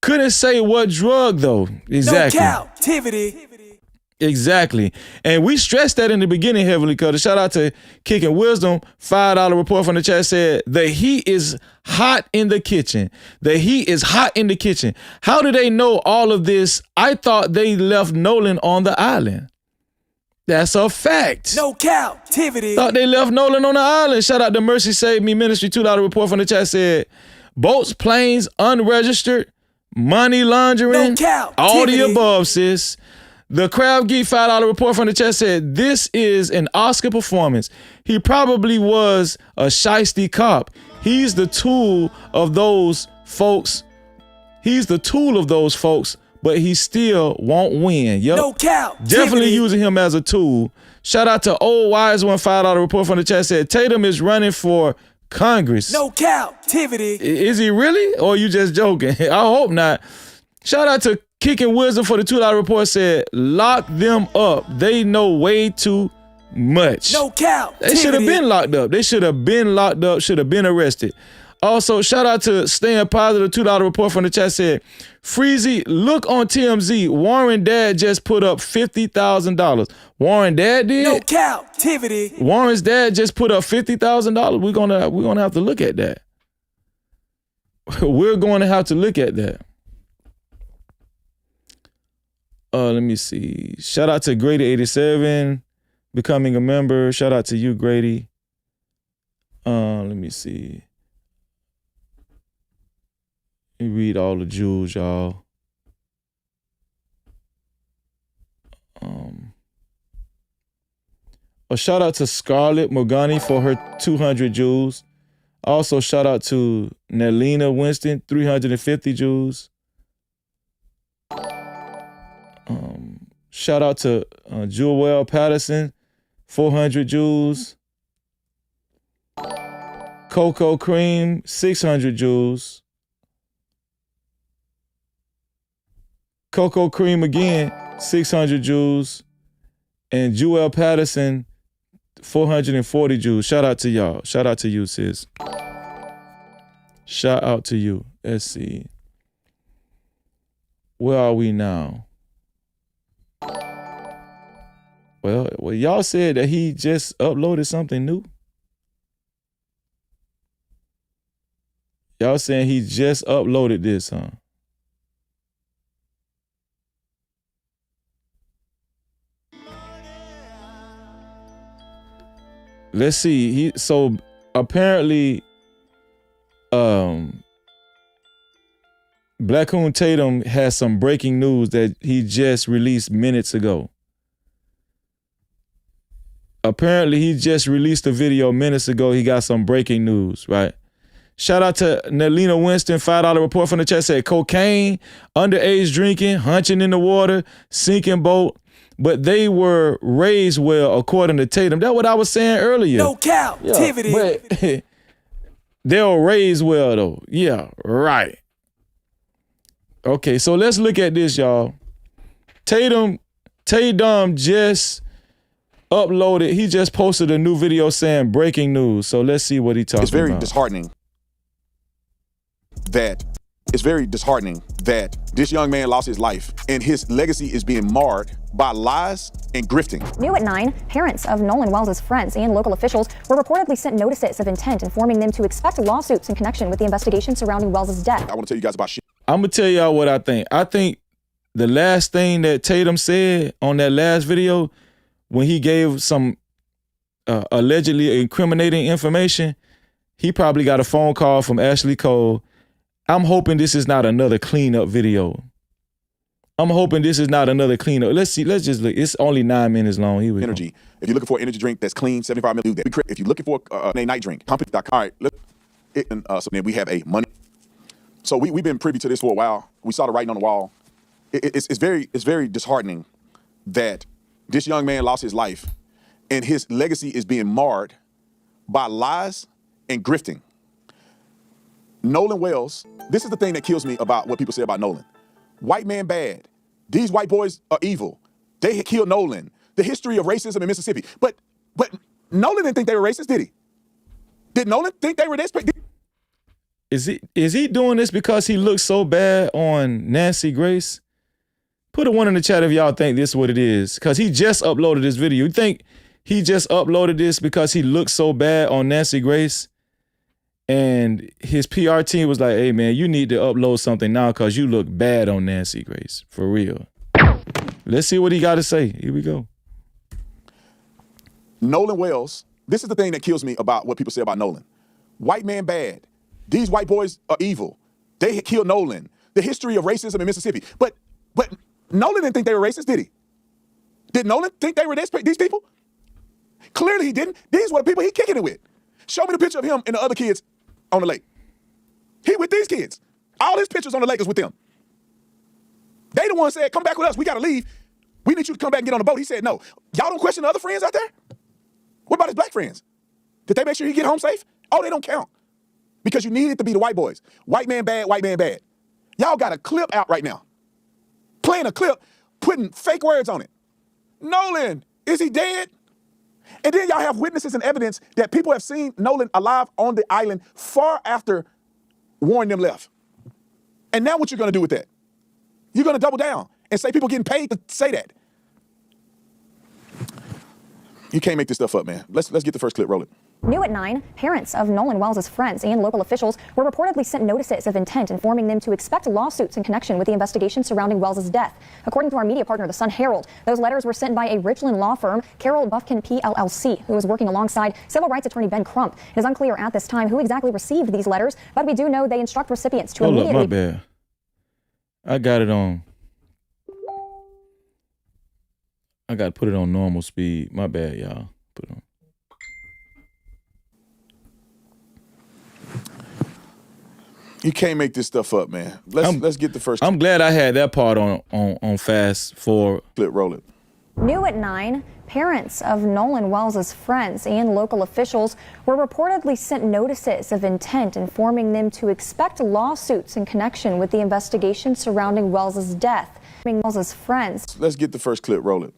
Couldn't say what drug though. Exactly.
No Cap-tivity.
Exactly. And we stressed that in the beginning, Heavenly Cutter. Shout out to Kicking Wisdom. $5 report from the chat said, the heat is hot in the kitchen. The heat is hot in the kitchen. How do they know all of this? I thought they left Nolan on the island. That's a fact.
No Cap-tivity.
Thought they left Nolan on the island. Shout out to Mercy Save Me Ministry. $2 report from the chat said, boats, planes, unregistered, money laundering,
No
all the above, sis. The Crab Geek $5 report from the chat said, this is an Oscar performance. He probably was a shiesty cop. He's the tool of those folks. But he still won't win. Yep.
No Cap.
Definitely using him as a tool. Shout out to Old Wise One $5 report from the chat said, Tatum is running for Congress.
No Cap-tivity.
Is he really? Or are you just joking? I hope not. Shout out to Kicking Wisdom for the $2 report said, lock them up. They know way too much.
No Cap-tivity.
They should have been locked up. They should have been locked up, should have been arrested. Also, shout out to Staying Positive, $2 report from the chat said, Freezy, look on TMZ. Warren dad just put up $50,000. Warren dad did?
No Cap-tivity.
Warren's dad just put up $50,000. We're gonna have to look at that. We're going to have to look at that. Let me see. Shout out to Grady87 becoming a member. Shout out to you, Grady. Let me see. Let me read all the jewels, y'all. A shout out to Scarlett Morgani for her 200 jewels. Also, shout out to Nelina Winston, 350 jewels. Shout out to Jewel Patterson, 400 jewels. Coco Cream, 600 jewels. Coco Cream again, 600 jewels. And Jewel Patterson, 440 jewels. Shout out to y'all. Shout out to you, sis. Shout out to you. Let's see. Where are we now? Well, y'all said that he just uploaded something new. Y'all saying he just uploaded this, huh? Let's see. So apparently, Blackcoon Tatum has some breaking news that he just released minutes ago. Apparently, he just released a video minutes ago. He got some breaking news, right? Shout out to Nelina Winston, $5 report from the chat said, cocaine, underage drinking, hunching in the water, sinking boat. But they were raised well, according to Tatum. That's what I was saying earlier.
No Cap-tivity.
Yeah, but they were raised well, though. Yeah, right. Okay, so let's look at this, y'all. Tatum just uploaded. He just posted a new video saying breaking news. So let's see what he talking about.
It's very disheartening that this young man lost his life and his legacy is being marred by lies and grifting.
New at 9, parents of Nolan Wells' friends and local officials were reportedly sent notices of intent informing them to expect lawsuits in connection with the investigation surrounding Wells' death.
I want to tell you guys about shit.
I'm going to tell y'all what I think. I think the last thing that Tatum said on that last video, when he gave some allegedly incriminating information, he probably got a phone call from Ashley Cole. I'm hoping this is not another cleanup video. Let's see. Let's just look. It's only 9 minutes long. Here we
Energy.
go.
If you're looking for an energy drink that's clean, 75 milliliters. If you're looking for a night drink, pump.com. All right. So then we have a money. So we've been privy to this for a while. We saw the writing on the wall. It's very disheartening that This young man lost his life, and his legacy is being marred by lies and grifting. Nolan Wells, this is the thing that kills me about what people say about Nolan. White man bad. These white boys are evil. They killed Nolan. The history of racism in Mississippi. But Nolan didn't think they were racist, did he? Did Nolan think they were this?
Is he doing this because he looks so bad on Nancy Grace? Put a 1 in the chat if y'all think this is what it is. Because he just uploaded this video. You think he just uploaded this because he looks so bad on Nancy Grace? And his PR team was like, hey, man, you need to upload something now because you look bad on Nancy Grace. For real. Let's see what he got to say. Here we go.
Nolan Wells, this is the thing that kills me about what people say about Nolan. White man bad. These white boys are evil. They killed Nolan. The history of racism in Mississippi. But Nolan didn't think they were racist, did he? Did Nolan think they were these people? Clearly he didn't. These were the people he kicking it with. Show me the picture of him and the other kids on the lake. He with these kids. All his pictures on the lake is with them. They the ones said, come back with us. We got to leave. We need you to come back and get on the boat. He said, no. Y'all don't question the other friends out there? What about his black friends? Did they make sure he get home safe? Oh, they don't count. Because you need it to be the white boys. White man bad, white man bad. Y'all got a clip out right now. Playing a clip, putting fake words on it. Nolan, is he dead? And then y'all have witnesses and evidence that people have seen Nolan alive on the island far after Warren them left. And now what you're gonna do with that? You're gonna double down and say people getting paid to say that. You can't make this stuff up, man. Let's get the first clip rolling.
New at 9, parents of Nolan Wells' friends and local officials were reportedly sent notices of intent informing them to expect lawsuits in connection with the investigation surrounding Wells' death. According to our media partner, the Sun Herald, those letters were sent by a Richland law firm, Carroll Bufkin PLLC, who was working alongside civil rights attorney Ben Crump. It is unclear at this time who exactly recieved these letters, but we do know they instruct recipients to immediately...
Hold up, my bad. I got it on. I got to put it on normal speed. My bad, y'all. Put it on.
You can't make this stuff up, man. Let's get the first.
I'm glad I had that part on fast forward.
Clip, roll it.
New at 9, parents of Nolan Wells' friends and local officials were reportedly sent notices of intent informing them to expect lawsuits in connection with the investigation surrounding Wells' death. Wells' friends.
Let's get the first clip, roll it.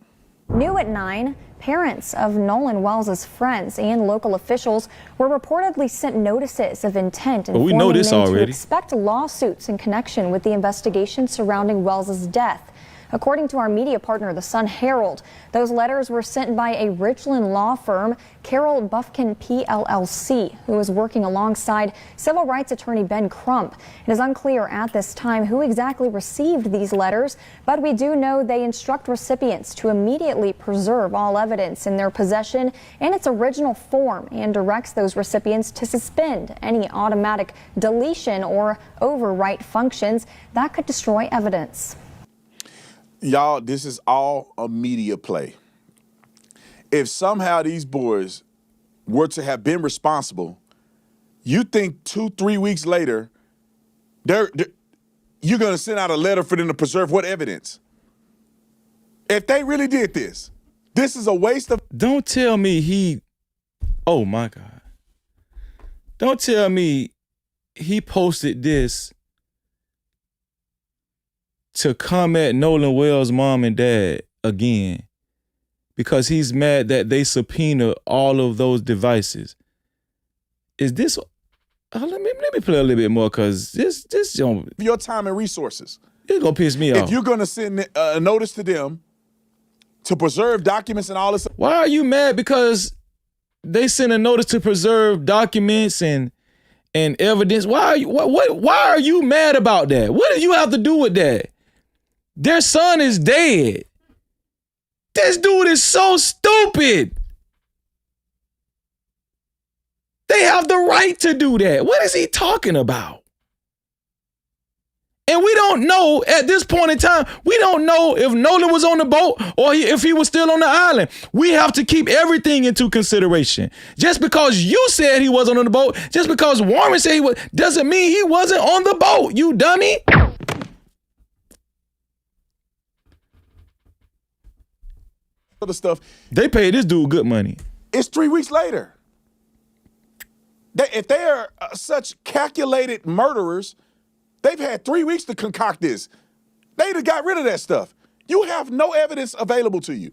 New at 9, parents of Nolan Wells' friends and local officials were reportedly sent notices of intent informing them to expect lawsuits in connection with the investigation surrounding Wells' death. According to our media partner, the Sun Herald, those letters were sent by a Richland law firm, Carroll Bufkin PLLC, who was working alongside civil rights attorney Ben Crump. It is unclear at this time who exactly received these letters, but we do know they instruct recipients to immediately preserve all evidence in their possession in its original form and directs those recipients to suspend any automatic deletion or overwrite functions that could destroy evidence.
Y'all, this is all a media play. If somehow these boys were to have been responsible, you think 2-3 weeks later, you're going to send out a letter for them to preserve what evidence? If they really did this is a waste of...
Don't tell me oh my God. Don't tell me he posted this to come at Nolan Wells' mom and dad again because he's mad that they subpoena all of those devices. Is this... let me play a little bit more because this
your time and resources.
It's going to piss me off.
If you're going to send a notice to them to preserve documents and all this...
Why are you mad? Because they sent a notice to preserve documents and evidence. Why are you mad about that? What do you have to do with that? Their son is dead. This dude is so stupid. They have the right to do that. What is he talking about? And we don't know at this point in time, we don't know if Nolan was on the boat or if he was still on the island. We have to keep everything into consideration. Just because you said he wasn't on the boat, just because Warren said he was, doesn't mean he wasn't on the boat, you dummy.
other stuff.
They paid this dude good money.
It's 3 weeks later. If they're such calculated murderers, they've had 3 weeks to concoct this. They'd have got rid of that stuff. You have no evidence available to you.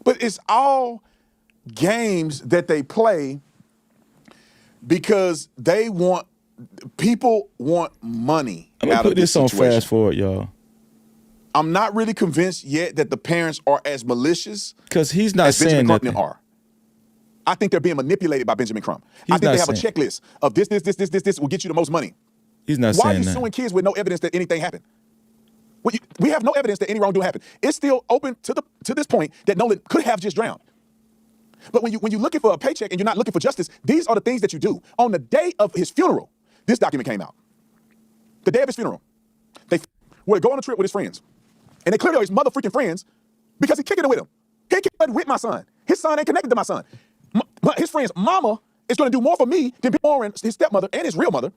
But it's all games that they play because people want money.
I'm gonna put this on fast forward, y'all.
I'm not really convinced yet that the parents are as malicious
because he's not
as
saying
Benjamin Crump
nothing.
are. I think they're being manipulated by Benjamin Crump. I think they have a checklist of this will get you the most money.
He's not
Why are
saying
you
that.
suing kids with no evidence that anything happened? We have no evidence that any wrongdoing happened. It's still open to this point that Nolan could have just drowned. But when you're looking for a paycheck and you're not looking for justice, these are the things that you do. On the day of his funeral, this document came out. The day of his funeral, they were going on a trip with his friends. And they clearly are his mother-freaking friends because he's kicking it with him. He ain't kicking it with my son. His son ain't connected to my son. His friend's mama is going to do more for me than Warren, his stepmother, and his real mother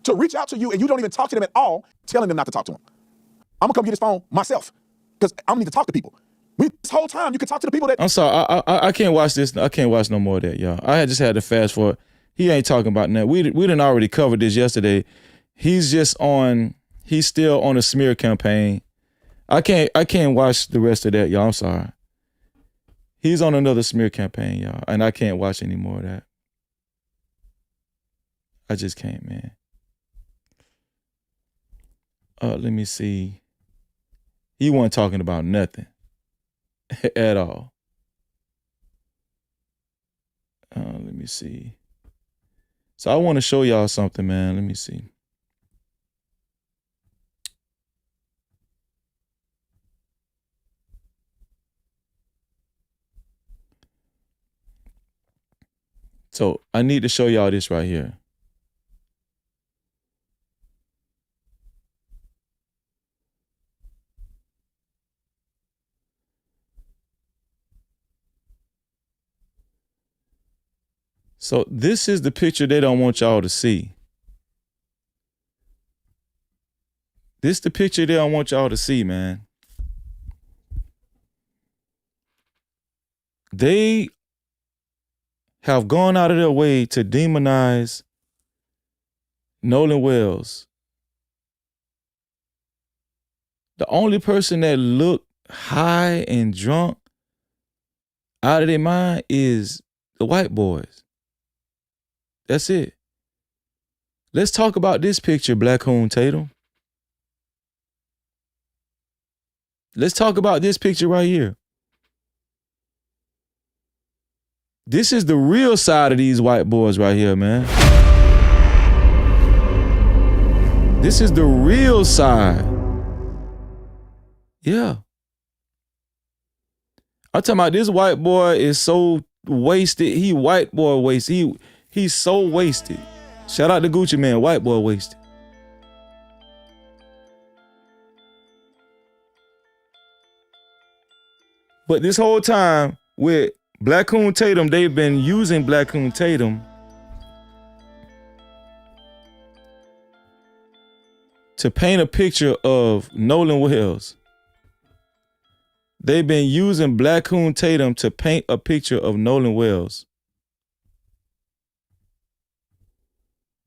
to reach out to you, and you don't even talk to them at all, telling them not to talk to him. I'm going to come get his phone myself because I don't need to talk to people. This whole time, you can talk to the people that...
I'm sorry, I can't watch this. I can't watch no more of that, y'all. I just had to fast forward. He ain't talking about that. We didn't already covered this yesterday. He's still on a smear campaign. I can't watch the rest of that, y'all. I'm sorry. He's on another smear campaign, y'all, and I can't watch any more of that. I just can't, man. Let me see. He wasn't talking about nothing at all. Let me see. So I want to show y'all something, man. Let me see. So I need to show y'all this right here. So this is the picture they don't want y'all to see. This the picture they don't want y'all to see, man. They have gone out of their way to demonize Nolan Wells. The only person that looked high and drunk out of their mind is the white boys. That's it. Let's talk about this picture, Black-Hoon Tatum. Let's talk about this picture right here. This is the real side of these white boys right here, man. This is the real side. Yeah. I'm talking about this white boy is so wasted. He white boy wasted. He's so wasted. Shout out to Gucci Man, white boy wasted. But this whole time with Black-Hoon Tatum, they've been using Black-Hoon Tatum to paint a picture of Nolan Wells. They've been using Black-Hoon Tatum to paint a picture of Nolan Wells.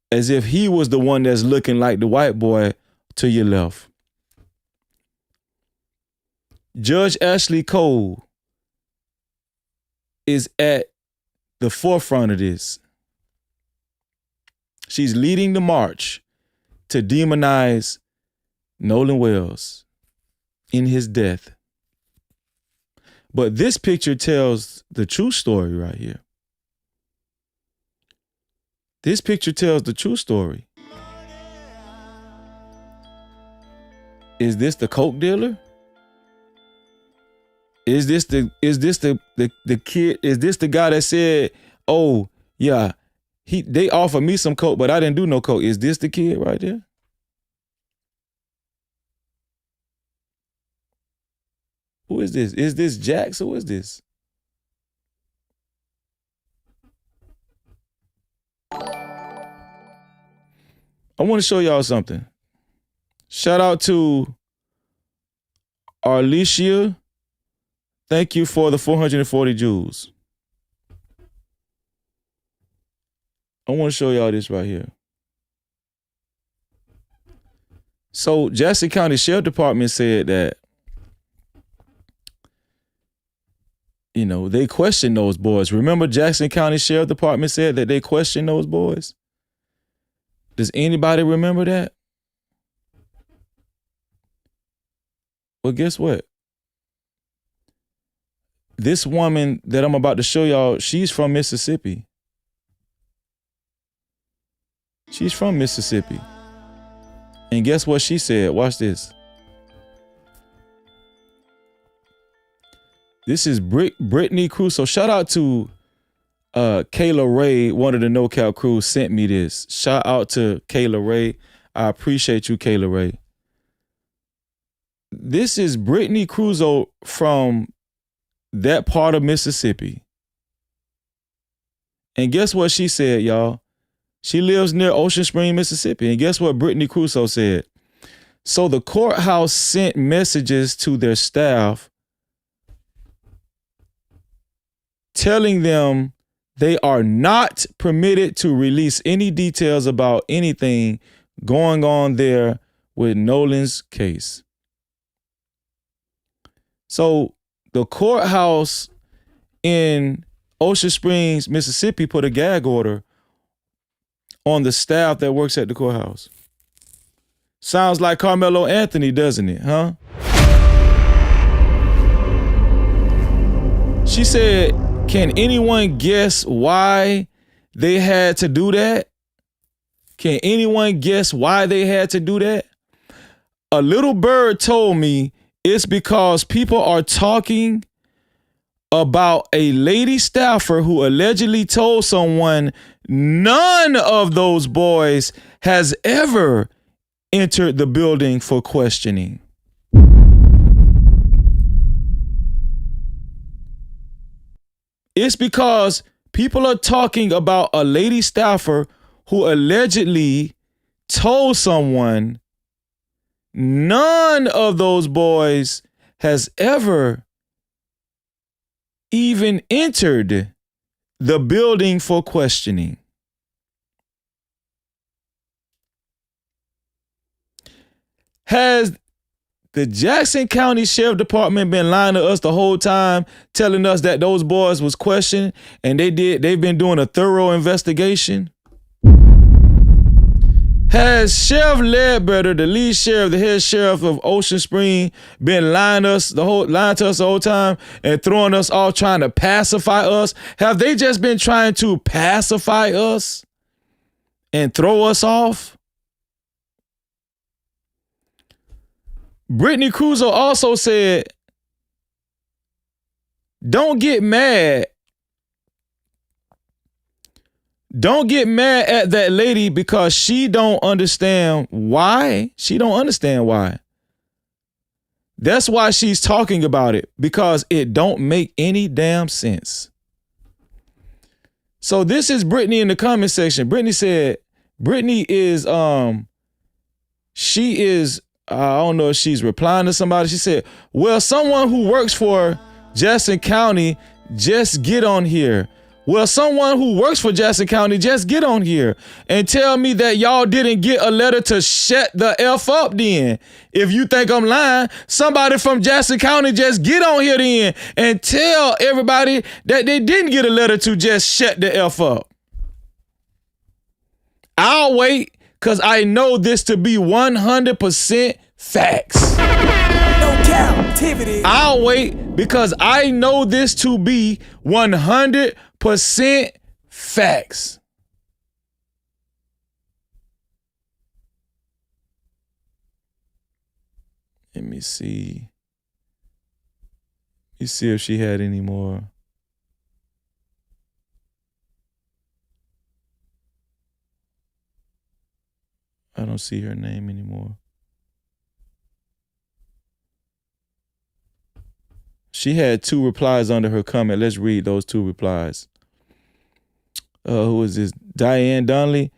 As if he was the one that's looking like the white boy to your left. Judge Ashley Cole is at the forefront of this. She's leading the march to demonize Nolan Wells in his death. But this picture tells the true story right here. This picture tells the true story. Is this the coke dealer? Is this the kid? Is this the guy that said, "Oh yeah, they offered me some coke, but I didn't do no coke"? Is this the kid right there? Who is this? Is this Jax? Who is this? I want to show y'all something. Shout out to Arlicia, thank you for the 440 joules. I want to show y'all this right here. So Jackson County Sheriff Department said that, you know, they questioned those boys. Remember Jackson County Sheriff Department said that they questioned those boys? Does anybody remember that? Well, guess what? This woman that I'm about to show y'all, she's from Mississippi. She's from Mississippi. And guess what she said? Watch this. This is Brittany Crusoe. Shout out to Kayla Ray, one of the No Cap crew sent me this. Shout out to Kayla Ray. I appreciate you, Kayla Ray. This is Brittany Crusoe from that part of Mississippi. And guess what she said, y'all? She lives near Ocean Spring, Mississippi. And guess what Brittany Crusoe said? So the courthouse sent messages to their staff telling them they are not permitted to release any details about anything going on there with Nolan's case. So the courthouse in Ocean Springs, Mississippi put a gag order on the staff that works at the courthouse. Sounds like Carmelo Anthony, doesn't it, huh? She said, can anyone guess why they had to do that? Can anyone guess why they had to do that? A little bird told me it's because people are talking about a lady staffer who allegedly told someone none of those boys has ever entered the building for questioning. It's because people are talking about a lady staffer who allegedly told someone none of those boys has ever even entered the building for questioning. Has the Jackson County Sheriff Department been lying to us the whole time, telling us that those boys was questioned and they've been doing a thorough investigation? Has Sheriff Ledbetter, the lead sheriff, the head sheriff of Ocean Spring, been lying to us the whole time and throwing us off, trying to pacify us? Have they just been trying to pacify us and throw us off? Brittany Crusoe also said, don't get mad. Don't get mad at that lady because she don't understand why. She don't understand why. That's why she's talking about it, because it don't make any damn sense. So this is Brittany in the comment section. Brittany said, Brittany is, she is, I don't know if she's replying to somebody. She said, well, someone who works for Jackson County, just get on here. Well, someone who works for Jackson County, just get on here and tell me that y'all didn't get a letter to shut the F up then. If you think I'm lying, somebody from Jackson County, just get on here then and tell everybody that they didn't get a letter to just shut the F up. I'll wait, because I know this to be 100% facts.
No Cap-tivity.
I'll wait because I know this to be 100% facts. Let me see. Let me see if she had any more. I don't see her name anymore. She had 2 replies under her comment. Let's read those 2 replies. Who is this? Diane Donnelly.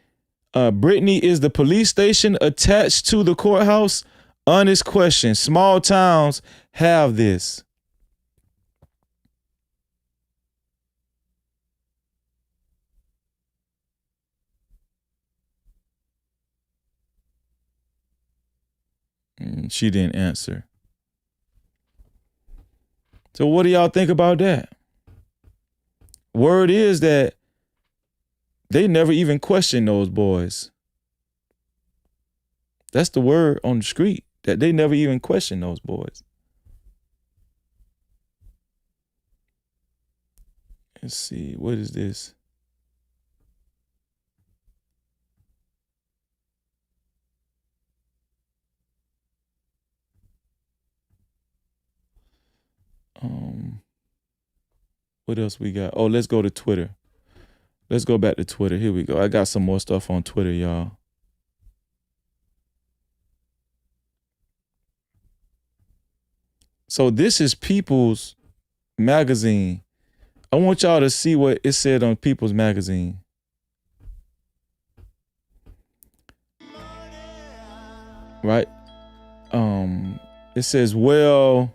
Brittany, is the police station attached to the courthouse? Honest question. Small towns have this. She didn't answer. So what do y'all think about that? Word is that they never even questioned those boys. That's the word on the street, that they never even questioned those boys. Let's see, what is this? What else we got? Oh, let's go to Twitter. Let's go back to Twitter. Here we go. I got some more stuff on Twitter, y'all. So this is People's Magazine. I want y'all to see what it said on People's Magazine. Right? It says, well,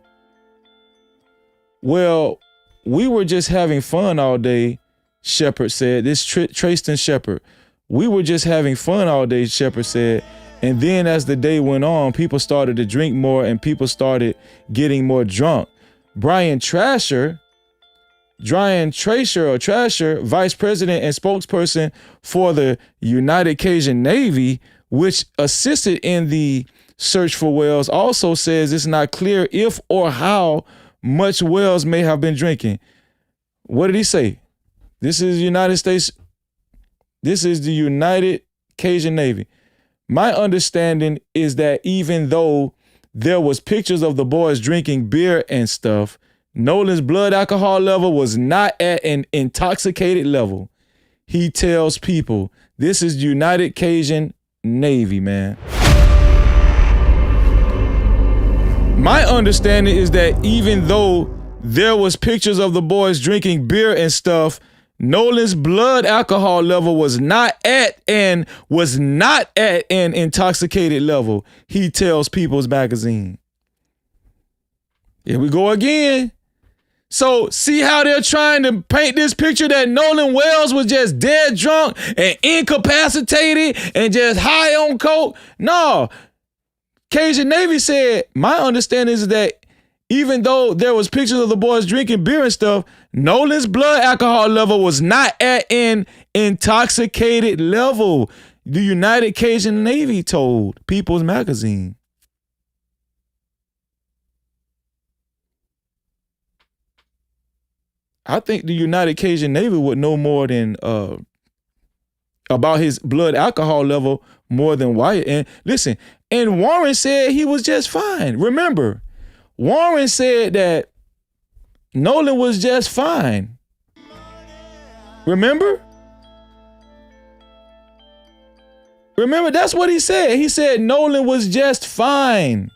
we were just having fun all day, Shepard said. This Trayston Shepard. We were just having fun all day, Shepard said. And then as the day went on, people started to drink more and people started getting more drunk. Brian Trasher, vice president and spokesperson for the United Cajun Navy, which assisted in the search for whales, also says it's not clear if or how much whales may have been drinking. What did he say? This is United States. This is the United Cajun Navy. My understanding is that even though there was pictures of the boys drinking beer and stuff, Nolan's blood alcohol level was not at an intoxicated level. He tells people, this is United Cajun Navy, man. My understanding is that even though there was pictures of the boys drinking beer and stuff, Nolan's blood alcohol level was not at an intoxicated level. He tells People's Magazine. Here we go again. So see how they're trying to paint this picture that Nolan Wells was just dead drunk and incapacitated and just high on coke? No. Cajun Navy said, my understanding is that even though there was pictures of the boys drinking beer and stuff, Nolan's blood alcohol level was not at an intoxicated level. The United Cajun Navy told People's Magazine. I think the United Cajun Navy would know more than about his blood alcohol level more than Wyatt. And listen, and Warren said he was just fine. Remember, Warren said that Nolan was just fine. Remember? Remember, that's what he said. He said Nolan was just fine.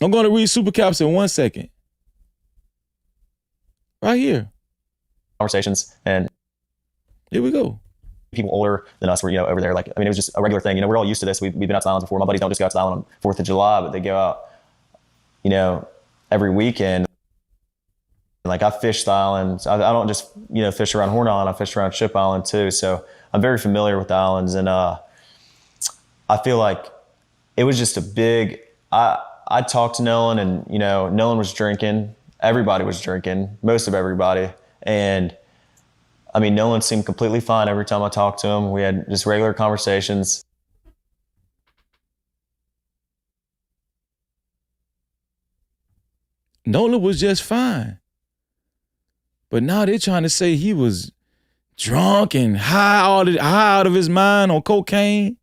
I'm going to read Super Caps in 1 second. Right here.
Conversations, and
here we go.
People older than us were, over there. Like, I mean, it was just a regular thing. We're all used to this. We've been out to the islands before. My buddies don't just go out to the island on 4th of July, but they go out, every weekend. Like, I fish the islands. I don't just, fish around Horn Island. I fish around Ship Island too. So I'm very familiar with the islands. And I feel like it was just a big, I talked to Nolan and, Nolan was drinking. Everybody was drinking, most of everybody. And I mean, Nolan seemed completely fine every time I talked to him. We had just regular conversations.
Nolan was just fine. But now they're trying to say he was drunk and high out of his mind on cocaine.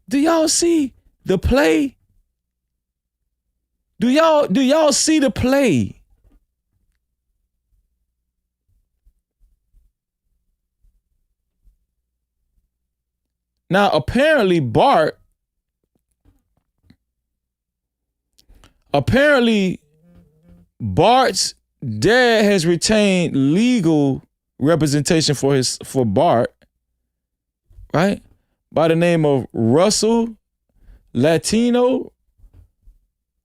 Do y'all see the play? Do y'all see the play? Now, apparently Bart's dad has retained legal representation for Bart. right? By the name of Russell Latino.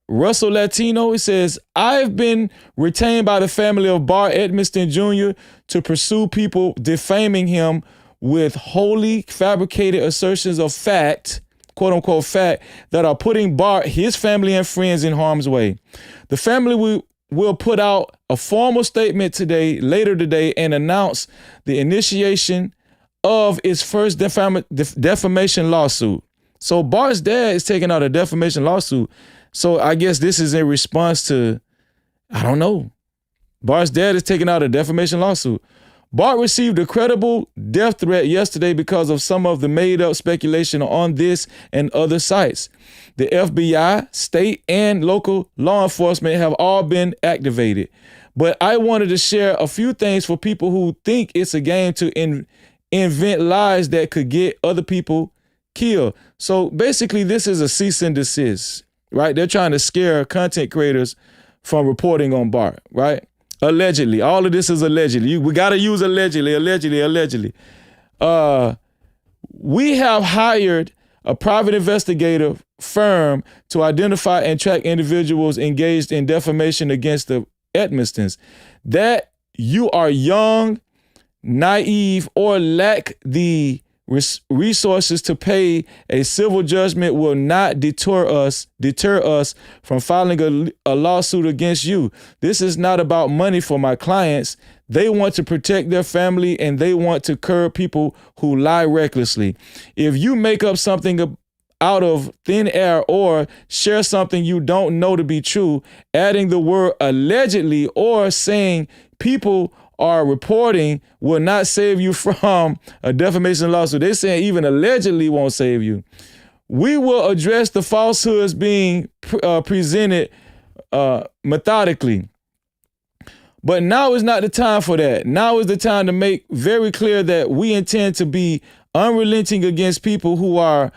It says, I've been retained by the family of Bart Edmiston Jr. to pursue people defaming him with wholly fabricated assertions of fact, quote unquote fact, that are putting Bart, his family, and friends in harm's way. The family will put out a formal statement later today, and announce the initiation of its first defamation lawsuit. So Bart's dad is taking out a defamation lawsuit. So I guess this is in response to, I don't know. Bart's dad is taking out a defamation lawsuit. Bart received a credible death threat yesterday because of some of the made-up speculation on this and other sites. The FBI, state, and local law enforcement have all been activated. But I wanted to share a few things for people who think it's a game to invent lies that could get other people killed. So basically, this is a cease and desist, right? They're trying to scare content creators from reporting on Bart, right? Allegedly. All of this is allegedly. We got to use allegedly. We have hired a private investigative firm to identify and track individuals engaged in defamation against the Edmistons. That you are young, naive, or lack the resources to pay a civil judgment will not deter us from filing a lawsuit against you. This is not about money for my clients. They want to protect their family, and they want to curb people who lie recklessly. If you make up something out of thin air or share something you don't know to be true, adding the word allegedly or saying people are reporting will not save you from a defamation lawsuit. They're saying even allegedly won't save you. We will address the falsehoods being presented methodically. But now is not the time for that. Now is the time to make very clear that we intend to be unrelenting against people who are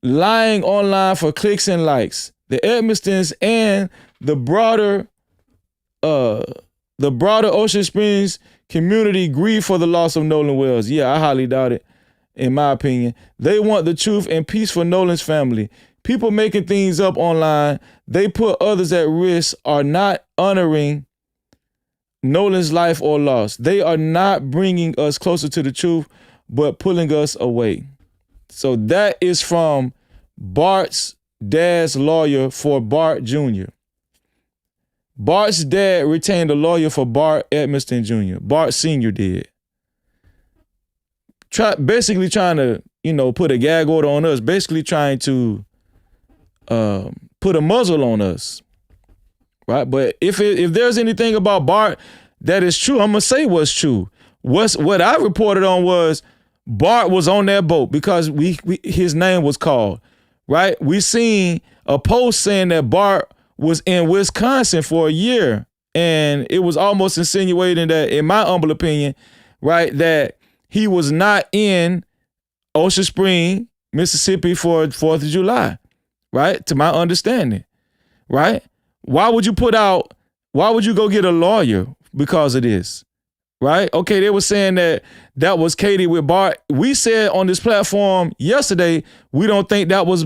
lying online for clicks and likes. The Edmistons and the broader Ocean Springs community grieve for the loss of Nolan Wells. Yeah, I highly doubt it, in my opinion. They want the truth and peace for Nolan's family. People making things up online, they put others at risk, are not honoring Nolan's life or loss. They are not bringing us closer to the truth, but pulling us away. So that is from Bart's dad's lawyer for Bart Jr. Bart's dad retained a lawyer for Bart Edmiston Jr. Bart Sr. did. Basically trying to, put a gag order on us. Basically trying to put a muzzle on us. Right? But if there's anything about Bart that is true, I'm going to say what's true. What I reported on was Bart was on that boat because his name was called. Right? We seen a post saying that Bart was in Wisconsin for a year, and it was almost insinuating that, in my humble opinion, right, that he was not in Ocean Spring, Mississippi for 4th of July, right, to my understanding, right? Why would you go get a lawyer because of this, right? Okay, they were saying that was Katie with Bart. We said on this platform yesterday, we don't think that was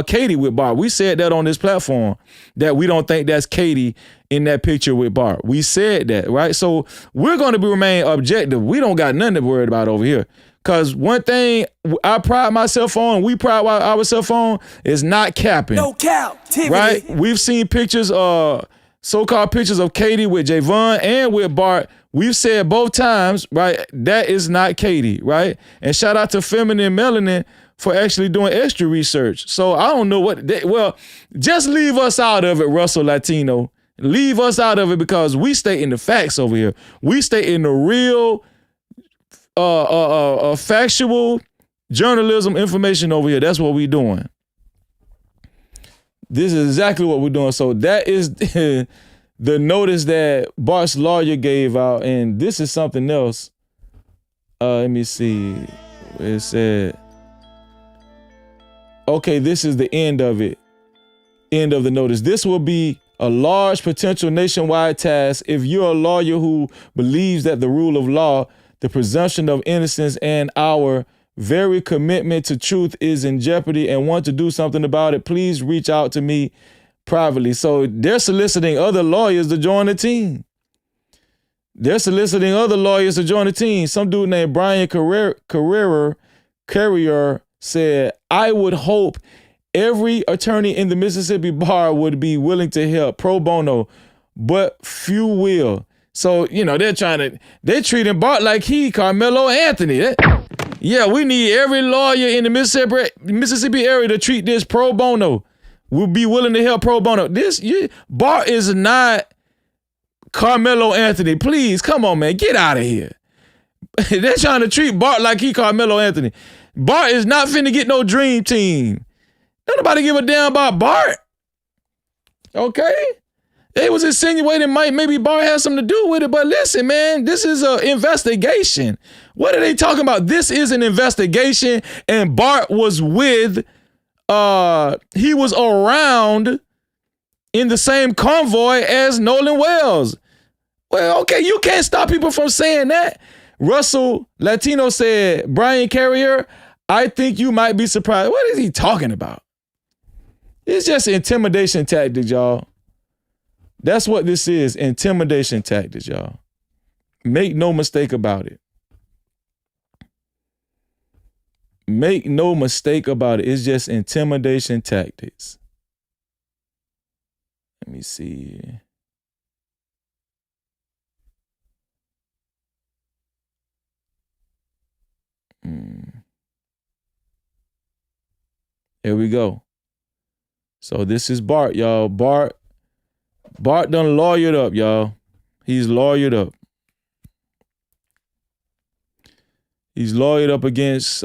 Katie with Bart. We said that on this platform, that we don't think that's Katie in that picture with Bart. We said that, right? So we're going to remain objective. We don't got nothing to worry about over here. Because one thing I pride myself on, we pride ourselves on, is not capping.
No cap-tivity.
Right? We've seen pictures, so-called pictures of Katie with Javon and with Bart. We've said both times, right, that is not Katie, right? And shout out to Feminine Melanin for actually doing extra research. So I don't know just leave us out of it, Russell Latino. Leave us out of it, because we stating the facts over here. We stating the real factual journalism information over here. That's what we doing. This is exactly what we're doing. So that is the notice that Bart's lawyer gave out. And this is something else. Let me see. It said, okay, this is the end of it. End of the notice. This will be a large potential nationwide task if you're a lawyer who believes that the rule of law, the presumption of innocence, and our very commitment to truth is in jeopardy and want to do something about it, please reach out to me privately. So they're soliciting other lawyers to join the team. Some dude named Brian Carrier said, I would hope every attorney in the Mississippi bar would be willing to help pro bono, but few will. So, they're treating Bart like he Carmelo Anthony. Yeah, we need every lawyer in the Mississippi area to treat this pro bono. We'll be willing to help pro bono. Bart is not Carmelo Anthony. Please, come on, man, get out of here. They're trying to treat Bart like he Carmelo Anthony. Bart is not finna get no dream team. Don't nobody give a damn about Bart. Okay? They was insinuating maybe Bart has something to do with it, but listen, man, this is an investigation. What are they talking about? This is an investigation, and Bart was he was around in the same convoy as Nolan Wells. Well, okay, you can't stop people from saying that. Russell Latino said, Brian Carrier, I think you might be surprised. What is he talking about? It's just intimidation tactics, y'all. That's what this is, intimidation tactics, y'all. Make no mistake about it. Make no mistake about it. It's just intimidation tactics. Let me see. Here we go. So this is Bart, y'all. Bart done lawyered up, y'all. He's lawyered up. He's lawyered up against,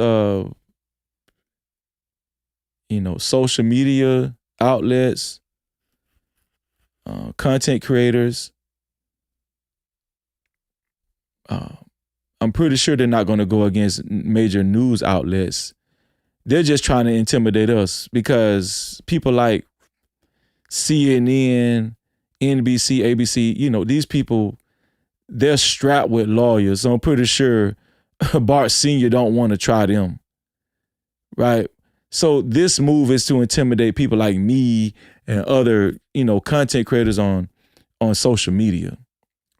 social media outlets, content creators. I'm pretty sure they're not going to go against major news outlets. They're just trying to intimidate us because people like CNN, NBC, ABC, these people, they're strapped with lawyers. So I'm pretty sure Bart Sr. don't want to try them, right? So this move is to intimidate people like me and other, content creators on social media,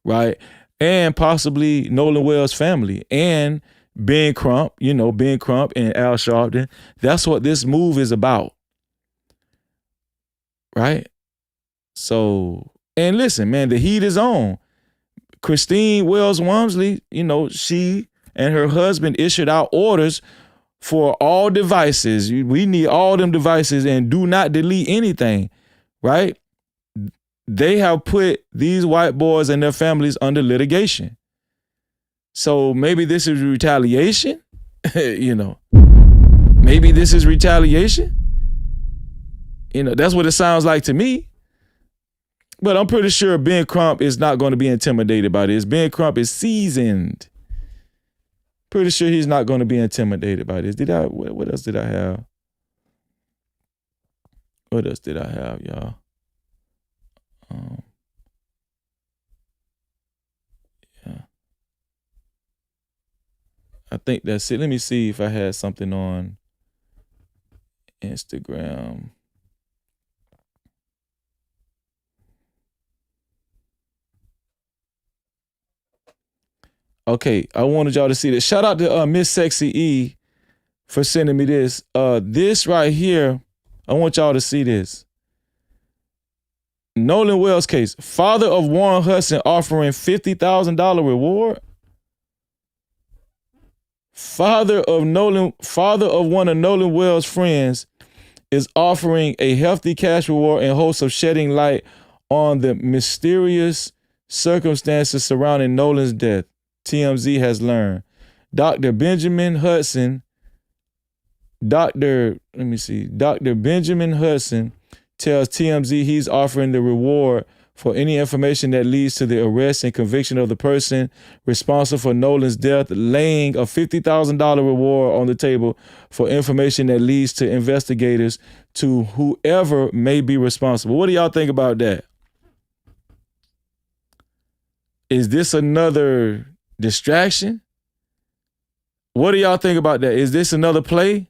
right? And possibly Nolan Wells' family and Ben Crump, Ben Crump and Al Sharpton. That's what this move is about, right? So, and listen, man, the heat is on. Christine Wells Walmsley, she and her husband issued out orders for all devices. We need all them devices and do not delete anything, right? They have put these white boys and their families under litigation. So maybe this is retaliation, Maybe this is retaliation. That's what it sounds like to me. But I'm pretty sure Ben Crump is not going to be intimidated by this. Ben Crump is seasoned. Pretty sure he's not going to be intimidated by this. What else did I have? What else did I have, y'all? Yeah. I think that's it. Let me see if I had something on Instagram. Okay, I wanted y'all to see this. Shout out to Miss Sexy E for sending me this. This right here, I want y'all to see this. Nolan Wells case. Father of Warren Hudson offering $50,000 reward. Father of one of Nolan Wells' friends is offering a hefty cash reward in hopes of shedding light on the mysterious circumstances surrounding Nolan's death. TMZ has learned. Dr. Benjamin Hudson tells TMZ he's offering the reward for any information that leads to the arrest and conviction of the person responsible for Nolan's death, laying a $50,000 reward on the table for information that leads to investigators to whoever may be responsible. What do y'all think about that? Is this another distraction? What do y'all think about that? Is this another play?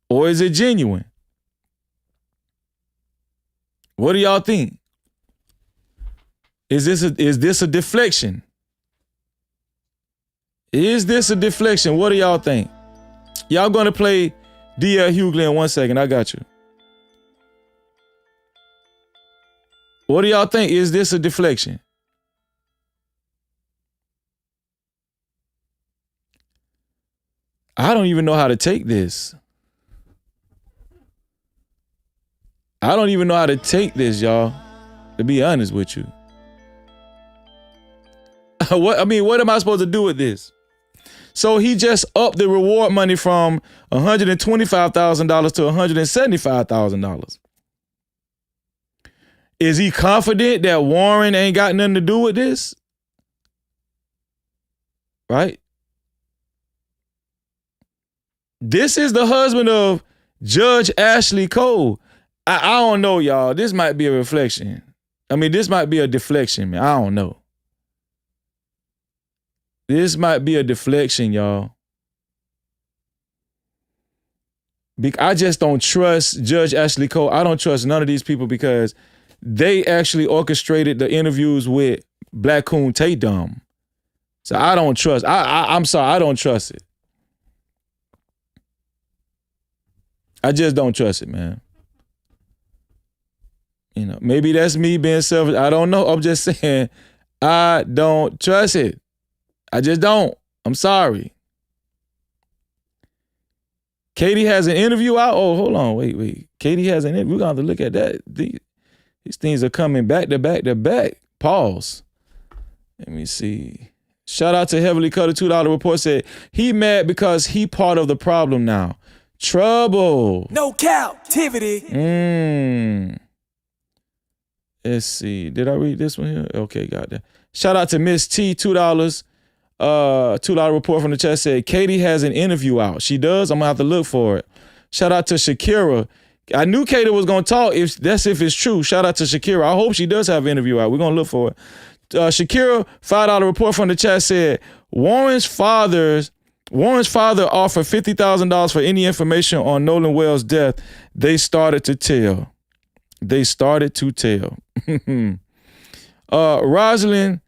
Or is it genuine? What do y'all think? Is this a deflection? Is this a deflection? What do y'all think? Y'all gonna play D.L. Hughley in 1 second. I got you. What do y'all think? Is this a deflection? I don't even know how to take this. I don't even know how to take this, y'all. To be honest with you. What am I supposed to do with this? So he just upped the reward money from $125,000 to $175,000. Is he confident that Warren ain't got nothing to do with this? Right? This is the husband of Judge Ashley Cole. I don't know, y'all. This might be a reflection. This might be a deflection, man. I don't know. This might be a deflection, y'all. I just don't trust Judge Ashley Cole. I don't trust none of these people because they actually orchestrated the interviews with Black Coon Tatum. So I don't trust. I'm sorry, I don't trust it. I just don't trust it, man. Maybe that's me being selfish. I don't know. I'm just saying I don't trust it. I just don't. I'm sorry. Katie has an interview out. Oh, hold on. Wait. Katie has an interview. We're going to have to look at that. These things are coming back to back to back. Pause. Let me see. Shout out to Heavily Cutter $2 report said he mad because he part of the problem now. Trouble.
No Cap-tivity.
Let's see. Did I read this one here? Okay, got that. Shout out to Miss T, $2. $2 report from the chat said Katie has an interview out. She does? I'm gonna have to look for it. Shout out to Shakira. I knew Katie was gonna talk if it's true. Shout out to Shakira. I hope she does have an interview out. We're gonna look for it. Shakira, $5 report from the chat said Warren's father offered $50,000 for any information on Nolan Wells' death. They started to tell. Rosalind,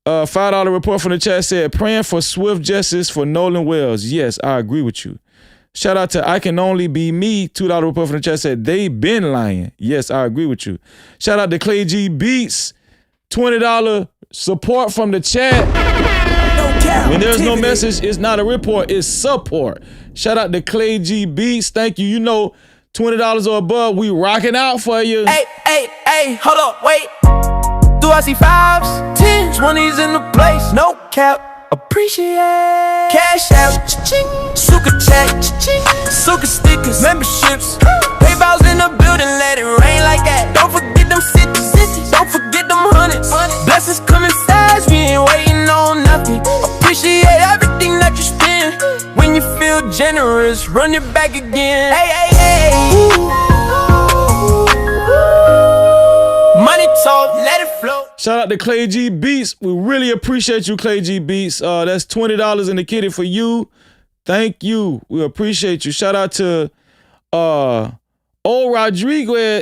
$5 report from the chat said praying for swift justice for Nolan Wells. Yes, I agree with you. Shout out to I Can Only Be Me, $2 report from the chat said they been lying. Yes, I agree with you. Shout out to Clay G Beats, $20 support from the chat. When there's no message, it's not a report, it's support. Shout out to Clay G Beats. Thank you. $20 or above, we rocking out for you.
Hey, hold up, wait. Do I see 5s, 10s, 20s in the place? No cap, appreciate. Cash out, cha-ching. Suka chat, cha-ching. Suka stickers, memberships. PayPal's in the building, let it rain like that. Don't forget them cities, don't forget them hundreds. Blessings coming fast, we ain't waiting on nothing. Appreciate everything that you spend. When you feel generous, run it back again. Hey. Money talk, let it flow.
Shout out to Clay G Beats. We really appreciate you, Clay G Beats. That's $20 in the kitty for you. Thank you. We appreciate you. Shout out to Rodriguez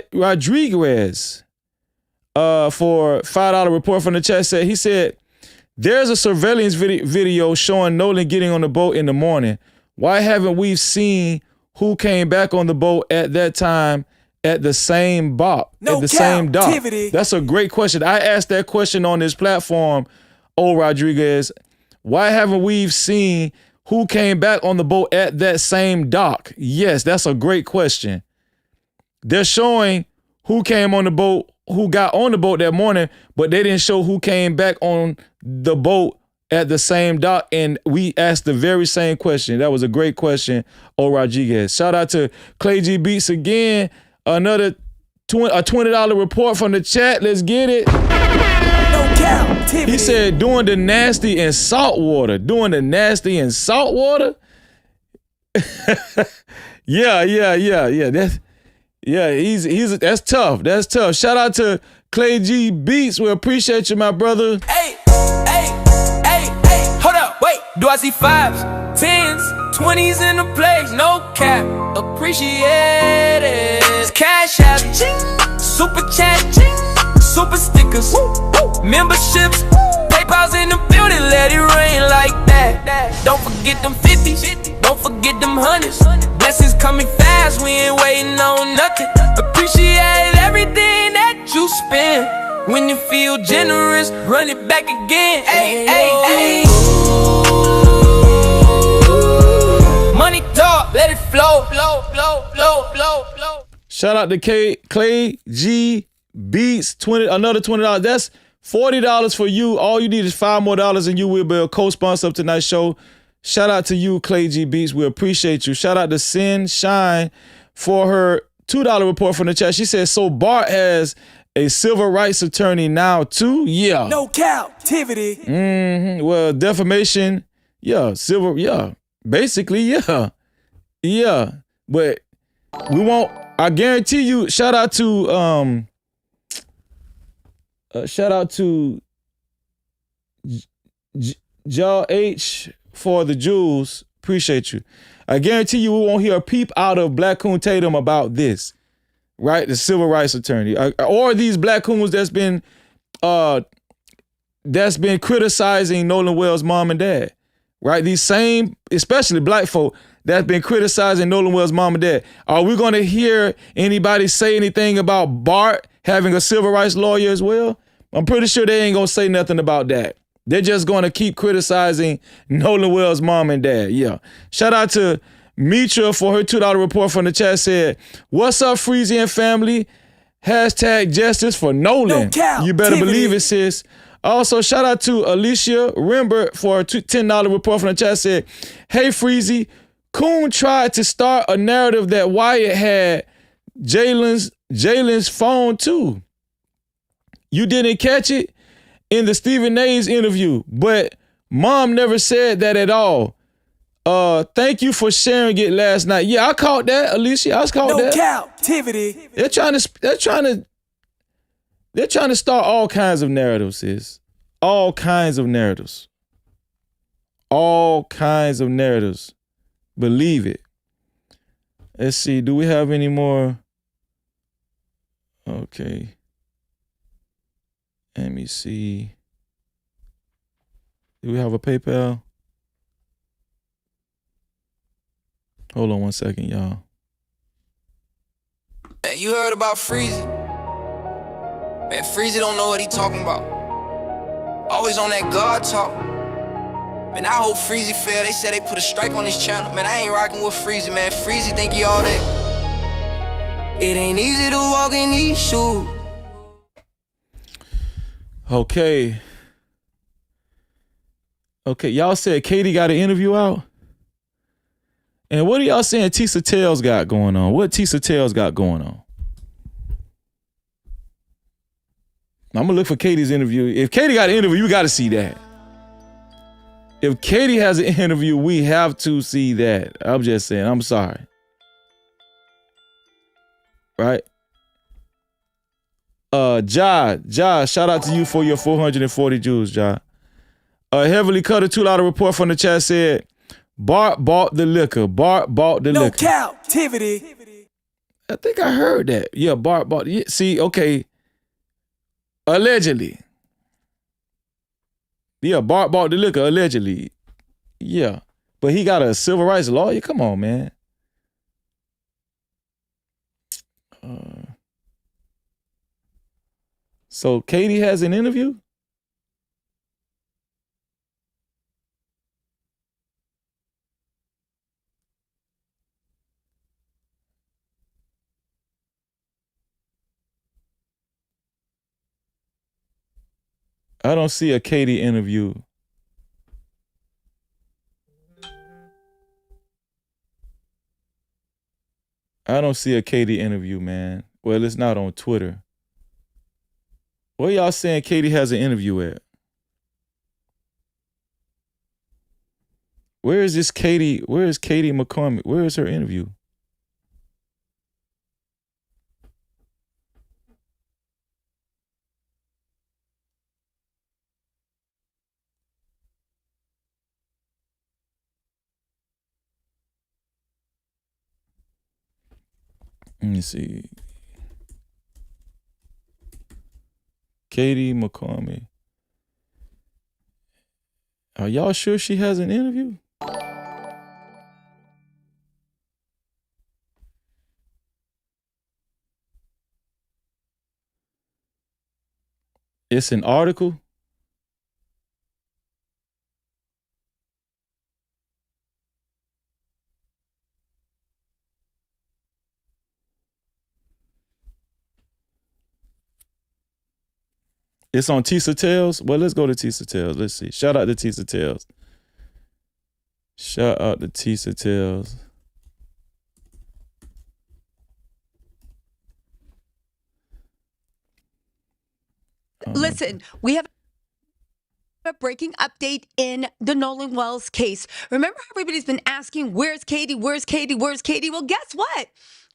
for $5 report from the chat. He said, there's a surveillance video showing Nolan getting on the boat in the morning. Why haven't we seen who came back on the boat at that time at the same dock? Same dock? That's a great question. I asked that question on this platform, Rodriguez. Why haven't we seen who came back on the boat at that same dock? Yes, that's a great question. They're showing who came on the boat, who got on the boat that morning, but they didn't show who came back on the boat at the same dock. And we asked the very same question. That was a great question, Rodriguez. Shout out to Clay G Beats again. Another $20 report from the chat. Let's get it. He said doing the nasty in salt water. Yeah. That's tough. Shout out to Clay G Beats. We appreciate you, my brother.
Hey, hold up, wait. Do I see 5s, 10s, 20s in the place? No cap, appreciate it. Cash app, super chat, super stickers, memberships, PayPal's in the building, let it rain like that. Don't forget them 50s, don't forget them 100s. Blessings coming fast, we ain't waiting on nothing. Appreciate everything that you spend. When you feel generous, run it back again. Ay, ay, ay. Money talk, let it flow, flow, flow, flow, flow, flow.
Shout out to Clay G Beats, another $20. That's $40 for you. All you need is $5 more and you will be a co-sponsor of tonight's show. Shout out to you, Clay G Beats. We appreciate you. Shout out to Sin Shine for her $2 report from the chat. She says, so Bart has a civil rights attorney now too? Yeah.
No Cap-tivity.
Mm-hmm. Well, defamation, yeah. Basically, yeah. Yeah. But we won't, I guarantee you, shout out to Jaw H for the jewels. Appreciate you. I guarantee you we won't hear a peep out of Black Coon Tatum about this, right? The civil rights attorney, or these Black Coons that's been criticizing Nolan Wells' mom and dad, right? These same, especially black folk that's been criticizing Nolan Wells' mom and dad. Are we going to hear anybody say anything about Bart having a civil rights lawyer as well? I'm pretty sure they ain't going to say nothing about that. They're just going to keep criticizing Nolan Wells' mom and dad. Yeah. Shout out to Mitra for her $2 report from the chat. Said, what's up, Freezy and family? Hashtag justice for Nolan. No you better believe it, sis. Also, shout out to Alicia Rimbert for a $10 report from the chat. Said, hey, Freezy, Coon tried to start a narrative that Wyatt had Jalen's phone too. You didn't catch it in the Stephen A's interview, but mom never said that at all. Thank you for sharing it last night. Yeah, I caught that, Alicia. I caught that.
No Cap-tivity.
They're trying to start all kinds of narratives, sis. All kinds of narratives. All kinds of narratives. Believe it. Let's see. Do we have any more? Okay. Let me see. Do we have a PayPal? Hold on one second, y'all.
Man, you heard about Freezy? Man, Freezy don't know what he talking about. Always on that God talk. Man, I hope Freezy fail. They said they put a strike on his channel. Man, I ain't rocking with Freezy, man. Freezy think he all that. It ain't easy to walk in these shoes.
Okay, y'all said Katie got an interview out? And what are y'all saying Tisa Tales got going on? What Tisa Tales got going on? I'm going to look for Katie's interview. If Katie got an interview, you got to see that. If Katie has an interview, we have to see that. I'm just saying, I'm sorry. Right? Ja, shout out to you for your 440 jewels, Ja. Heavily Cut a $2 report from the chat said, Bart bought the liquor. Bart bought the liquor.
No Cap-tivity.
I think I heard that. Yeah, Bart bought it. See, okay. Allegedly. Yeah, Bart bought the liquor, allegedly. Yeah. But he got a civil rights lawyer? Come on, man. So Katie has an interview? I don't see a Katie interview. I don't see a Katie interview, man. Well, it's not on Twitter. Where y'all saying Katie has an interview at? Where is this Katie? Where is Katie McCormick? Where is her interview? Let me see. Katie McCormick. Are y'all sure she has an interview? It's an article. It's on Tisa Tales. Well, let's go to Tisa Tales. Let's see. Shout out to Tisa Tales. Shout out to Tisa Tales.
Listen, we have a breaking update in the Nolan Wells case. Remember how everybody's been asking, where's Katie? Where's Katie? Where's Katie? Well, guess what?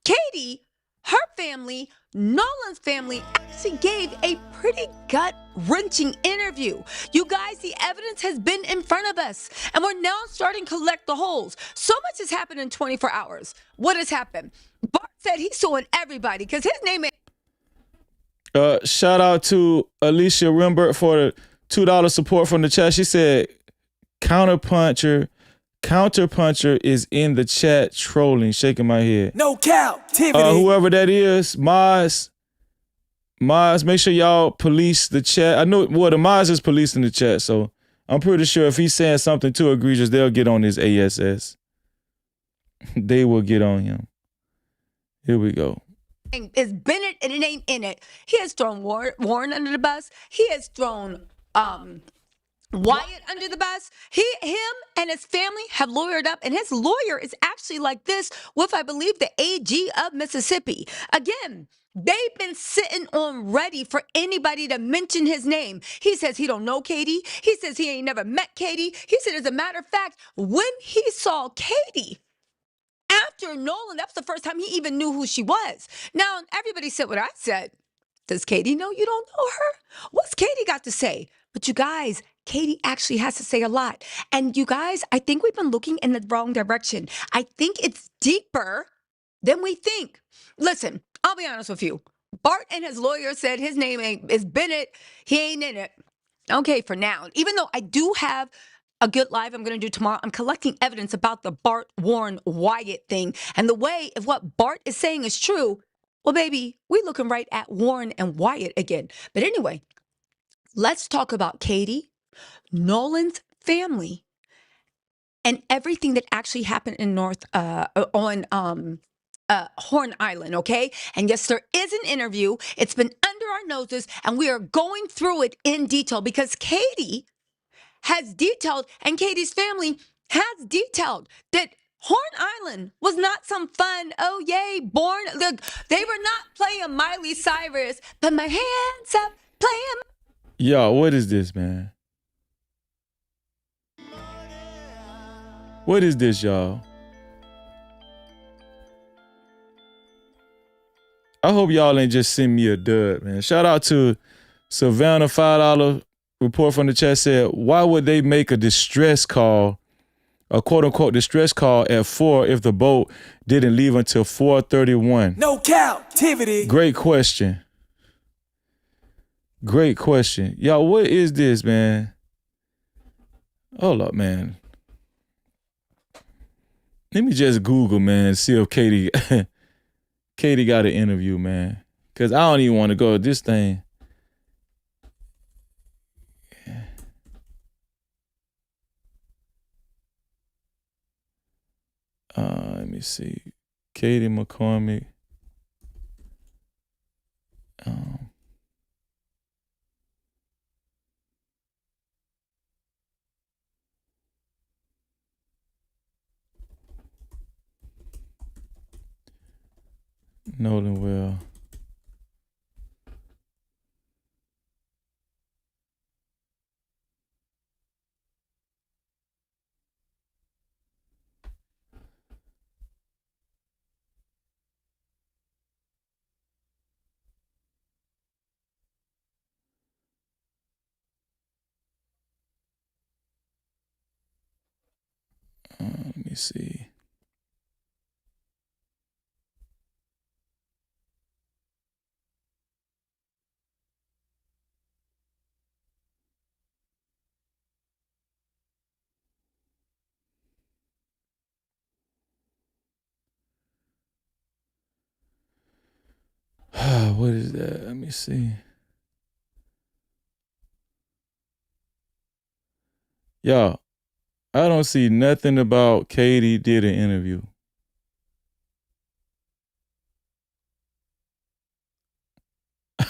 Katie, her family, Nolan's family actually gave a pretty gut-wrenching interview. You guys, the evidence has been in front of us, and we're now starting to collect the holes. So much has happened in 24 hours. What has happened? Bart said he's suing everybody because his name ain't.
Shout out to Alicia Rimbert for the $2 support from the chat. She said, Counterpuncher is in the chat trolling, shaking my head.
No Cap-tivity.
Whoever that is, Maz, make sure y'all police the chat. I know, well, the Maz is policing the chat, so I'm pretty sure if he's saying something too egregious, they'll get on his ASS. They will get on him. Here we go.
Is Bennett and it ain't in it. He has thrown Warren under the bus. He has thrown Wyatt under the bus. Him and his family have lawyered up, and his lawyer is actually like this with, I believe, the AG of Mississippi. Again, they've been sitting on ready for anybody to mention his name. He says he don't know Katie. He says he ain't never met Katie. He said, as a matter of fact, when he saw Katie, after Nolan, that's the first time he even knew who she was. Now, everybody said what I said. Does Katie know you don't know her? What's Katie got to say? But you guys, Katie actually has to say a lot. And you guys, I think we've been looking in the wrong direction. I think it's deeper than we think. Listen, I'll be honest with you. Bart and his lawyer said his name is Bennett. He ain't in it. Okay, for now. Even though I do have a good live I'm going to do tomorrow. I'm collecting evidence about the Bart, Warren, Wyatt thing. And the way, if what Bart is saying is true, well, baby, we're looking right at Warren and Wyatt again. But anyway, let's talk about Katie, Nolan's family, and everything that actually happened in Horn Island, okay? And yes, there is an interview. It's been under our noses, and we are going through it in detail because Katie has detailed, and Katie's family has detailed, that Horn Island was not some fun, oh yay, born. Look, they were not playing Miley Cyrus, put my hands up, playing.
Yo, what is this, man? What is this, y'all? I hope y'all ain't just send me a dud, man. Shout out to Savannah, $5 report from the chat said, why would they make a distress call, a quote unquote distress call at 4 if the boat didn't leave until 4:31?
No Cap-tivity.
Great question. Great question. Y'all, what is this, man? Hold up, man. Let me just Google, man, see if Katie got an interview, man. Cause I don't even want to go to this thing. Let me see. Katie McCormick. Nolan Well. Let me see. What is that? Let me see. Y'all, I don't see nothing about Katie did an interview.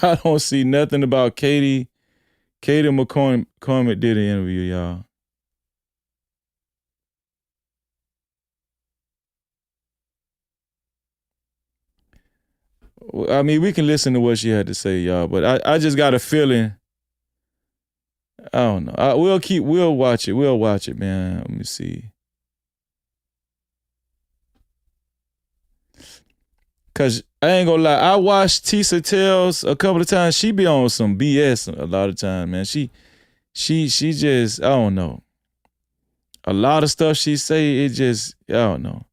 I don't see nothing about Katie. Katie McCormick did an interview, y'all. I mean, we can listen to what she had to say, y'all, but I just got a feeling. I don't know. We'll watch it. We'll watch it, man. Let me see. Cause I ain't gonna lie, I watched Tisa Tells a couple of times. She be on some BS a lot of times, man. She just, I don't know. A lot of stuff she say, it just, I don't know.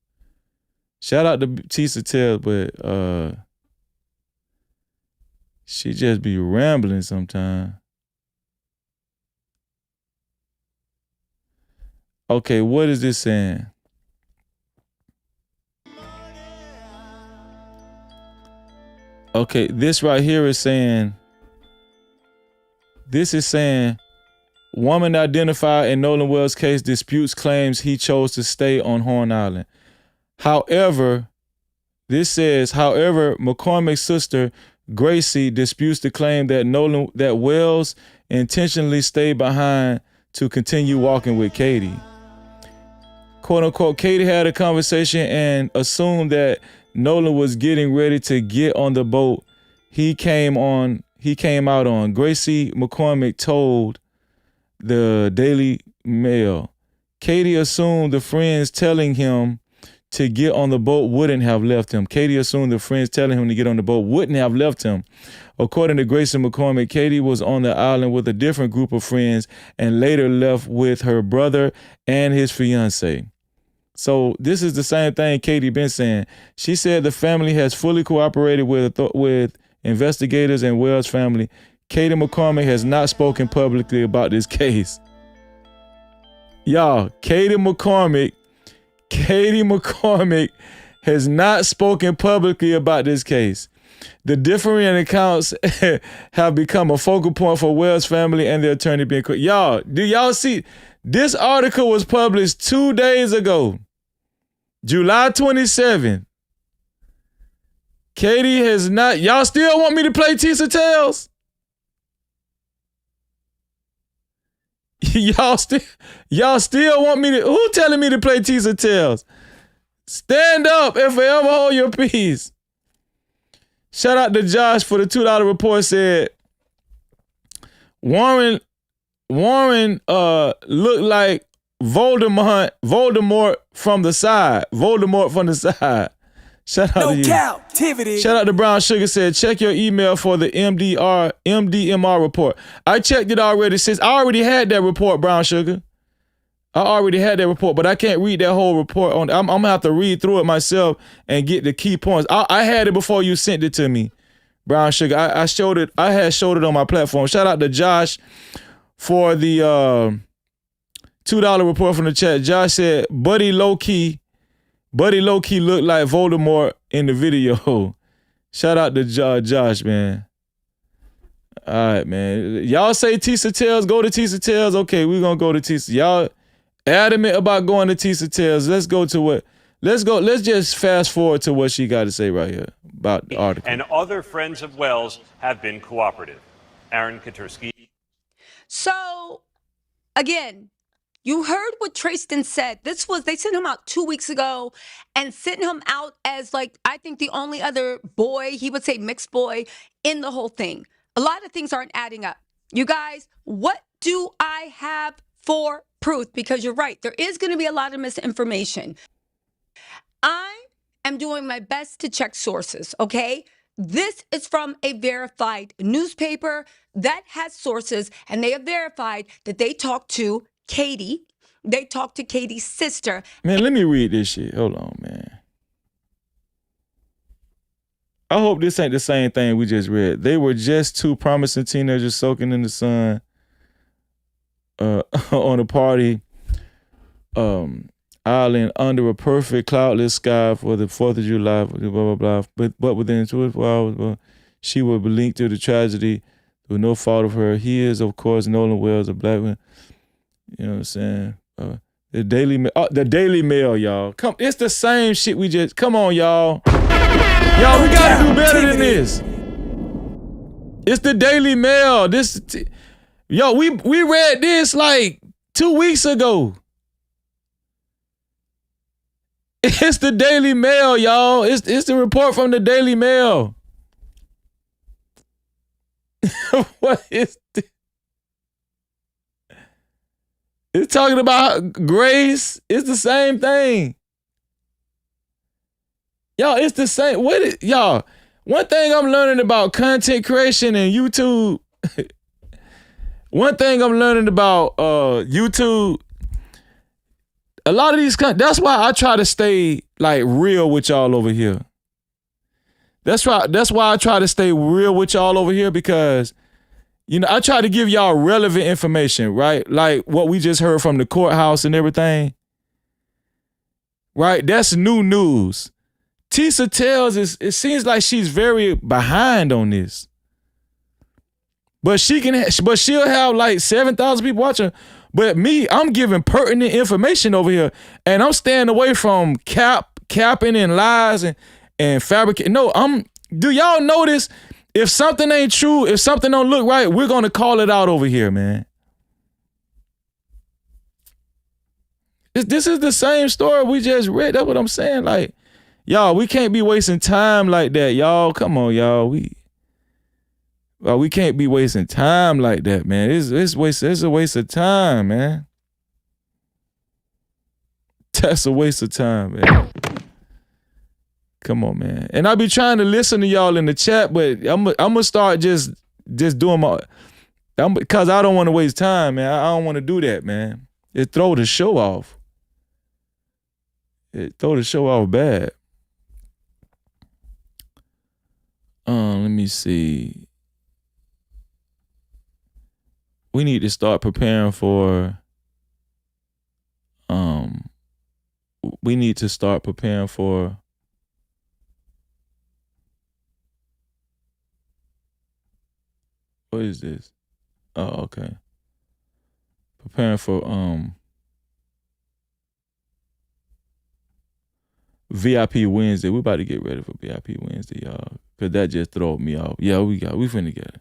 Shout out to Tisa Tells, but she just be rambling sometimes. Okay, what is this saying? Okay, this right here is saying, woman identified in Nolan Wells' case disputes claims he chose to stay on Horn Island. However, McCormick's sister, Gracie, disputes the claim that Wells intentionally stayed behind to continue walking with Katie. Quote unquote, Katie had a conversation and assumed that Nolan was getting ready to get on the boat he came out on. Gracie McCormick told the Daily Mail. Katie assumed the friends telling him to get on the boat wouldn't have left him. Katie assumed the friends telling him to get on the boat wouldn't have left him. According to Gracie McCormick, Katie was on the island with a different group of friends and later left with her brother and his fiance. So this is the same thing Katie been saying. She said the family has fully cooperated with investigators and Wells' family. Katie McCormick has not spoken publicly about this case. Y'all, Katie McCormick has not spoken publicly about this case. The differing accounts have become a focal point for Wells' family and their attorney being quick. Y'all, do y'all see? This article was published 2 days ago. July 27th. Katie has not. Y'all still want me to play Tisa Tells? Y'all still want me to. Who telling me to play Tisa Tells? Stand up and forever hold your peace. Shout out to Josh for the $2 report. Said Warren looked like Voldemort from the side. Shout out to you. Cap-tivity. Shout out to Brown Sugar. Said check your email for the MDMR report. I checked it already since I already had that report, Brown Sugar. I already had that report, but I can't read that whole report on. I'm gonna have to read through it myself and get the key points. I had it before you sent it to me, Brown Sugar. I showed it. I had showed it on my platform. Shout out to Josh for the $2 report from the chat. Josh said, Buddy low key looked like Voldemort in the video. Shout out to Josh, man. All right, man. Y'all say Tisa Tells, go to Tisa Tells. Okay, we're gonna go to Tisa. Y'all adamant about going to Tisa Tells. Let's just fast forward to what she got to say right here about the article.
And other friends of Wells have been cooperative. Aaron Katursky.
So, again, you heard what Trayston said. They sent him out 2 weeks ago and sent him out as, like, I think the only other boy, he would say mixed boy, in the whole thing. A lot of things aren't adding up. You guys, what do I have for proof? Because you're right, there is going to be a lot of misinformation. I am doing my best to check sources, okay? This is from a verified newspaper that has sources, and they have verified that they talked to Katie. They talked to Katie's sister.
Man, let me read this shit. Hold on, man. I hope this ain't the same thing we just read. They were just two promising teenagers soaking in the sun on a party island under a perfect cloudless sky for the 4th of July, blah, blah, blah. But within 24 hours, she would be linked to the tragedy through no fault of her. He is, of course, Nolan Wells, a black man. You know what I'm saying? The Daily Mail, y'all. Come, it's the same shit we just. Come on, y'all. Y'all, we gotta do better than this. It's the Daily Mail. Yo, we read this like 2 weeks ago. It's the Daily Mail, y'all. It's the report from the Daily Mail. What is this? It's talking about grace. It's the same thing. Y'all, it's the same. Y'all, one thing I'm learning about content creation and YouTube. One thing I'm learning about YouTube. A lot of these, that's why I try to stay like real with y'all over here. That's why I try to stay real with y'all over here, because, you know, I try to give y'all relevant information, right? Like what we just heard from the courthouse and everything. Right? That's new news. Tisa Tells it seems like she's very behind on this. But she'll have like 7,000 people watching. But me, I'm giving pertinent information over here, and I'm staying away from capping and lies and fabricating. No, do y'all notice if something ain't true, if something don't look right, we're gonna call it out over here, man. This is the same story we just read. That's what I'm saying. Like, y'all, we can't be wasting time like that, y'all. Come on, y'all. We can't be wasting time like that, man. It's a waste of time, man. That's a waste of time, man. Come on, man. And I be trying to listen to y'all in the chat, but I'm gonna start just doing because I don't want to waste time, man. I don't want to do that, man. It throw the show off. It throw the show off bad. Let me see. We need to start preparing for what is this? Oh, okay. Preparing for VIP Wednesday. We about to get ready for VIP Wednesday, y'all. Cause that just throw me off. Yeah, we finna get it.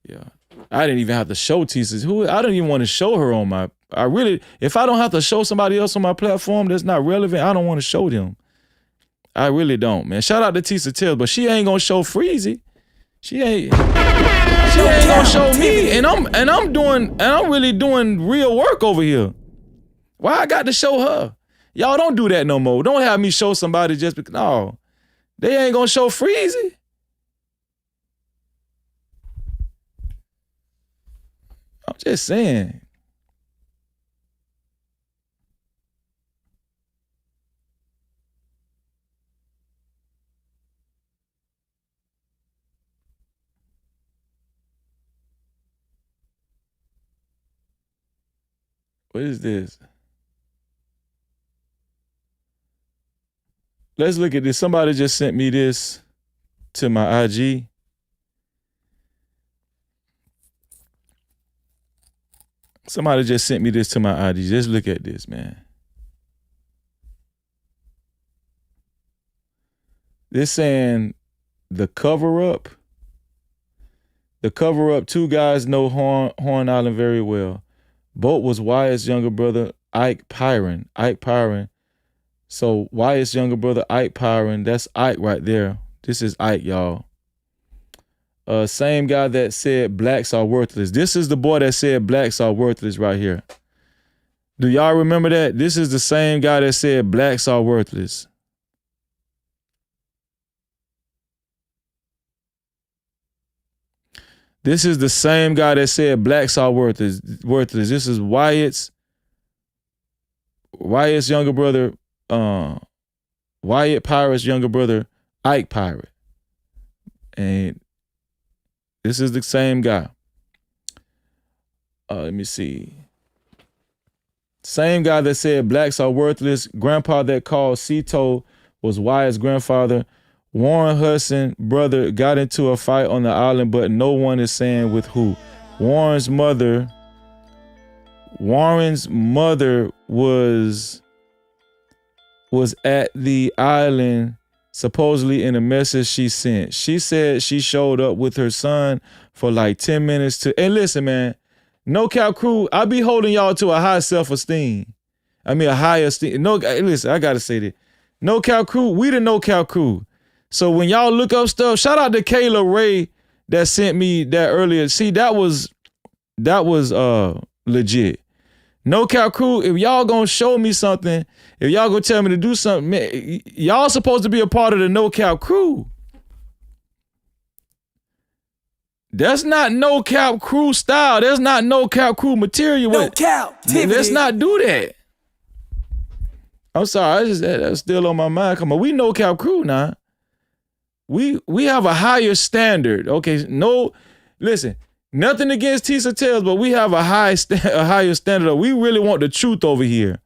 Yeah. I didn't even have to show Tisa. I didn't even want to show her on my. If I don't have to show somebody else on my platform that's not relevant, I don't want to show them. I really don't, man. Shout out to Tisa Tells, but she ain't gonna show Freezy. She ain't gonna show me. And I'm really doing real work over here. Why I got to show her? Y'all don't do that no more. Don't have me show somebody just because. No, they ain't gonna show Freezy. I'm just saying. What is this? Let's look at this. Somebody just sent me this to my IG. Somebody just sent me this to my IG. Just look at this, man. This saying the cover-up. The cover-up, two guys know Horn Island very well. Boat was Wyatt's younger brother, Ike Pyron. So Wyatt's younger brother, Ike Pyron, that's Ike right there. This is Ike, y'all. Same guy that said blacks are worthless. This is the boy that said blacks are worthless right here. Do y'all remember that? This is the same guy that said blacks are worthless. This is the same guy that said blacks are worthless. This is Wyatt's younger brother, Wyatt Pyron's younger brother, Ike Pyron. And this is the same guy. Let me see. Same guy that said blacks are worthless. Grandpa that called Cito was Wyatt's grandfather. Warren Hudson brother got into a fight on the island, but no one is saying with who. Warren's mother was at the island supposedly in a message she sent. She said she showed up with her son for like 10 minutes to, and listen, man, No Cap Crew, I be holding y'all to a high self-esteem. I mean, a high esteem. No, listen, I gotta say that. No Cap Crew, we the No Cap Crew. So when y'all look up stuff, shout out to Kayla Ray that sent me that earlier. See, that was legit. No Cap Crew, if y'all gonna show me something, if y'all gonna tell me to do something, man, y'all supposed to be a part of the No Cap Crew. That's not No Cap Crew style. That's not No Cap Crew material.
No Cap-tivity.
Let's not do that. I'm sorry, that's still on my mind. Come on, we No Cap Crew now. We have a higher standard. Okay, listen, nothing against Tisa Tales, but we have a higher standard. We really want the truth over here.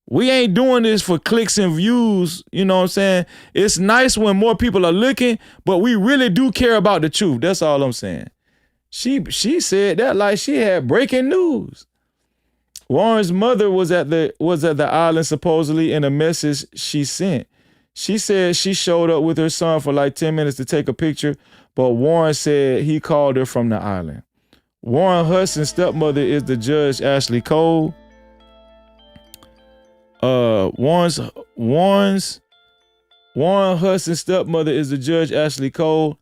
We ain't doing this for clicks and views. You know what I'm saying? It's nice when more people are looking, but we really do care about the truth. That's all I'm saying. She said that like she had breaking news. Warren's mother was at the island supposedly in a message she sent. She said she showed up with her son for like 10 minutes to take a picture, but Warren said he called her from the island. Warren Hudson's stepmother is the judge Ashley Cole. Warren Hudson's stepmother is the judge Ashley Cole.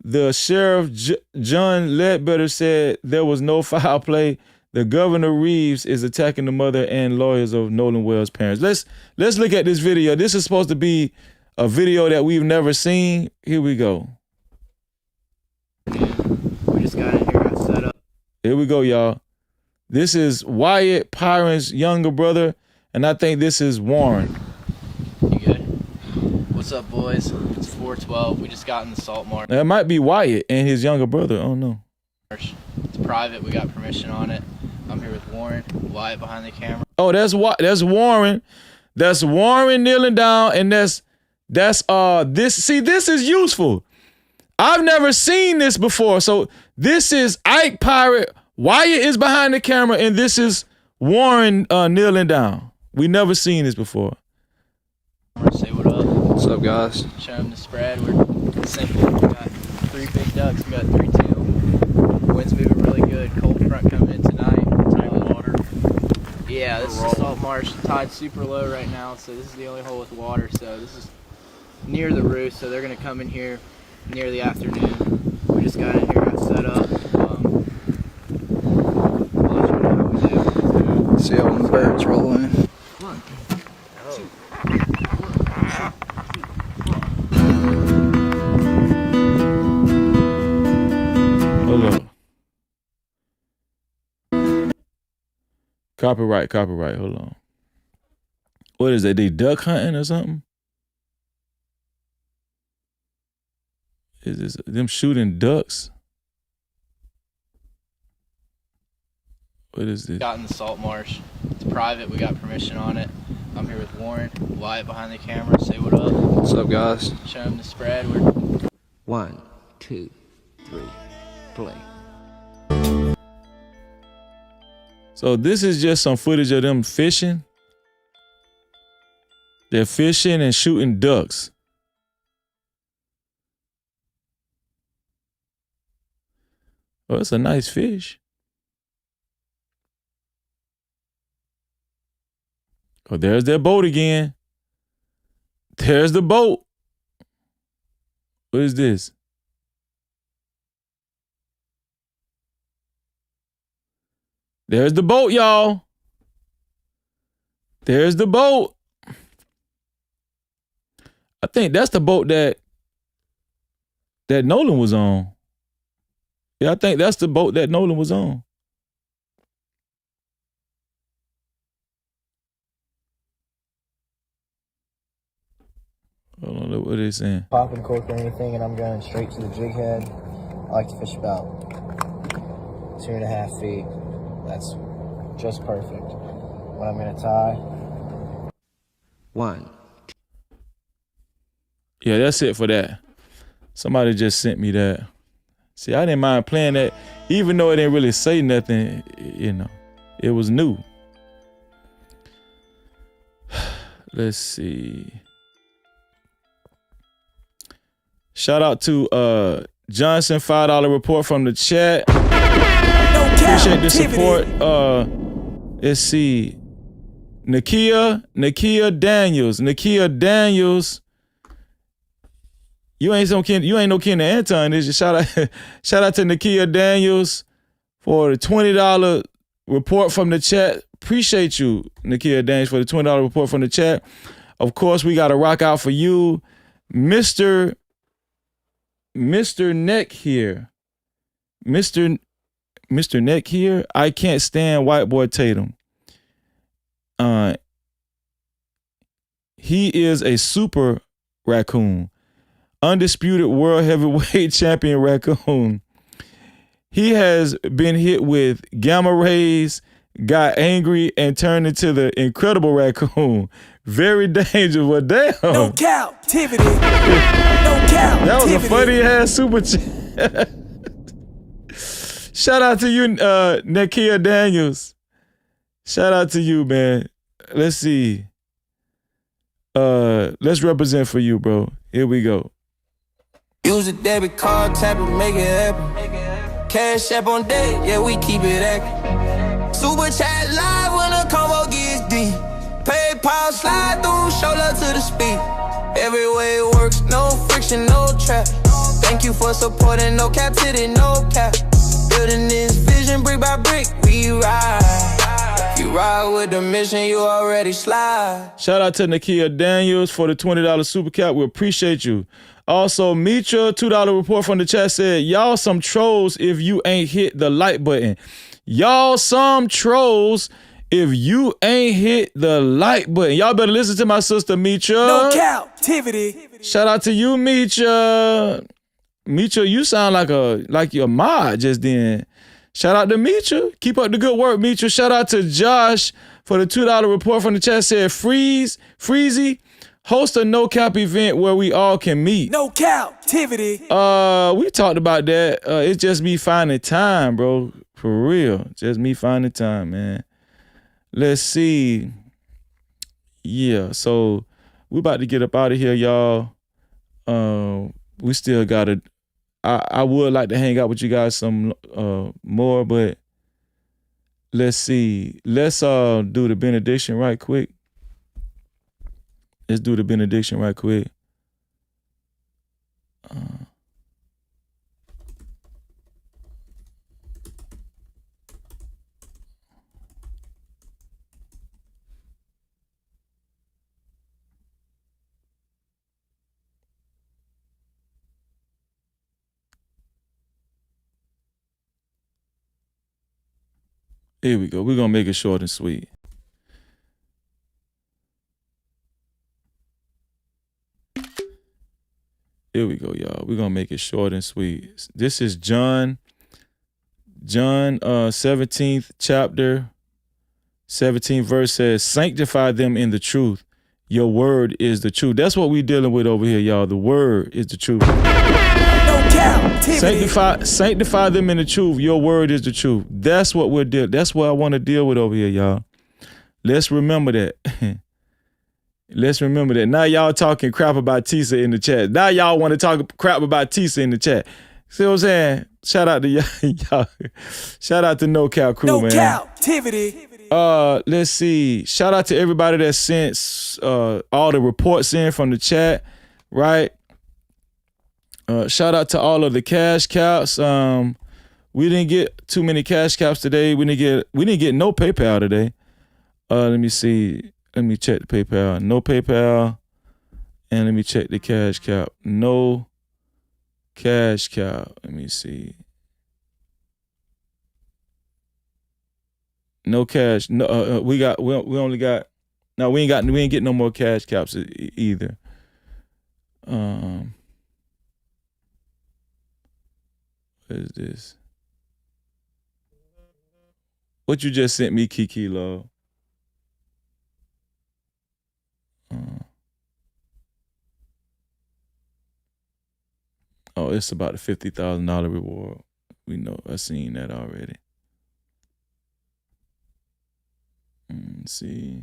The sheriff John Ledbetter said there was no foul play. The Governor Reeves is attacking the mother and lawyers of Nolan Wells' parents. Let's look at this video. This is supposed to be a video that we've never seen. Here we go.
We just got in here, got set up.
Here we go, y'all. This is Wyatt Pyron's younger brother, and I think this is Warren.
You good? What's up, boys? It's 412. We just got in the salt marsh.
That might be Wyatt and his younger brother. Oh no.
It's private. We got permission on it. I'm here with Warren. Wyatt behind the camera.
Oh, that's Warren. That's Warren kneeling down, and this. See, this is useful. I've never seen this before. So this is Ike Pirate. Wyatt is behind the camera, and this is Warren kneeling down. We never seen this before.
Say what up.
What's up, guys?
Show them the spread. We're simple. We got 3 big ducks. We got 3 tail. Wind's moving really good. Cold front coming in tonight. Water. Yeah, this is a salt marsh. Tide's super low right now, so this is the only hole with water. So this is near the roof, so they're gonna come in here near the afternoon. We just got in here, got set up. We'll let you know how we do.
See how the birds roll in.
1, 2.
Hold on. Copyright. Hold on. What is that? They duck hunting or something? Is this them shooting ducks? What is this?
Got in the salt marsh. It's private. We got permission on it. I'm here with Warren. Wyatt behind the camera. Say what up.
What's up, guys?
Show them the spread.
1, 2, 3, play.
So this is just some footage of them fishing. They're fishing and shooting ducks. Oh, it's a nice fish. Oh, there's their boat again. There's the boat. What is this? There's the boat, y'all. There's the boat. I think that's the boat that Nolan was on. Yeah, I think that's the boat that Nolan was on. Hold on, look what they're saying.
Popping cork or anything, and I'm going straight to the jig head. I like to fish about 2.5 feet. That's just perfect. When I'm going to tie.
1.
Yeah, that's it for that. Somebody just sent me that. See, I didn't mind playing that, even though it didn't really say nothing, you know. It was new. Let's see. Shout out to Johnson, $5 report from the chat. Appreciate the support. Let's see. Nakia Daniels. You ain't no kin to Anton, is you? Shout out to Nakia Daniels for the $20 report from the chat. Appreciate you, Nakia Daniels, for the $20 report from the chat. Of course, we got to rock out for you, Mr. Neck here. Mr. Neck here. I can't stand White Boy Tatum. He is a super raccoon. Undisputed world heavyweight champion raccoon. He has been hit with gamma rays, got angry, and turned into the incredible raccoon. Very dangerous. Well, damn.
No Cap-tivity. No Cap-tivity.
That was a funny ass super chat. Shout out to you, Nakia Daniels. Shout out to you, man. Let's see. Let's represent for you, bro. Here we go.
Use a debit card, tap it, make it happen. Cash app on deck, yeah, we keep it active. Super chat live when the combo gets deep. PayPal slide through, shoulder to the speed. Every way it works, no friction, no trap. Thank you for supporting, no cap-tivity, no cap. Building this vision brick by brick, we ride. You ride with the mission, you already slide.
Shout out to Nakia Daniels for the $20 super cap. We appreciate you. Also, Mitra, $2 report from the chat said, y'all some trolls if you ain't hit the like button. Y'all some trolls if you ain't hit the like button. Y'all better listen to my sister, Mitra.
No Cap-tivity.
Shout out to you, Mitra. Mitra, you sound like your mod just then. Shout out to Mitra. Keep up the good work, Mitra. Shout out to Josh for the $2 report from the chat said, Freezy, host a no cap event where we all can meet.
No Cap-tivity.
We talked about that. It's just me finding time, bro. For real. Just me finding time, man. Let's see. Yeah, so we about to get up out of here, y'all. We still gotta. I would like to hang out with you guys some more, but let's see. Let's do the benediction right quick. Let's do the benediction right quick. Here we go. We're going to make it short and sweet. Here we go, y'all. We're going to make it short and sweet. This is John 17th chapter, 17th verse says, sanctify them in the truth. Your word is the truth. That's what we're dealing with over here, y'all. The word is the truth. Sanctify them in the truth. Your word is the truth. That's what we're dealing. That's what I want to deal with over here, y'all. Let's remember that. Let's remember that. Now y'all talking crap about Tisa in the chat. Now y'all want to talk crap about Tisa in the chat. See what I'm saying? Shout out to y'all. Shout out to No Cap crew, man.
No Cap-tivity.
Let's see. Shout out to everybody that sent all the reports in from the chat, right? Shout out to all of the cash caps. We didn't get too many cash caps today. We didn't get no PayPal today. Let me see. Let me check the PayPal. No PayPal. And let me check the cash cap. No cash cap. Let me see. No cash. No, we only got. No, we ain't get no more cash caps either. What is this? What you just sent me, Kiki Love? Oh, it's about the $50,000 reward. We know. I seen that already. Let's see.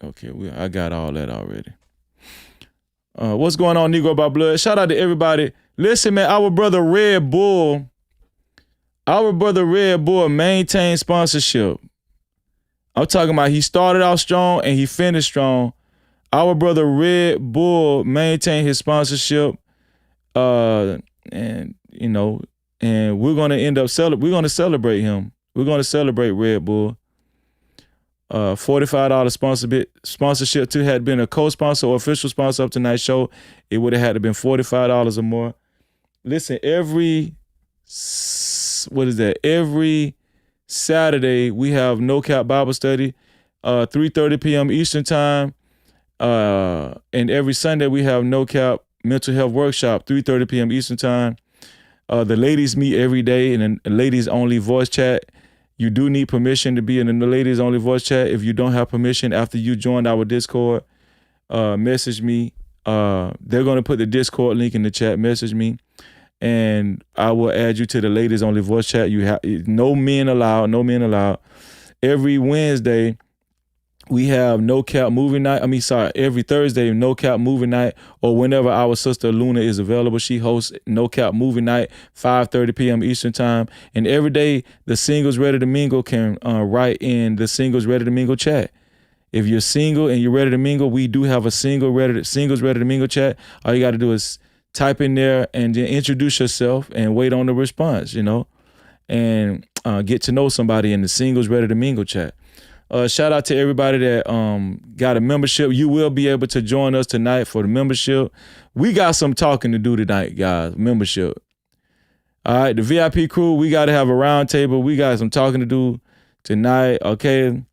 Okay, I got all that already. What's going on, Negro by Blood? Shout out to everybody. Listen, man, our brother Red Bull maintained sponsorship. I'm talking about he started out strong and he finished strong. Our brother Red Bull maintained his sponsorship. And we're gonna end up celebrate him. We're gonna celebrate Red Bull. $45 sponsorship to had been a co-sponsor or official sponsor of tonight's show. It would have had to been $45 or more. Listen, every Saturday we have No Cap Bible Study, 3:30 p.m. Eastern Time. And every Sunday we have No Cap Mental Health Workshop, 3:30 p.m. Eastern Time. The ladies meet every day in a ladies only voice chat. You do need permission to be in the ladies only voice chat. If you don't have permission after you joined our Discord, message me. They're going to put the Discord link in the chat. Message me and I will add you to the ladies only voice chat. You have no men allowed. Every Wednesday we have No Cap movie night. Every Thursday, No Cap movie night, or whenever our sister Luna is available, she hosts No Cap movie night, 5:30 p.m. Eastern Time. And every day, the Singles Ready to Mingle can write in the Singles Ready to Mingle chat. If you're single and you're ready to mingle, we do have a Singles Ready to Mingle chat. All you got to do is type in there and then introduce yourself and wait on the response, and get to know somebody in the Singles Ready to Mingle chat. Shout out to everybody that got a membership. You will be able to join us tonight for the membership. We got some talking to do tonight, guys. Membership. All right, the VIP crew, we got to have a round table. We got some talking to do tonight, okay?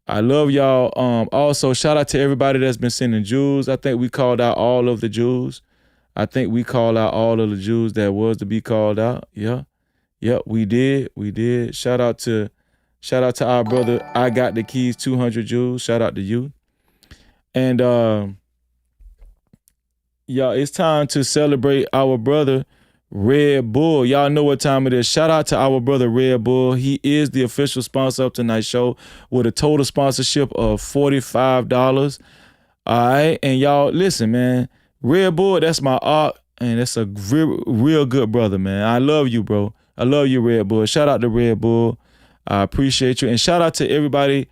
I love y'all. Also, shout out to everybody that's been sending jewels. I think we called out all of the jewels. That was to be called out. Yeah. Yep, we did. Shout out to our brother, I Got the Keys, 200 Jewels. Shout out to you. And y'all, it's time to celebrate our brother, Red Bull. Y'all know what time it is. Shout out to our brother, Red Bull. He is the official sponsor of tonight's show with a total sponsorship of $45. All right. And y'all, listen, man. Red Bull, that's my art. And that's a real good brother, man. I love you, bro. I love you, Red Bull. Shout out to Red Bull. I appreciate you. And shout out to everybody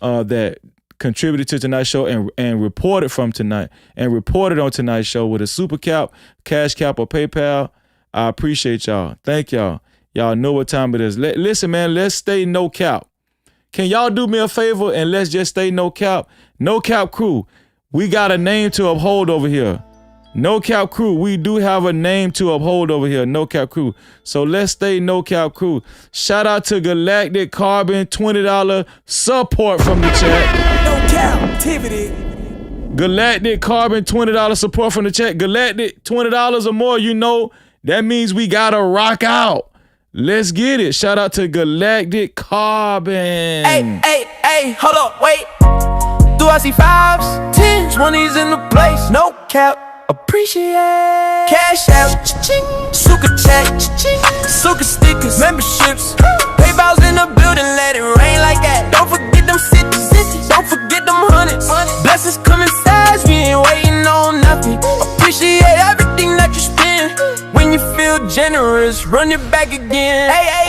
that contributed to tonight's show and reported from tonight and reported on tonight's show with a super cap, cash cap, or PayPal. I appreciate y'all. Thank y'all. Y'all know what time it is. Listen, man, let's stay no cap. Can y'all do me a favor and let's just stay no cap? No Cap Crew. We got a name to uphold over here. No Cap Crew, we do have a name to uphold over here. No Cap Crew. So let's stay No Cap Crew. Shout out to Galactic Carbon, $20 support from the chat.
No Cap-tivity.
Galactic Carbon, $20 support from the chat. Galactic, $20 or more, that means we gotta rock out. Let's get it. Shout out to Galactic Carbon.
Hey, hold up, wait. Do I see 5s, 10s, 20s in the place? No cap. Appreciate cash out, cha-ching, suka chat, cha-ching, suka stickers, memberships, PayPal's in the building, let it rain like that. Don't forget them cities, don't forget them hundreds. Blessings coming fast, we ain't waiting on nothing. Appreciate everything that you spend. When you feel generous, run it back again. Hey.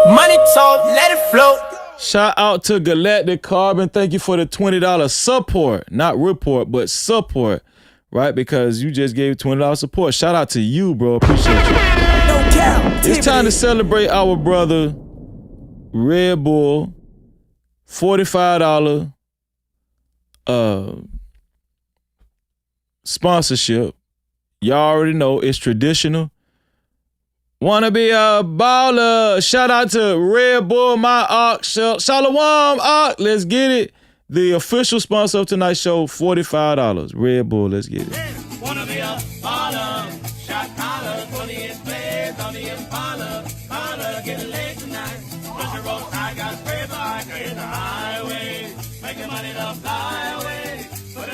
Money talk, let it float.
Shout out to Galactic Carbon. Thank you for the $20 support. Not report, but support. Right? Because you just gave $20 support. Shout out to you, bro. Appreciate you.
No cap.
It's time to celebrate our brother, Red Bull. $45 sponsorship. Y'all already know it's traditional. Wanna be a baller. Shout out to Red Bull, my Ark. Shalom, Ark. Let's get it. The official sponsor of tonight's show, $45. Red Bull, let's get it.
Wanna be a baller. Shot collar, 20-inch blades on the Impala. Holla, get laid tonight. Push your rope, I got spray bike in the highway. Making money to fly away. Put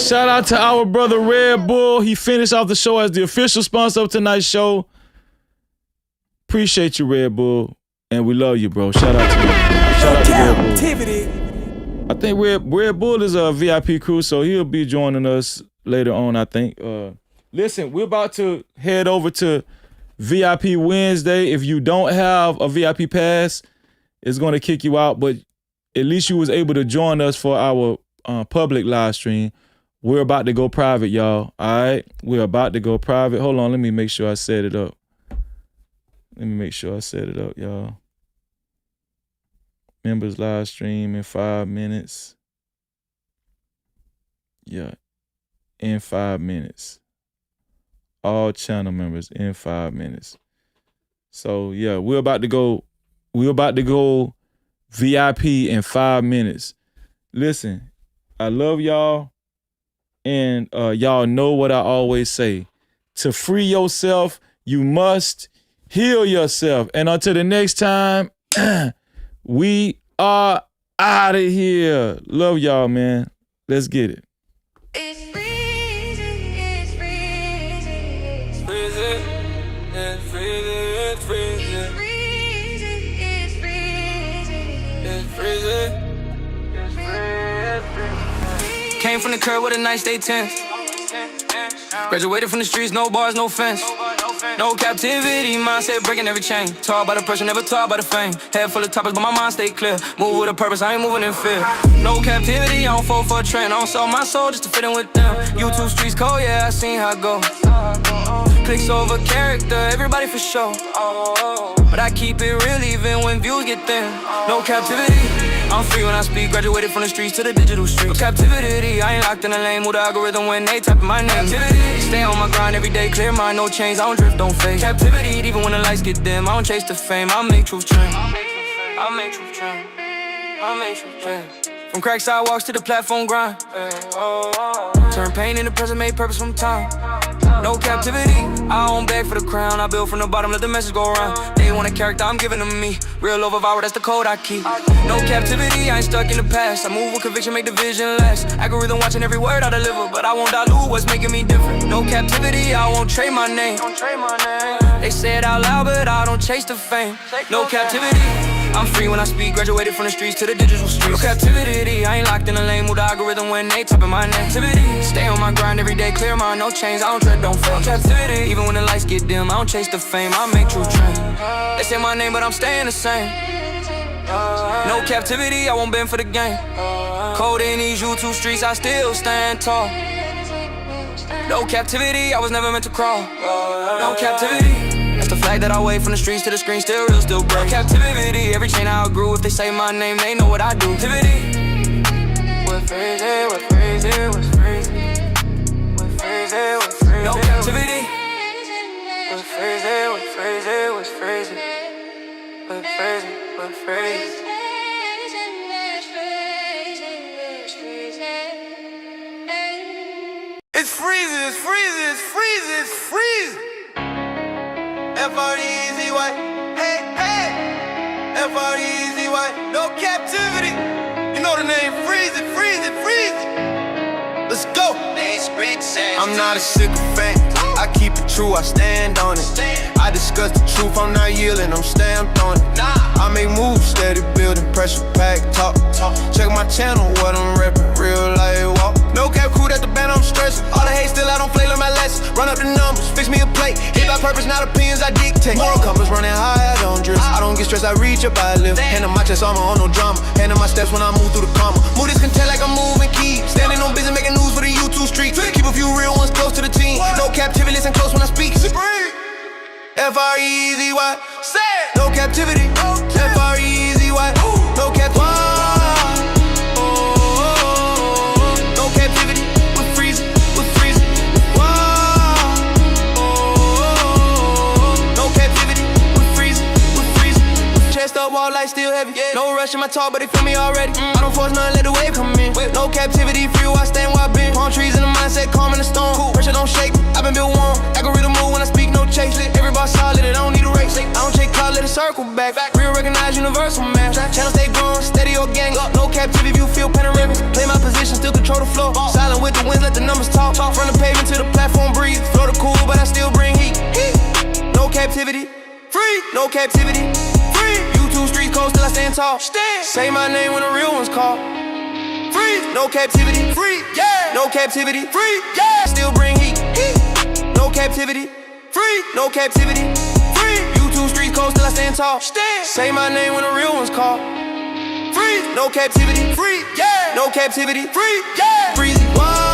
Shout out to our brother Red Bull. He finished off the show as the official sponsor of tonight's show. Appreciate you, Red Bull. And we love you, bro. Shout out to you. Shout out to Red Bull. I think Red Bull is a VIP crew, so he'll be joining us later on, I think. Listen, we're about to head over to VIP Wednesday. If you don't have a VIP pass, it's going to kick you out, but at least you was able to join us for our public live stream. We're about to go private, y'all. All right? We're about to go private. Hold on, let me make sure I set it up. Y'all. Members live stream in 5 minutes. Yeah, in 5 minutes. All channel members in 5 minutes. So yeah, we're about to go VIP in 5 minutes. Listen, I love y'all. And y'all know what I always say. To free yourself, you must heal yourself. And until the next time, we are out of here. Love y'all, man. Let's get it.
It's freezing, it's freezing, it's freezing, it's freezing, it's freezing, it's freezing, it's freezing, it's freezing, it's freezing. Came from the curb with a nice day 10. Graduated from the streets, no bars, no fence. No captivity, mindset breaking every chain. Taught by the pressure, never taught by the fame. Head full of topics, but my mind stay clear. Move with a purpose, I ain't moving in fear. No captivity, I don't fall for a trend. I don't sell my soul just to fit in with them. YouTube streets cold, yeah, I seen how it go. Clicks over character, everybody for sure. But I keep it real even when views get thin. No captivity, I'm free when I speak. Graduated from the streets to the digital streets. No captivity, I ain't locked in a lane. Move the algorithm when they type in my name. Captivity, stay on my grind every day. Clear mind, no chains. I don't drift, don't fade. Captivity, even when the lights get dim. I don't chase the fame. I make truth trend. I make truth trend. I make truth trend. From crack sidewalks to the platform grind. Turn pain into present, made purpose from time. No captivity, I don't beg for the crown. I build from the bottom, let the message go around. They want a character, I'm giving them me. Real over viral, that's the code I keep. No captivity, I ain't stuck in the past. I move with conviction, make the vision last. Algorithm watching every word I deliver, but I won't dilute what's making me different. No captivity, I won't trade my name. They say it out loud, but I don't chase the fame. No captivity, I'm free when I speak. Graduated from the streets to the digital streets. No captivity, I ain't locked in a lane. Move the algorithm when they type in my name. Captivity, stay on my grind every day. Clear mind, no chains. I don't tread, don't fail. Captivity, even when the lights get dim, I don't chase the fame. I make true trend. They say my name, but I'm staying the same. No captivity, I won't bend for the game. Cold in these YouTube streets, I still stand tall. No captivity, I was never meant to crawl. No captivity. That's the flag that I wave from the streets to the screen, still real, still break. Captivity, every chain I outgrew. If they say my name, they know what I do. Captivity. We're freezing, we're freezing, we're freezing. We're freezing, we're freezing. No captivity. We're freezing, we're freezing, we're freezing. We're freezing, we're freezing. It's freezing, it's freezing, it's freezing, it's freezing. F-R-E-E-Z-Y, hey, hey. F-R-E-E-Z-Y, no captivity. You know the name, freeze it, freeze it, freeze it. Let's go. I'm not a sycophant, I keep it true, I stand on it. I discuss the truth, I'm not yielding, I'm stamped on it. I make moves, steady building, pressure pack, talk. Check my channel, what I'm reppin', real life walk. No cap crew at the band, I'm stressing. All the hate still I don't play, learn my lessons. Run up the numbers, fix me a plate. Hit by purpose, not opinions I dictate. Moral compass running high, I don't drift. I don't get stressed, I reach up, I lift. Hand on my chest, armor on no drama. Hand on my steps when I move through the comma. Move this content like I'm moving keys. Standing on business, making news for the YouTube street. Keep a few real ones close to the team. No captivity, listen close when I speak. F-R-E-E-Z-Y, say it. No captivity, F-R-E-E-Z-Y, no captivity. No captivity, we're freezing, we're freezing. No captivity, we're freezing, we're freezing. Chest up, wall light still heavy. No rush in my talk, but they feel me already. I don't force nothing, let the wave come in. No captivity, free where I stand where I been. Palm trees in the mindset, calm in the storm. Pressure don't shake, I've been built warm. Algorithm move when I speak, no chase. Every bar solid, I don't need a race. I don't take call, let it circle back. Real recognize universal math. Channel stay growing, steady organic. No captivity, view feel panoramic. Play my position, still control the floor. Silent with the winds, let the
no captivity. Free. YouTube street coast till I stand tall. Stand. Say my name when the real ones call. Free. No captivity. Free. Yeah. No captivity. Free. Yeah. Still bring heat. Heat. No captivity. Free. No captivity. Free. YouTube street coast till I stand tall. Stand. Say my name when the real ones call. Free. No captivity. Free. Yeah. No captivity. Free. Yeah. Breezy. Whoa.